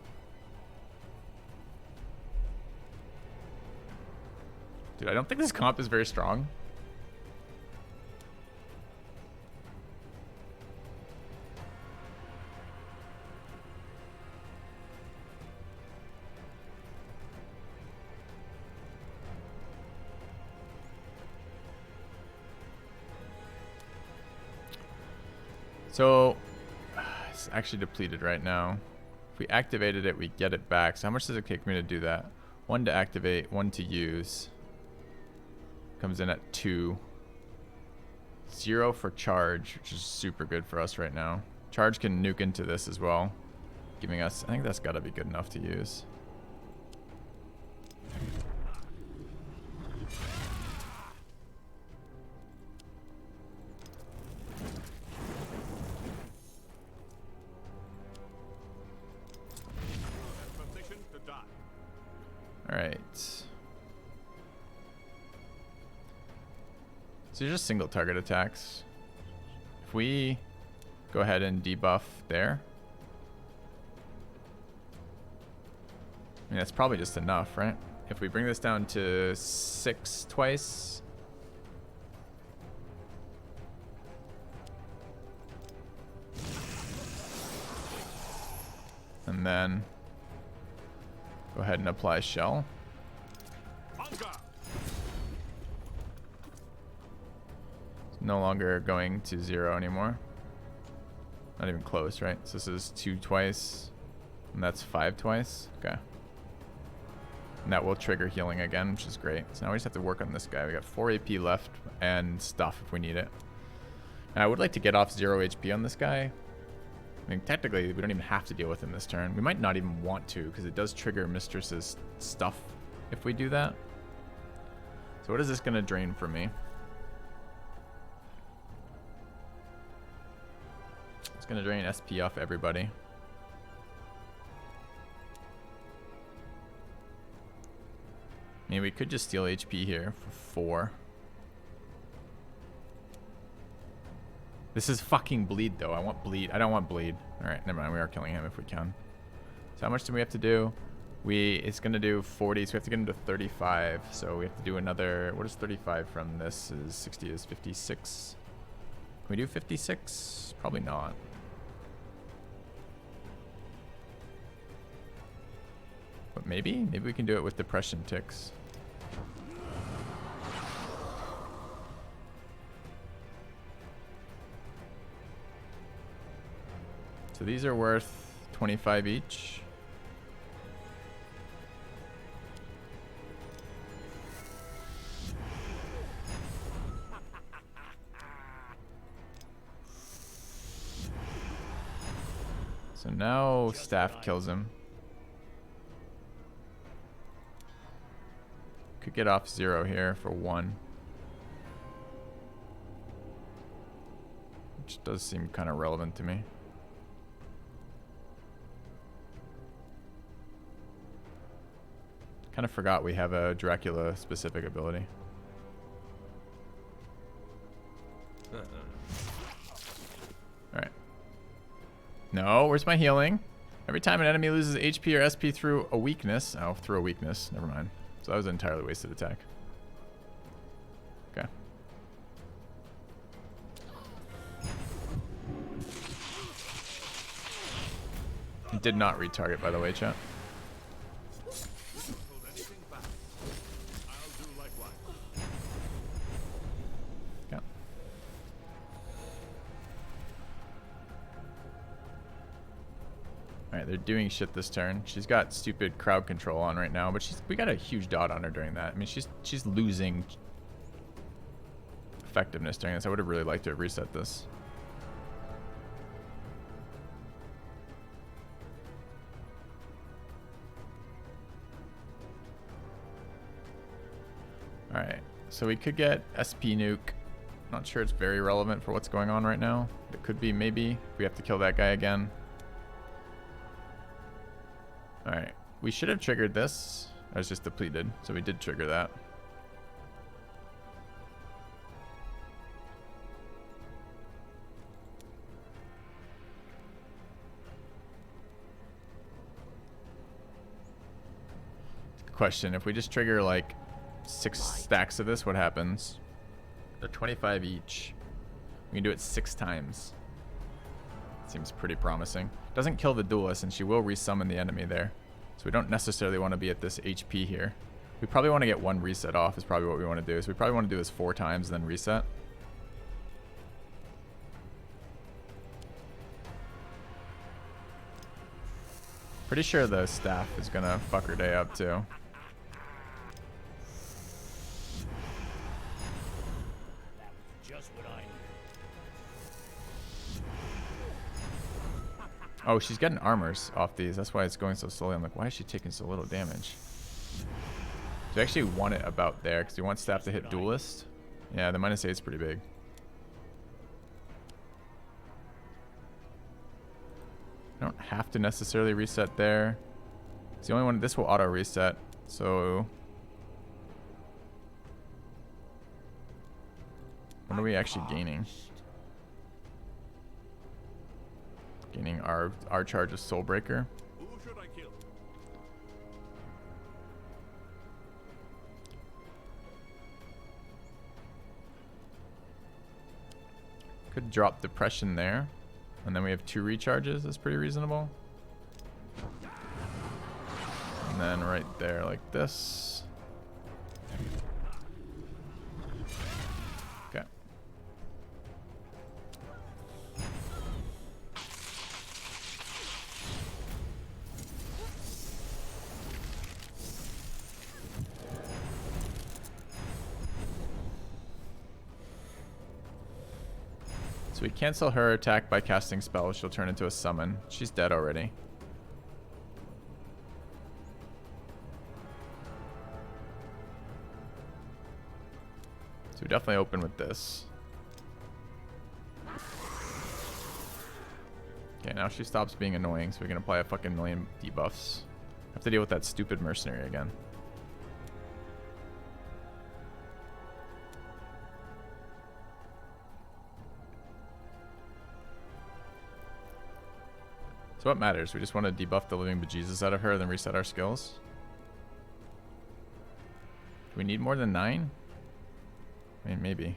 Dude, I don't think this comp is very strong. So, it's actually depleted right now. If we activated it, we get it back. So how much does it take me to do that? 1 to activate, 1 to use. Comes in at 2. 0 for charge, which is super good for us right now. Charge can nuke into this as well, giving us, I think that's gotta be good enough to use. Alright. So these are just single target attacks. If we go ahead and debuff there. I mean, that's probably just enough, right? If we bring this down to 6 twice. And then go ahead and apply shell. It's no longer going to 0 anymore. Not even close, right? So this is 2 twice, and that's 5 twice. Okay. And that will trigger healing again, which is great. So now we just have to work on this guy. We got 4 AP left and stuff if we need it. And I would like to get off 0 HP on this guy. I mean, technically, we don't even have to deal with him this turn. We might not even want to, because it does trigger Mistress's stuff if we do that. So what is this going to drain from me? It's going to drain SP off everybody. I mean, we could just steal HP here for 4. This is fucking bleed, though. I want bleed. I don't want bleed. All right, never mind. We are killing him if we can. So how much do we have to do? It's gonna do 40, so we have to get him to 35. So we have to do another. What is 35 from this? Is 60 is 56. Can we do 56? Probably not. But maybe we can do it with depression ticks. So these are worth 25 each. So now staff kills him. Could get off 0 here for 1. Which does seem kind of relevant to me. Kind of forgot we have a Dracula specific ability. Alright. No, where's my healing? Every time an enemy loses HP or SP through a weakness. Oh, through a weakness. Never mind. So that was an entirely wasted attack. Okay. It did not retarget, by the way, chat. Hold anything back. I'll do likewise. Yeah. Alright, they're doing shit this turn. She's got stupid crowd control on right now, but we got a huge dot on her during that. I mean, she's losing effectiveness during this. I would have really liked to have reset this. Alright, so we could get SP nuke. Not sure it's very relevant for what's going on right now. It could be, maybe. We have to kill that guy again. Alright, we should have triggered this. I was just depleted, so we did trigger that. Question, if we just trigger like 6 stacks of this, what happens? They're 25 each. We can do it 6 times. Seems pretty promising. Doesn't kill the duelist, and she will resummon the enemy there. So we don't necessarily want to be at this HP here. We probably want to get 1 reset off is probably what we want to do. So we probably want to do this 4 times, then reset. Pretty sure the staff is going to fuck her day up too. Just what I need. Oh, she's getting armors off these. That's why it's going so slowly. I'm like, why is she taking so little damage? So we actually want it about there because we want staff to hit duelist. Yeah, the -8 is pretty big. I don't have to necessarily reset there. It's the only one. This will auto reset. So what are we actually gaining? Gaining our charge of Soulbreaker. Who should I kill? Could drop depression there. And then we have 2 recharges. That's pretty reasonable. And then right there like this. Okay. So we cancel her attack by casting spells. She'll turn into a summon. She's dead already. So we definitely open with this. Okay, now she stops being annoying, so we can apply a fucking million debuffs. Have to deal with that stupid mercenary again. So what matters? We just want to debuff the living bejesus out of her, then reset our skills. Do we need more than 9? I mean, maybe.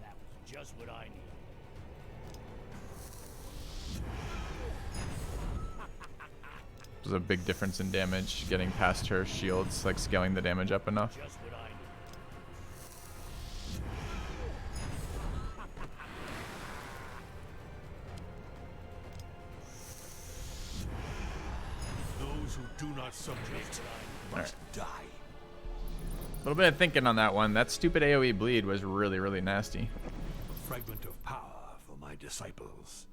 That was just what I needed. There's a big difference in damage getting past her shields, like scaling the damage up enough. Just what I needed. Those who do not subject must die. A little bit of thinking on that one. That stupid AoE bleed was really, really nasty. A fragment of power for my disciples.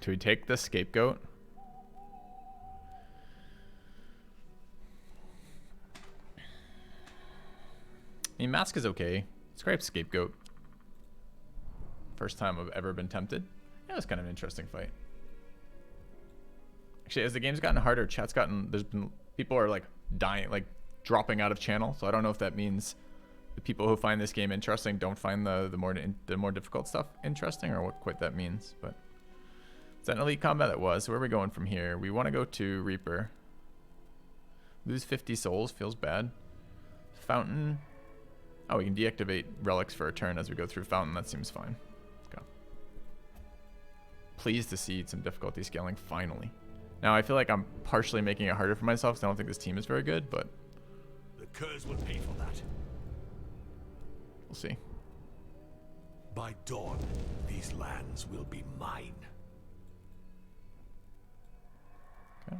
Do we take the scapegoat? I mean, mask is okay. Let's grab scapegoat. First time I've ever been tempted. Yeah, it was kind of an interesting fight. Actually, as the game's gotten harder, chat's gotten, there's been, people are like dying, like dropping out of channel. So I don't know if that means the people who find this game interesting don't find the more difficult stuff interesting, or what quite that means. But is that an elite combat? It was. So where are we going from here? We want to go to Reaper. Lose 50 souls. Feels bad. Fountain. Oh, we can deactivate relics for a turn as we go through Fountain. That seems fine. Okay. Pleased to see some difficulty scaling finally. Now, I feel like I'm partially making it harder for myself because I don't think this team is very good, but The Kurz will pay for that. we'll see. By dawn, these lands will be mine. Okay.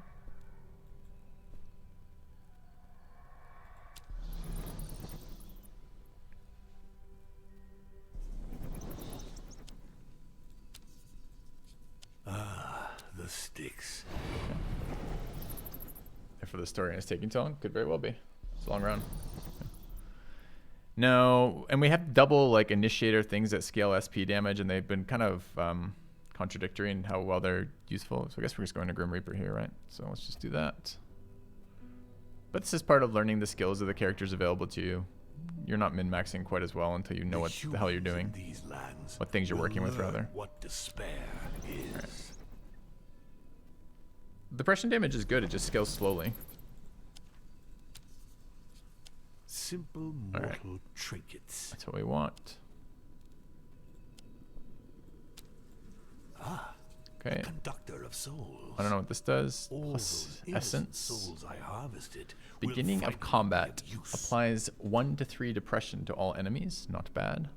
The sticks. If for the story and it's taking too long, could very well be. It's a long run. No, and we have double like initiator things that scale SP damage, and they've been kind of contradictory in how well they're useful. So I guess we're just going to Grim Reaper here, right? So let's just do that. But this is part of learning the skills of the characters available to you. You're not min-maxing quite as well until you know what the hell you're doing. These lands What things you're will working with, learn rather. What despair is. Depression damage is good, it just scales slowly. Simple Alright. mortal trinkets. That's what we want. Okay. Conductor of Souls. I don't know what this does. All Plus those innocent essence. souls I harvested will Beginning find of me combat. of use. Applies 1 to 3 depression to all enemies. Not bad.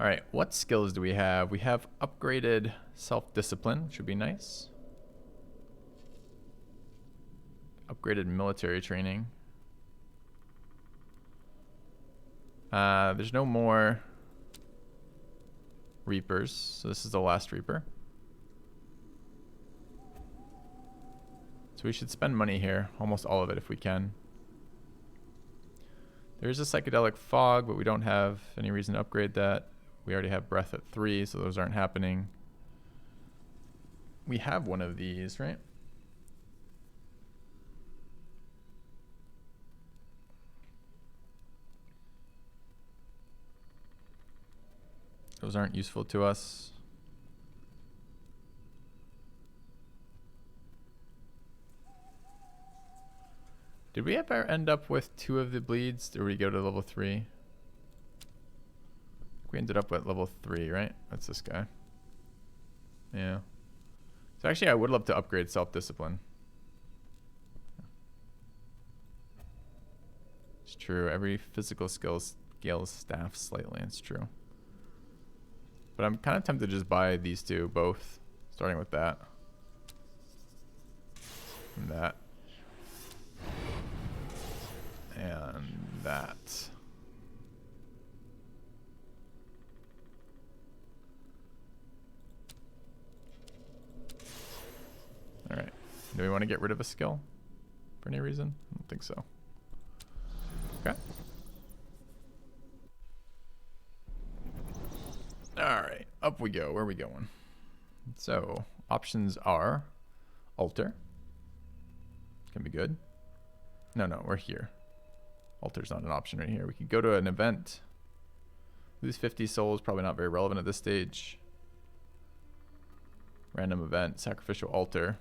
Alright, what skills do we have? We have upgraded self-discipline, which would be nice. Upgraded military training. There's no more Reapers, so this is the last Reaper. So we should spend money here, almost all of it if we can. There's a psychedelic fog, but we don't have any reason to upgrade that. We already have breath at 3, so those aren't happening. We have one of these, right? Those aren't useful to us. Did we ever end up with 2 of the bleeds? Did we go to level 3? We ended up at level 3, right? That's this guy. Yeah. So actually, I would love to upgrade self-discipline. It's true. Every physical skill scales staff slightly. It's true. But I'm kind of tempted to just buy these 2, both. Starting with that. And that. And that. Alright. Do we want to get rid of a skill? For any reason? I don't think so. Okay. Up we go. Where are we going? So options are altar. Can be good. No, we're here. Altar's not an option right here. We could go to an event. Lose 50 souls, probably not very relevant at this stage. Random event, sacrificial altar.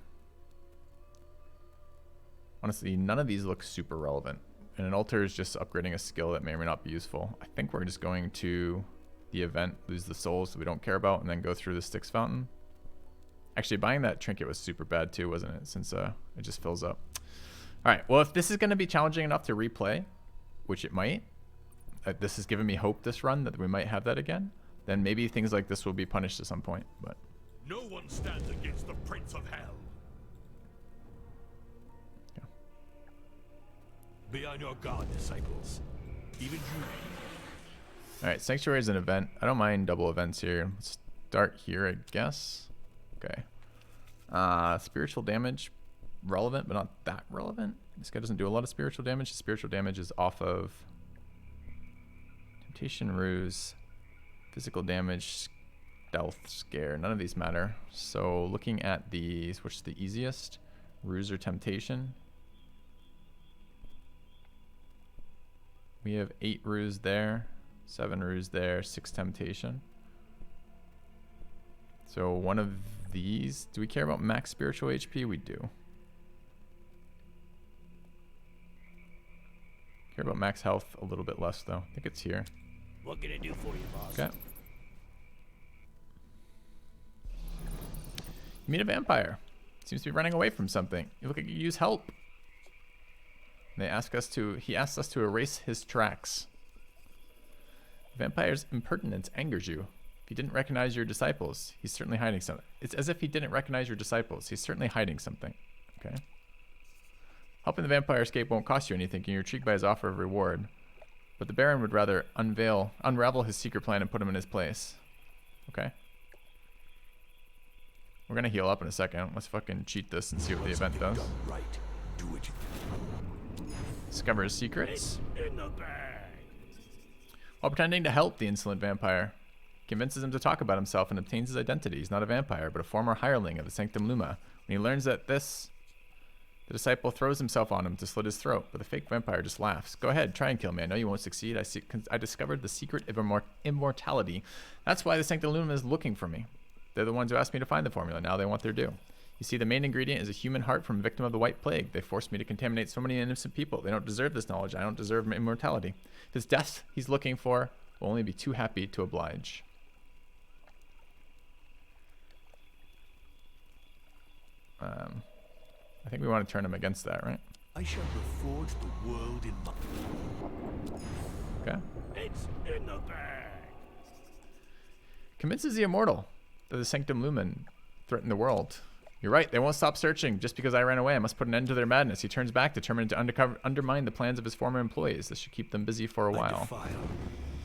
Honestly, none of these look super relevant. And an altar is just upgrading a skill that may or may not be useful. I think we're just going to the event, lose the souls that we don't care about, and then go through the Styx fountain. Actually, buying that trinket was super bad too, wasn't it? Since it just fills up. All right, well, if this is going to be challenging enough to replay, which it might, this has given me hope this run that we might have that again, then maybe things like this will be punished at some point. But No one stands against the Prince of Hell. yeah. Be on your guard, disciples. Even you. All right, Sanctuary is an event. I don't mind double events here. Let's start here, I guess. Okay. Spiritual damage, relevant, but not that relevant. This guy doesn't do a lot of spiritual damage. His spiritual damage is off of Temptation, Ruse, physical damage, stealth, scare. None of these matter. So looking at these, which is the easiest? Ruse or Temptation? We have 8 Ruse there, 7 Ruse there, 6 Temptation. So one of these, do we care about max spiritual HP? We do. Care about max health a little bit less though. I think it's here. What can I do for you, boss? Okay. You meet a vampire. Seems to be running away from something. You look like you use help. He asks us to erase his tracks. The vampire's impertinence angers you. If he didn't recognize your disciples, he's certainly hiding something. It's as if he didn't recognize your disciples. He's certainly hiding something. Okay. Helping the vampire escape won't cost you anything, and you're intrigued by his offer of reward. But the Baron would rather unravel his secret plan and put him in his place. Okay. We're gonna heal up in a second. Let's fucking cheat this and see what the event does. Right. Do what you Discover his secrets. In the bag. While pretending to help the insolent vampire, convinces him to talk about himself and obtains his identity. He's not a vampire, but a former hireling of the Sanctum Luma. When he learns that the disciple throws himself on him to slit his throat, but the fake vampire just laughs. Go ahead, try and kill me. I know you won't succeed. I discovered the secret of immortality. That's why the Sanctum Luma is looking for me. They're the ones who asked me to find the formula. Now they want their due. You see, the main ingredient is a human heart from a victim of the White Plague. They forced me to contaminate so many innocent people. They don't deserve this knowledge. I don't deserve immortality. If it's death he's looking for, we'll only be too happy to oblige. I think we want to turn him against that, right? I shall reforge the world in my... Okay. It's in the bag. Convinces the immortal that the Sanctum Lumen threaten the world. You're right, they won't stop searching. Just because I ran away, I must put an end to their madness. He turns back, determined to undermine the plans of his former employees. This should keep them busy for a I while. defile.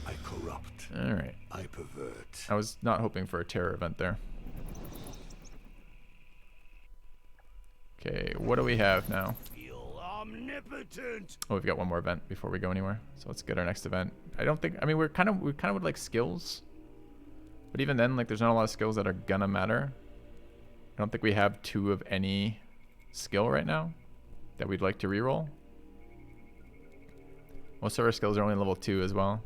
I corrupt. All right. I pervert. I was not hoping for a terror event there. Okay, what do we have now? Feel omnipotent. Oh, we've got one more event before we go anywhere. So let's get our next event. I don't think, I mean, we kind of would like skills. But even then, like, there's not a lot of skills that are gonna matter. I don't think we have 2 of any skill right now that we'd like to reroll. Most of our skills are only level 2 as well.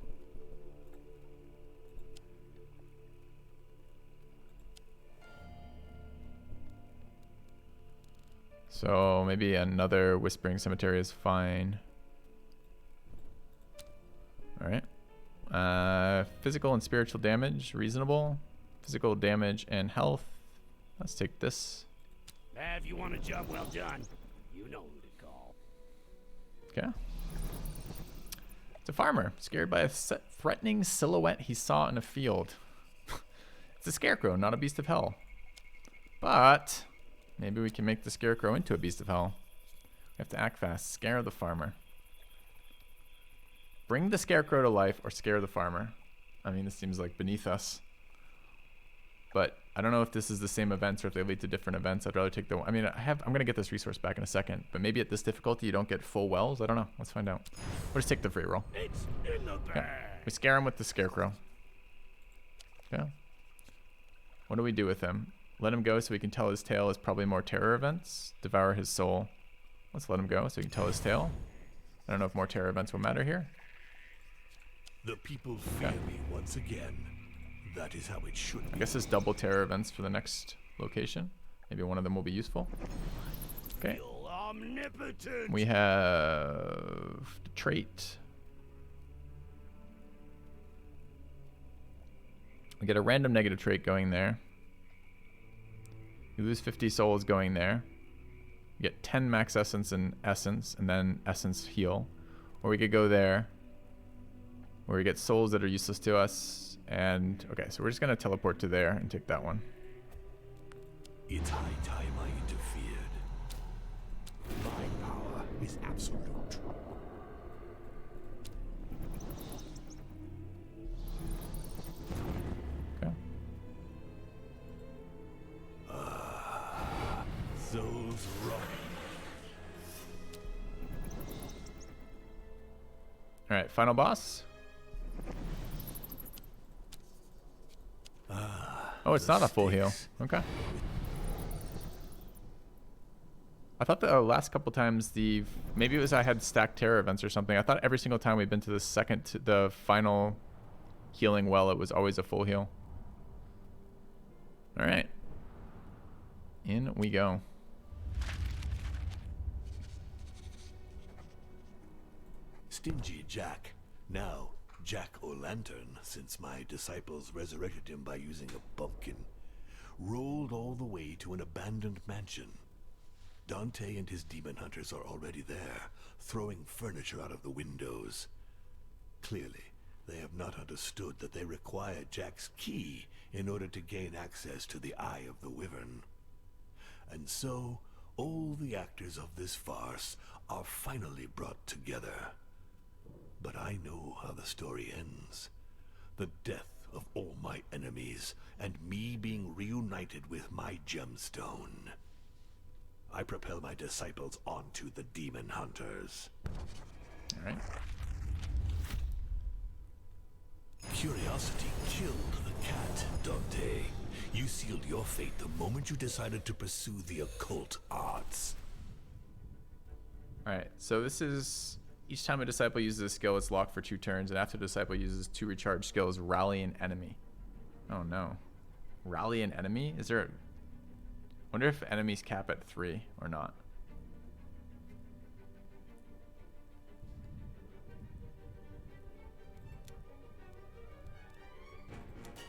So maybe another Whispering Cemetery is fine. All right. Physical and spiritual damage, reasonable. Physical damage and health. Let's take this. If you want a job well done, you know who to call. Okay. It's a farmer, scared by a threatening silhouette he saw in a field. It's a scarecrow, not a beast of hell. But maybe we can make the scarecrow into a beast of hell. We have to act fast. Scare the farmer. Bring the scarecrow to life or scare the farmer. I mean, this seems like beneath us. But I don't know if this is the same events or if they lead to different events. I'd rather take the one. I mean, I'm going to get this resource back in a second. But maybe at this difficulty, you don't get full wells. I don't know. Let's find out. We'll just take the free roll. It's in the bag. Yeah. We scare him with the scarecrow. Yeah. What do we do with him? Let him go so we can tell his tale is probably more terror events. Devour his soul. Let's let him go so we can tell his tale. I don't know if more terror events will matter here. The people fear me once again. That is how it should be. I guess it's double terror events for the next location. Maybe one of them will be useful. Okay. Feel omnipotent. We have the trait. We get a random negative trait going there. You lose 50 souls going there. You get 10 max essence and then essence heal. Or we could go there, where we get souls that are useless to us. And okay, so we're just gonna teleport to there and take that one. It's high time I interfered. My power is absolute. Okay. Souls run. All right, final boss. Oh, it's not a full heal. Okay. I thought the last couple times maybe it was I had stacked terror events or something. I thought every single time we've been to the final healing well, it was always a full heal. All right. In we go. Stingy Jack, now Jack-o'-lantern, since my disciples resurrected him by using a pumpkin, rolled all the way to an abandoned mansion. Dante and his demon hunters are already there, throwing furniture out of the windows. Clearly, they have not understood that they require Jack's key in order to gain access to the Eye of the Wyvern. And so, all the actors of this farce are finally brought together. But I know how the story ends. The death of all my enemies, and me being reunited with my gemstone. I propel my disciples onto the demon hunters. All right. Curiosity killed the cat, Dante. You sealed your fate the moment you decided to pursue the occult arts. All right. So this is each time a disciple uses a skill, it's locked for 2 turns, and after the disciple uses 2 recharged skills, rally an enemy. Oh no. Rally an enemy? Is there wonder if enemies cap at 3 or not.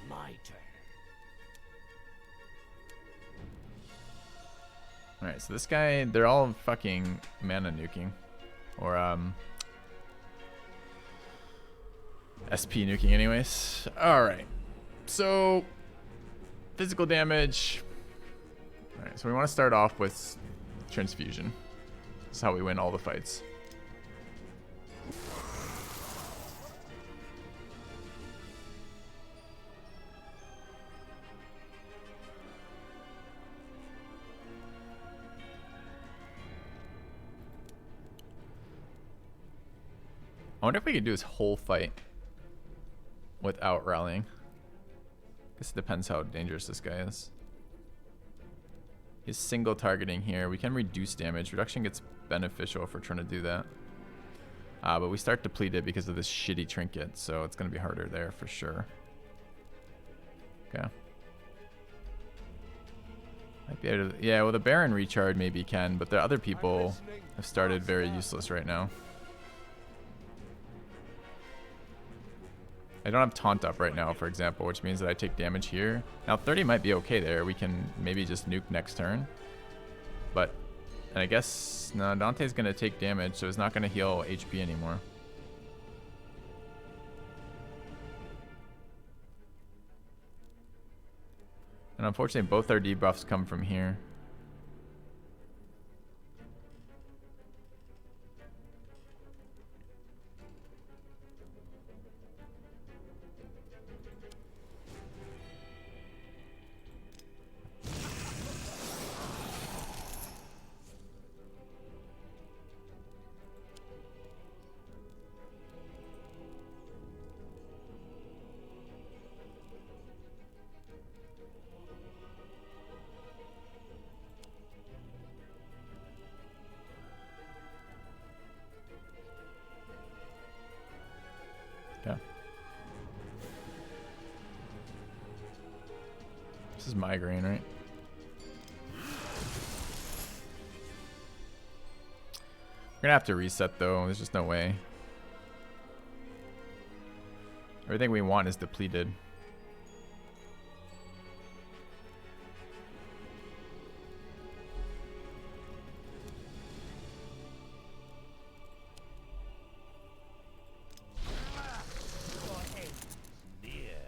My turn. Alright, so this guy, they're all fucking mana nuking. Or, SP nuking anyways. Alright. So, physical damage. Alright, so we want to start off with transfusion. That's how we win all the fights. I wonder if we could do this whole fight without rallying. Guess it depends how dangerous this guy is. He's single targeting here. We can reduce damage. Reduction gets beneficial if we're trying to do that. But we start depleted because of this shitty trinket, so it's going to be harder there for sure. Okay. Might be able to, yeah, well, the Baron recharge maybe can, but the other people have started very useless right now. I don't have taunt up right now, for example, which means that I take damage here. Now 30 might be okay there. We can maybe just nuke next turn. But, and I guess, no, Dante's going to take damage, so it's not going to heal HP anymore. And unfortunately, both our debuffs come from here. Yeah. This is migraine, right? We're gonna have to reset though. There's just no way. Everything we want is depleted.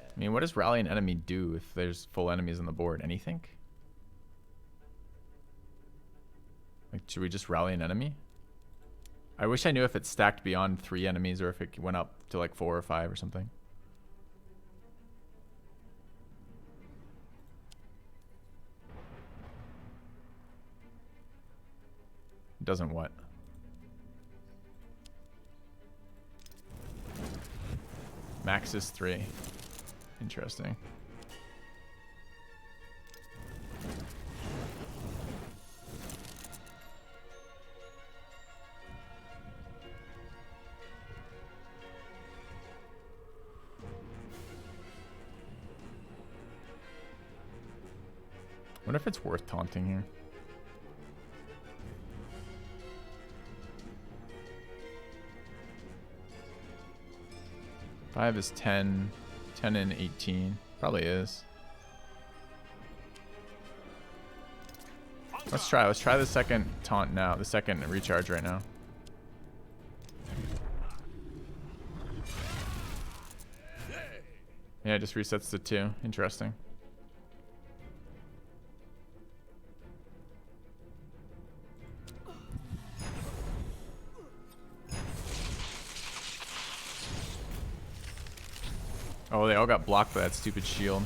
I mean, what does rally an enemy do if there's full enemies on the board? Anything? Like, should we just rally an enemy? I wish I knew if it stacked beyond 3 enemies or if it went up to like 4 or 5 or something. It doesn't what? Max is 3. Interesting. Wonder if it's worth taunting here. Five is 10. 10 and 18. Probably is. Let's try the second taunt now. The second recharge right now. Yeah, it just resets to 2. Interesting. Oh, they all got blocked by that stupid shield.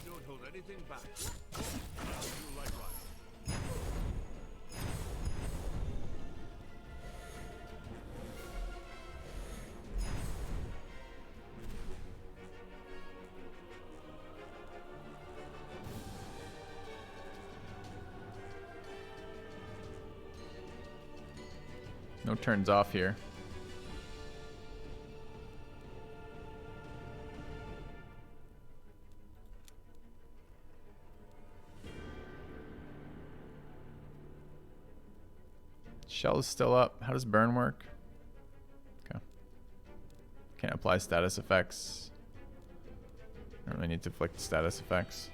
You don't hold anything back. I'll do likewise. No turns off here. Shell is still up. How does burn work? Okay. Can't apply status effects. Don't really need to inflict status effects.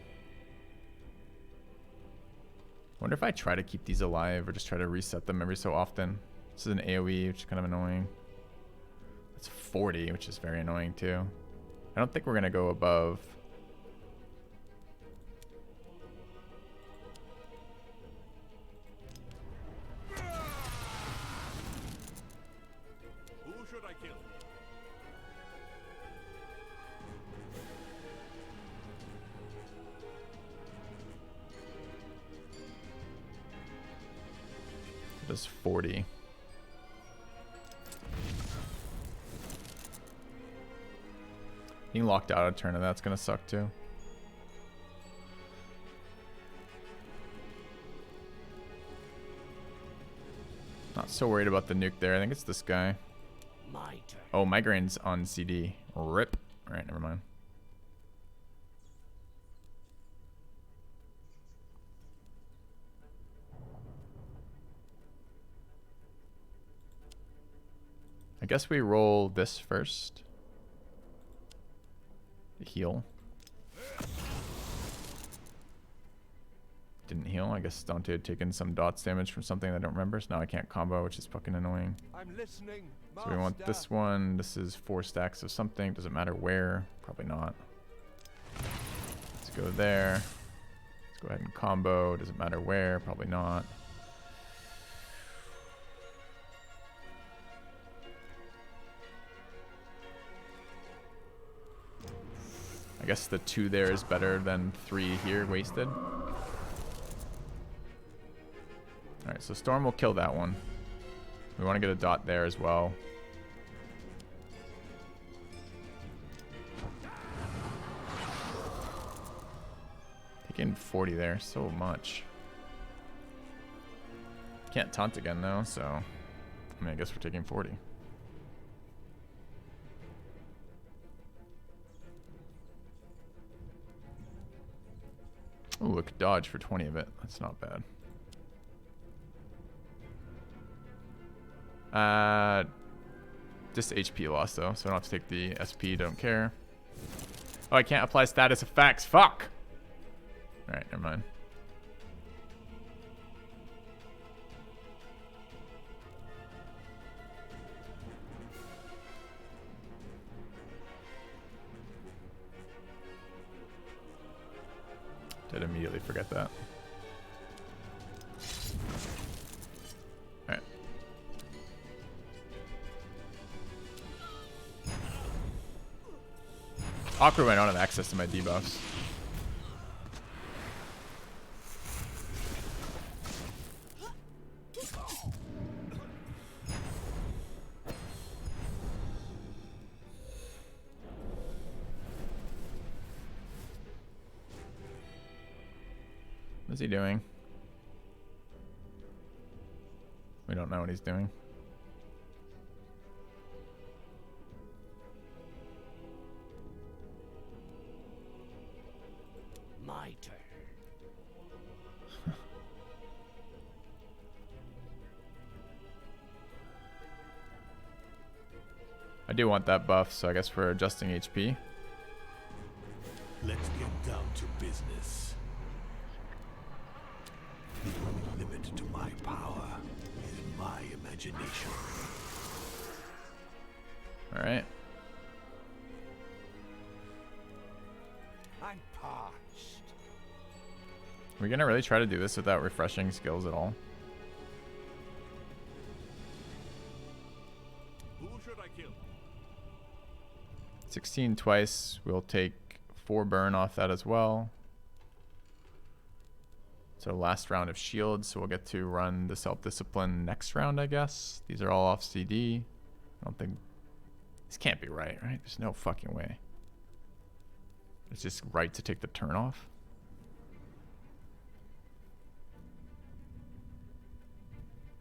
Wonder if I try to keep these alive or just try to reset them every so often. This is an AoE, which is kind of annoying. It's 40, which is very annoying too. I don't think we're gonna go above. Who should I kill? It does 40. Being locked out a turn of that's gonna suck too. Not so worried about the nuke there. I think it's this guy. My turn. Oh, migraine's on CD. Rip. Alright, never mind. I guess we roll this first. Heal. Didn't heal. I guess Dante had taken some dots damage from something I don't remember, so now I can't combo, which is fucking annoying. I'm listening. So we want this one. This is 4 stacks of something. Doesn't matter where. Probably not. Let's go there. Let's go ahead and combo. Doesn't matter where. Probably not. I guess the 2 there is better than 3 here wasted. Alright, so Storm will kill that one. We want to get a dot there as well. Taking 40 there, so much. Can't taunt again though, so I mean I guess we're taking 40. Ooh, I could dodge for 20 of it. That's not bad. Just HP loss though, so I don't have to take the SP, don't care. Oh, I can't apply status effects. Fuck! Alright, never mind. Did immediately forget that. Alright. Awkward when I don't have access to my debuffs. What's he doing? We don't know what he's doing. My turn. I do want that buff, so I guess we're adjusting HP. Let's get down to business. The only limit to my power is my imagination. All right. I'm parched. Are we gonna really try to do this without refreshing skills at all? Who should I kill? 16 twice. We'll take 4 burn off that as well. So last round of shield, so we'll get to run the self-discipline next round, I guess. These are all off CD. I don't think... This can't be right? There's no fucking way. It's just right to take the turn off.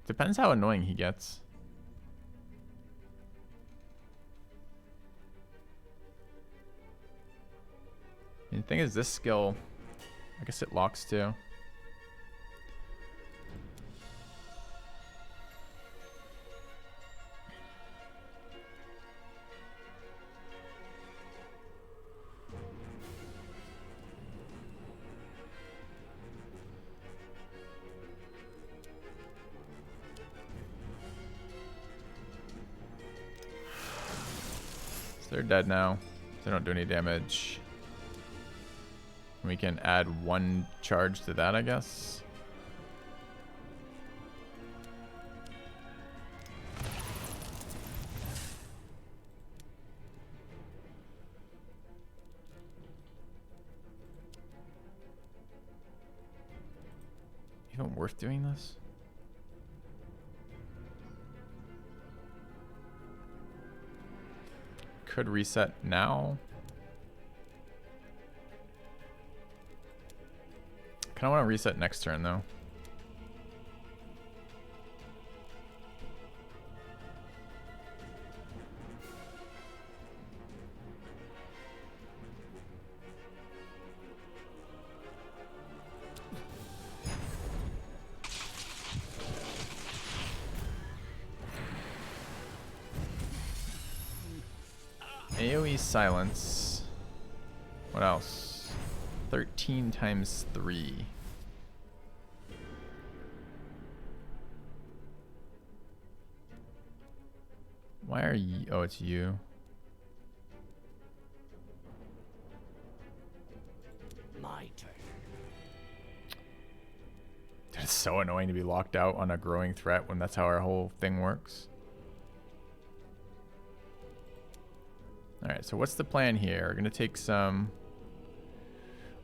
Depends how annoying he gets. And the thing is, this skill, I guess it locks too. So they're dead now. They don't do any damage. We can add 1 charge to that, I guess. Even worth doing this? Could reset now. Kind of want to reset next turn though. AoE silence. What else? 13 times 3. Why are you? Oh, it's you. My turn. It's so annoying to be locked out on a growing threat when that's how our whole thing works. Alright, so what's the plan here? We're gonna take some...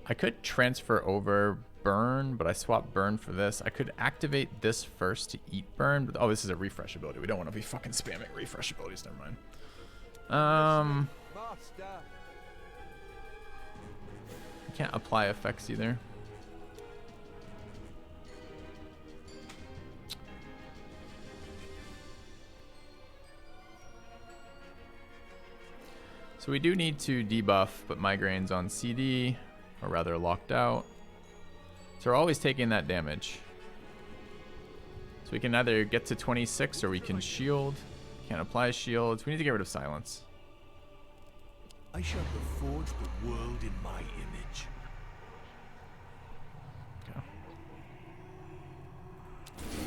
I could transfer over burn, but I swapped burn for this. I could activate this first to eat burn, but oh, this is a refresh ability. We don't want to be fucking spamming refresh abilities. Never mind. Master. I can't apply effects either. So we do need to debuff, but migraine's on CD, or rather locked out. So we're always taking that damage. So we can either get to 26 or we can shield. Can't apply shields. We need to get rid of silence. I shall reforge the world in my image. Okay.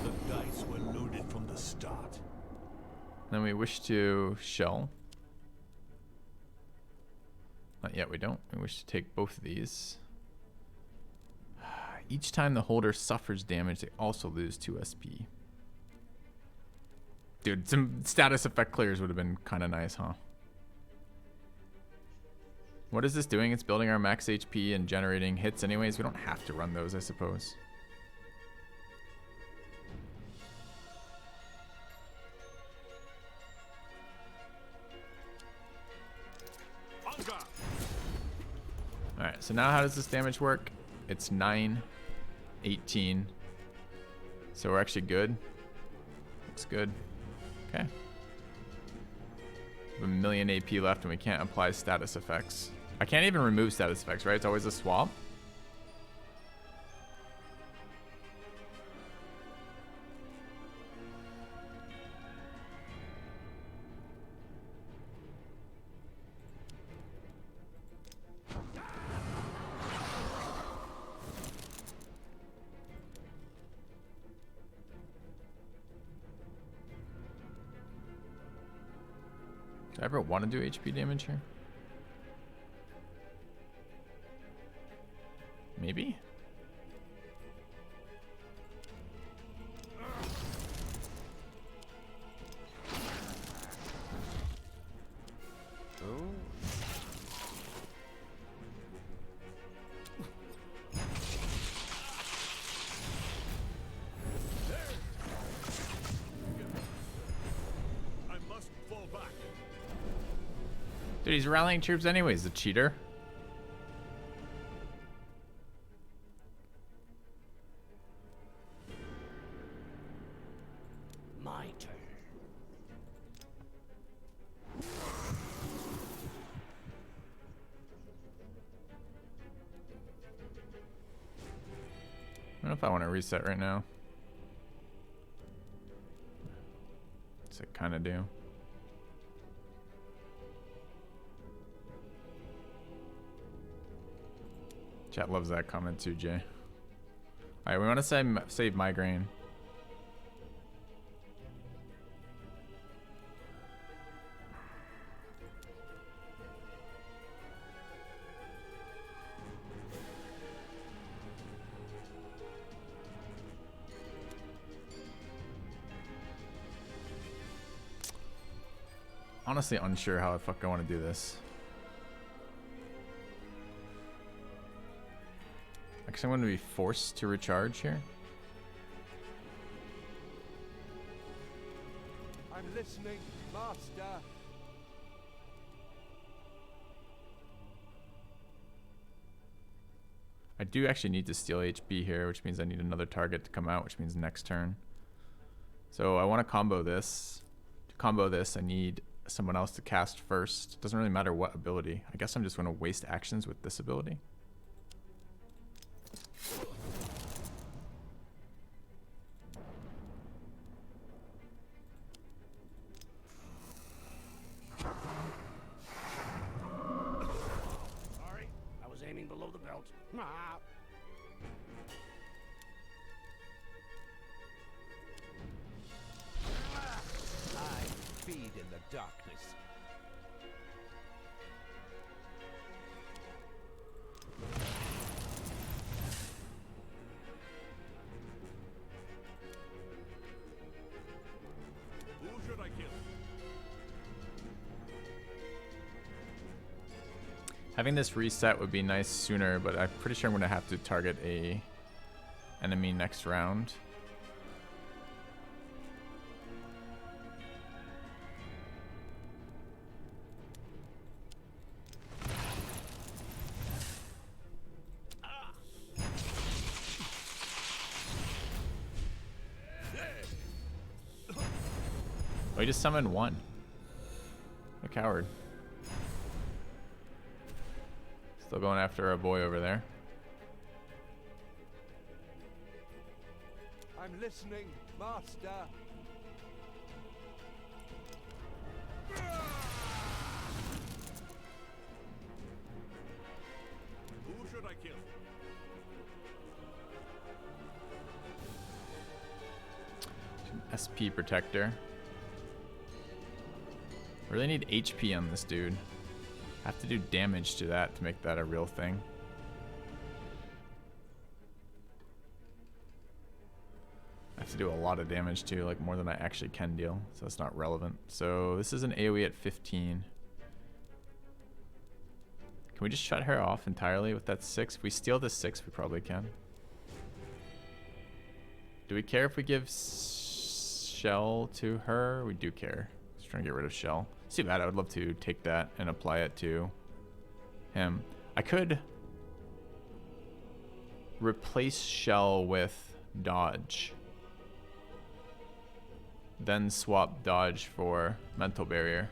The dice were loaded from the start. Then we wish to shell. Not yet, we don't. We wish to take both of these. Each time the holder suffers damage, they also lose 2 SP. Dude, some status effect clears would have been kind of nice, huh? What is this doing? It's building our max HP and generating hits anyways. We don't have to run those, I suppose. Alright, so now how does this damage work? It's 9, 18. So we're actually good. Looks good. Okay. We have 1,000,000 AP left and we can't apply status effects. I can't even remove status effects, right? It's always a swap. Do I ever want to do HP damage here? Maybe? Oh. I must fall back. Dude, he's rallying troops anyways, the cheater. My turn. I don't know if I want to reset right now. Guess I kind of do. Chat loves that comment too, Jay. Alright, we want to save migraine. Honestly unsure how the fuck I want to do this. Actually, I'm going to be forced to recharge here. I'm listening, Master. I do actually need to steal HP here, which means I need another target to come out, which means next turn. So I want to combo this. To combo this, I need someone else to cast first. Doesn't really matter what ability. I guess I'm just going to waste actions with this ability. Sorry, I was aiming below the belt. Ah. I feed in the darkness. Who should I kill? Having this reset would be nice sooner, but I'm pretty sure I'm going to have to target a enemy next round. Oh, he just summoned one. A coward. Still going after our boy over there. I'm listening, Master. Who should I kill? SP protector. Really need HP on this dude. Have to do damage to that to make that a real thing. I have to do a lot of damage too, like more than I actually can deal, so that's not relevant. So this is an AoE at 15. Can we just shut her off entirely with that 6? If we steal this 6, we probably can. Do we care if we give Shell to her? We do care. Just trying to get rid of Shell. It's too bad. I would love to take that and apply it to him. I could replace Shell with Dodge. Then swap Dodge for Mental Barrier.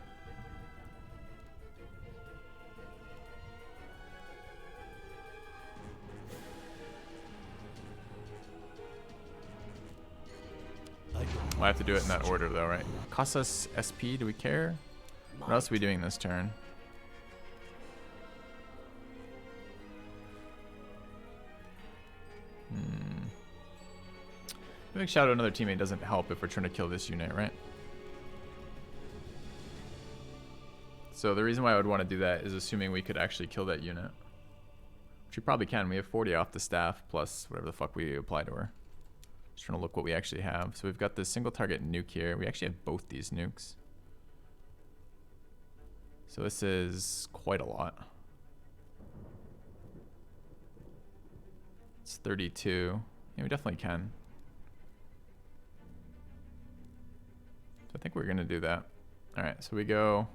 We'll have to do it in that order though, right? Costs us SP, do we care? What else are we doing this turn? Giving Shadow another teammate doesn't help if we're trying to kill this unit, right? So the reason why I would want to do that is assuming we could actually kill that unit. Which we probably can. We have 40 off the staff plus whatever the fuck we apply to her. Just trying to look what we actually have. So we've got this single target nuke here. We actually have both these nukes. So this is quite a lot. It's 32. Yeah, we definitely can. So I think we're gonna do that. All right, so we go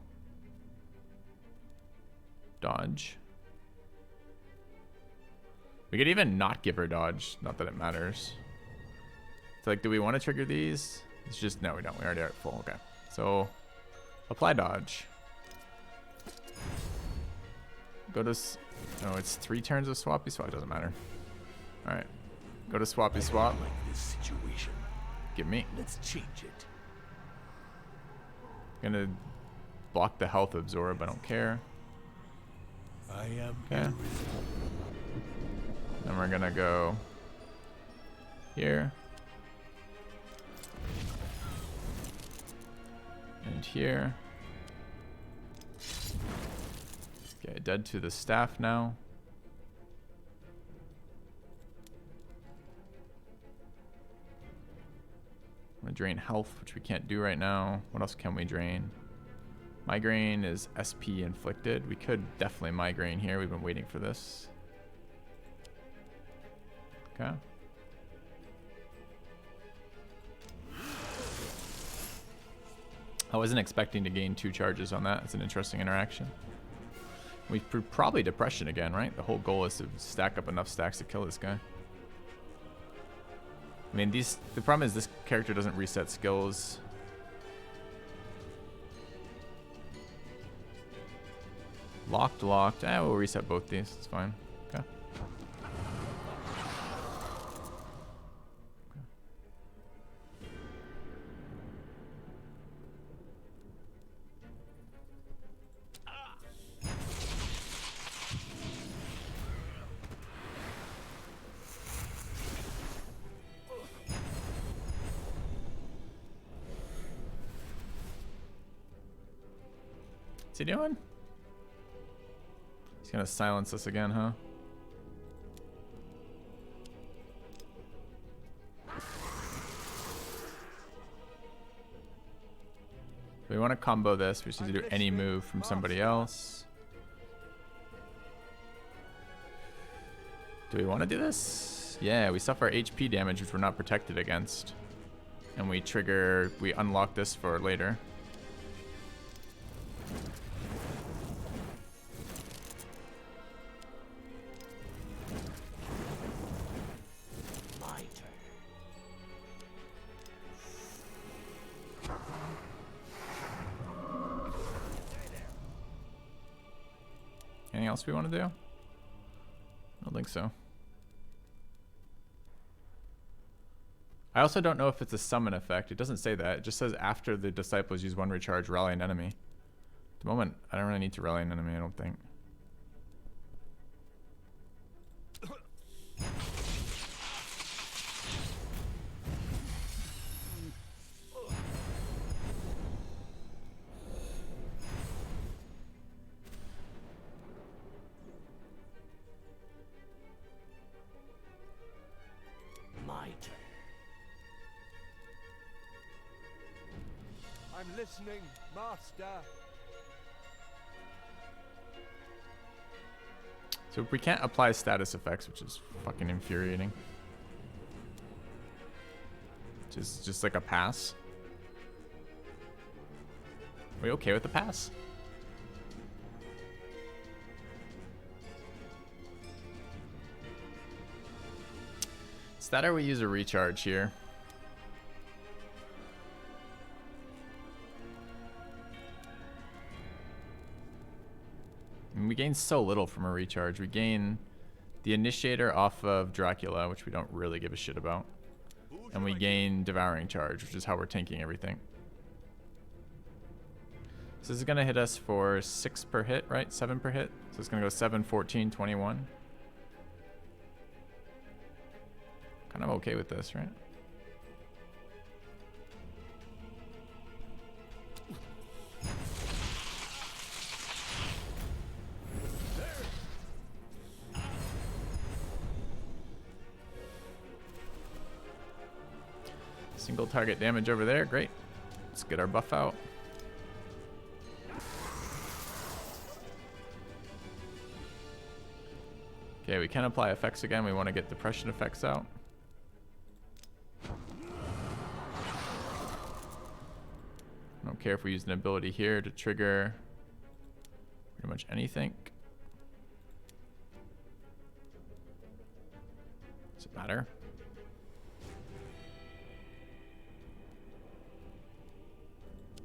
Dodge. We could even not give her Dodge, not that it matters. So like, do we want to trigger these? It's just, no, we don't. We already are at full. Okay. So apply Dodge. Go to, no, it's 3 turns of Swappy Swap. It doesn't matter. All right. Go to Swappy Swap. Like this situation. Give me. Let's change it. Gonna block the health absorb. I don't care. I am Okay. Then we're gonna go here. And here. Okay, dead to the staff now. I'm gonna drain health, which we can't do right now. What else can we drain? Migraine is SP inflicted. We could definitely migraine here. We've been waiting for this. Okay. I wasn't expecting to gain 2 charges on that. It's an interesting interaction. We probably depression again, right? The whole goal is to stack up enough stacks to kill this guy. I mean, the problem is this character doesn't reset skills. Locked. We'll reset both these. It's fine. Okay. What's he doing? He's gonna silence us again, huh? We want to combo this. We just need to do any move from somebody else. Do we want to do this? Yeah, we suffer HP damage, which we're not protected against. And we unlock this for later. Anything else we want to do? I don't think so. I also don't know if it's a summon effect. It doesn't say that. It just says after the disciples use one recharge, rally an enemy. At the moment, I don't really need to rally an enemy, I don't think. My turn. I'm listening, Master. So we can't apply status effects, which is fucking infuriating. Just like a pass. Are we okay with the pass? It's that or we use a recharge here. And we gain so little from a recharge. We gain the initiator off of Dracula, which we don't really give a shit about. And we gain devouring charge, which is how we're tanking everything. So this is gonna hit us for 6 per hit, right? 7 per hit. So it's gonna go 7, 14, 21. Kind of okay with this, right? Single target damage over there, great. Let's get our buff out. Okay, we can apply effects again. We want to get depression effects out. I don't care if we use an ability here to trigger pretty much anything. Does it matter?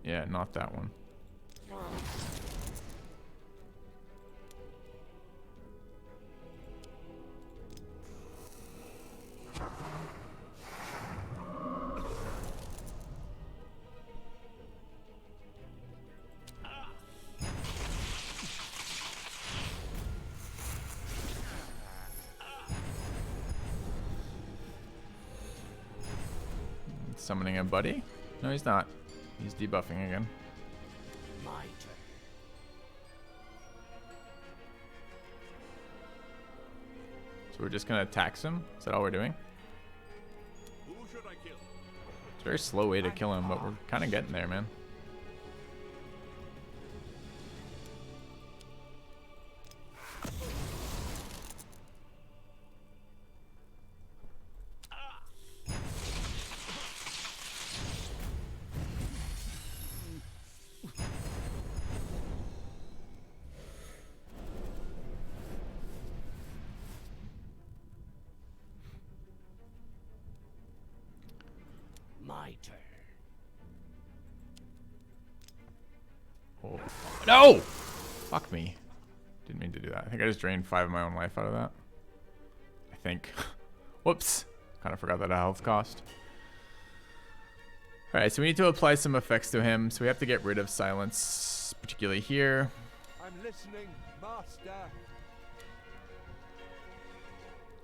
Yeah, not that one. Summoning a buddy? No, he's not. He's debuffing again. My turn. So we're just gonna tax him? Is that all we're doing? Who should I kill? It's a very slow way to kill him, but we're kind of getting there, man. My turn. Oh. No! Fuck me. Didn't mean to do that. I think I just drained 5 of my own life out of that. I think. Whoops. Kind of forgot that a health cost. Alright, so we need to apply some effects to him. So we have to get rid of silence, particularly here. I'm listening, Master.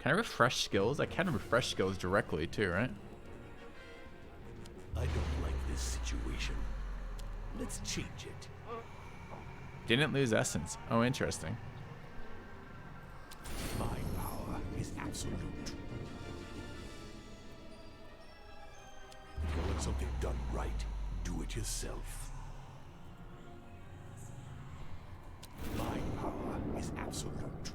Can I refresh skills? I can refresh skills directly too, right? I don't like this situation. Let's change it. Didn't lose essence. Oh, interesting. My power is absolute. If you want something done right, do it yourself. My power is absolute.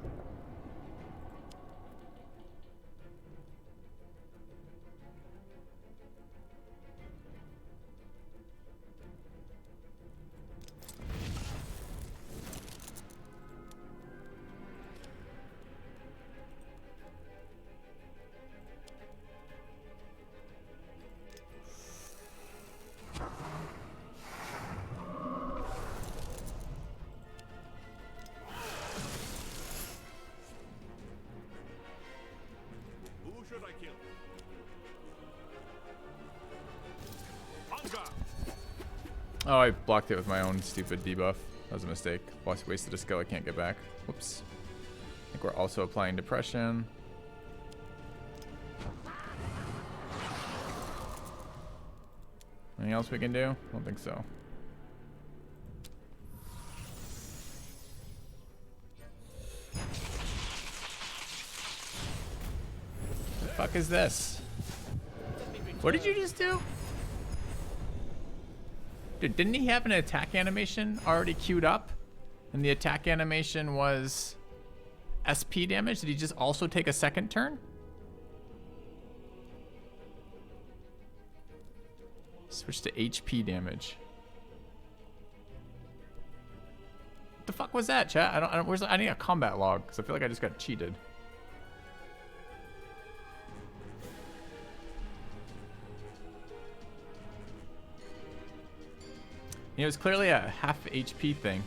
Oh, I blocked it with my own stupid debuff. That was a mistake. Wasted a skill I can't get back. Whoops. I think we're also applying depression. Anything else we can do? I don't think so. The fuck is this? What did you just do? Dude, didn't he have an attack animation already queued up? And the attack animation was SP damage? Did he just also take a second turn? Switch to HP damage. What the fuck was that, chat? I need a combat log because I feel like I just got cheated. It was clearly a half HP thing.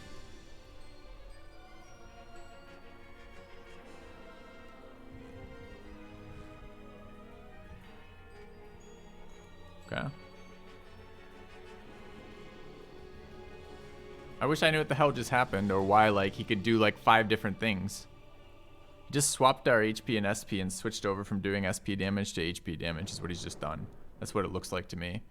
Okay. I wish I knew what the hell just happened or why like he could do like 5 different things. He just swapped our HP and SP and switched over from doing SP damage to HP damage is what he's just done. That's what it looks like to me.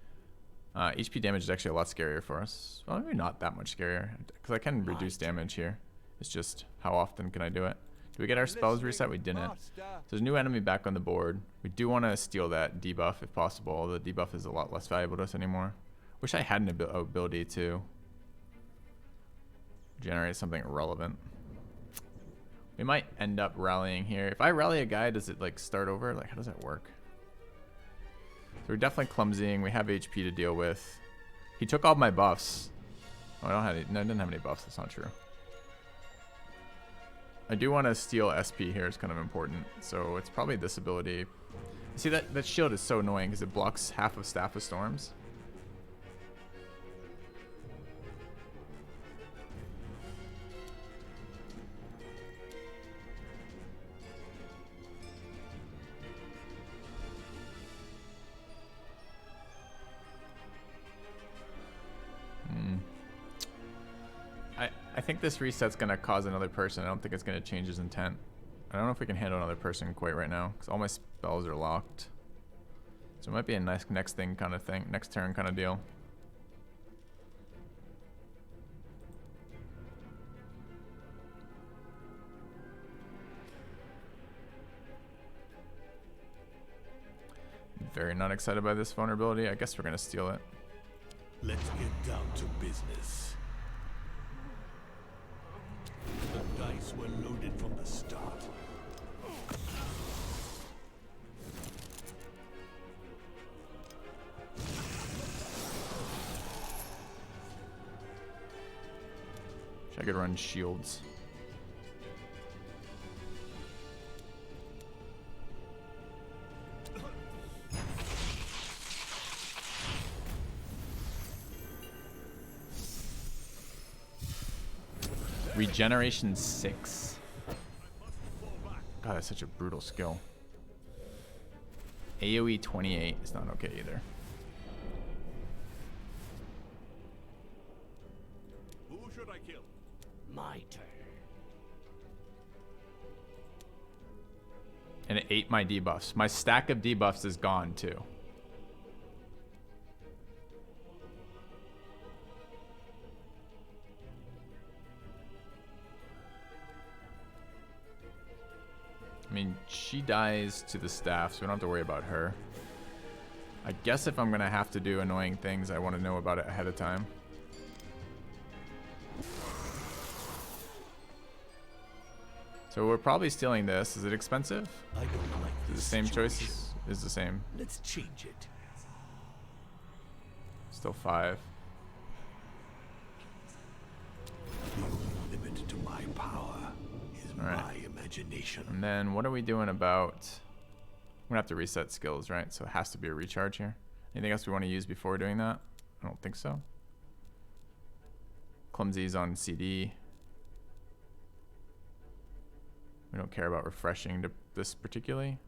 HP damage is actually a lot scarier for us. Well, maybe not that much scarier because I can reduce damage here. It's just how often can I do it? Did we get our spells reset? We didn't. So there's a new enemy back on the board. We do want to steal that debuff if possible. The debuff is a lot less valuable to us anymore. Wish I had an ability to generate something relevant. We might end up rallying here. If I rally a guy, does it like start over? Like how does that work? So we're definitely clumsying. We have HP to deal with. He took all my buffs. Oh, I don't have any, no, I didn't have any buffs. That's not true. I do want to steal SP here. It's kind of important. So it's probably this ability. See, that shield is so annoying because it blocks half of Staff of Storms. I think this reset's going to cause another person. I don't think it's going to change his intent. I don't know if we can handle another person quite right now because all my spells are locked. So it might be a nice next thing kind of thing, next turn kind of deal. Very not excited by this vulnerability. I guess we're going to steal it. Let's get down to business. The dice were loaded from the start. I could run shields. Regeneration 6. God, that's such a brutal skill. AoE 28 is not okay either. Who should I kill? My turn. And it ate my debuffs. My stack of debuffs is gone too. I mean, she dies to the staff, so we don't have to worry about her. I guess if I'm gonna have to do annoying things, I want to know about it ahead of time. So we're probably stealing this. Is it expensive? I don't like Is this the same choice? situation. Is the same. Let's change it. Still 5. The only limit to my power is All right. my imagination. And then what are we doing about... I'm gonna have to reset skills, right? So it has to be a recharge here. Anything else we want to use before doing that? I don't think so. Clumsy's on CD. We don't care about refreshing to this particularly.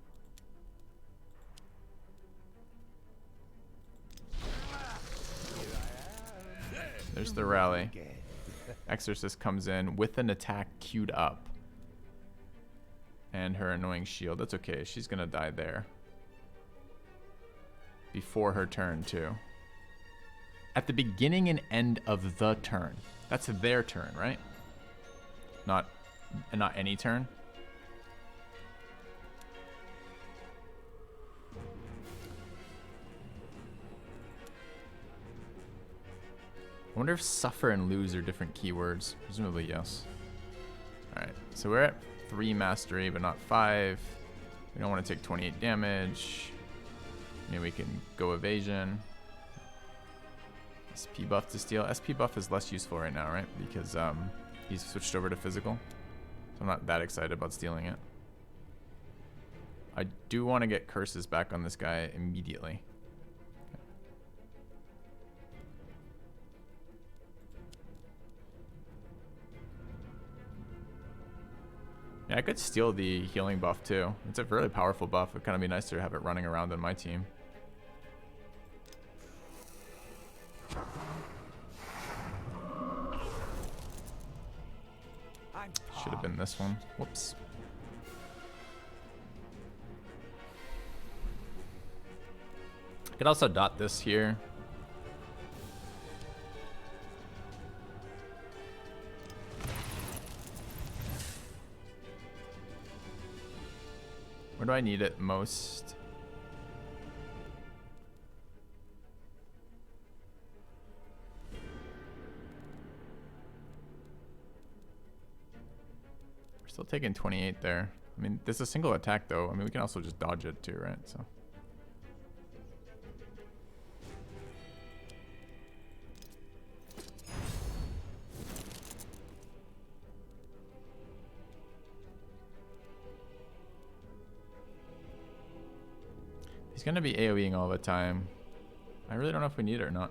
There's the rally. Exorcist comes in with an attack queued up. And her annoying shield. That's okay. She's going to die there. Before her turn, too. At the beginning and end of the turn. That's their turn, right? Not any turn. I wonder if suffer and lose are different keywords. Presumably, yes. Alright, so we're at 3 mastery, but not 5. We don't want to take 28 damage. Maybe we can go evasion. SP buff to steal. SP buff is less useful right now, right? Because he's switched over to physical. So I'm not that excited about stealing it. I do want to get curses back on this guy immediately. Yeah, I could steal the healing buff too. It's a really powerful buff. It'd kind of be nice to have it running around on my team. Should have been this one. Whoops. I could also dot this here. Where do I need it most? We're still taking 28 there. I mean, this is a single attack though. I mean, we can also just dodge it too, right? So. He's gonna be AoEing all the time. I really don't know if we need it or not.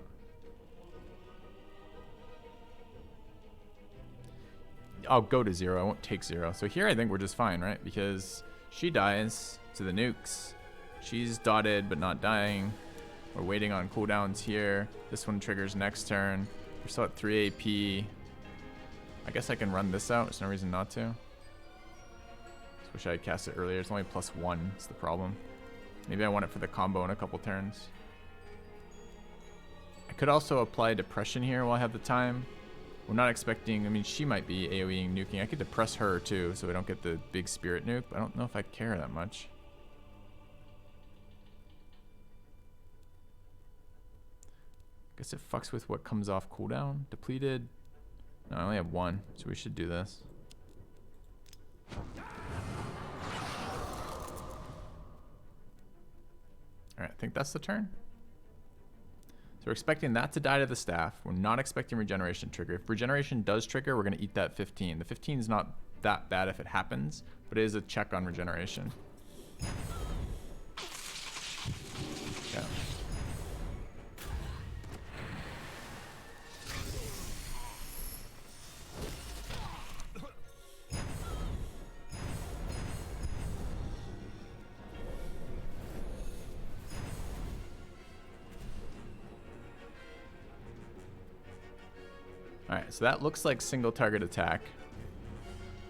I'll go to 0. I won't take 0. So here I think we're just fine, right? Because she dies to the nukes. She's dotted but not dying. We're waiting on cooldowns here. This one triggers next turn. We're still at 3 AP. I guess I can run this out. There's no reason not to. Just wish I had cast it earlier. It's only +1. It's the problem. Maybe I want it for the combo in a couple turns. I could also apply Depression here while I have the time. We're not expecting, I mean, she might be AoEing nuking. I could depress her too so we don't get the big spirit nuke. But I don't know if I care that much. Guess it fucks with what comes off cooldown. Depleted. No, I only have 1, so we should do this. Alright, I think that's the turn. So we're expecting that to die to the staff. We're not expecting regeneration trigger. If regeneration does trigger, we're going to eat that 15. The 15 is not that bad if it happens, but it is a check on regeneration. Okay. Alright, so that looks like single target attack.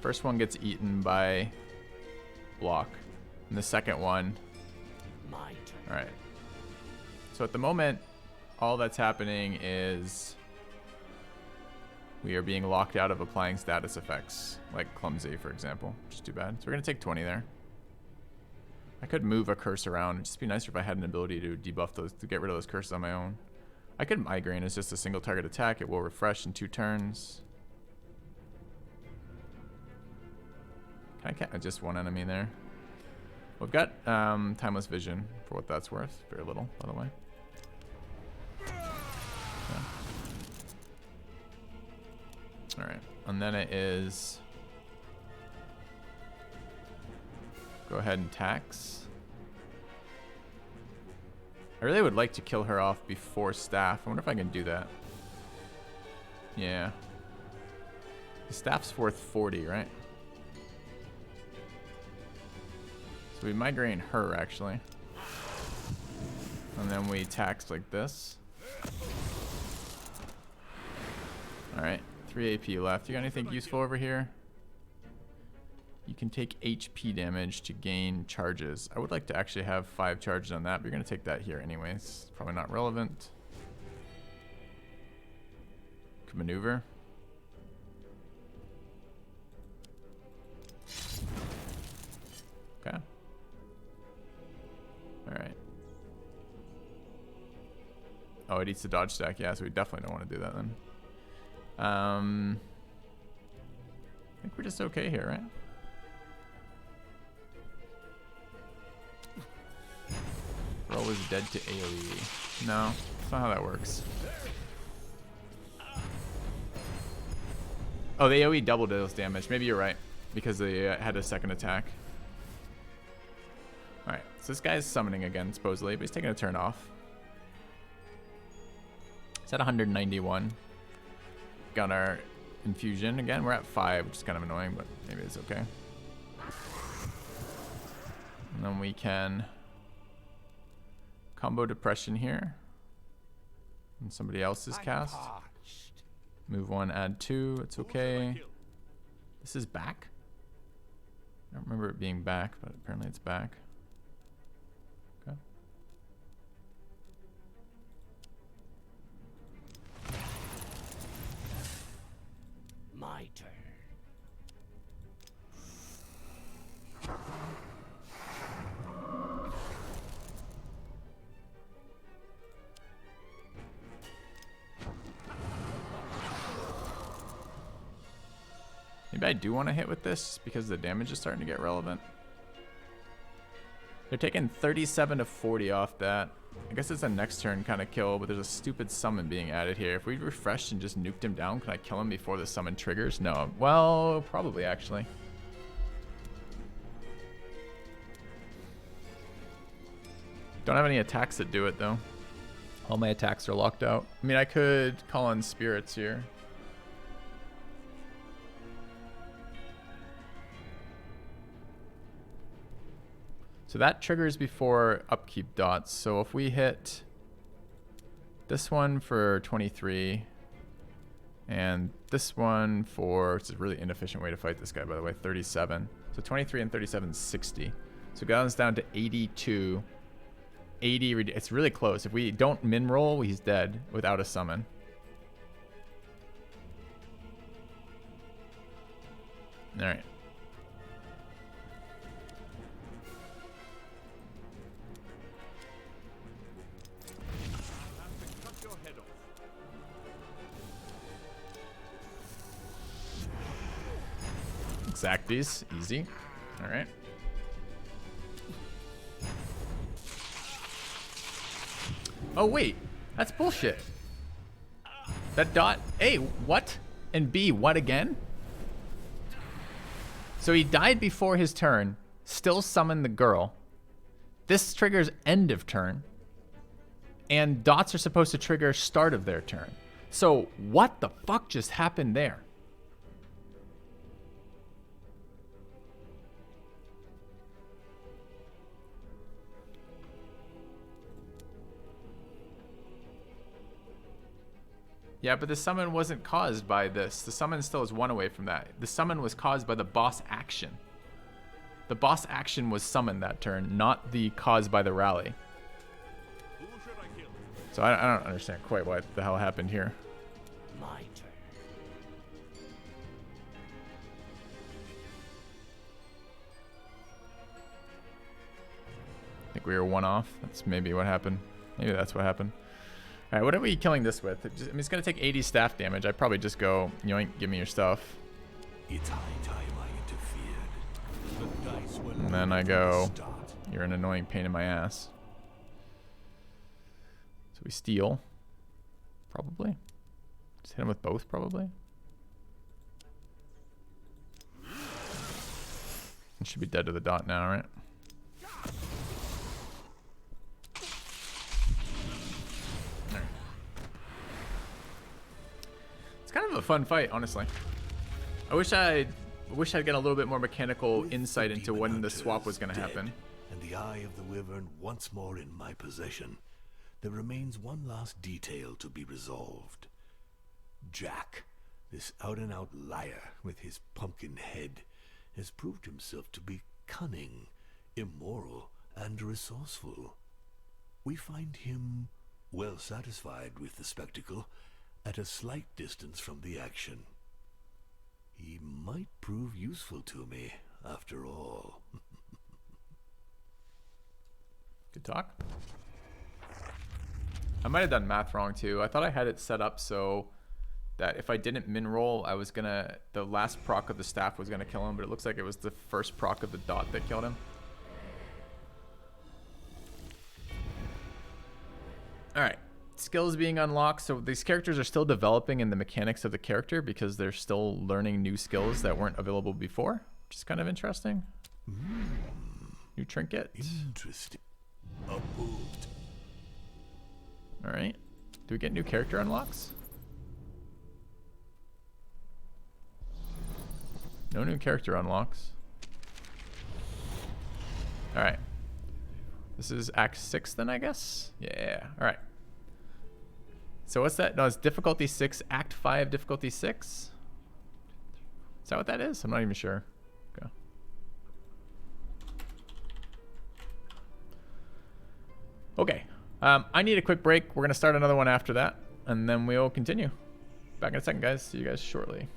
First one gets eaten by block. And the second one... Alright. So at the moment, all that's happening is... we are being locked out of applying status effects. Like Clumsy, for example. Which is too bad. So we're going to take 20 there. I could move a curse around. It'd just be nicer if I had an ability to debuff those, to get rid of those curses on my own. I could Migraine as just a single target attack. It will refresh in 2 turns. Can I catch just one enemy there? We've got Timeless Vision for what that's worth. Very little, by the way. Yeah. Alright, and then it is... go ahead and tax. I really would like to kill her off before staff. I wonder if I can do that. Yeah. The staff's worth 40, right? So we migraine her, actually. And then we tax like this. Alright, 3 AP left. You got anything useful over here? You can take HP damage to gain charges. I would like to actually have 5 charges on that, but you're going to take that here anyways. Probably not relevant. Could maneuver. Okay. Alright. Oh, it eats the dodge stack. Yeah, so we definitely don't want to do that then. I think we're just okay here, right? We're always dead to AoE. No, that's not how that works. Oh, the AoE double deals damage. Maybe you're right, because they had a second attack. Alright, so this guy's summoning again, supposedly, but he's taking a turn off. It's at 191. Got our infusion again. We're at 5, which is kind of annoying, but maybe it's okay. And then we can combo depression here. And somebody else's cast. Move 1, add 2. It's okay. This is back? I don't remember it being back, but apparently it's back. Okay. My turn. Maybe I do want to hit with this because the damage is starting to get relevant. They're taking 37 to 40 off that. I guess it's a next turn kind of kill, but there's a stupid summon being added here. If we refreshed and just nuked him down, can I kill him before the summon triggers? No. Well, probably actually. Don't have any attacks that do it though. All my attacks are locked out. I mean, I could call on spirits here. So that triggers before upkeep dots. So if we hit this one for 23 and this one for, it's a really inefficient way to fight this guy, by the way, 37. So 23 and 37 is 60. So it goes down to 82. 80, it's really close. If we don't min roll, he's dead without a summon. All right. Exacties, easy. All right. Oh wait, that's bullshit. That dot, A, what? And B, what again? So he died before his turn, still summoned the girl. This triggers end of turn. And dots are supposed to trigger start of their turn. So what the fuck just happened there? Yeah, but the summon wasn't caused by this. The summon still is 1 away from that. The summon was caused by the boss action. The boss action was summoned that turn, not the caused by the rally. Who should I kill? So I don't understand quite what the hell happened here. My turn. I think we were 1 off. That's maybe what happened. Maybe that's what happened. All right, what are we killing this with? I mean, it's going to take 80 staff damage. I'd probably just go, yoink, give me your stuff. It's high time I interfered. The dice will And then I go, start. you're an annoying pain in my ass. So we steal. Probably. Just hit him with both, probably. It should be dead to the dot now, right? It's kind of a fun fight, honestly. I wish I'd get a little bit more mechanical With insight the into demon when the hunters swap was going to dead, happen. And the eye of the wyvern once more in my possession, there remains one last detail to be resolved. Jack, This out-and-out liar with his pumpkin head has proved himself to be cunning, immoral, and resourceful. We find him well satisfied with the spectacle, at a slight distance from the action. He might prove useful to me, after all. Good talk. I might have done math wrong too. I thought I had it set up so that if I didn't min roll, I was gonna, the last proc of the staff was gonna kill him, but it looks like it was the first proc of the dot that killed him. Alright, skills being unlocked. So these characters are still developing in the mechanics of the character because they're still learning new skills that weren't available before, which is kind of interesting. New trinket. Interesting. Approved. Alright. Do we get new character unlocks? No new character unlocks. Alright. This is Act 6 then, I guess? Yeah. Alright. So what's that? No, it's difficulty 6, Act 5, difficulty 6? Is that what that is? I'm not even sure. Okay. Okay. I need a quick break. We're going to start another one after that, and then we'll continue. Back in a second, guys. See you guys shortly.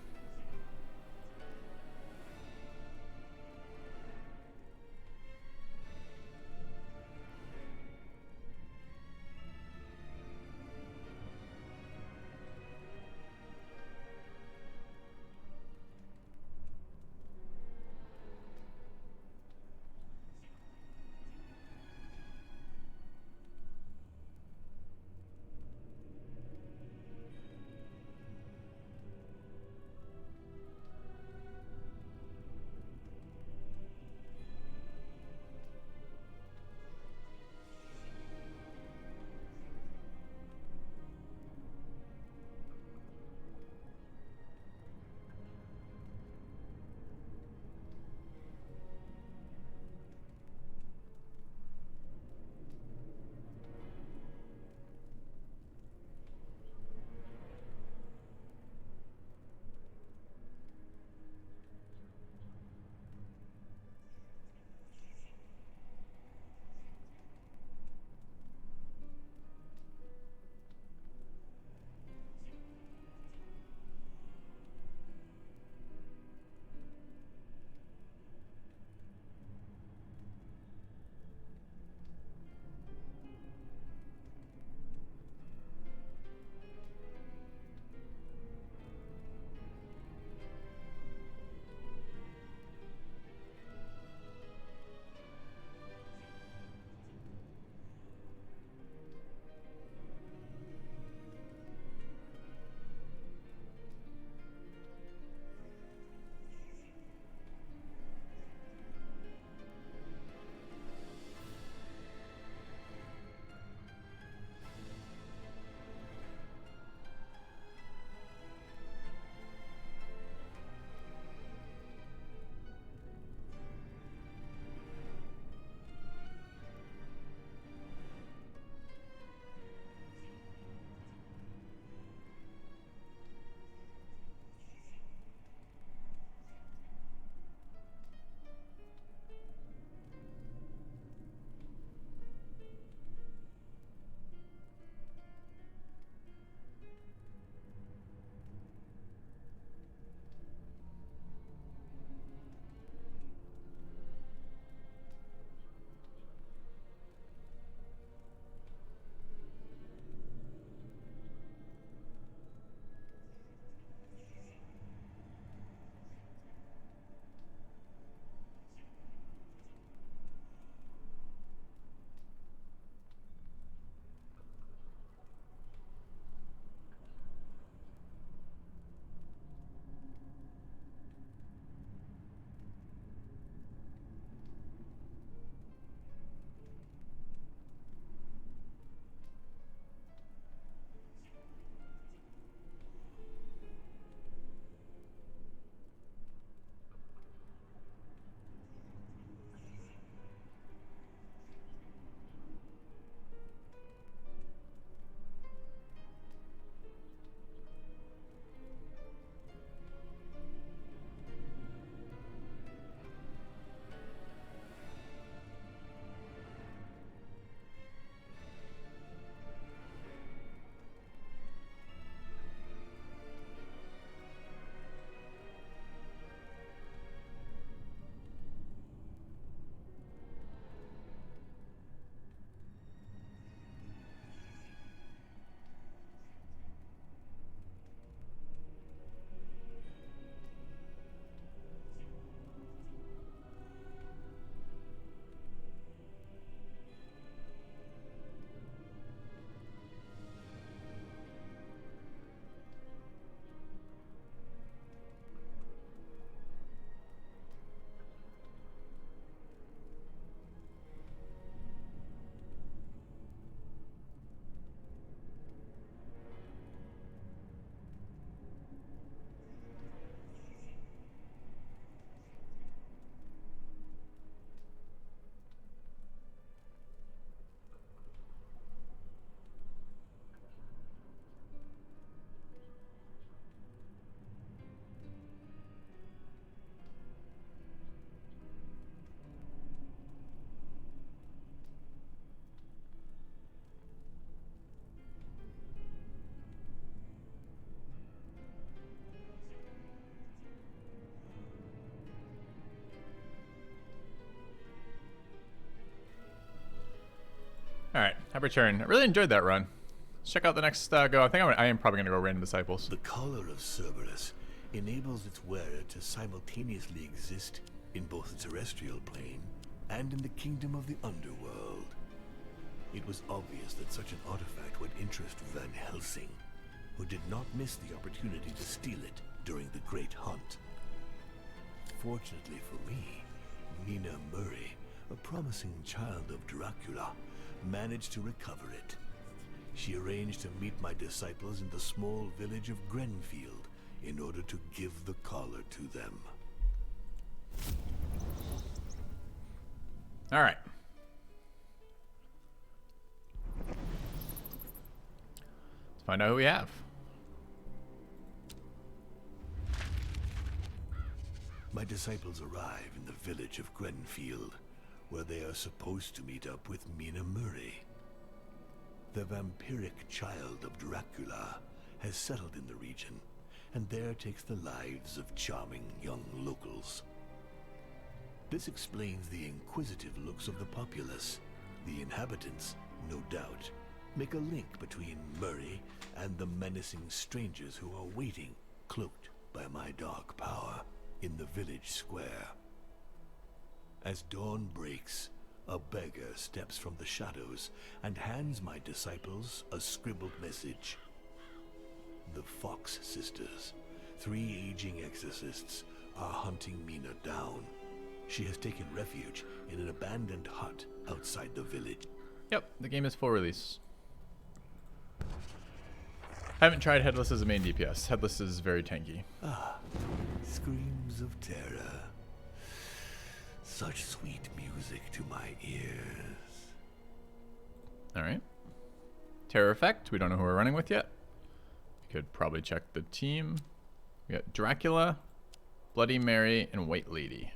Have return. I really enjoyed that run. Let's check out the next go. I am probably going to go Random Disciples. The collar of Cerberus enables its wearer to simultaneously exist in both the terrestrial plane and in the kingdom of the underworld. It was obvious that such an artifact would interest Van Helsing, who did not miss the opportunity to steal it during the Great Hunt. Fortunately for me, Mina Murray, a promising child of Dracula, managed to recover it. She arranged to meet my disciples in the small village of Grenfield in order to give the collar to them. All right. Let's find out who we have. My disciples arrive in the village of Grenfield, where they are supposed to meet up with Mina Murray. The vampiric child of Dracula has settled in the region, and there takes the lives of charming young locals. This explains the inquisitive looks of the populace. The inhabitants, no doubt, make a link between Murray and the menacing strangers who are waiting, cloaked by my dark power, in the village square. As dawn breaks, a beggar steps from the shadows and hands my disciples a scribbled message. The Fox sisters, 3 aging exorcists, are hunting Mina down. She has taken refuge in an abandoned hut outside the village. Yep, the game is full release. I haven't tried Headless as a main DPS. Headless is very tanky. Screams of terror. Such sweet music to my ears. Alright. Terror Effect. We don't know who we're running with yet. We could probably check the team. We got Dracula, Bloody Mary, and White Lady.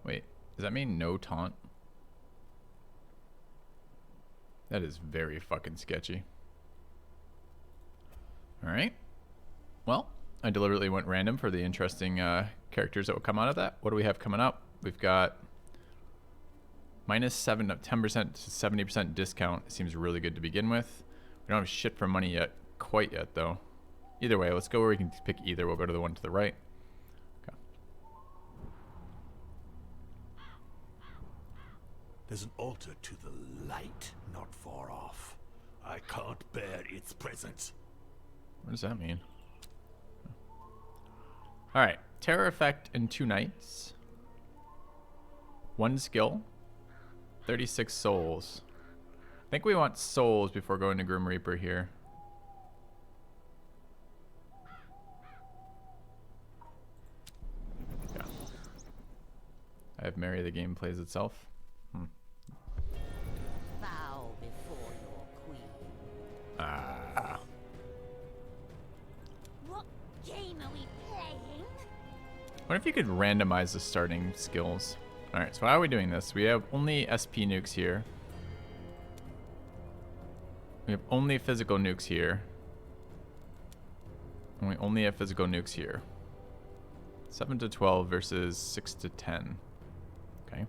Wait, does that mean no taunt? That is very fucking sketchy. Alright. Well, I deliberately went random for the interesting characters that will come out of that. What do we have coming up? We've got minus 10% to 70% discount. It seems really good to begin with. We don't have shit for money yet, quite yet though. Either way, let's go where we can pick either. We'll go to the one to the right. Okay. There's an altar to the light not far off. I can't bear its presence. What does that mean? Alright, Terror Effect in 2 nights. 1 skill. 36 souls. I think we want souls before going to Grim Reaper here. Yeah. I have Mary, the game plays itself. Bow before your queen. Ah. What game are we playing? What if you could randomize the starting skills? Alright, so how are we doing this? We have only SP nukes here. We have only physical nukes here. And we only have physical nukes here. 7 to 12 versus 6 to 10. Okay.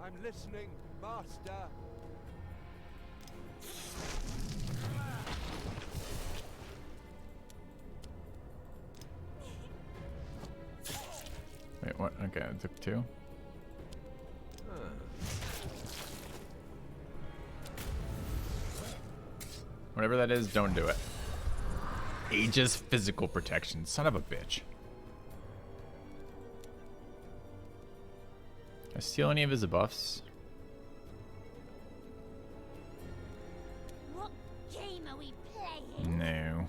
I'm listening, Master. Wait, what? Okay, it took 2. Whatever that is, don't do it. Aegis physical protection. Son of a bitch. Can I steal any of his buffs? What game are we playing? No.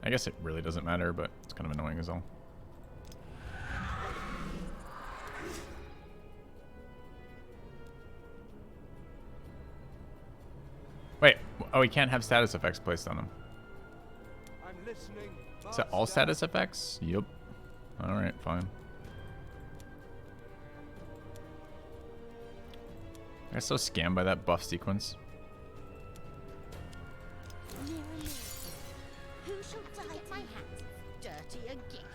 I guess it really doesn't matter, but it's kind of annoying as all. Wait, oh, we can't have status effects placed on them. I'm listening, Is that all status effects? Yep. Alright, fine. I got so scammed by that buff sequence. Mirror, mirror, who shall die my hands dirty again?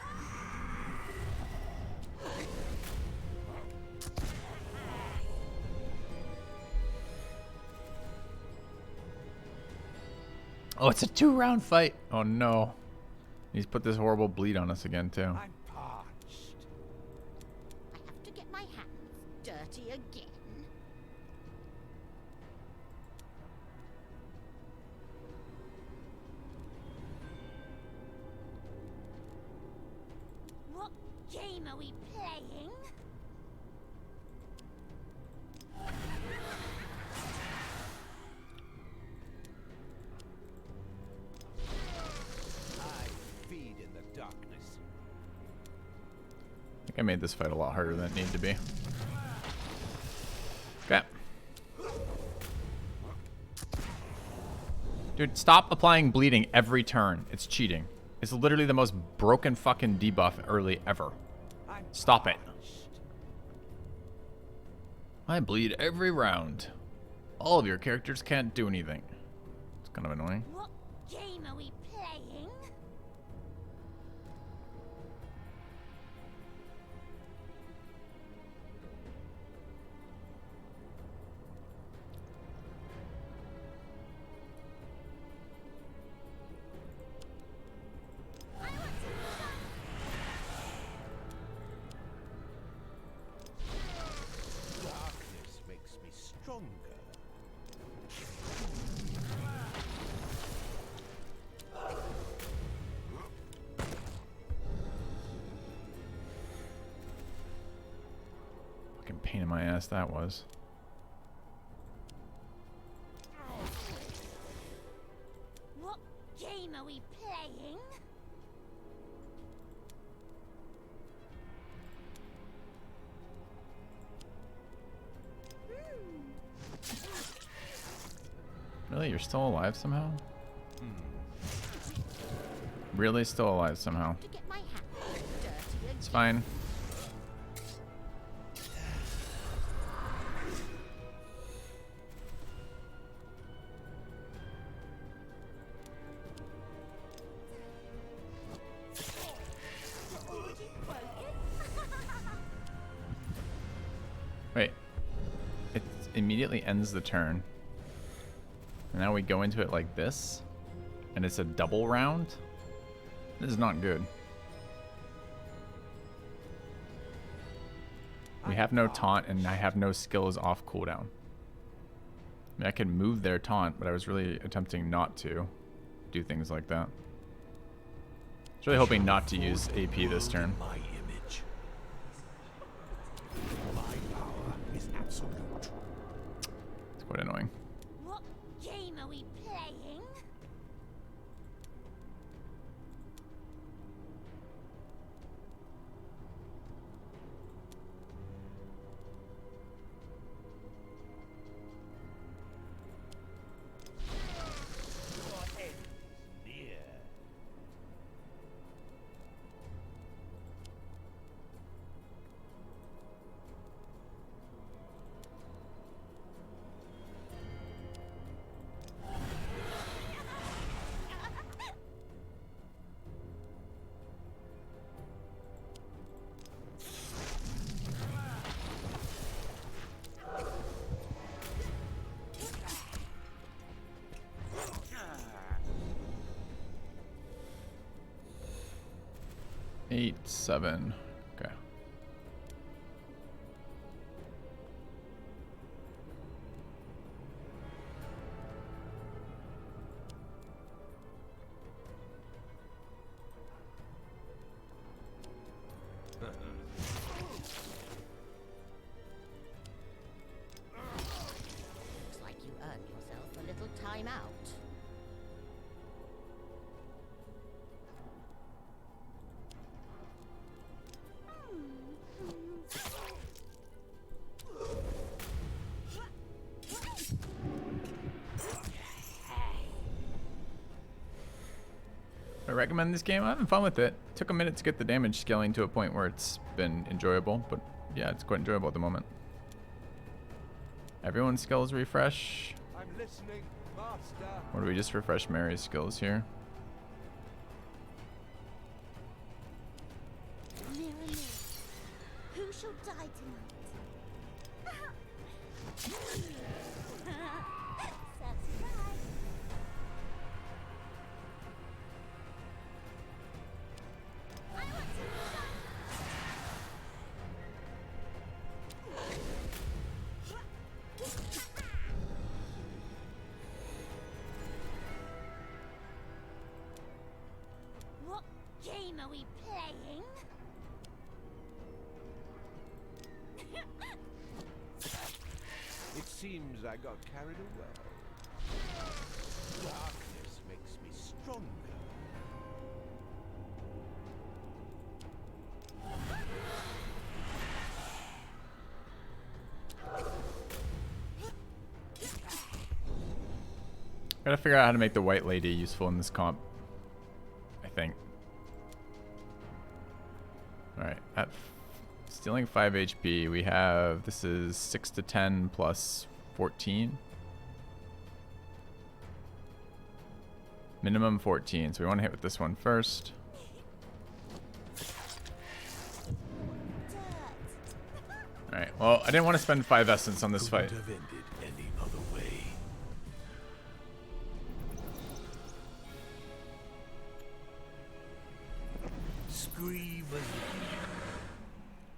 Oh, it's a 2-round fight. Oh no. He's put this horrible bleed on us again too. I'm parched. I have to get my hands dirty again. What game are we playing? I feed in the darkness. I think I made this fight a lot harder than it needed to be. Okay. Dude, stop applying bleeding every turn. It's cheating. It's literally the most broken fucking debuff early ever. I'm Stop it. parched. I bleed every round. All of your characters can't do anything. It's kind of annoying. What game are we playing? Darkness makes me stronger. Fucking pain in my ass that was. What game are we playing? Really? You're still alive somehow? Really still alive somehow? To get my hands dirty again. It's fine. Wait. It immediately ends the turn. And now we go into it like this. And it's a double round. This is not good. We have no taunt and I have no skills off cooldown. I mean, I can move their taunt, but I was really attempting not to do things like that. I was really hoping not to use AP this turn. My image. My power is absolute. It's quite annoying. What game are we playing? Your end is near. Eight, 7. Okay. Looks like you earned yourself a little time out. I recommend this game. I'm having fun with it. Took a minute to get the damage scaling to a point where it's been enjoyable, but yeah, it's quite enjoyable at the moment. Everyone's skills refresh. I'm listening, Master. Or do we just refresh Mary's skills here? Mirror, mirror, who shall die tonight? Surprise! I want to What game are we playing? It seems I got carried away. Darkness makes me stronger. Gotta figure out how to make the white lady useful in this comp, I think. Alright, at stealing 5 HP, we have, this is 6 to 10 plus 14. Minimum 14, so we want to hit with this one first. Alright, well, I didn't want to spend 5 essence on this fight. Couldn't have ended any other way. Scream.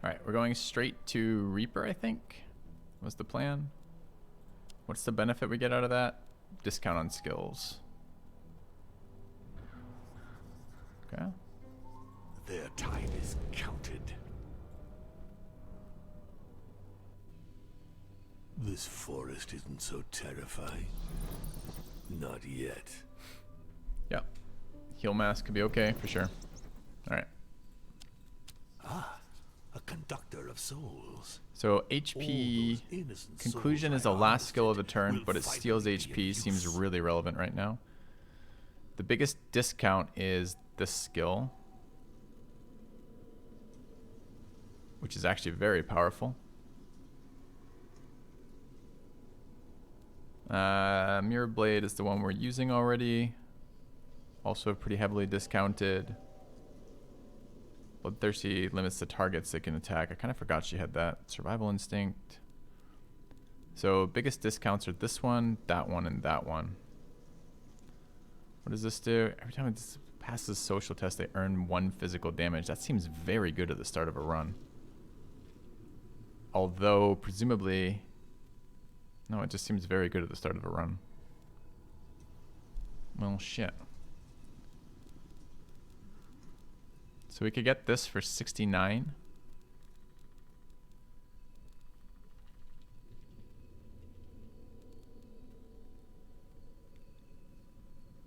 Alright, we're going straight to Reaper, I think. Was the plan? What's the benefit we get out of that? Discount on skills. Okay. Their time is counted. This forest isn't so terrifying. Not yet. Yep. Heal mask could be okay for sure. Alright. A Conductor of Souls. So HP All those innocent conclusion souls is the I last skill of the harvested turn, will but it finally steals be of HP. Seems use. really relevant right now. The biggest discount is this skill, which is actually very powerful. Mirror Blade is the one we're using already. Also pretty heavily discounted. Bloodthirsty limits the targets they can attack. I kind of forgot she had that. Survival Instinct. So biggest discounts are this one, and that one. What does this do? Every time it passes social test, they earn 1 physical damage. That seems very good at the start of a run. Although, presumably... No, it just seems very good at the start of a run. Well, shit. So we could get this for 69.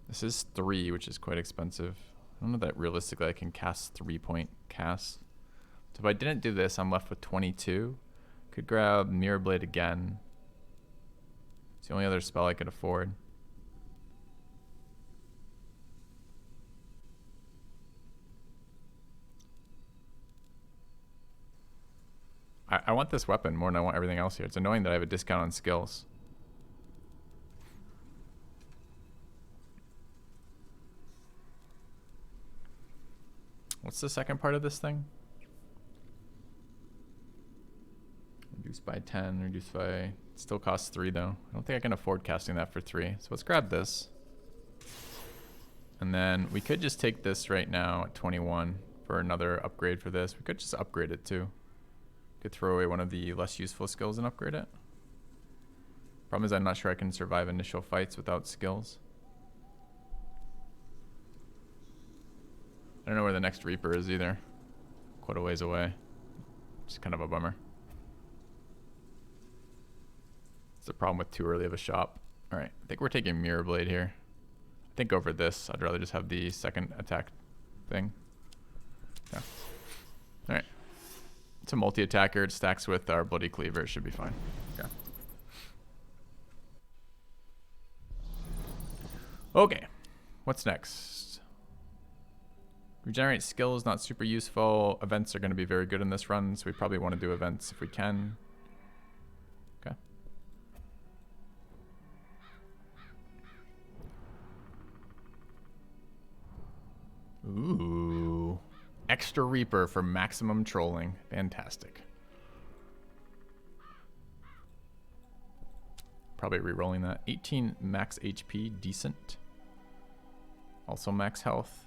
This is 3, which is quite expensive. I don't know that realistically I can cast 3-point cast. So if I didn't do this, I'm left with 22. Could grab Mirror Blade again. It's the only other spell I could afford. I want this weapon more than I want everything else here. It's annoying that I have a discount on skills. What's the second part of this thing? Reduced by 10, reduced by... It still costs 3 though. I don't think I can afford casting that for 3. So let's grab this. And then we could just take this right now at 21 for another upgrade for this. We could just upgrade it too. Could throw away one of the less useful skills and upgrade it. Problem is I'm not sure I can survive initial fights without skills. I don't know where the next Reaper is either. Quite a ways away. It's kind of a bummer. It's the problem with too early of a shop. Alright, I think we're taking Mirror Blade here. I think over this, I'd rather just have the second attack thing. Yeah. Alright. It's a multi-attacker. It stacks with our Bloody Cleaver. It should be fine. Okay. Okay. What's next? Regenerate skills, not super useful. Events are going to be very good in this run, so we probably want to do events if we can. Okay. Ooh. Extra Reaper for maximum trolling. Fantastic. Probably re-rolling that. 18 max HP, decent. Also max health.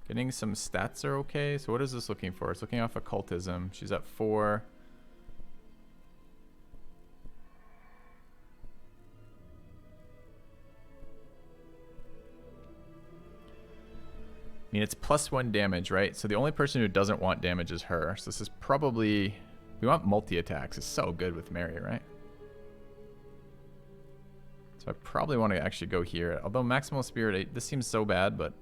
Getting some stats are okay. So what is this looking for? It's looking off occultism. She's at 4. I mean, it's +1 damage, right? So the only person who doesn't want damage is her. So this is probably... We want multi-attacks. It's so good with Mary, right? So I probably want to actually go here. Although Maximal Spirit, this seems so bad, but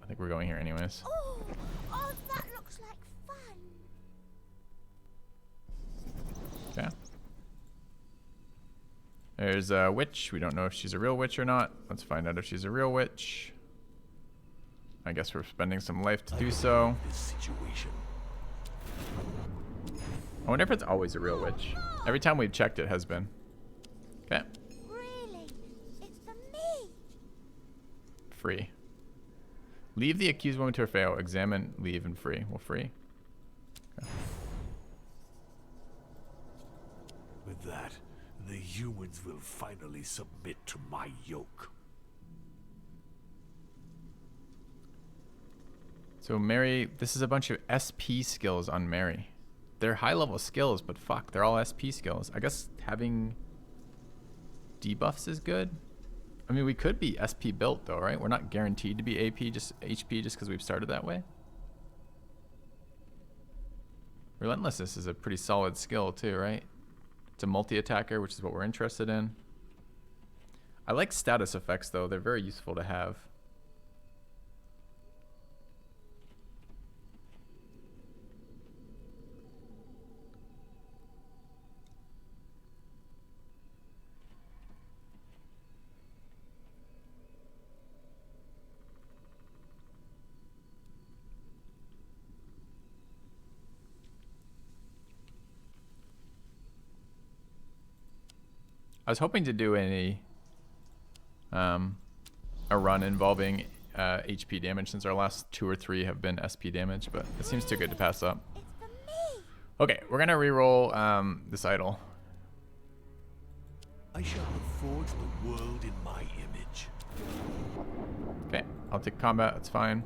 I think we're going here anyways. Oh, oh, that looks like fun. Okay. There's a witch. We don't know if she's a real witch or not. Let's find out if she's a real witch. I guess we're spending some life to do so. This situation. I wonder if it's always a real witch. Every time we've checked, it has been. Okay. Really? It's for me. Free. Leave the accused woman to her fail. Examine, leave, and free. Well, free. Okay. With that, the humans will finally submit to my yoke. So Mary, this is a bunch of SP skills on Mary. They're high level skills, but fuck, they're all SP skills. I guess having debuffs is good. I mean, we could be SP built though, right? We're not guaranteed to be AP, just HP, just because we've started that way. Relentlessness is a pretty solid skill too, right? It's a multi-attacker, which is what we're interested in. I like status effects though. They're very useful to have. I was hoping to do a run involving HP damage since our last 2 or 3 have been SP damage, but it seems too good to pass up. It's for me. Okay, we're gonna re-roll this idol. I shall forge the world in my image. Okay, I'll take combat, that's fine.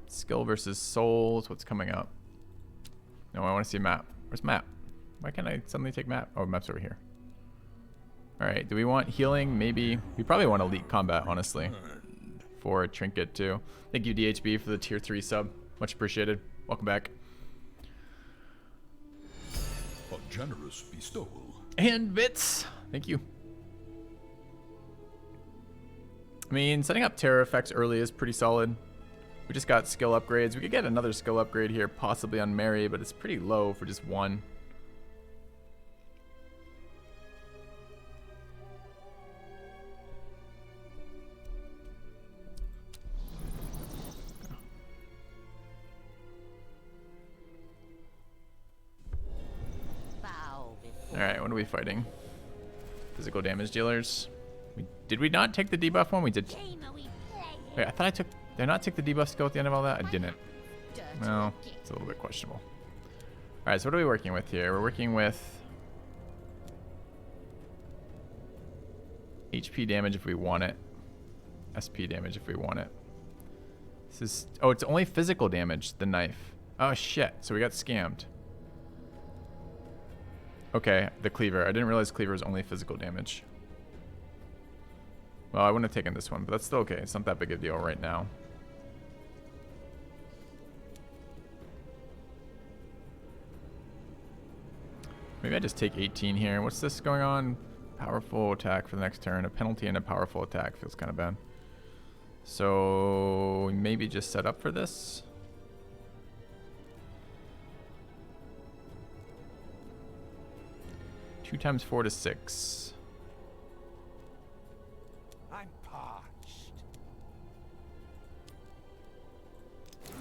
Skill versus souls, what's coming up? No, I want to see a map. Where's map? Why can't I suddenly take map? Oh, map's over here. Alright, do we want healing? Maybe. We probably want elite combat, honestly. For a trinket, too. Thank you, DHB, for the tier 3 sub. Much appreciated. Welcome back. A generous bestowal. And bits. Thank you. I mean, setting up terror effects early is pretty solid. We just got skill upgrades. We could get another skill upgrade here, possibly on Mary, but it's pretty low for just 1. Alright, what are we fighting? Physical damage dealers. Did we not take the debuff one? We did. Wait, I thought I took... Did I not take the debuff skill at the end of all that? I didn't. Well, it's a little bit questionable. Alright, so what are we working with here? We're working with... HP damage if we want it. SP damage if we want it. This is... Oh, it's only physical damage, the knife. Oh, shit. So we got scammed. Okay, the cleaver. I didn't realize cleaver was only physical damage. Well, I wouldn't have taken this one, but that's still okay. It's not that big a deal right now. Maybe I just take 18 here. What's this going on? Powerful attack for the next turn. A penalty and a powerful attack. Feels kind of bad. So maybe just set up for this. Two times 4 to 6. I'm parched.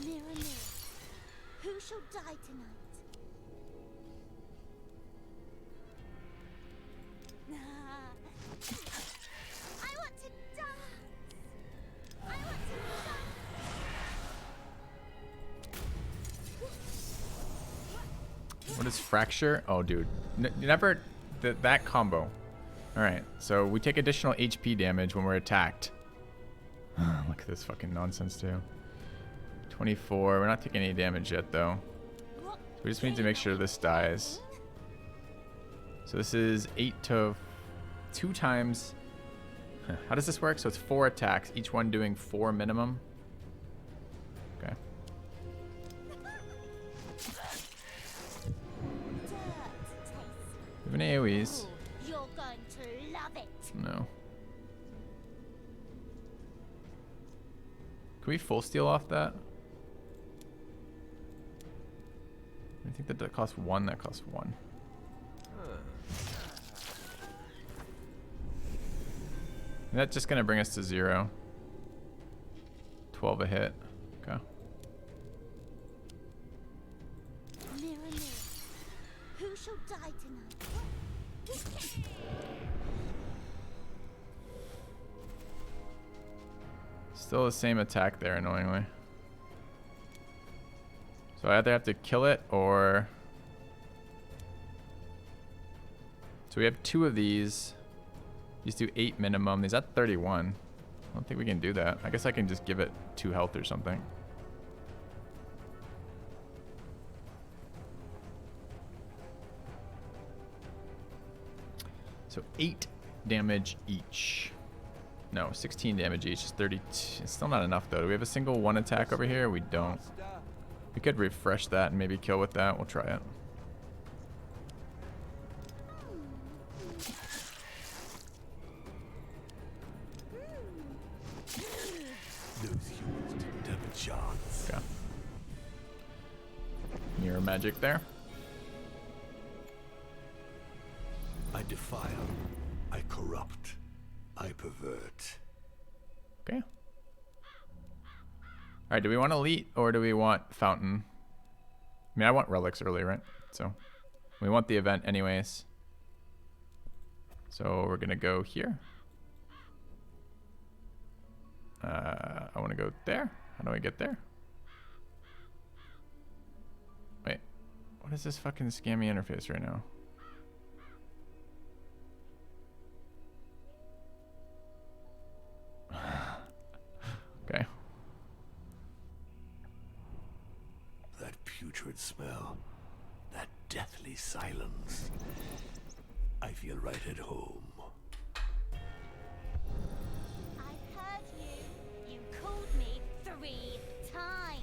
Mirror, mirror, who shall die tonight? I want to dance. I want to What is fracture? Oh, dude. Never... that combo. Alright, so we take additional HP damage when we're attacked. Look at this fucking nonsense, too. 24. We're not taking any damage yet, though. So we just need to make sure this dies. So this is 8 to 2 times. How does this work? So it's 4 attacks, each one doing 4 minimum. Okay. We have an AoEs. You're going to love it. No. Can we full steal off that? I think that costs 1. That costs 1. That's just gonna bring us to 0. 12 a hit. Okay. Mirror, mirror, who shall die tonight? Still the same attack there, annoyingly. So I either have to kill it or... So we have 2 of these. These do 8 minimum. These at 31. I don't think we can do that. I guess I can just give it 2 health or something. So 8 damage each. No, 16 damage each. It's 32. It's still not enough, though. Do we have a single 1 attack over here? We don't. We could refresh that and maybe kill with that. We'll try it. Those humans didn't have a chance. Okay. Mirror magic there. I defile. I corrupt. I pervert. Okay. Alright, do we want Elite or do we want Fountain? I mean, I want Relics early, right? So, we want the event anyways. So, we're going to go here. I want to go there. How do I get there? Wait. What is this fucking scammy interface right now? Okay. That putrid smell. That deathly silence. I feel right at home. I heard you. You called me 3 times.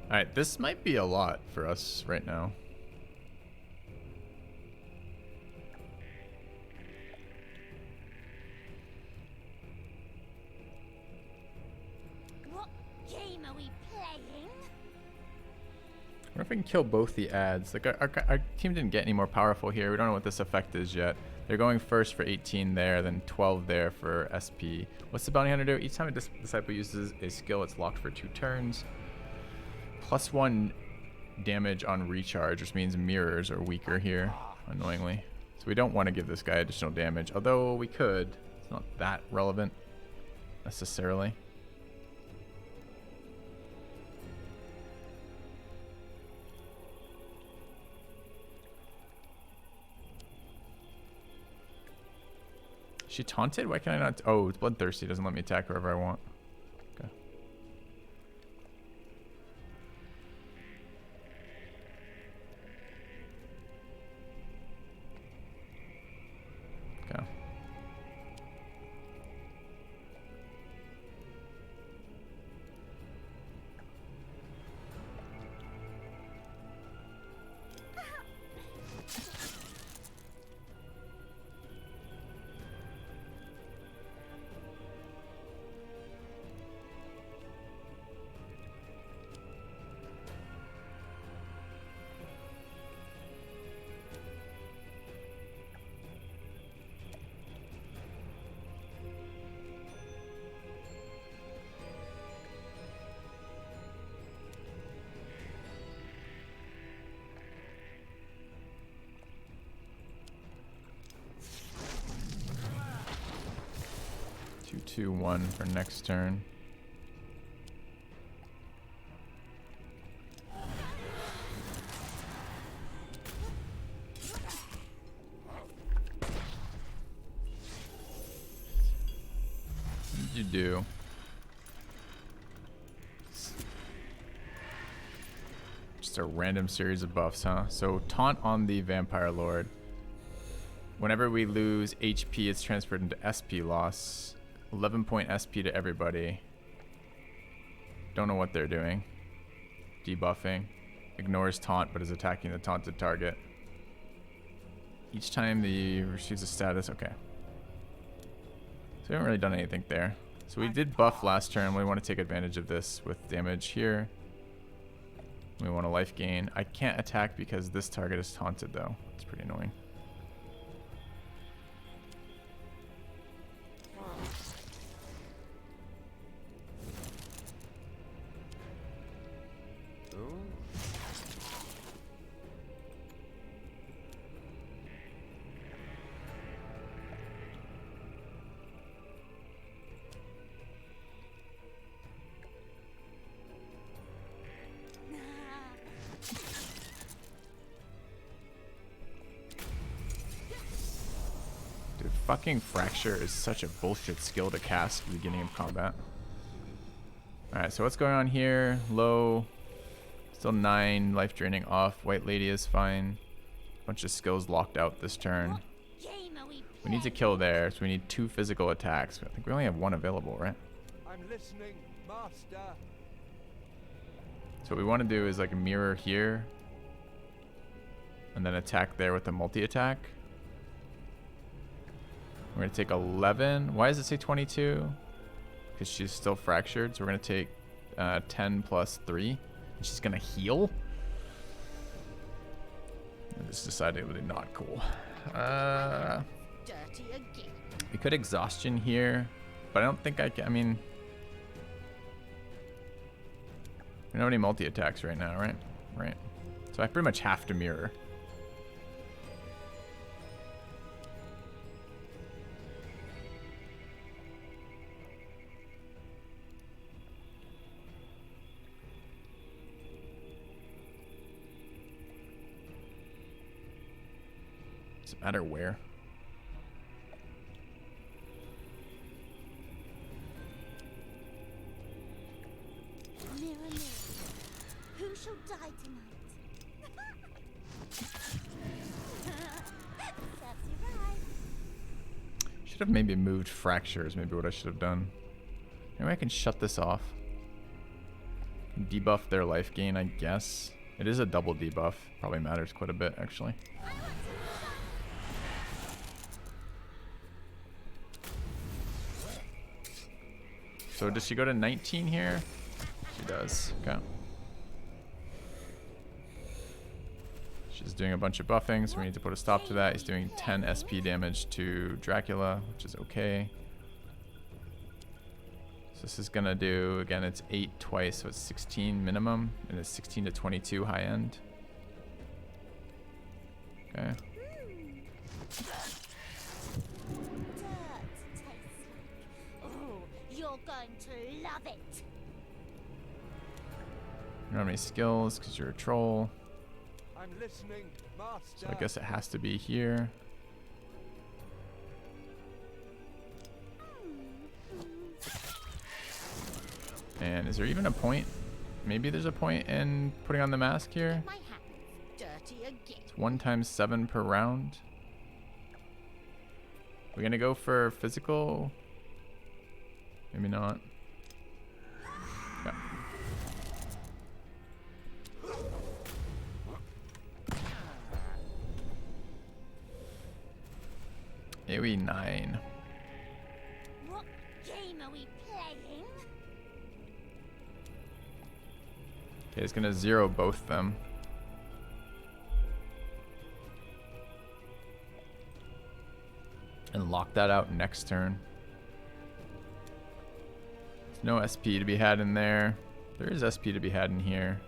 Alright, this might be a lot for us right now. What game are we playing? I wonder if we can kill both the ads. Like our team didn't get any more powerful here. We don't know what this effect is yet. They're going first for 18 there, then 12 there for SP. What's the bounty hunter do? Each time a disciple uses a skill, it's locked for 2 turns. +1 damage on recharge, which means mirrors are weaker here, annoyingly. So we don't want to give this guy additional damage, although we could. It's not that relevant, necessarily. Is she taunted? Why can I not? Oh, it's bloodthirsty. Doesn't let me attack wherever I want. Okay. Okay. 2-2-1 for next turn. What did you do? Just a random series of buffs, huh? So taunt on the Vampire Lord. Whenever we lose HP, it's transferred into SP loss. 11 point SP to everybody. Don't know what they're doing. Debuffing. Ignores taunt, but is attacking the taunted target. Each time the receives a status. Okay. So we haven't really done anything there. So we did buff last turn. We want to take advantage of this with damage here. We want a life gain. I can't attack because this target is taunted though. It's pretty annoying. Dude, fucking Fracture is such a bullshit skill to cast at the beginning of combat. Alright, so what's going on here? Low. Still 9. Life draining off. White Lady is fine. Bunch of skills locked out this turn. We need to kill there, so we need 2 physical attacks. I think we only have 1 available, right? I'm listening, Master. So what we want to do is like a mirror here. And then attack there with a multi-attack. We're going to take 11. Why does it say 22? Because she's still fractured. So we're going to take 10 plus 3. And she's going to heal. And this is decidedly not cool. We could exhaustion here. But I don't think I can. I mean, we don't have any multi-attacks right now, right? Right. So I pretty much have to mirror. Does it matter where? Mirror, mirror, who shall die tonight? Serves you right. Should have maybe moved fractures, maybe what I should have done. Maybe I can shut this off. Debuff their life gain, I guess. It is a double debuff. Probably matters quite a bit, actually. So does she go to 19 here? She does. Okay. She's doing a bunch of buffing, so we need to put a stop to that. He's doing 10 SP damage to Dracula, which is okay. So this is gonna do, again, it's 8 twice, so it's 16 minimum, and it's 16 to 22 high end. Okay. You're going to love it. You don't have any skills because you're a troll. I'm listening, Master. So I guess it has to be here. And is there even a point? Maybe there's a point in putting on the mask here. My hands dirty again. It's 1 times 7 per round. We're gonna go for physical. Maybe not. Yeah. AoE 9. What game are we playing? Okay, it's gonna 0 both them. And lock that out next turn. There's no SP to be had in there. There is SP to be had in here.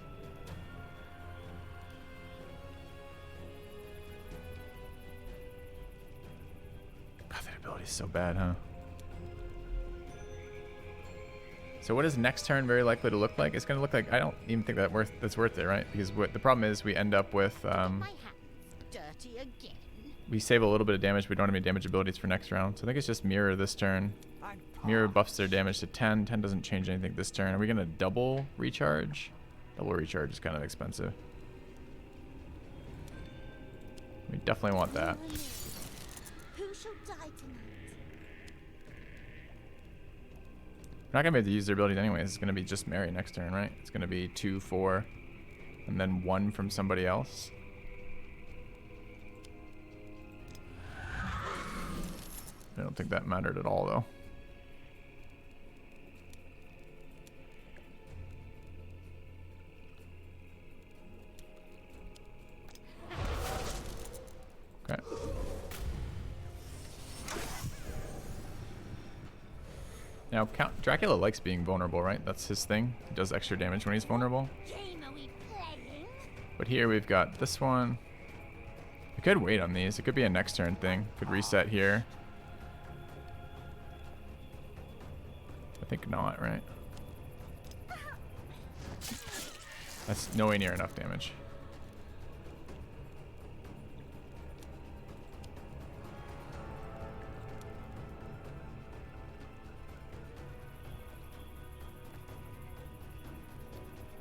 God, that ability is so bad, huh? So what is next turn very likely to look like? It's going to look like, I don't even think that's worth it, right? Because what the problem is we end up with, My hands dirty again. we save a little bit of damage. We don't have any damage abilities for next round. So I think it's just mirror this turn. Mirror buffs their damage to 10. 10 doesn't change anything this turn. Are we going to double recharge? Double recharge is kind of expensive. We definitely want that. Who shall die tonight? We're not going to be able to use their abilities anyways. It's going to be just Mary next turn, right? It's going to be 2, 4, and then 1 from somebody else. I don't think that mattered at all, though. Okay. Now, Dracula likes being vulnerable, right? That's his thing. He does extra damage when he's vulnerable. Game are we playing? But here we've got this one. We could wait on these. It could be a next turn thing. Could reset here. I think not, right? That's nowhere near enough damage.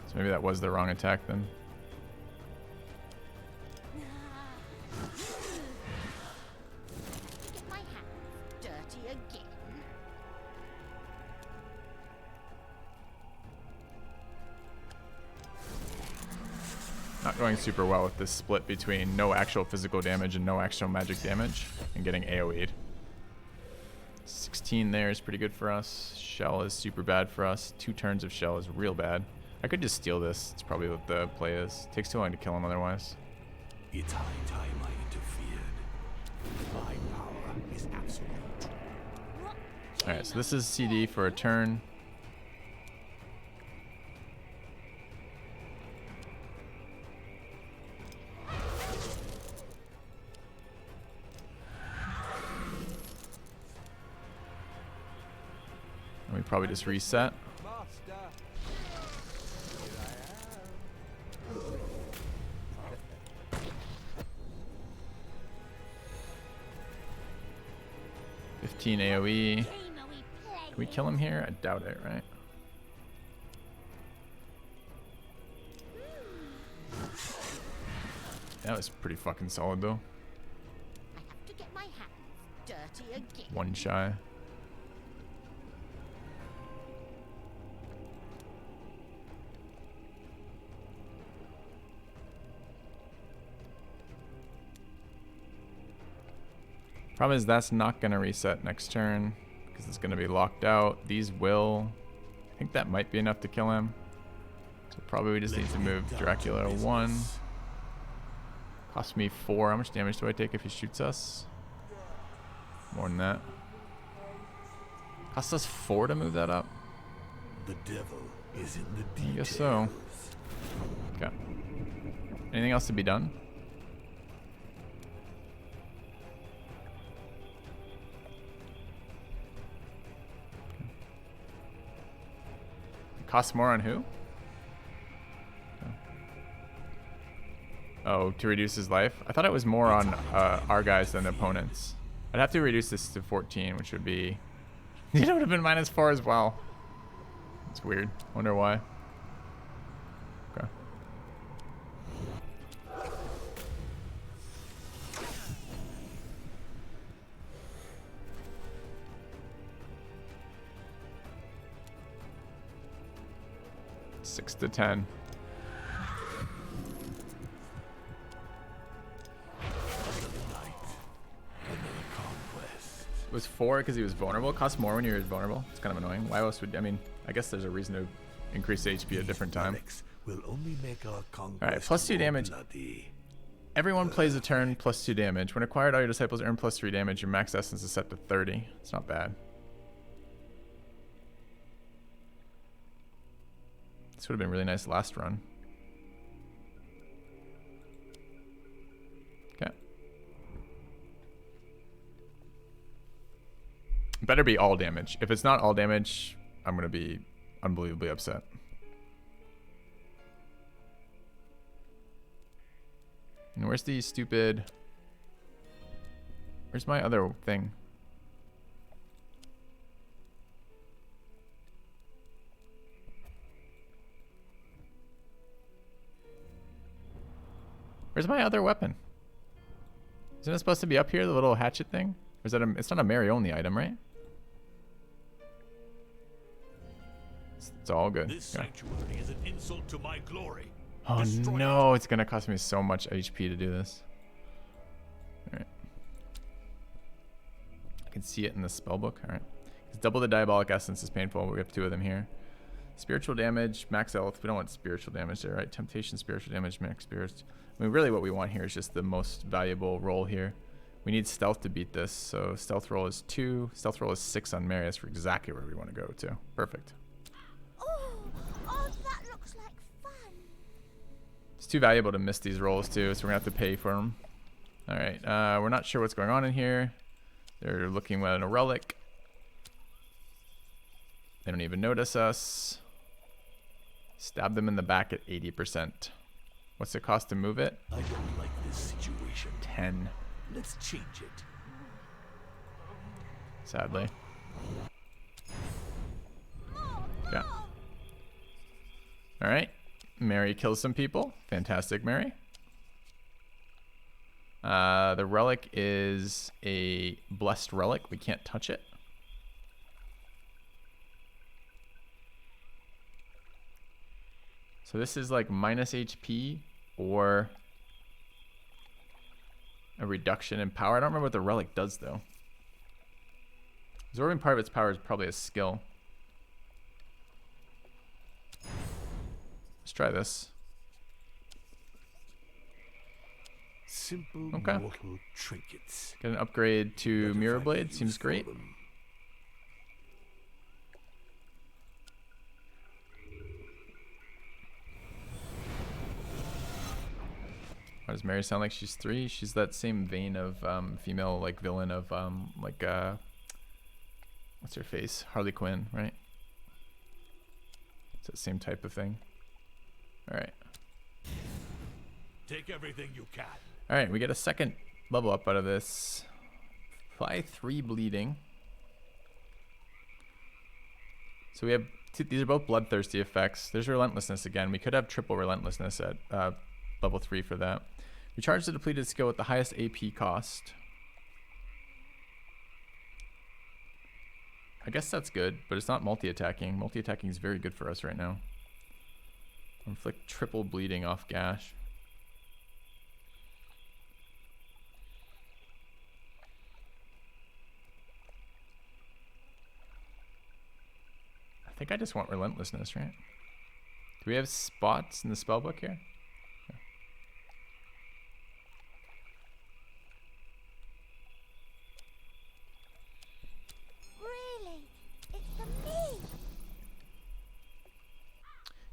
So maybe that was the wrong attack then. Get my hands dirty again. Not going super well with this split between no actual physical damage and no actual magic damage and getting AoE'd. 16 there is pretty good for us. Shell is super bad for us. 2 turns of Shell is real bad. I could just steal this. It's probably what the play is. Takes too long to kill him otherwise. It's high time I interfered. My power is absolute. Alright, so this is CD for a turn. And we probably just reset. Master. Here I am. 15 AoE. Game are we Can playing? we kill him here? I doubt it, right? That was pretty fucking solid though. I have to get my hands dirty again. 1 shy. Problem is that's not going to reset next turn because it's going to be locked out. These will. I think that might be enough to kill him. So probably we just need to move Dracula 1. Cost me 4. How much damage do I take if he shoots us? More than that. Cost us 4 to move that up? The devil is in the I details. guess so. Okay. Anything else to be done? It costs more on who? Oh, to reduce his life? I thought it was more on our guys than the opponents. I'd have to reduce this to 14, which would be... It would have been -4 as well. It's weird. Wonder why. Okay. Six to 10. It was 4 because he was vulnerable. It costs more when you're vulnerable. It's kind of annoying. Why else would... I mean, I guess there's a reason to increase the HP at a different time. Will only make our Alright, +2 more damage. bloody. Everyone plays a turn +2 damage. When acquired, all your disciples earn +3 damage. Your max essence is set to 30. It's not bad. This would have been really nice last run. Okay. Better be all damage. If it's not all damage, I'm going to be unbelievably upset. And where's the stupid... Where's my other thing? Where's my other weapon? Isn't it supposed to be up here, the little hatchet thing? Or is that it's not a Mary only item, right? It's all good. This sanctuary is an insult to my glory. Oh Destroy no, it's gonna cost me so much HP to do this. Alright. I can see it in the spellbook. Alright. Double the diabolic essence is painful. We have 2 of them here. Spiritual damage, max health. We don't want spiritual damage there, right? Temptation, spiritual damage, max spirits. I mean, really what we want here is just the most valuable roll here. We need stealth to beat this, so stealth roll is 2. Stealth roll is 6 on Mary. That's for exactly where we want to go to. Perfect. Oh, that looks like fun. It's too valuable to miss these rolls too, so we're gonna have to pay for them. All right, we're not sure what's going on in here. They're looking at a relic. They don't even notice us. Stab them in the back at 80%. What's it cost to move it? I don't like this situation. 10. Let's change it. Sadly. Yeah. All right. Mary kills some people. Fantastic, Mary. The relic is a blessed relic. We can't touch it. So this is like minus HP or a reduction in power. I don't remember what the relic does though. Absorbing part of its power is probably a skill. Let's try this. Simple Okay. mortal trinkets. Get an upgrade to Better Mirror find a Blade. use Seems for great. them. Why does Mary sound like she's 3? She's that same vein of female like villain of what's her face? Harley Quinn, right? It's that same type of thing. All right. Take everything you can. All right, we get a second level up out of this. Apply 3 bleeding. So we have these are both bloodthirsty effects. There's relentlessness again. We could have triple relentlessness at level 3 for that. We charge the depleted skill with the highest AP cost. I guess that's good, but it's not multi-attacking. Multi-attacking is very good for us right now. Inflict triple bleeding off Gash. I think I just want relentlessness, right? Do we have spots in the spellbook here? Yeah. Really? It's for me.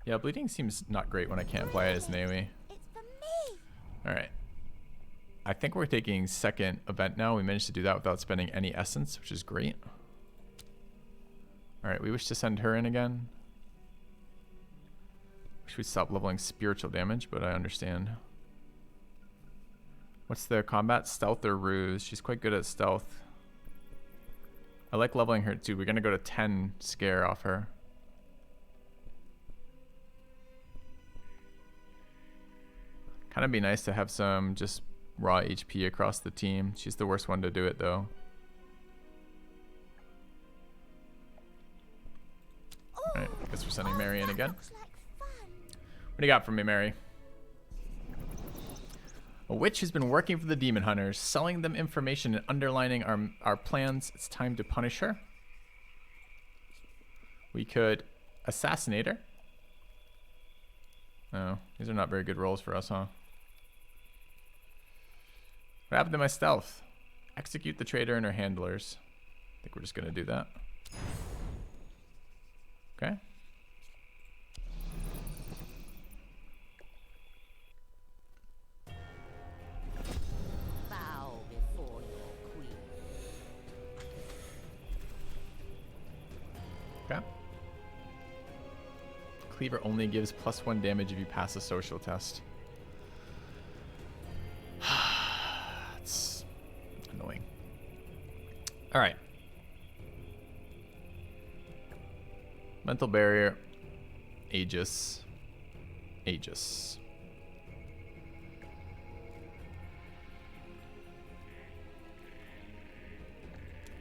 Yeah, bleeding seems not great when I can't apply it as an AoE. It's for me. Alright. I think we're taking second event now. We managed to do that without spending any essence, which is great. Alright, we wish to send her in again. Wish we'd stop leveling spiritual damage, but I understand. What's the combat? Stealth or ruse? She's quite good at stealth. I like leveling her too. We're going to go to 10 scare off her. Kind of be nice to have some just raw HP across the team. She's the worst one to do it though. Alright, I guess we're sending Mary in again. Looks like fun. What do you got for me, Mary? A witch who's been working for the demon hunters, selling them information and underlining our plans. It's time to punish her. We could assassinate her. Oh, these are not very good rolls for us, huh? What happened to my stealth? Execute the traitor and her handlers. I think we're just gonna do that. Okay. Bow before your queen. Okay. cleaver only gives +1 damage if you pass a social test. It's annoying. All right. Mental barrier. Aegis. Aegis.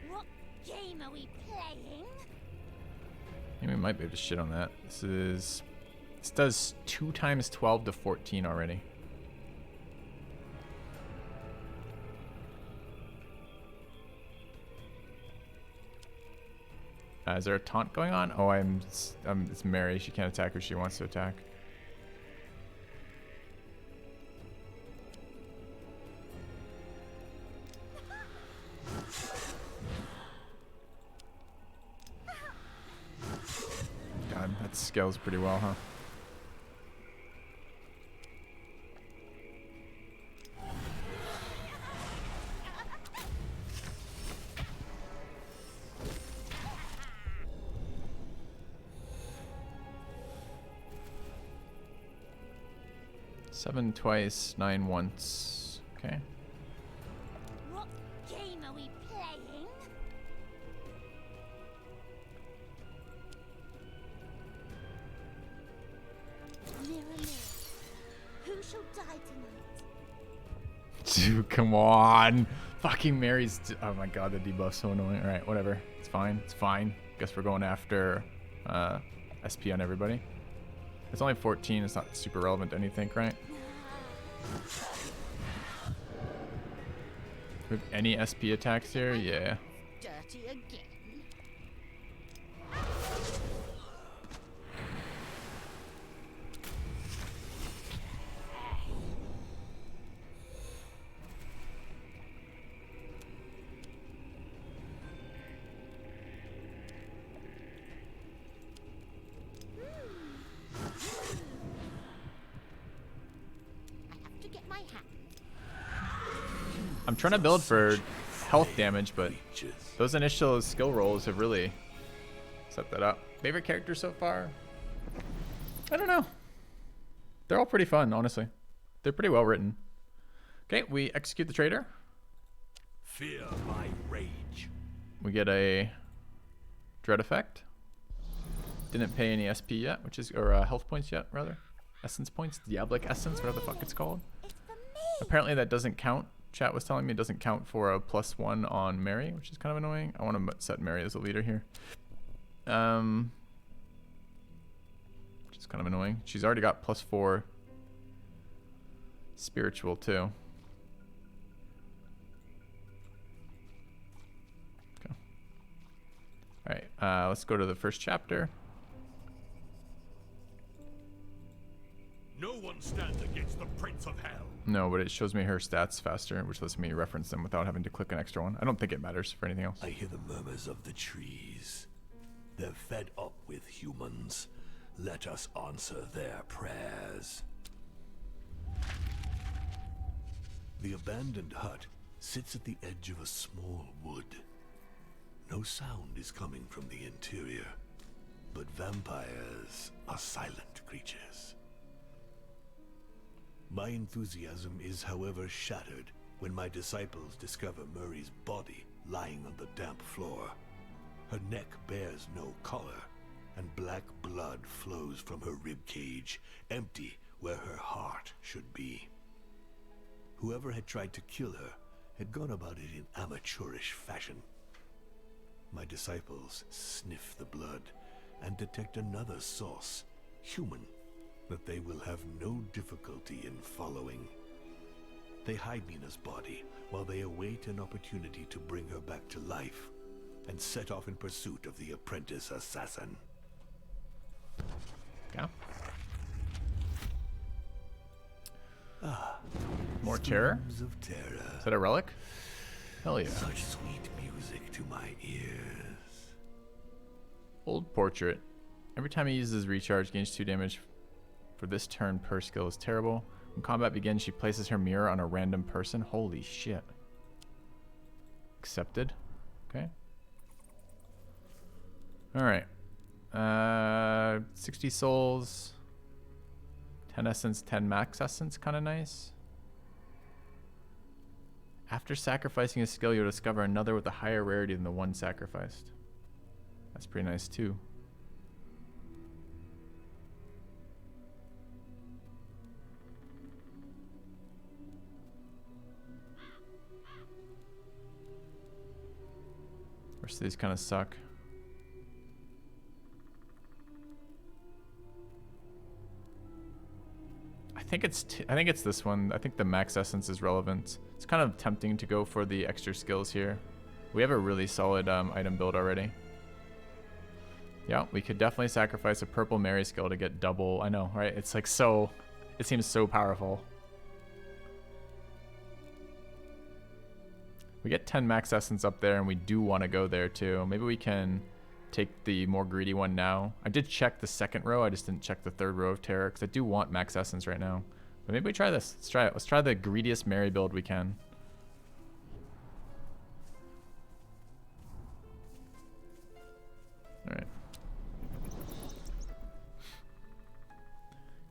What game are we playing? We might be able to shit on that. This does 2 times 12 to 14 already. Is there a taunt going on? Oh, it's Mary. She can't attack who she wants to attack. God, that scales pretty well, huh? Seven twice, 9 once. Okay. What game are we playing? Mirror, mirror, who shall die tonight? Dude, come on. Fucking Mary's. Oh my god, the debuff's so annoying. Alright, whatever. It's fine. It's fine. Guess we're going after SP on everybody. It's only 14. It's not super relevant to anything, right? Do we have any SP attacks here? Yeah. Dirty again. I'm trying to build for health damage, but those initial skill rolls have really set that up. Favorite character so far? I don't know. They're all pretty fun, honestly. They're pretty well written. Okay, we execute the trader. Fear my rage. We get a dread effect. Didn't pay any SP yet, which is, or health points yet, rather. Essence points, Diablic Essence, whatever the fuck it's called. It's for me. Apparently that doesn't count. Chat was telling me it doesn't count for a +1 on Mary, which is kind of annoying. I want to set Mary as a leader here. Which is kind of annoying. She's already got +4 spiritual too. Okay. All right, let's go to the first chapter. No one stands against the Prince of Hell. No, but it shows me her stats faster, which lets me reference them without having to click an extra one. I don't think it matters for anything else. I hear the murmurs of the trees. They're fed up with humans. Let us answer their prayers. The abandoned hut sits at the edge of a small wood. No sound is coming from the interior, but vampires are silent creatures. My enthusiasm is, however, shattered when my disciples discover Murray's body lying on the damp floor. Her neck bears no collar, and black blood flows from her rib cage, empty where her heart should be. Whoever had tried to kill her had gone about it in amateurish fashion. My disciples sniff the blood and detect another source, human, that they will have no difficulty in following. They hide Mina's body while they await an opportunity to bring her back to life and set off in pursuit of the apprentice assassin. Yeah. More terror? Storms of terror. Is that a relic? Hell yeah. Such sweet music to my ears. Old portrait. Every time he uses recharge, gains 2 damage for this turn per skill is terrible. When combat begins, she places her mirror on a random person. Holy shit. Accepted. Okay. Alright. 60 souls. 10 essence, 10 max essence, kind of nice. After sacrificing a skill, you'll discover another with a higher rarity than the one sacrificed. That's pretty nice too. Rest of these kind of suck. I think it's this one. I think the max essence is relevant. It's kind of tempting to go for the extra skills here. We have a really solid item build already. Yeah, we could definitely sacrifice a purple Mary skill to get double. I know, right? It's like so, it seems so powerful. We get 10 max essence up there, and we do want to go there too. Maybe we can take the more greedy one now. I did check the second row. I just didn't check the third row of terror because I do want max essence right now. But maybe we try this. Let's try it. Let's try the greediest Mary build we can. All right.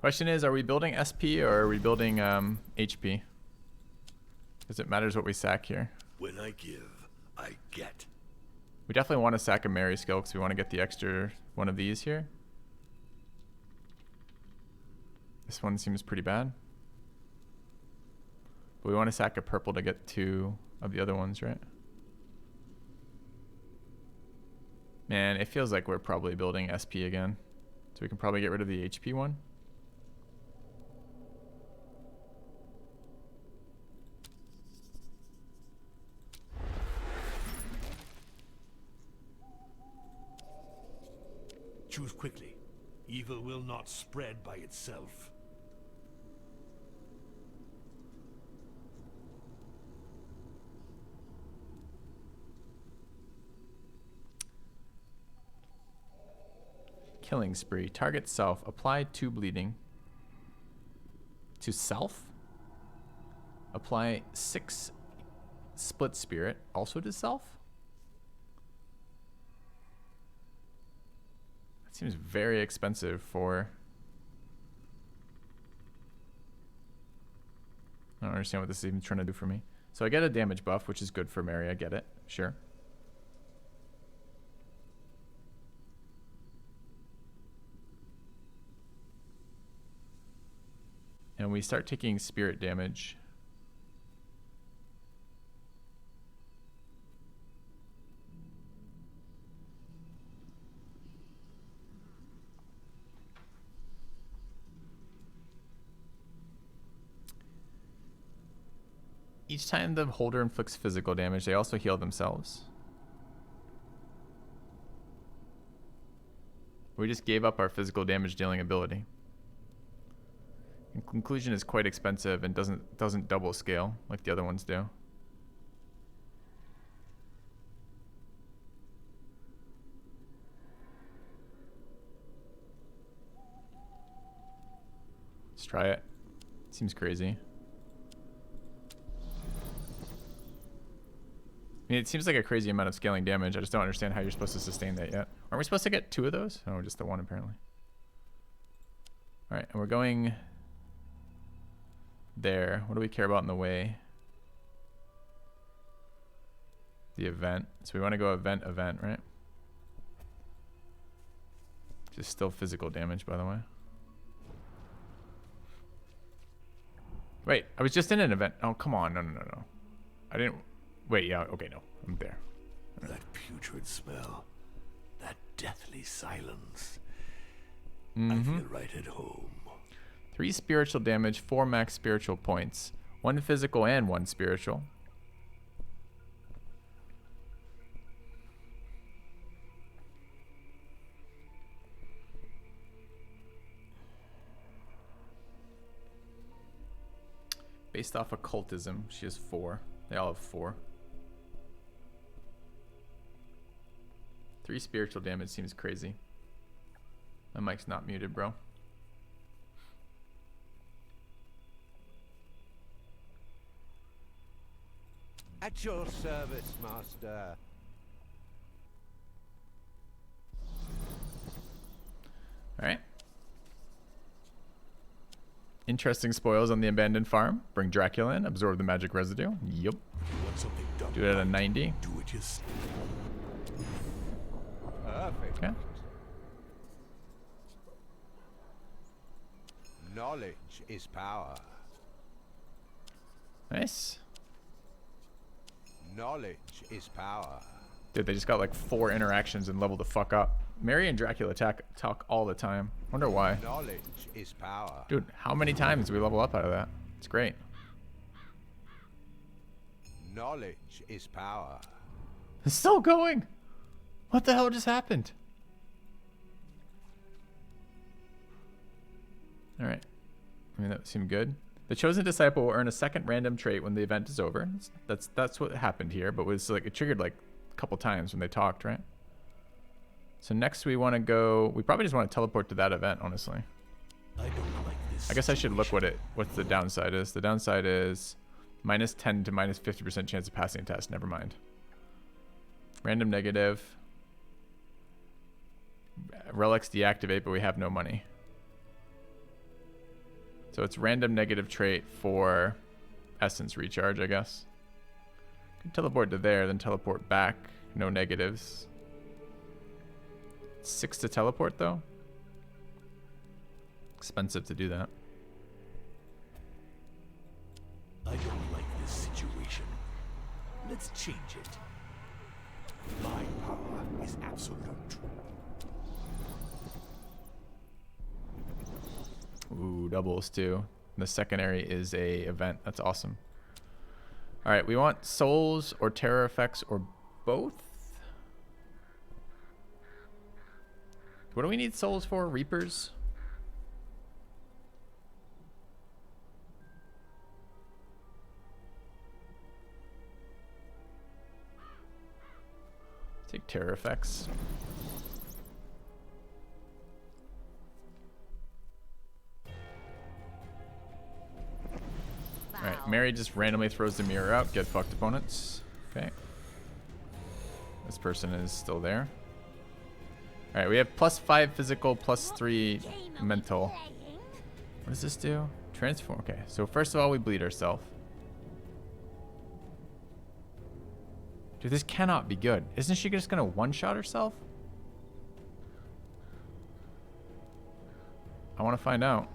Question is, are we building SP or are we building HP? Because it matters what we sack here. When I give, I get. We definitely want to sack a Mary skill because we want to get the extra one of these here. This one seems pretty bad. But we want to sack a purple to get 2 of the other ones, right? Man, it feels like we're probably building SP again. So we can probably get rid of the HP one. Choose quickly. Evil will not spread by itself. Killing spree. Target self. Apply 2 bleeding. To self? Apply 6 split spirit. Also to self? That seems very expensive for... I don't understand what this is even trying to do for me. So I get a damage buff, which is good for Mary. I get it. Sure. And we start taking spirit damage. Each time the holder inflicts physical damage, they also heal themselves. We just gave up our physical damage dealing ability. In conclusion, is quite expensive and doesn't double scale like the other ones do. Let's try it. Seems crazy. I mean, it seems like a crazy amount of scaling damage. I just don't understand how you're supposed to sustain that yet. Aren't we supposed to get 2 of those? Oh, just the one apparently. All right, and we're going there. What do we care about in the way? The event. So we want to go event, right? Just still physical damage, by the way. Wait, I was just in an event. Oh, come on. No. I didn't... Wait, yeah, okay, no. I'm there. That putrid smell. That deathly silence. Mm-hmm. I feel right at home. 3 spiritual damage, 4 max spiritual points. 1 physical and 1 spiritual. Based off occultism, she has 4. They all have 4. 3 spiritual damage seems crazy. My mic's not muted, bro. At your service, master. Alright. Interesting spoils on the abandoned farm. Bring Dracula in, absorb the magic residue. Yup. You want something done Do it at a right, 90. Do it yourself. Perfect. Okay. Knowledge is power. Nice. Knowledge is power. Dude, they just got like 4 interactions and leveled the fuck up. Mary and Dracula talk all the time. Wonder why. Knowledge is power. Dude, how many times do we level up out of that? It's great. Knowledge is power. It's still going. What the hell just happened? Alright. I mean, that seemed good. The chosen disciple will earn a second random trait when the event is over. That's what happened here, but it triggered like a couple times when they talked, right? So next we want to go... We probably just want to teleport to that event, honestly. I don't like this. I guess I should look what the downside is. The downside is minus 10 to minus 50% chance of passing a test. Never mind. Random negative. Relics deactivate, but we have no money. So it's random negative trait for essence recharge, I guess. Can teleport to there, then teleport back. No negatives. 6 to teleport, though. Expensive to do that. I don't like this situation. Let's change it. My power is absolute. Ooh, doubles too. The secondary is a event. That's awesome. All right, we want souls or terror effects or both. What do we need souls for? Reapers? Take terror effects. Alright, Mary just randomly throws the mirror out. Get fucked, opponents. Okay. This person is still there. Alright, we have +5 physical, +3 mental. What does this do? Transform. Okay, so first of all, we bleed ourselves. Dude, this cannot be good. Isn't she just gonna one-shot herself? I want to find out.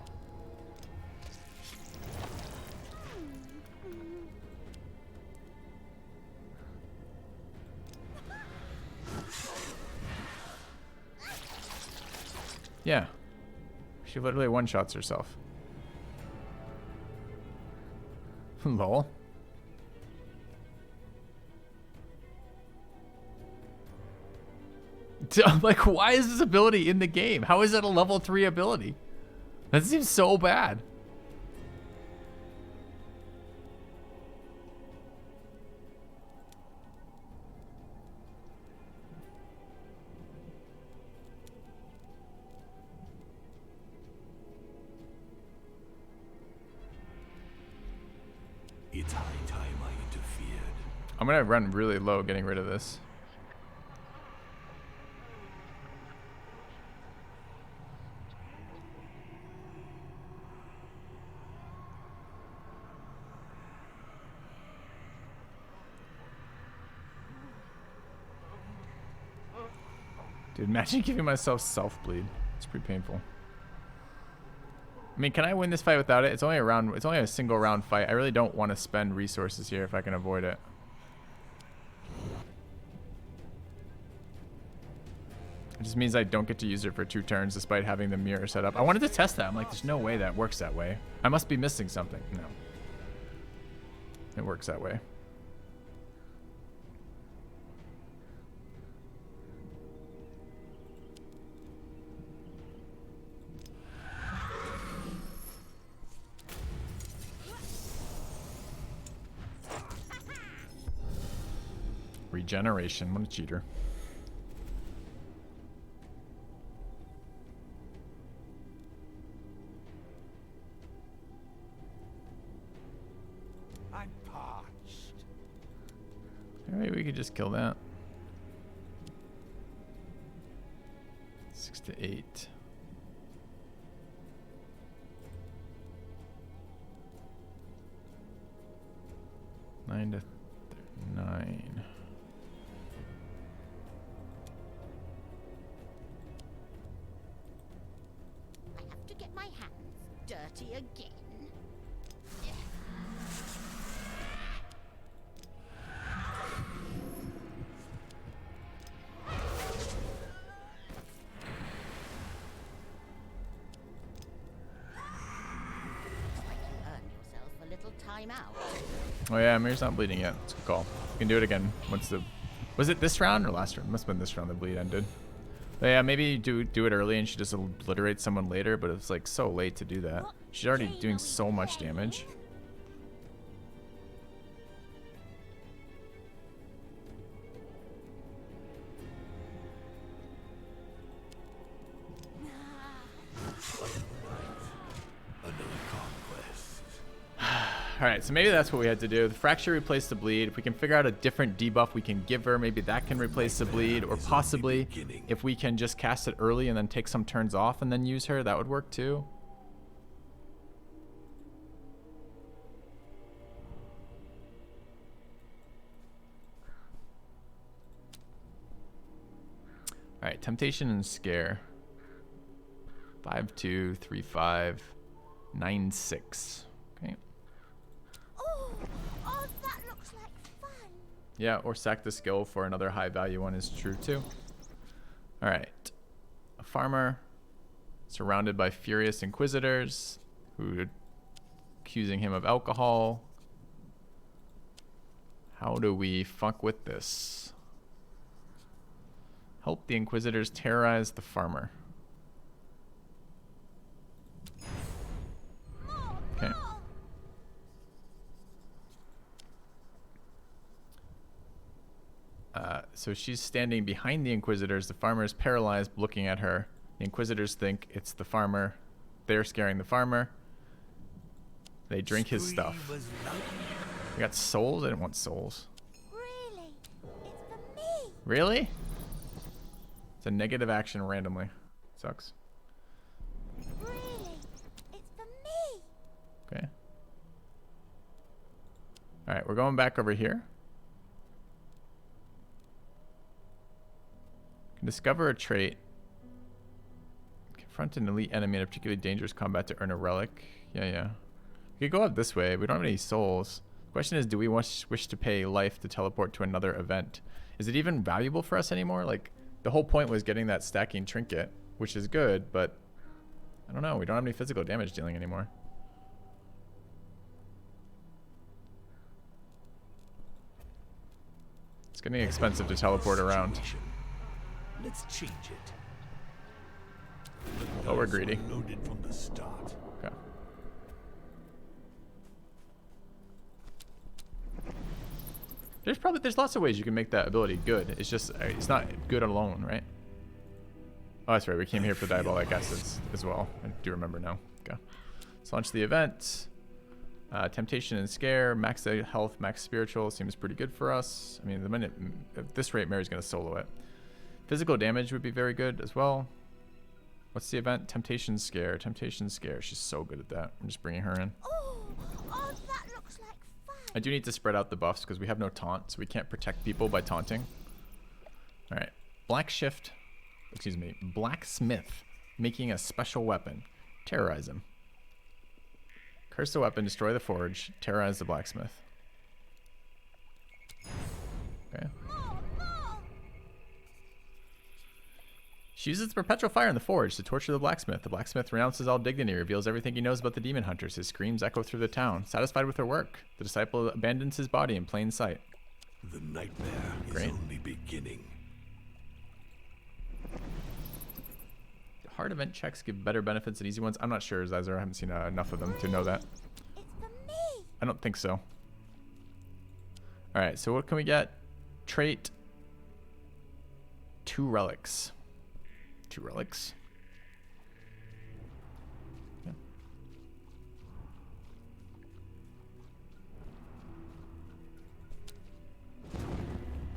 Yeah. She literally one-shots herself. Lol. Like, why is this ability in the game? How is it a level 3 ability? That seems so bad. It's high time I interfered. I'm gonna run really low getting rid of this. Dude, imagine giving myself self-bleed. It's pretty painful. I mean, can I win this fight without it? It's only a round. It's only a single round fight. I really don't want to spend resources here if I can avoid it. It just means I don't get to use it for 2 turns despite having the mirror set up. I wanted to test that. I'm like, there's no way that works that way. I must be missing something. No. It works that way. Regeneration. What a cheater. I'm parched. Alright, we could just kill that. 6 to 8. 9 to 9. I have to get my hands dirty again. Time out. Oh yeah, Mir's not bleeding yet. It's a good call. We can do it again once the... Was it this round or last round? Must have been this round the bleed ended. But yeah, maybe do it early and she just obliterates someone later, but it's like so late to do that. She's already doing so much damage. Alright, so maybe that's what we had to do. The fracture replaced the bleed. If we can figure out a different debuff we can give her, maybe that can replace the bleed. Or possibly, if we can just cast it early and then take some turns off and then use her, that would work too. Alright, Temptation and Scare. 5-2, 3-5, 9-6. Okay. Oh, that looks like fun. Yeah, or sack the skill for another high value one is true too. Alright. A farmer surrounded by furious inquisitors who are accusing him of alcohol. How do we fuck with this? Help the inquisitors terrorize the farmer. Okay. So she's standing behind the Inquisitors. The farmer is paralyzed, looking at her. The Inquisitors think it's the farmer. They're scaring the farmer. They drink his stuff. We got souls? I didn't want souls. Really? It's for me. Really? It's a negative action randomly. Sucks. Really? It's for me. Okay. Alright, we're going back over here. Discover a trait. Confront an elite enemy in a particularly dangerous combat to earn a relic. Yeah. We could go up this way. We don't have any souls. The question is, do we wish to pay life to teleport to another event? Is it even valuable for us anymore? Like, the whole point was getting that stacking trinket, which is good, but I don't know. We don't have any physical damage dealing anymore. It's getting expensive to teleport around. Let's change it. Oh, we're greedy. Loaded from the start. Okay. There's lots of ways you can make that ability good. It's just it's not good alone, right? Oh, that's right. We came here for diabolic acids as well. I do remember now. Okay. Let's launch the event. Temptation and Scare, max health, max spiritual seems pretty good for us. I mean, the minute at this rate, Mary's gonna solo it. Physical damage would be very good as well. What's the event? Temptation Scare. Temptation Scare. She's so good at that. I'm just bringing her in. Oh, that looks like fun. I do need to spread out the buffs because we have no taunt, so we can't protect people by taunting. All right. Blacksmith, making a special weapon. Terrorize him. Curse the weapon, destroy the forge, terrorize the blacksmith. Okay. She uses the perpetual fire in the forge to torture the blacksmith. The blacksmith renounces all dignity, reveals everything he knows about the demon hunters. His screams echo through the town. Satisfied with her work, the disciple abandons his body in plain sight. The nightmare is only beginning. Hard event checks give better benefits than easy ones. I'm not sure, Zizor. I haven't seen enough of them to know that. It's for me. I don't think so. Alright, so what can we get? Trait. 2 relics. 2 relics. Yeah.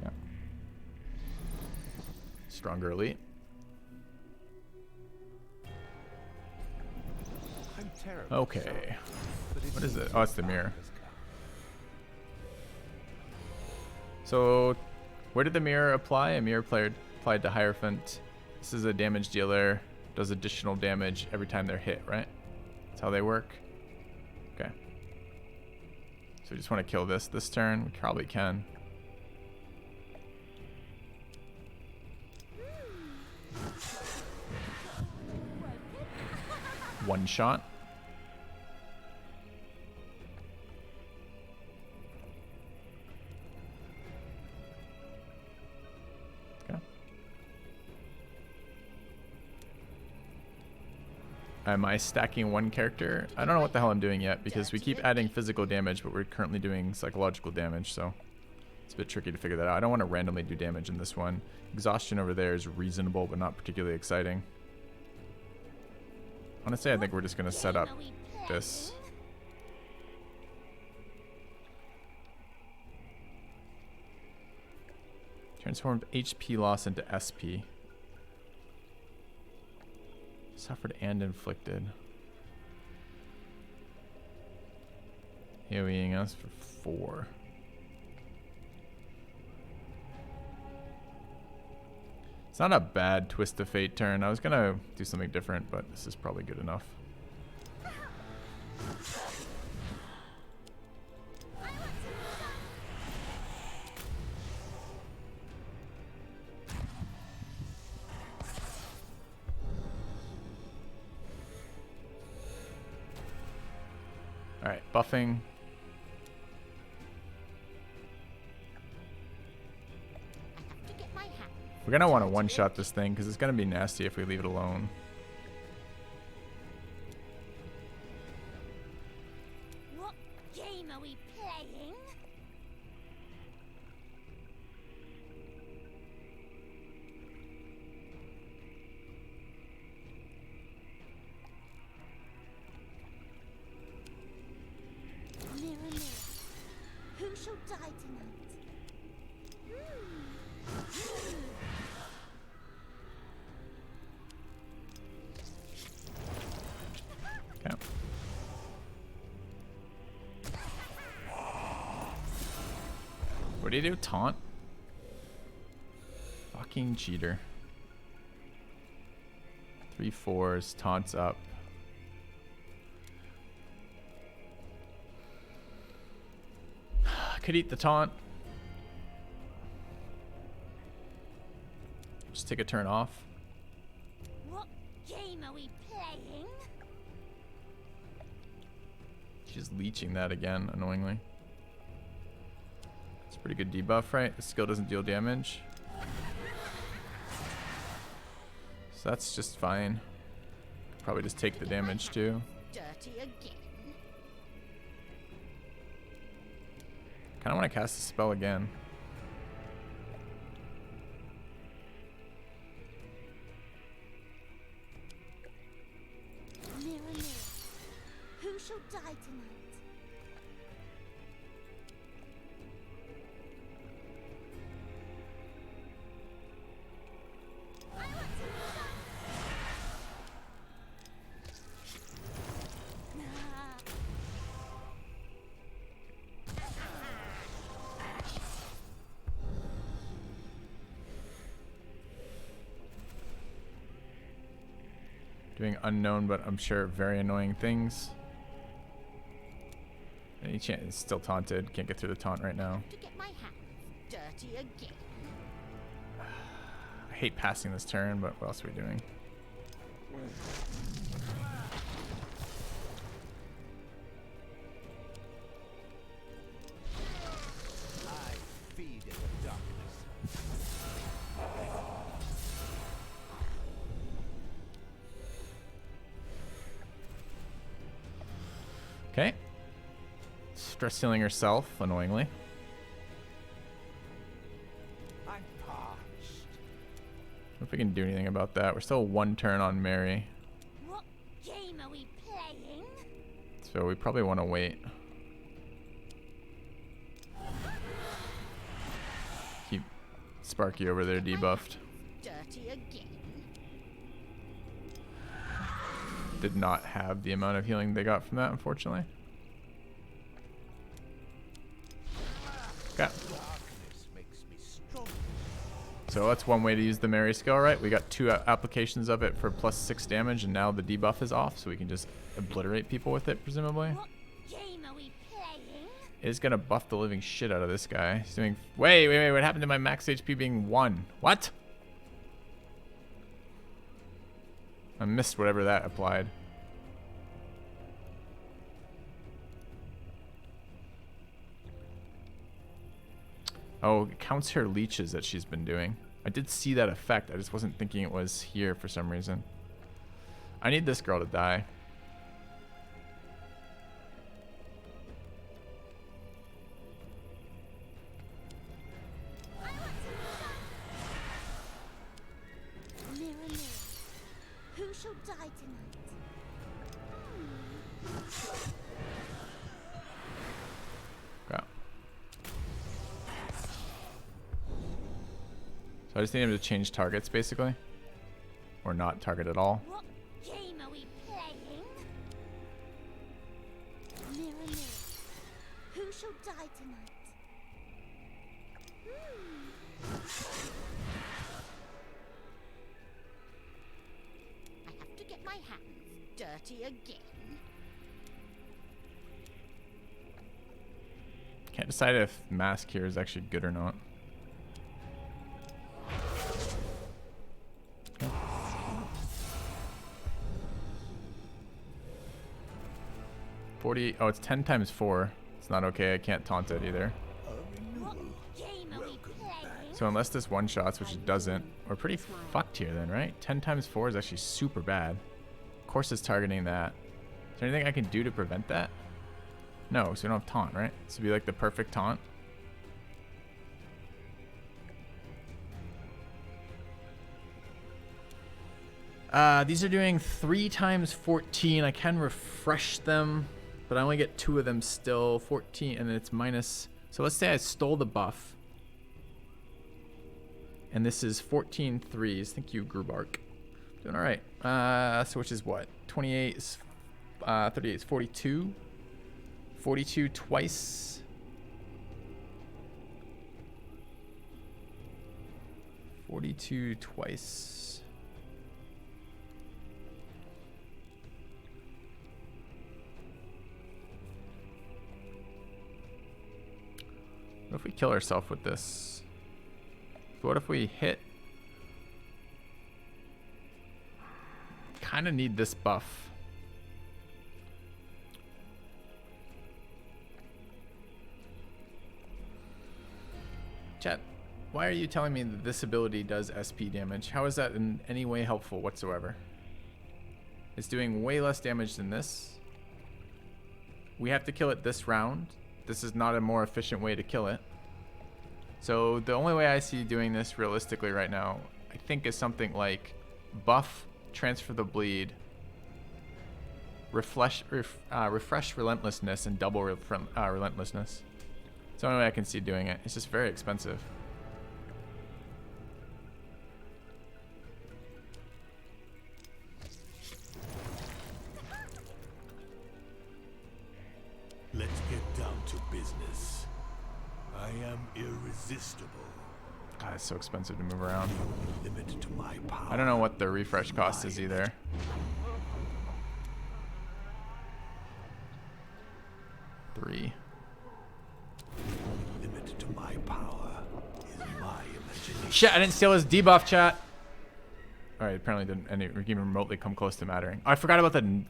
Yeah. Stronger elite. Okay. What is it? Oh, it's the mirror. So, where did the mirror apply? A mirror applied to Hierophant. This is a damage dealer. Does additional damage every time they're hit, right? That's how they work. Okay. So we just want to kill this turn. We probably can. One shot. Okay. Am I stacking one character? I don't know what the hell I'm doing yet because we keep adding physical damage, but we're currently doing psychological damage, so it's a bit tricky to figure that out. I don't want to randomly do damage in this one. Exhaustion over there is reasonable, but not particularly exciting. Honestly, I think we're just going to set up this. Transformed HP loss into SP. Suffered and inflicted. AoEing us for 4. It's not a bad twist of fate turn. I was gonna do something different, but this is probably good enough. Alright, buffing. We're gonna want to one-shot this thing because it's gonna be nasty if we leave it alone. What game are we playing? Mirror, mirror, who shall die tonight? Okay. What do you do? Taunt? Fucking cheater. 3 4s, taunts up. Could eat the taunt. Just take a turn off. What game are we playing? She's leeching that again, annoyingly. It's a pretty good debuff, right? The skill doesn't deal damage. So that's just fine. Probably just take the damage too. Dirty again. Kinda wanna cast the spell again. Mirror, mirror, who shall die tonight? Doing unknown, but I'm sure very annoying things. Any chance? It's still taunted. Can't get through the taunt right now. To get my hands dirty again. I hate passing this turn, but what else are we doing? I feed in the darkness. Okay. Stress healing herself, annoyingly. I'm parched. If we can do anything about that. We're still 1 turn on Mary, What game are we playing? so we probably want to wait. Keep Sparky over there debuffed. Dirty again. Did not have the amount of healing they got from that, unfortunately. Okay. Darkness makes So that's one way to use the Mary skill, right? We got 2 applications of it for +6 damage, and now the debuff is off, so we can just obliterate people with it, presumably. What game are we playing? It is gonna buff the living shit out of this guy. He's doing. Wait. What happened to my max HP being 1? What? I missed whatever that applied. Oh, it counts her leeches that she's been doing. I did see that effect. I just wasn't thinking it was here for some reason. I need this girl to die. Mirror, mirror, who shall die tonight? Okay. So I just need him to change targets, basically. Or not target at all. What game are we playing? Mirror, mirror, who shall die tonight? I have to get my hands dirty again. Can't decide if mask here is actually good or not. Okay. 40. Oh, it's 10 times 4. It's not okay. I can't taunt it either. What game are we playing? So unless this one shots, which it doesn't, we're pretty fucked here then, right? 10 times 4 is actually super bad. Of course it's targeting that. Is there anything I can do to prevent that? No, so we don't have taunt, right? This would be like the perfect taunt. These are doing 3 times 14. I can refresh them, but I only get 2 of them still. 14, and then it's minus. So let's say I stole the buff. And this is 14 threes. Thank you, Grubark. Doing all right. So which is what? 28 is 38 is 42. 42 twice. 42 twice. What if we kill ourselves with this? What if we hit? Kind of need this buff. Chat, why are you telling me that this ability does SP damage? How is that in any way helpful whatsoever? It's doing way less damage than this. We have to kill it this round. This is not a more efficient way to kill it. So the only way I see doing this realistically right now, I think, is something like buff, transfer the bleed, refresh relentlessness, and double relentlessness. It's the only way I can see doing it. It's just very expensive. Let's get down to business. I am irresistible. God, it's so expensive to move around. Limit to my power. I don't know what the refresh cost is either. Three. Limit to my power is my imagination. Shit, I didn't steal his debuff, chat. Alright, apparently didn't even remotely come close to mattering. Oh, I forgot about the...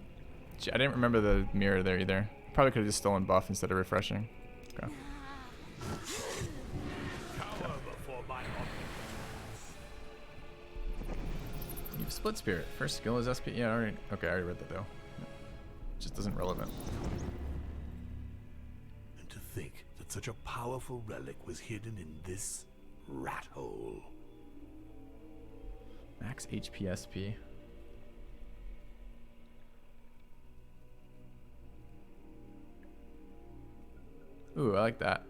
I didn't remember the mirror there either. Probably could have just stolen buff instead of refreshing. Okay. You have split spirit. First skill is SP. Yeah, already. Okay, I already read that though. Just isn't relevant. And to think that such a powerful relic was hidden in this rat hole. Max HP SP. Ooh, I like that.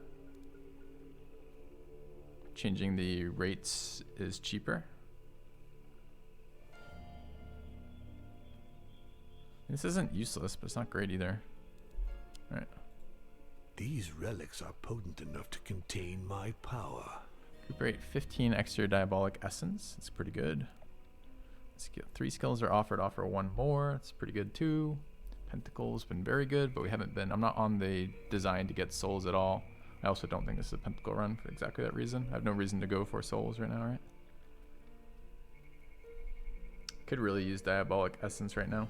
Changing the rates is cheaper. This isn't useless, but it's not great either. All right. These relics are potent enough to contain my power. Recuperate 15 extra diabolic essence. It's pretty good. 3 skills are offered. Offer 1 more. It's pretty good too. Pentacle's been very good, but we haven't been. I'm not on the design to get souls at all. I also don't think this is a pentacle run for exactly that reason. I have no reason to go for souls right now, right? Could really use diabolic essence right now.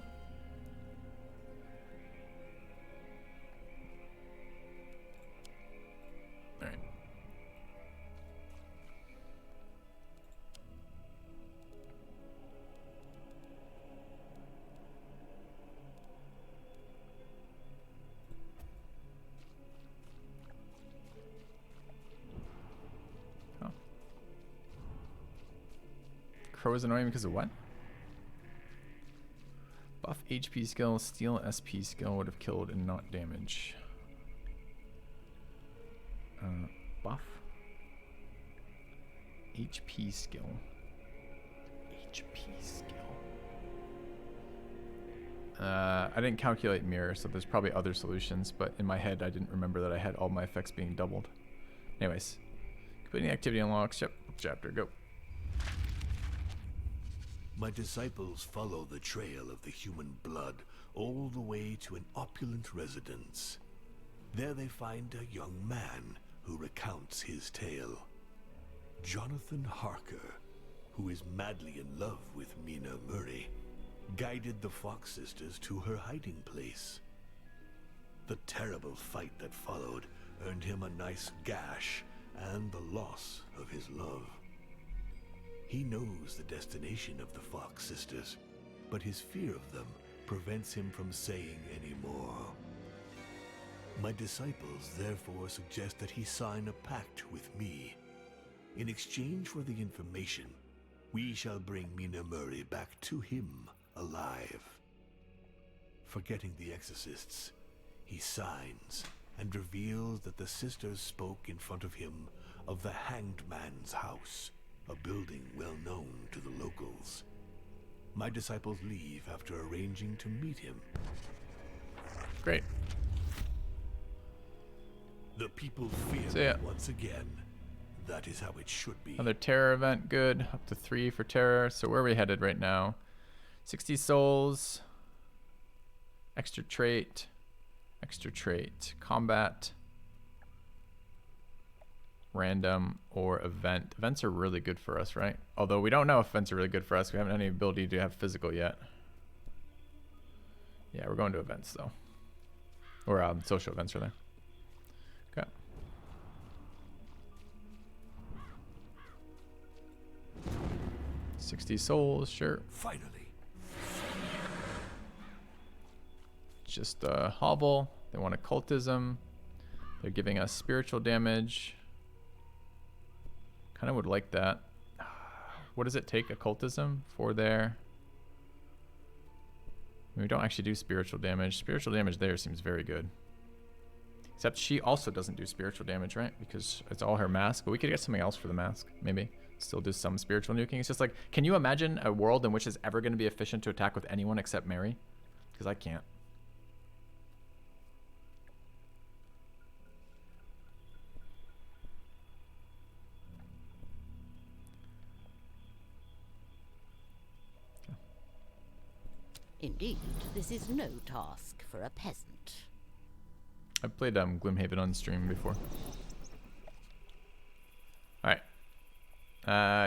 All right. Oh. Crow is annoying because of what? Buff HP skill, steal SP skill would have killed and not damage. Buff HP skill. HP skill. I didn't calculate mirror, so there's probably other solutions, but in my head I didn't remember that I had all my effects being doubled. Anyways, completing activity unlocks. Yep, chapter, go. My disciples follow the trail of the human blood all the way to an opulent residence. There they find a young man who recounts his tale. Jonathan Harker, who is madly in love with Mina Murray, guided the Fox sisters to her hiding place. The terrible fight that followed earned him a nice gash and the loss of his love. He knows the destination of the Fox sisters, but his fear of them prevents him from saying any more. My disciples therefore suggest that he sign a pact with me. In exchange for the information, we shall bring Mina Murray back to him alive. Forgetting the exorcists, he signs and reveals that the sisters spoke in front of him of the Hanged Man's house, a building well known to the locals. My disciples leave after arranging to meet him. Great. The people fear So, yeah. me once again. That is how it should be. Another terror event, good. Up to 3 for terror. So where are we headed right now? 60 souls. Extra trait. Extra trait. Combat. Random or event. Events are really good for us, right? Although we don't know if events are really good for us. We haven't any ability to have physical yet. Yeah, we're going to events though. Or social events, rather. Okay. $60 souls, sure. Finally. Just a hovel. They want occultism. They're giving us spiritual damage. Kind of would like that. What does it take, occultism, for their... We don't actually do spiritual damage. Spiritual damage there seems very good. Except she also doesn't do spiritual damage, right? Because it's all her mask. But we could get something else for the mask, maybe. Still do some spiritual nuking. It's just like, can you imagine a world in which it's ever going to be efficient to attack with anyone except Mary? Because I can't. Indeed, this is no task for a peasant. I've played Gloomhaven on stream before. Alright.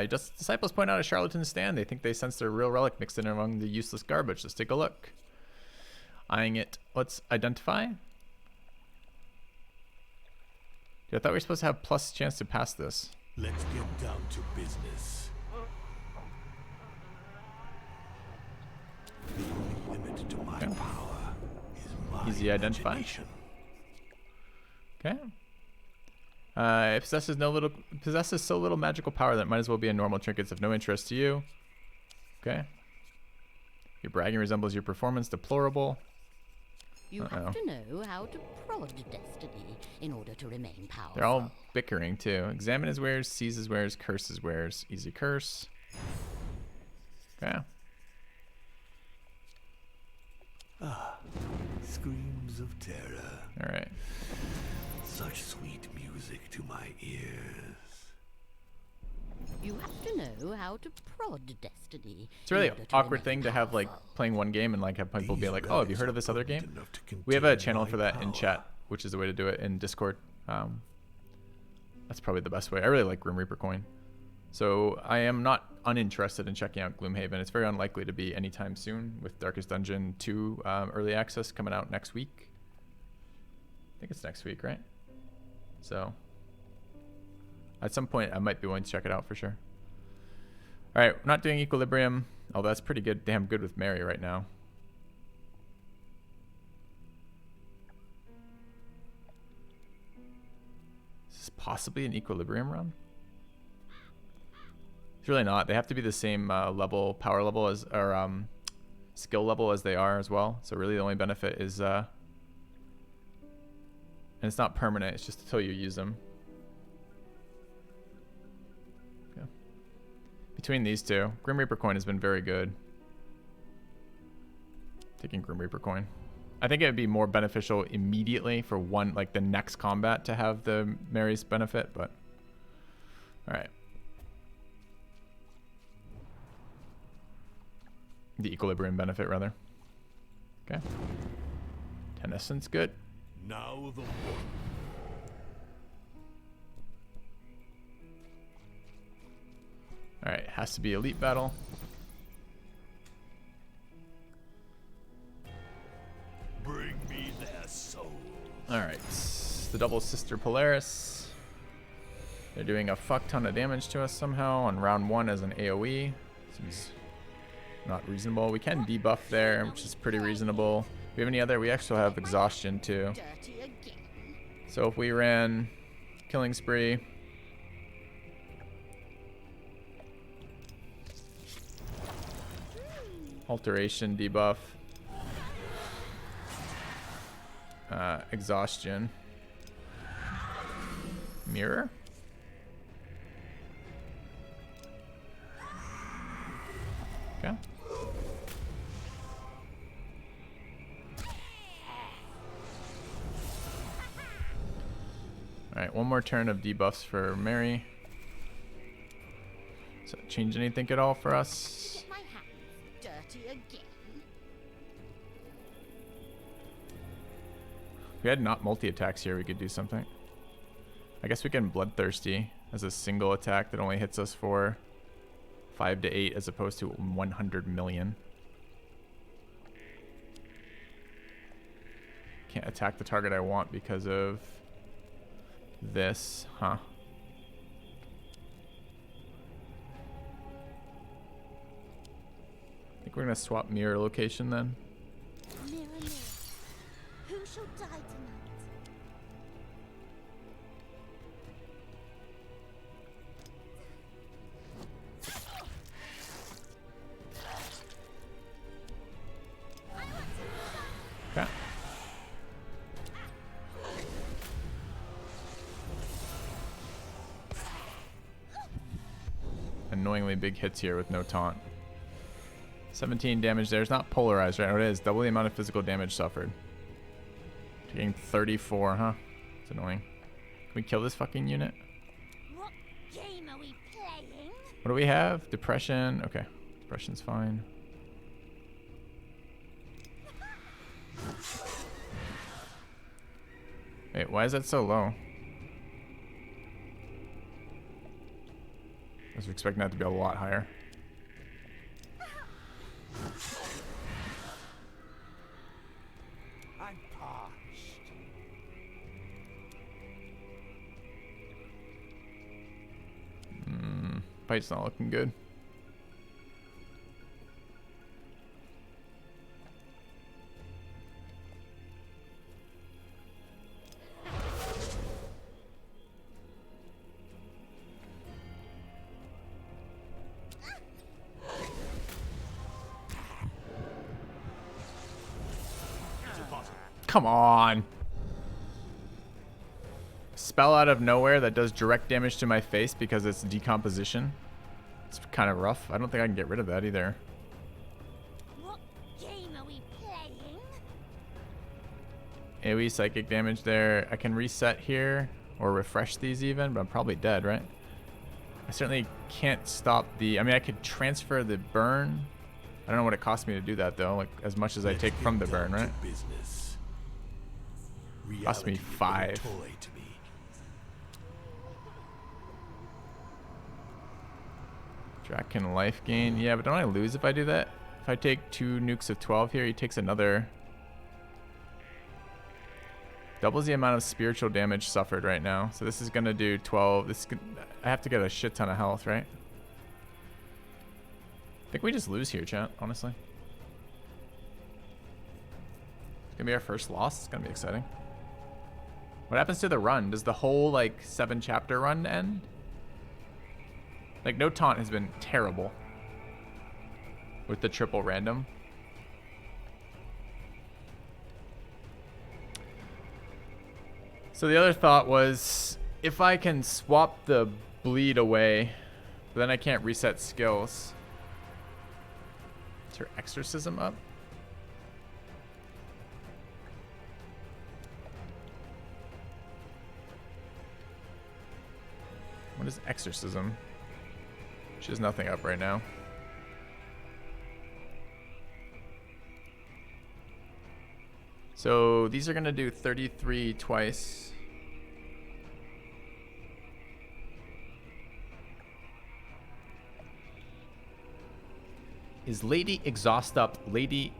Disciples point out a charlatan stand. They think they sense their real relic mixed in among the useless garbage. Let's take a look. Eyeing it. Let's identify. Dude, I thought we were supposed to have plus chance to pass this. Let's get down to business. The only limit to my Okay. power is my Easy identify. imagination. Okay. It possesses so little magical power that it might as well be a normal trinket. It's of no interest to you. Okay. Your bragging resembles your performance. Deplorable. You have to know how to prod destiny in order to remain powerful. They're all bickering too. Examine his wares, seize his wares, curse his wares. Easy curse. Okay. Screams of terror. Alright. Such sweet music to my ears. You have to know how to prod destiny. It's a really in order to awkward remain thing to have, like, powerful. playing one game and, like, have people be These like, oh, have you relics heard of are this other potent game? enough to We have a contain channel my for that in power. chat, which is the way to do it in Discord. That's probably the best way. I really like Grim Reaper coin. So I am not uninterested in checking out Gloomhaven. It's very unlikely to be anytime soon with Darkest Dungeon 2 early access coming out next week. I think it's next week, right? So at some point I might be willing to check it out for sure. All right, we're not doing Equilibrium. Oh, that's pretty good. Damn good with Mary right now. Is this possibly an Equilibrium run? It's really not. They have to be the same level, power level as, or skill level as they are as well. So really the only benefit is, and it's not permanent. It's just until you use them. Okay. Between these two, Grim Reaper coin has been very good. Taking Grim Reaper coin. I think it would be more beneficial immediately for one, like the next combat to have the Mary's benefit, but all right. The Equilibrium benefit, rather. Okay. Tennyson's good. Now the one. Alright, has to be Elite Battle. Bring me their souls. Alright, the Double Sister Polaris. They're doing a fuck ton of damage to us somehow on round 1 as an AoE. Seems not reasonable. We can debuff there, which is pretty reasonable. Do we have any other? We actually have Exhaustion too. Dirty again. So if we ran Killing Spree. Alteration debuff. Exhaustion. Mirror? Okay. Alright, one more turn of debuffs for Mary. Does that change anything at all for us? Get my hands dirty again. If we had not multi-attacks here, we could do something. I guess we can Bloodthirsty as a single attack that only hits us for 5 to 8 as opposed to 100 million. Can't attack the target I want because of this, huh? I think we're gonna swap mirror location then. Mirror, mirror, who shall die tonight? Okay. Annoyingly big hits here with no taunt. 17 damage there. It's not polarized, right? Oh, it is. Double the amount of physical damage suffered. Taking 34, huh? It's annoying. Can we kill this fucking unit? What game are we playing? What do we have? Depression. Okay. Depression's fine. Wait, why is that so low? I was expecting that to be a lot higher. I'm parched. Fight's not looking good. Come on. Spell out of nowhere that does direct damage to my face because it's decomposition. It's kind of rough. I don't think I can get rid of that either. What game are we playing? AoE psychic damage there. I can reset here or refresh these even, but I'm probably dead, right? I certainly can't stop the... I mean, I could transfer the burn. I don't know what it costs me to do that, though. Like, as much as I take from the burn, right? Business. Cost me 5. Toy to me. Draken life gain. Yeah, but don't I lose if I do that? If I take 2 nukes of 12 here, he takes another... Doubles the amount of spiritual damage suffered right now. So this is going to do 12. This is I have to get a shit ton of health, right? I think we just lose here, chat, honestly. It's going to be our first loss. It's going to be exciting. What happens to the run? Does the whole, like, 7-chapter run end? Like, no taunt has been terrible with the triple random. So the other thought was, if I can swap the bleed away, but then I can't reset skills. Is her exorcism up? What is exorcism? She has nothing up right now. So these are going to do 33 twice. Is lady exhaust up lady,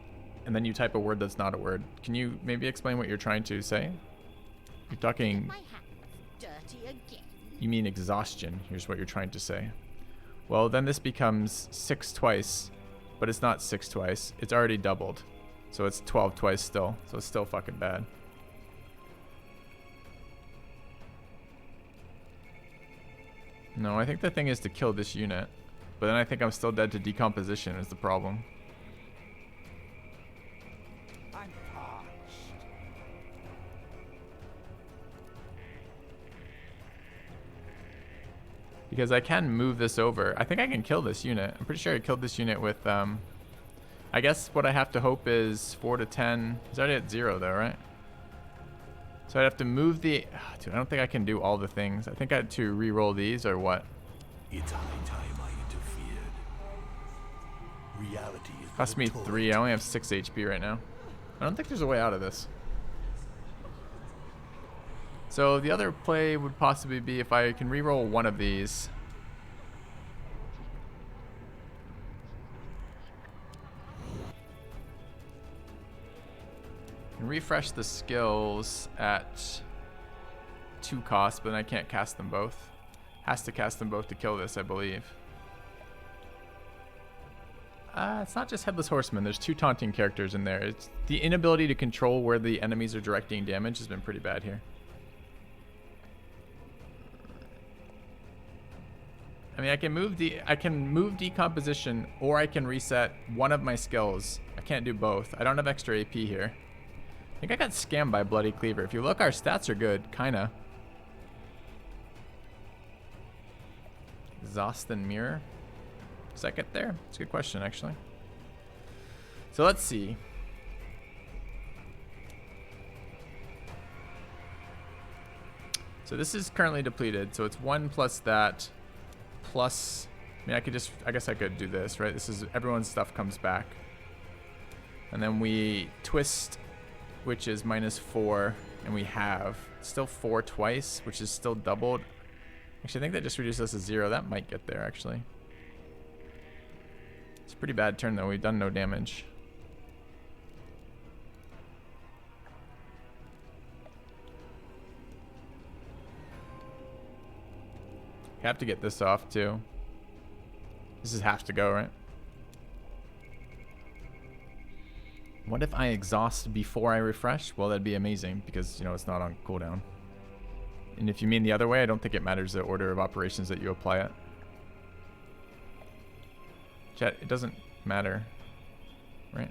and then you type a word that's not a word. Can you maybe explain what you're trying to say? You're talking... My hands dirty again. You mean exhaustion. Here's what you're trying to say. Well, then this becomes 6 twice, but it's not 6 twice. It's already doubled. So it's 12 twice still. So it's still fucking bad. No, I think the thing is to kill this unit. But then I think I'm still dead to decomposition is the problem. I'm parched. Because I can move this over. I think I can kill this unit. I'm pretty sure I killed this unit with... I guess what I have to hope is 4 to 10. He's already at 0 though, right? So I'd have to move the... dude, I don't think I can do all the things. I think I had to re-roll these or what? It's high time I interfered. Reality is Cost me 3. I only have 6 HP right now. I don't think there's a way out of this. So the other play would possibly be if I can re-roll one of these. And refresh the skills at 2 costs, but then I can't cast them both. Has to cast them both to kill this, I believe. It's not just Headless Horseman. There's 2 taunting characters in there. It's the inability to control where the enemies are directing damage has been pretty bad here. I mean, I can move decomposition, or I can reset one of my skills. I can't do both. I don't have extra AP here. I think I got scammed by Bloody Cleaver. If you look, our stats are good, kinda. Exhaust and Mirror. Does that get there? It's a good question, actually. So let's see. So this is currently depleted. So it's 1 plus that. Plus, I mean, I guess I could do this, right? This is, everyone's stuff comes back. And then we twist, which is -4, and we have still 4 twice, which is still doubled. Actually, I think that just reduces us to 0. That might get there, actually. It's a pretty bad turn, though. We've done no damage. You have to get this off, too. This is have to go, right? What if I exhaust before I refresh? Well, that'd be amazing, because, you know, it's not on cooldown. And if you mean the other way, I don't think it matters the order of operations that you apply it. Chat, it doesn't matter, right?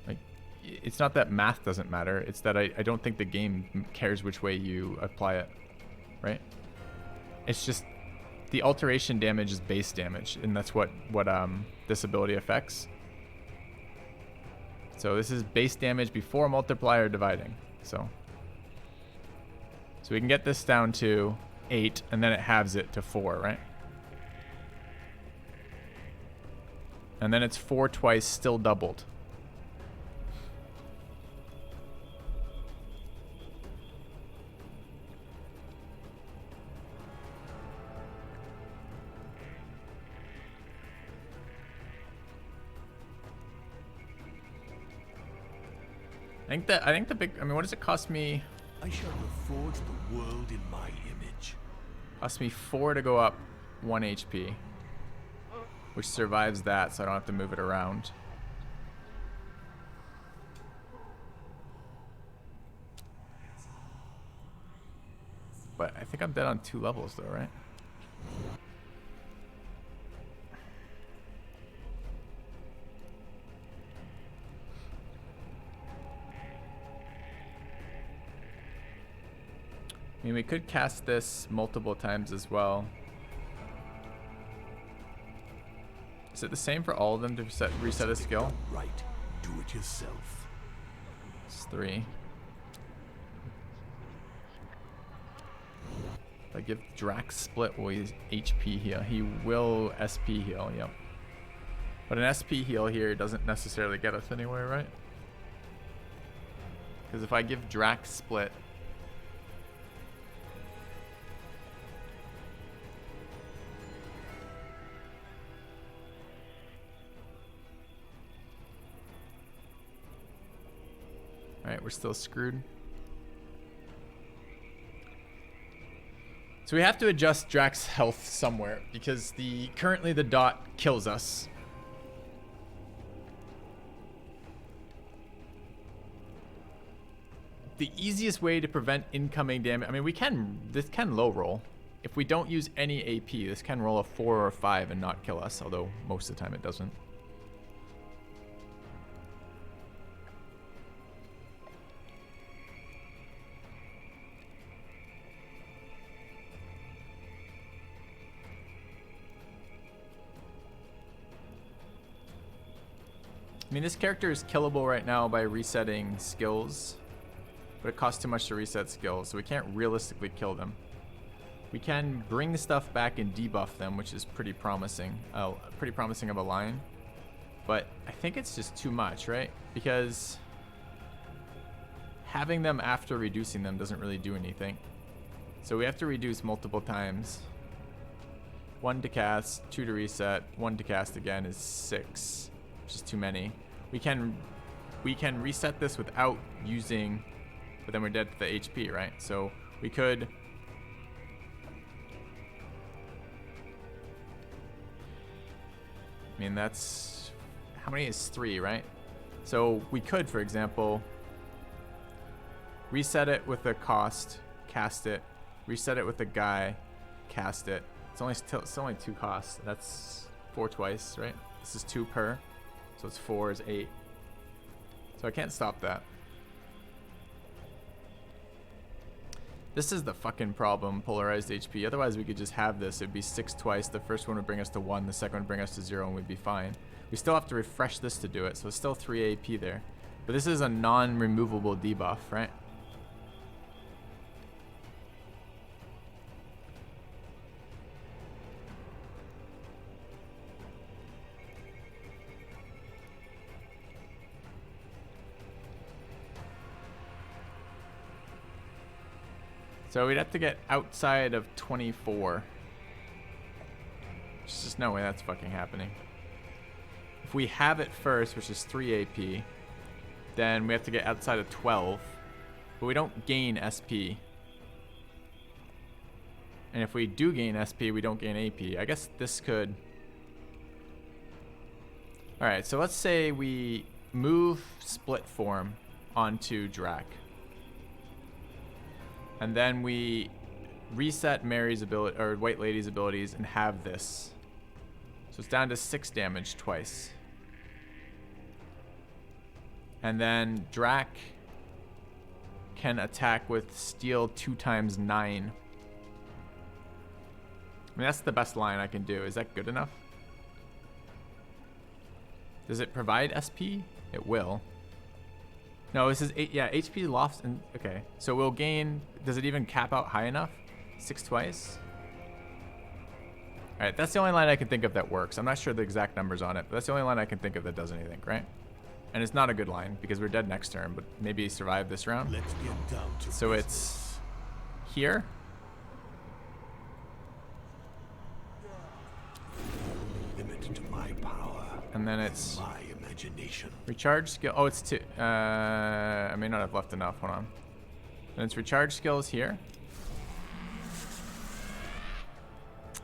Like, it's not that math doesn't matter. It's that I don't think the game cares which way you apply it, right? It's just the alteration damage is base damage, and that's what this ability affects. So this is base damage before multiplier dividing. So we can get this down to 8, and then it halves it to 4, right? And then it's 4 twice, still doubled. I think the big, I mean, what does it cost me? I shall reforge the world in my image. Cost me 4 to go up 1 HP, which survives that, so I don't have to move it around. But I think I'm dead on 2 levels though, right? I mean, we could cast this multiple times as well. Is it the same for all of them to reset a skill? Right. Do it yourself. It's 3. If I give Drax split, will he HP heal? He will SP heal, yep. But an SP heal here doesn't necessarily get us anywhere, right? Because if I give Drax split, alright, we're still screwed. So we have to adjust Drax's health somewhere because currently the dot kills us. The easiest way to prevent incoming damage, I mean, this can low roll. If we don't use any AP, this can roll a 4 or a 5 and not kill us, although most of the time it doesn't. I mean, this character is killable right now by resetting skills, but it costs too much to reset skills, so we can't realistically kill them. We can bring stuff back and debuff them, which is pretty promising. Pretty promising of a line, but I think it's just too much, right? Because having them after reducing them doesn't really do anything. So we have to reduce multiple times. 1 to cast, 2 to reset, 1 to cast again is 6. Which is too many. We can reset this without using, but then we're dead to the HP, right? So we could I mean, that's how many is 3, right? So we could, for example, reset it with a cost, cast it, reset it with a guy, cast it. It's only 2 costs. That's 4 twice, right? This is 2 per. So it's 4 is 8. So I can't stop that. This is the fucking problem, polarized HP. Otherwise we could just have this. It'd be 6 twice. The first one would bring us to 1. The second one would bring us to 0 and we'd be fine. We still have to refresh this to do it. So it's still 3 AP there. But this is a non-removable debuff, right? So we'd have to get outside of 24. There's just no way that's fucking happening. If we have it first, which is 3 AP, then we have to get outside of 12. But we don't gain SP. And if we do gain SP, we don't gain AP. I guess this could... Alright, so let's say we move split form onto Drac. And then we reset Mary's ability, or White Lady's abilities, and have this. So it's down to 6 damage twice. And then Drac can attack with steel 2 times 9. I mean, that's the best line I can do. Is that good enough? Does it provide SP? It will. No, this is 8. Yeah, HP lofts and okay. So we'll gain. Does it even cap out high enough? 6 twice. Alright, that's the only line I can think of that works. I'm not sure the exact numbers on it, but that's the only line I can think of that does anything, right? And it's not a good line because we're dead next turn, but maybe survive this round. Let's get down to So business. it's here. Limit to my power, And then it's my imagination. recharge skill. Oh, it's 2. I may not have left enough. Hold on. And it's recharge skills here.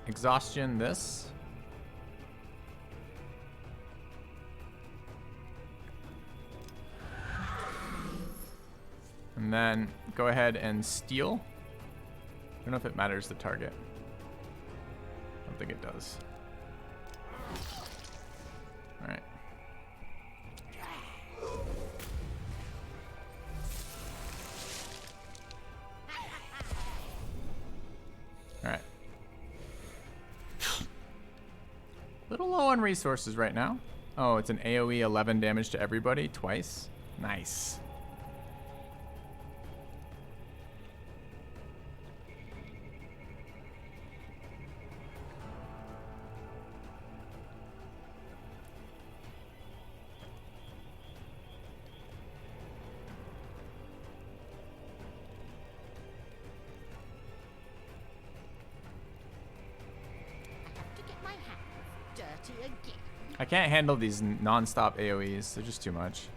Exhaustion this. And then go ahead and steal. I don't know if it matters the target. I don't think it does. Alright. Alright. Little low on resources right now. Oh, it's an AoE 11 damage to everybody twice. Nice. To get my hands dirty again. I can't handle these non-stop AoEs. They're just too much.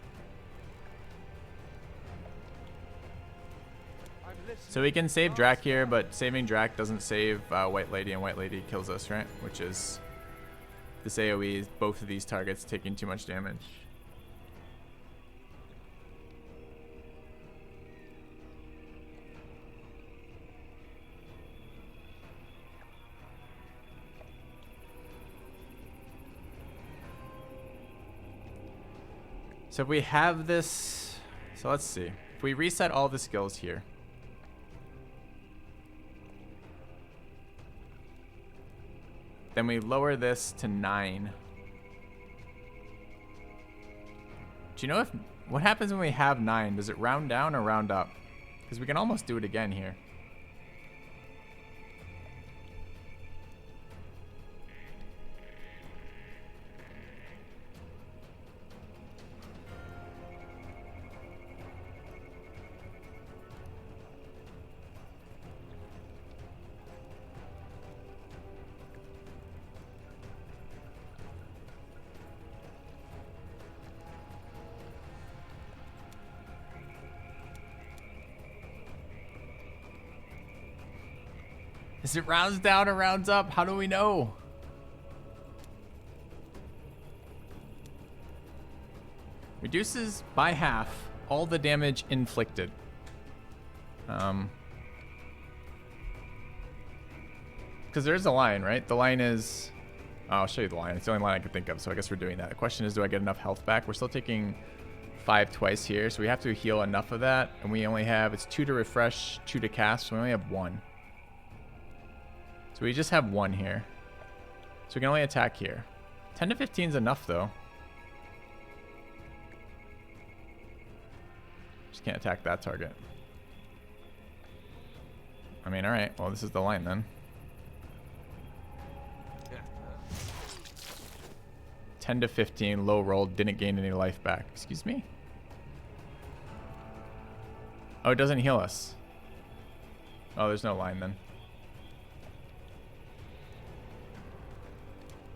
So we can save Drac here, but saving Drac doesn't save White Lady, and White Lady kills us, right? Which is this AoE, both of these targets taking too much damage. So if we have this, so let's see. If we reset all the skills here. Then we lower this to 9. Do you know what happens when we have 9? Does it round down or round up? Because we can almost do it again here. Is it rounds down or rounds up? How do we know? Reduces by half all the damage inflicted. Because there's a line, right? The line is... Oh, I'll show you the line. It's the only line I can think of, so I guess we're doing that. The question is, do I get enough health back? We're still taking 5 twice here, so we have to heal enough of that. And we only have... It's 2 to refresh, 2 to cast, so we only have 1. So we just have 1 here. So we can only attack here. 10 to 15 is enough, though. Just can't attack that target. I mean, alright. Well, this is the line, then. 10 to 15, low roll, didn't gain any life back. Excuse me? Oh, it doesn't heal us. Oh, there's no line, then.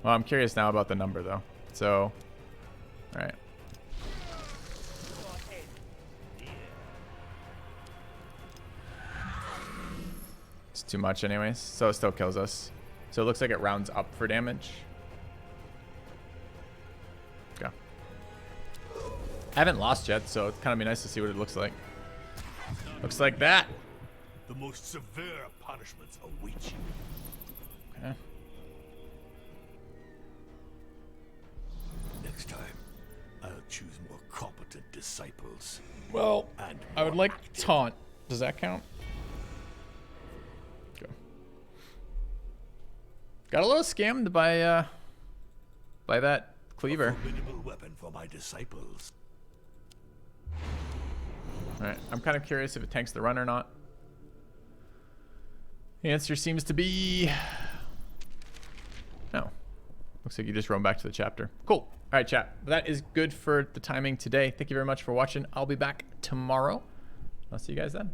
Well, I'm curious now about the number, though. So, alright. It's too much anyways, so it still kills us. So it looks like it rounds up for damage. Okay. I haven't lost yet, so it's kind of be nice to see what it looks like. Looks like that. The most severe punishments await you. Okay. Next time, I'll choose more competent disciples. Well, And I would more like active. taunt. Does that count? Got a little scammed by that cleaver. A formidable weapon for my disciples. Alright, I'm kind of curious if it tanks the run or not. The answer seems to be no. Looks like you just roam back to the chapter. Cool. All right, chat. That is good for the timing today. Thank you very much for watching. I'll be back tomorrow. I'll see you guys then.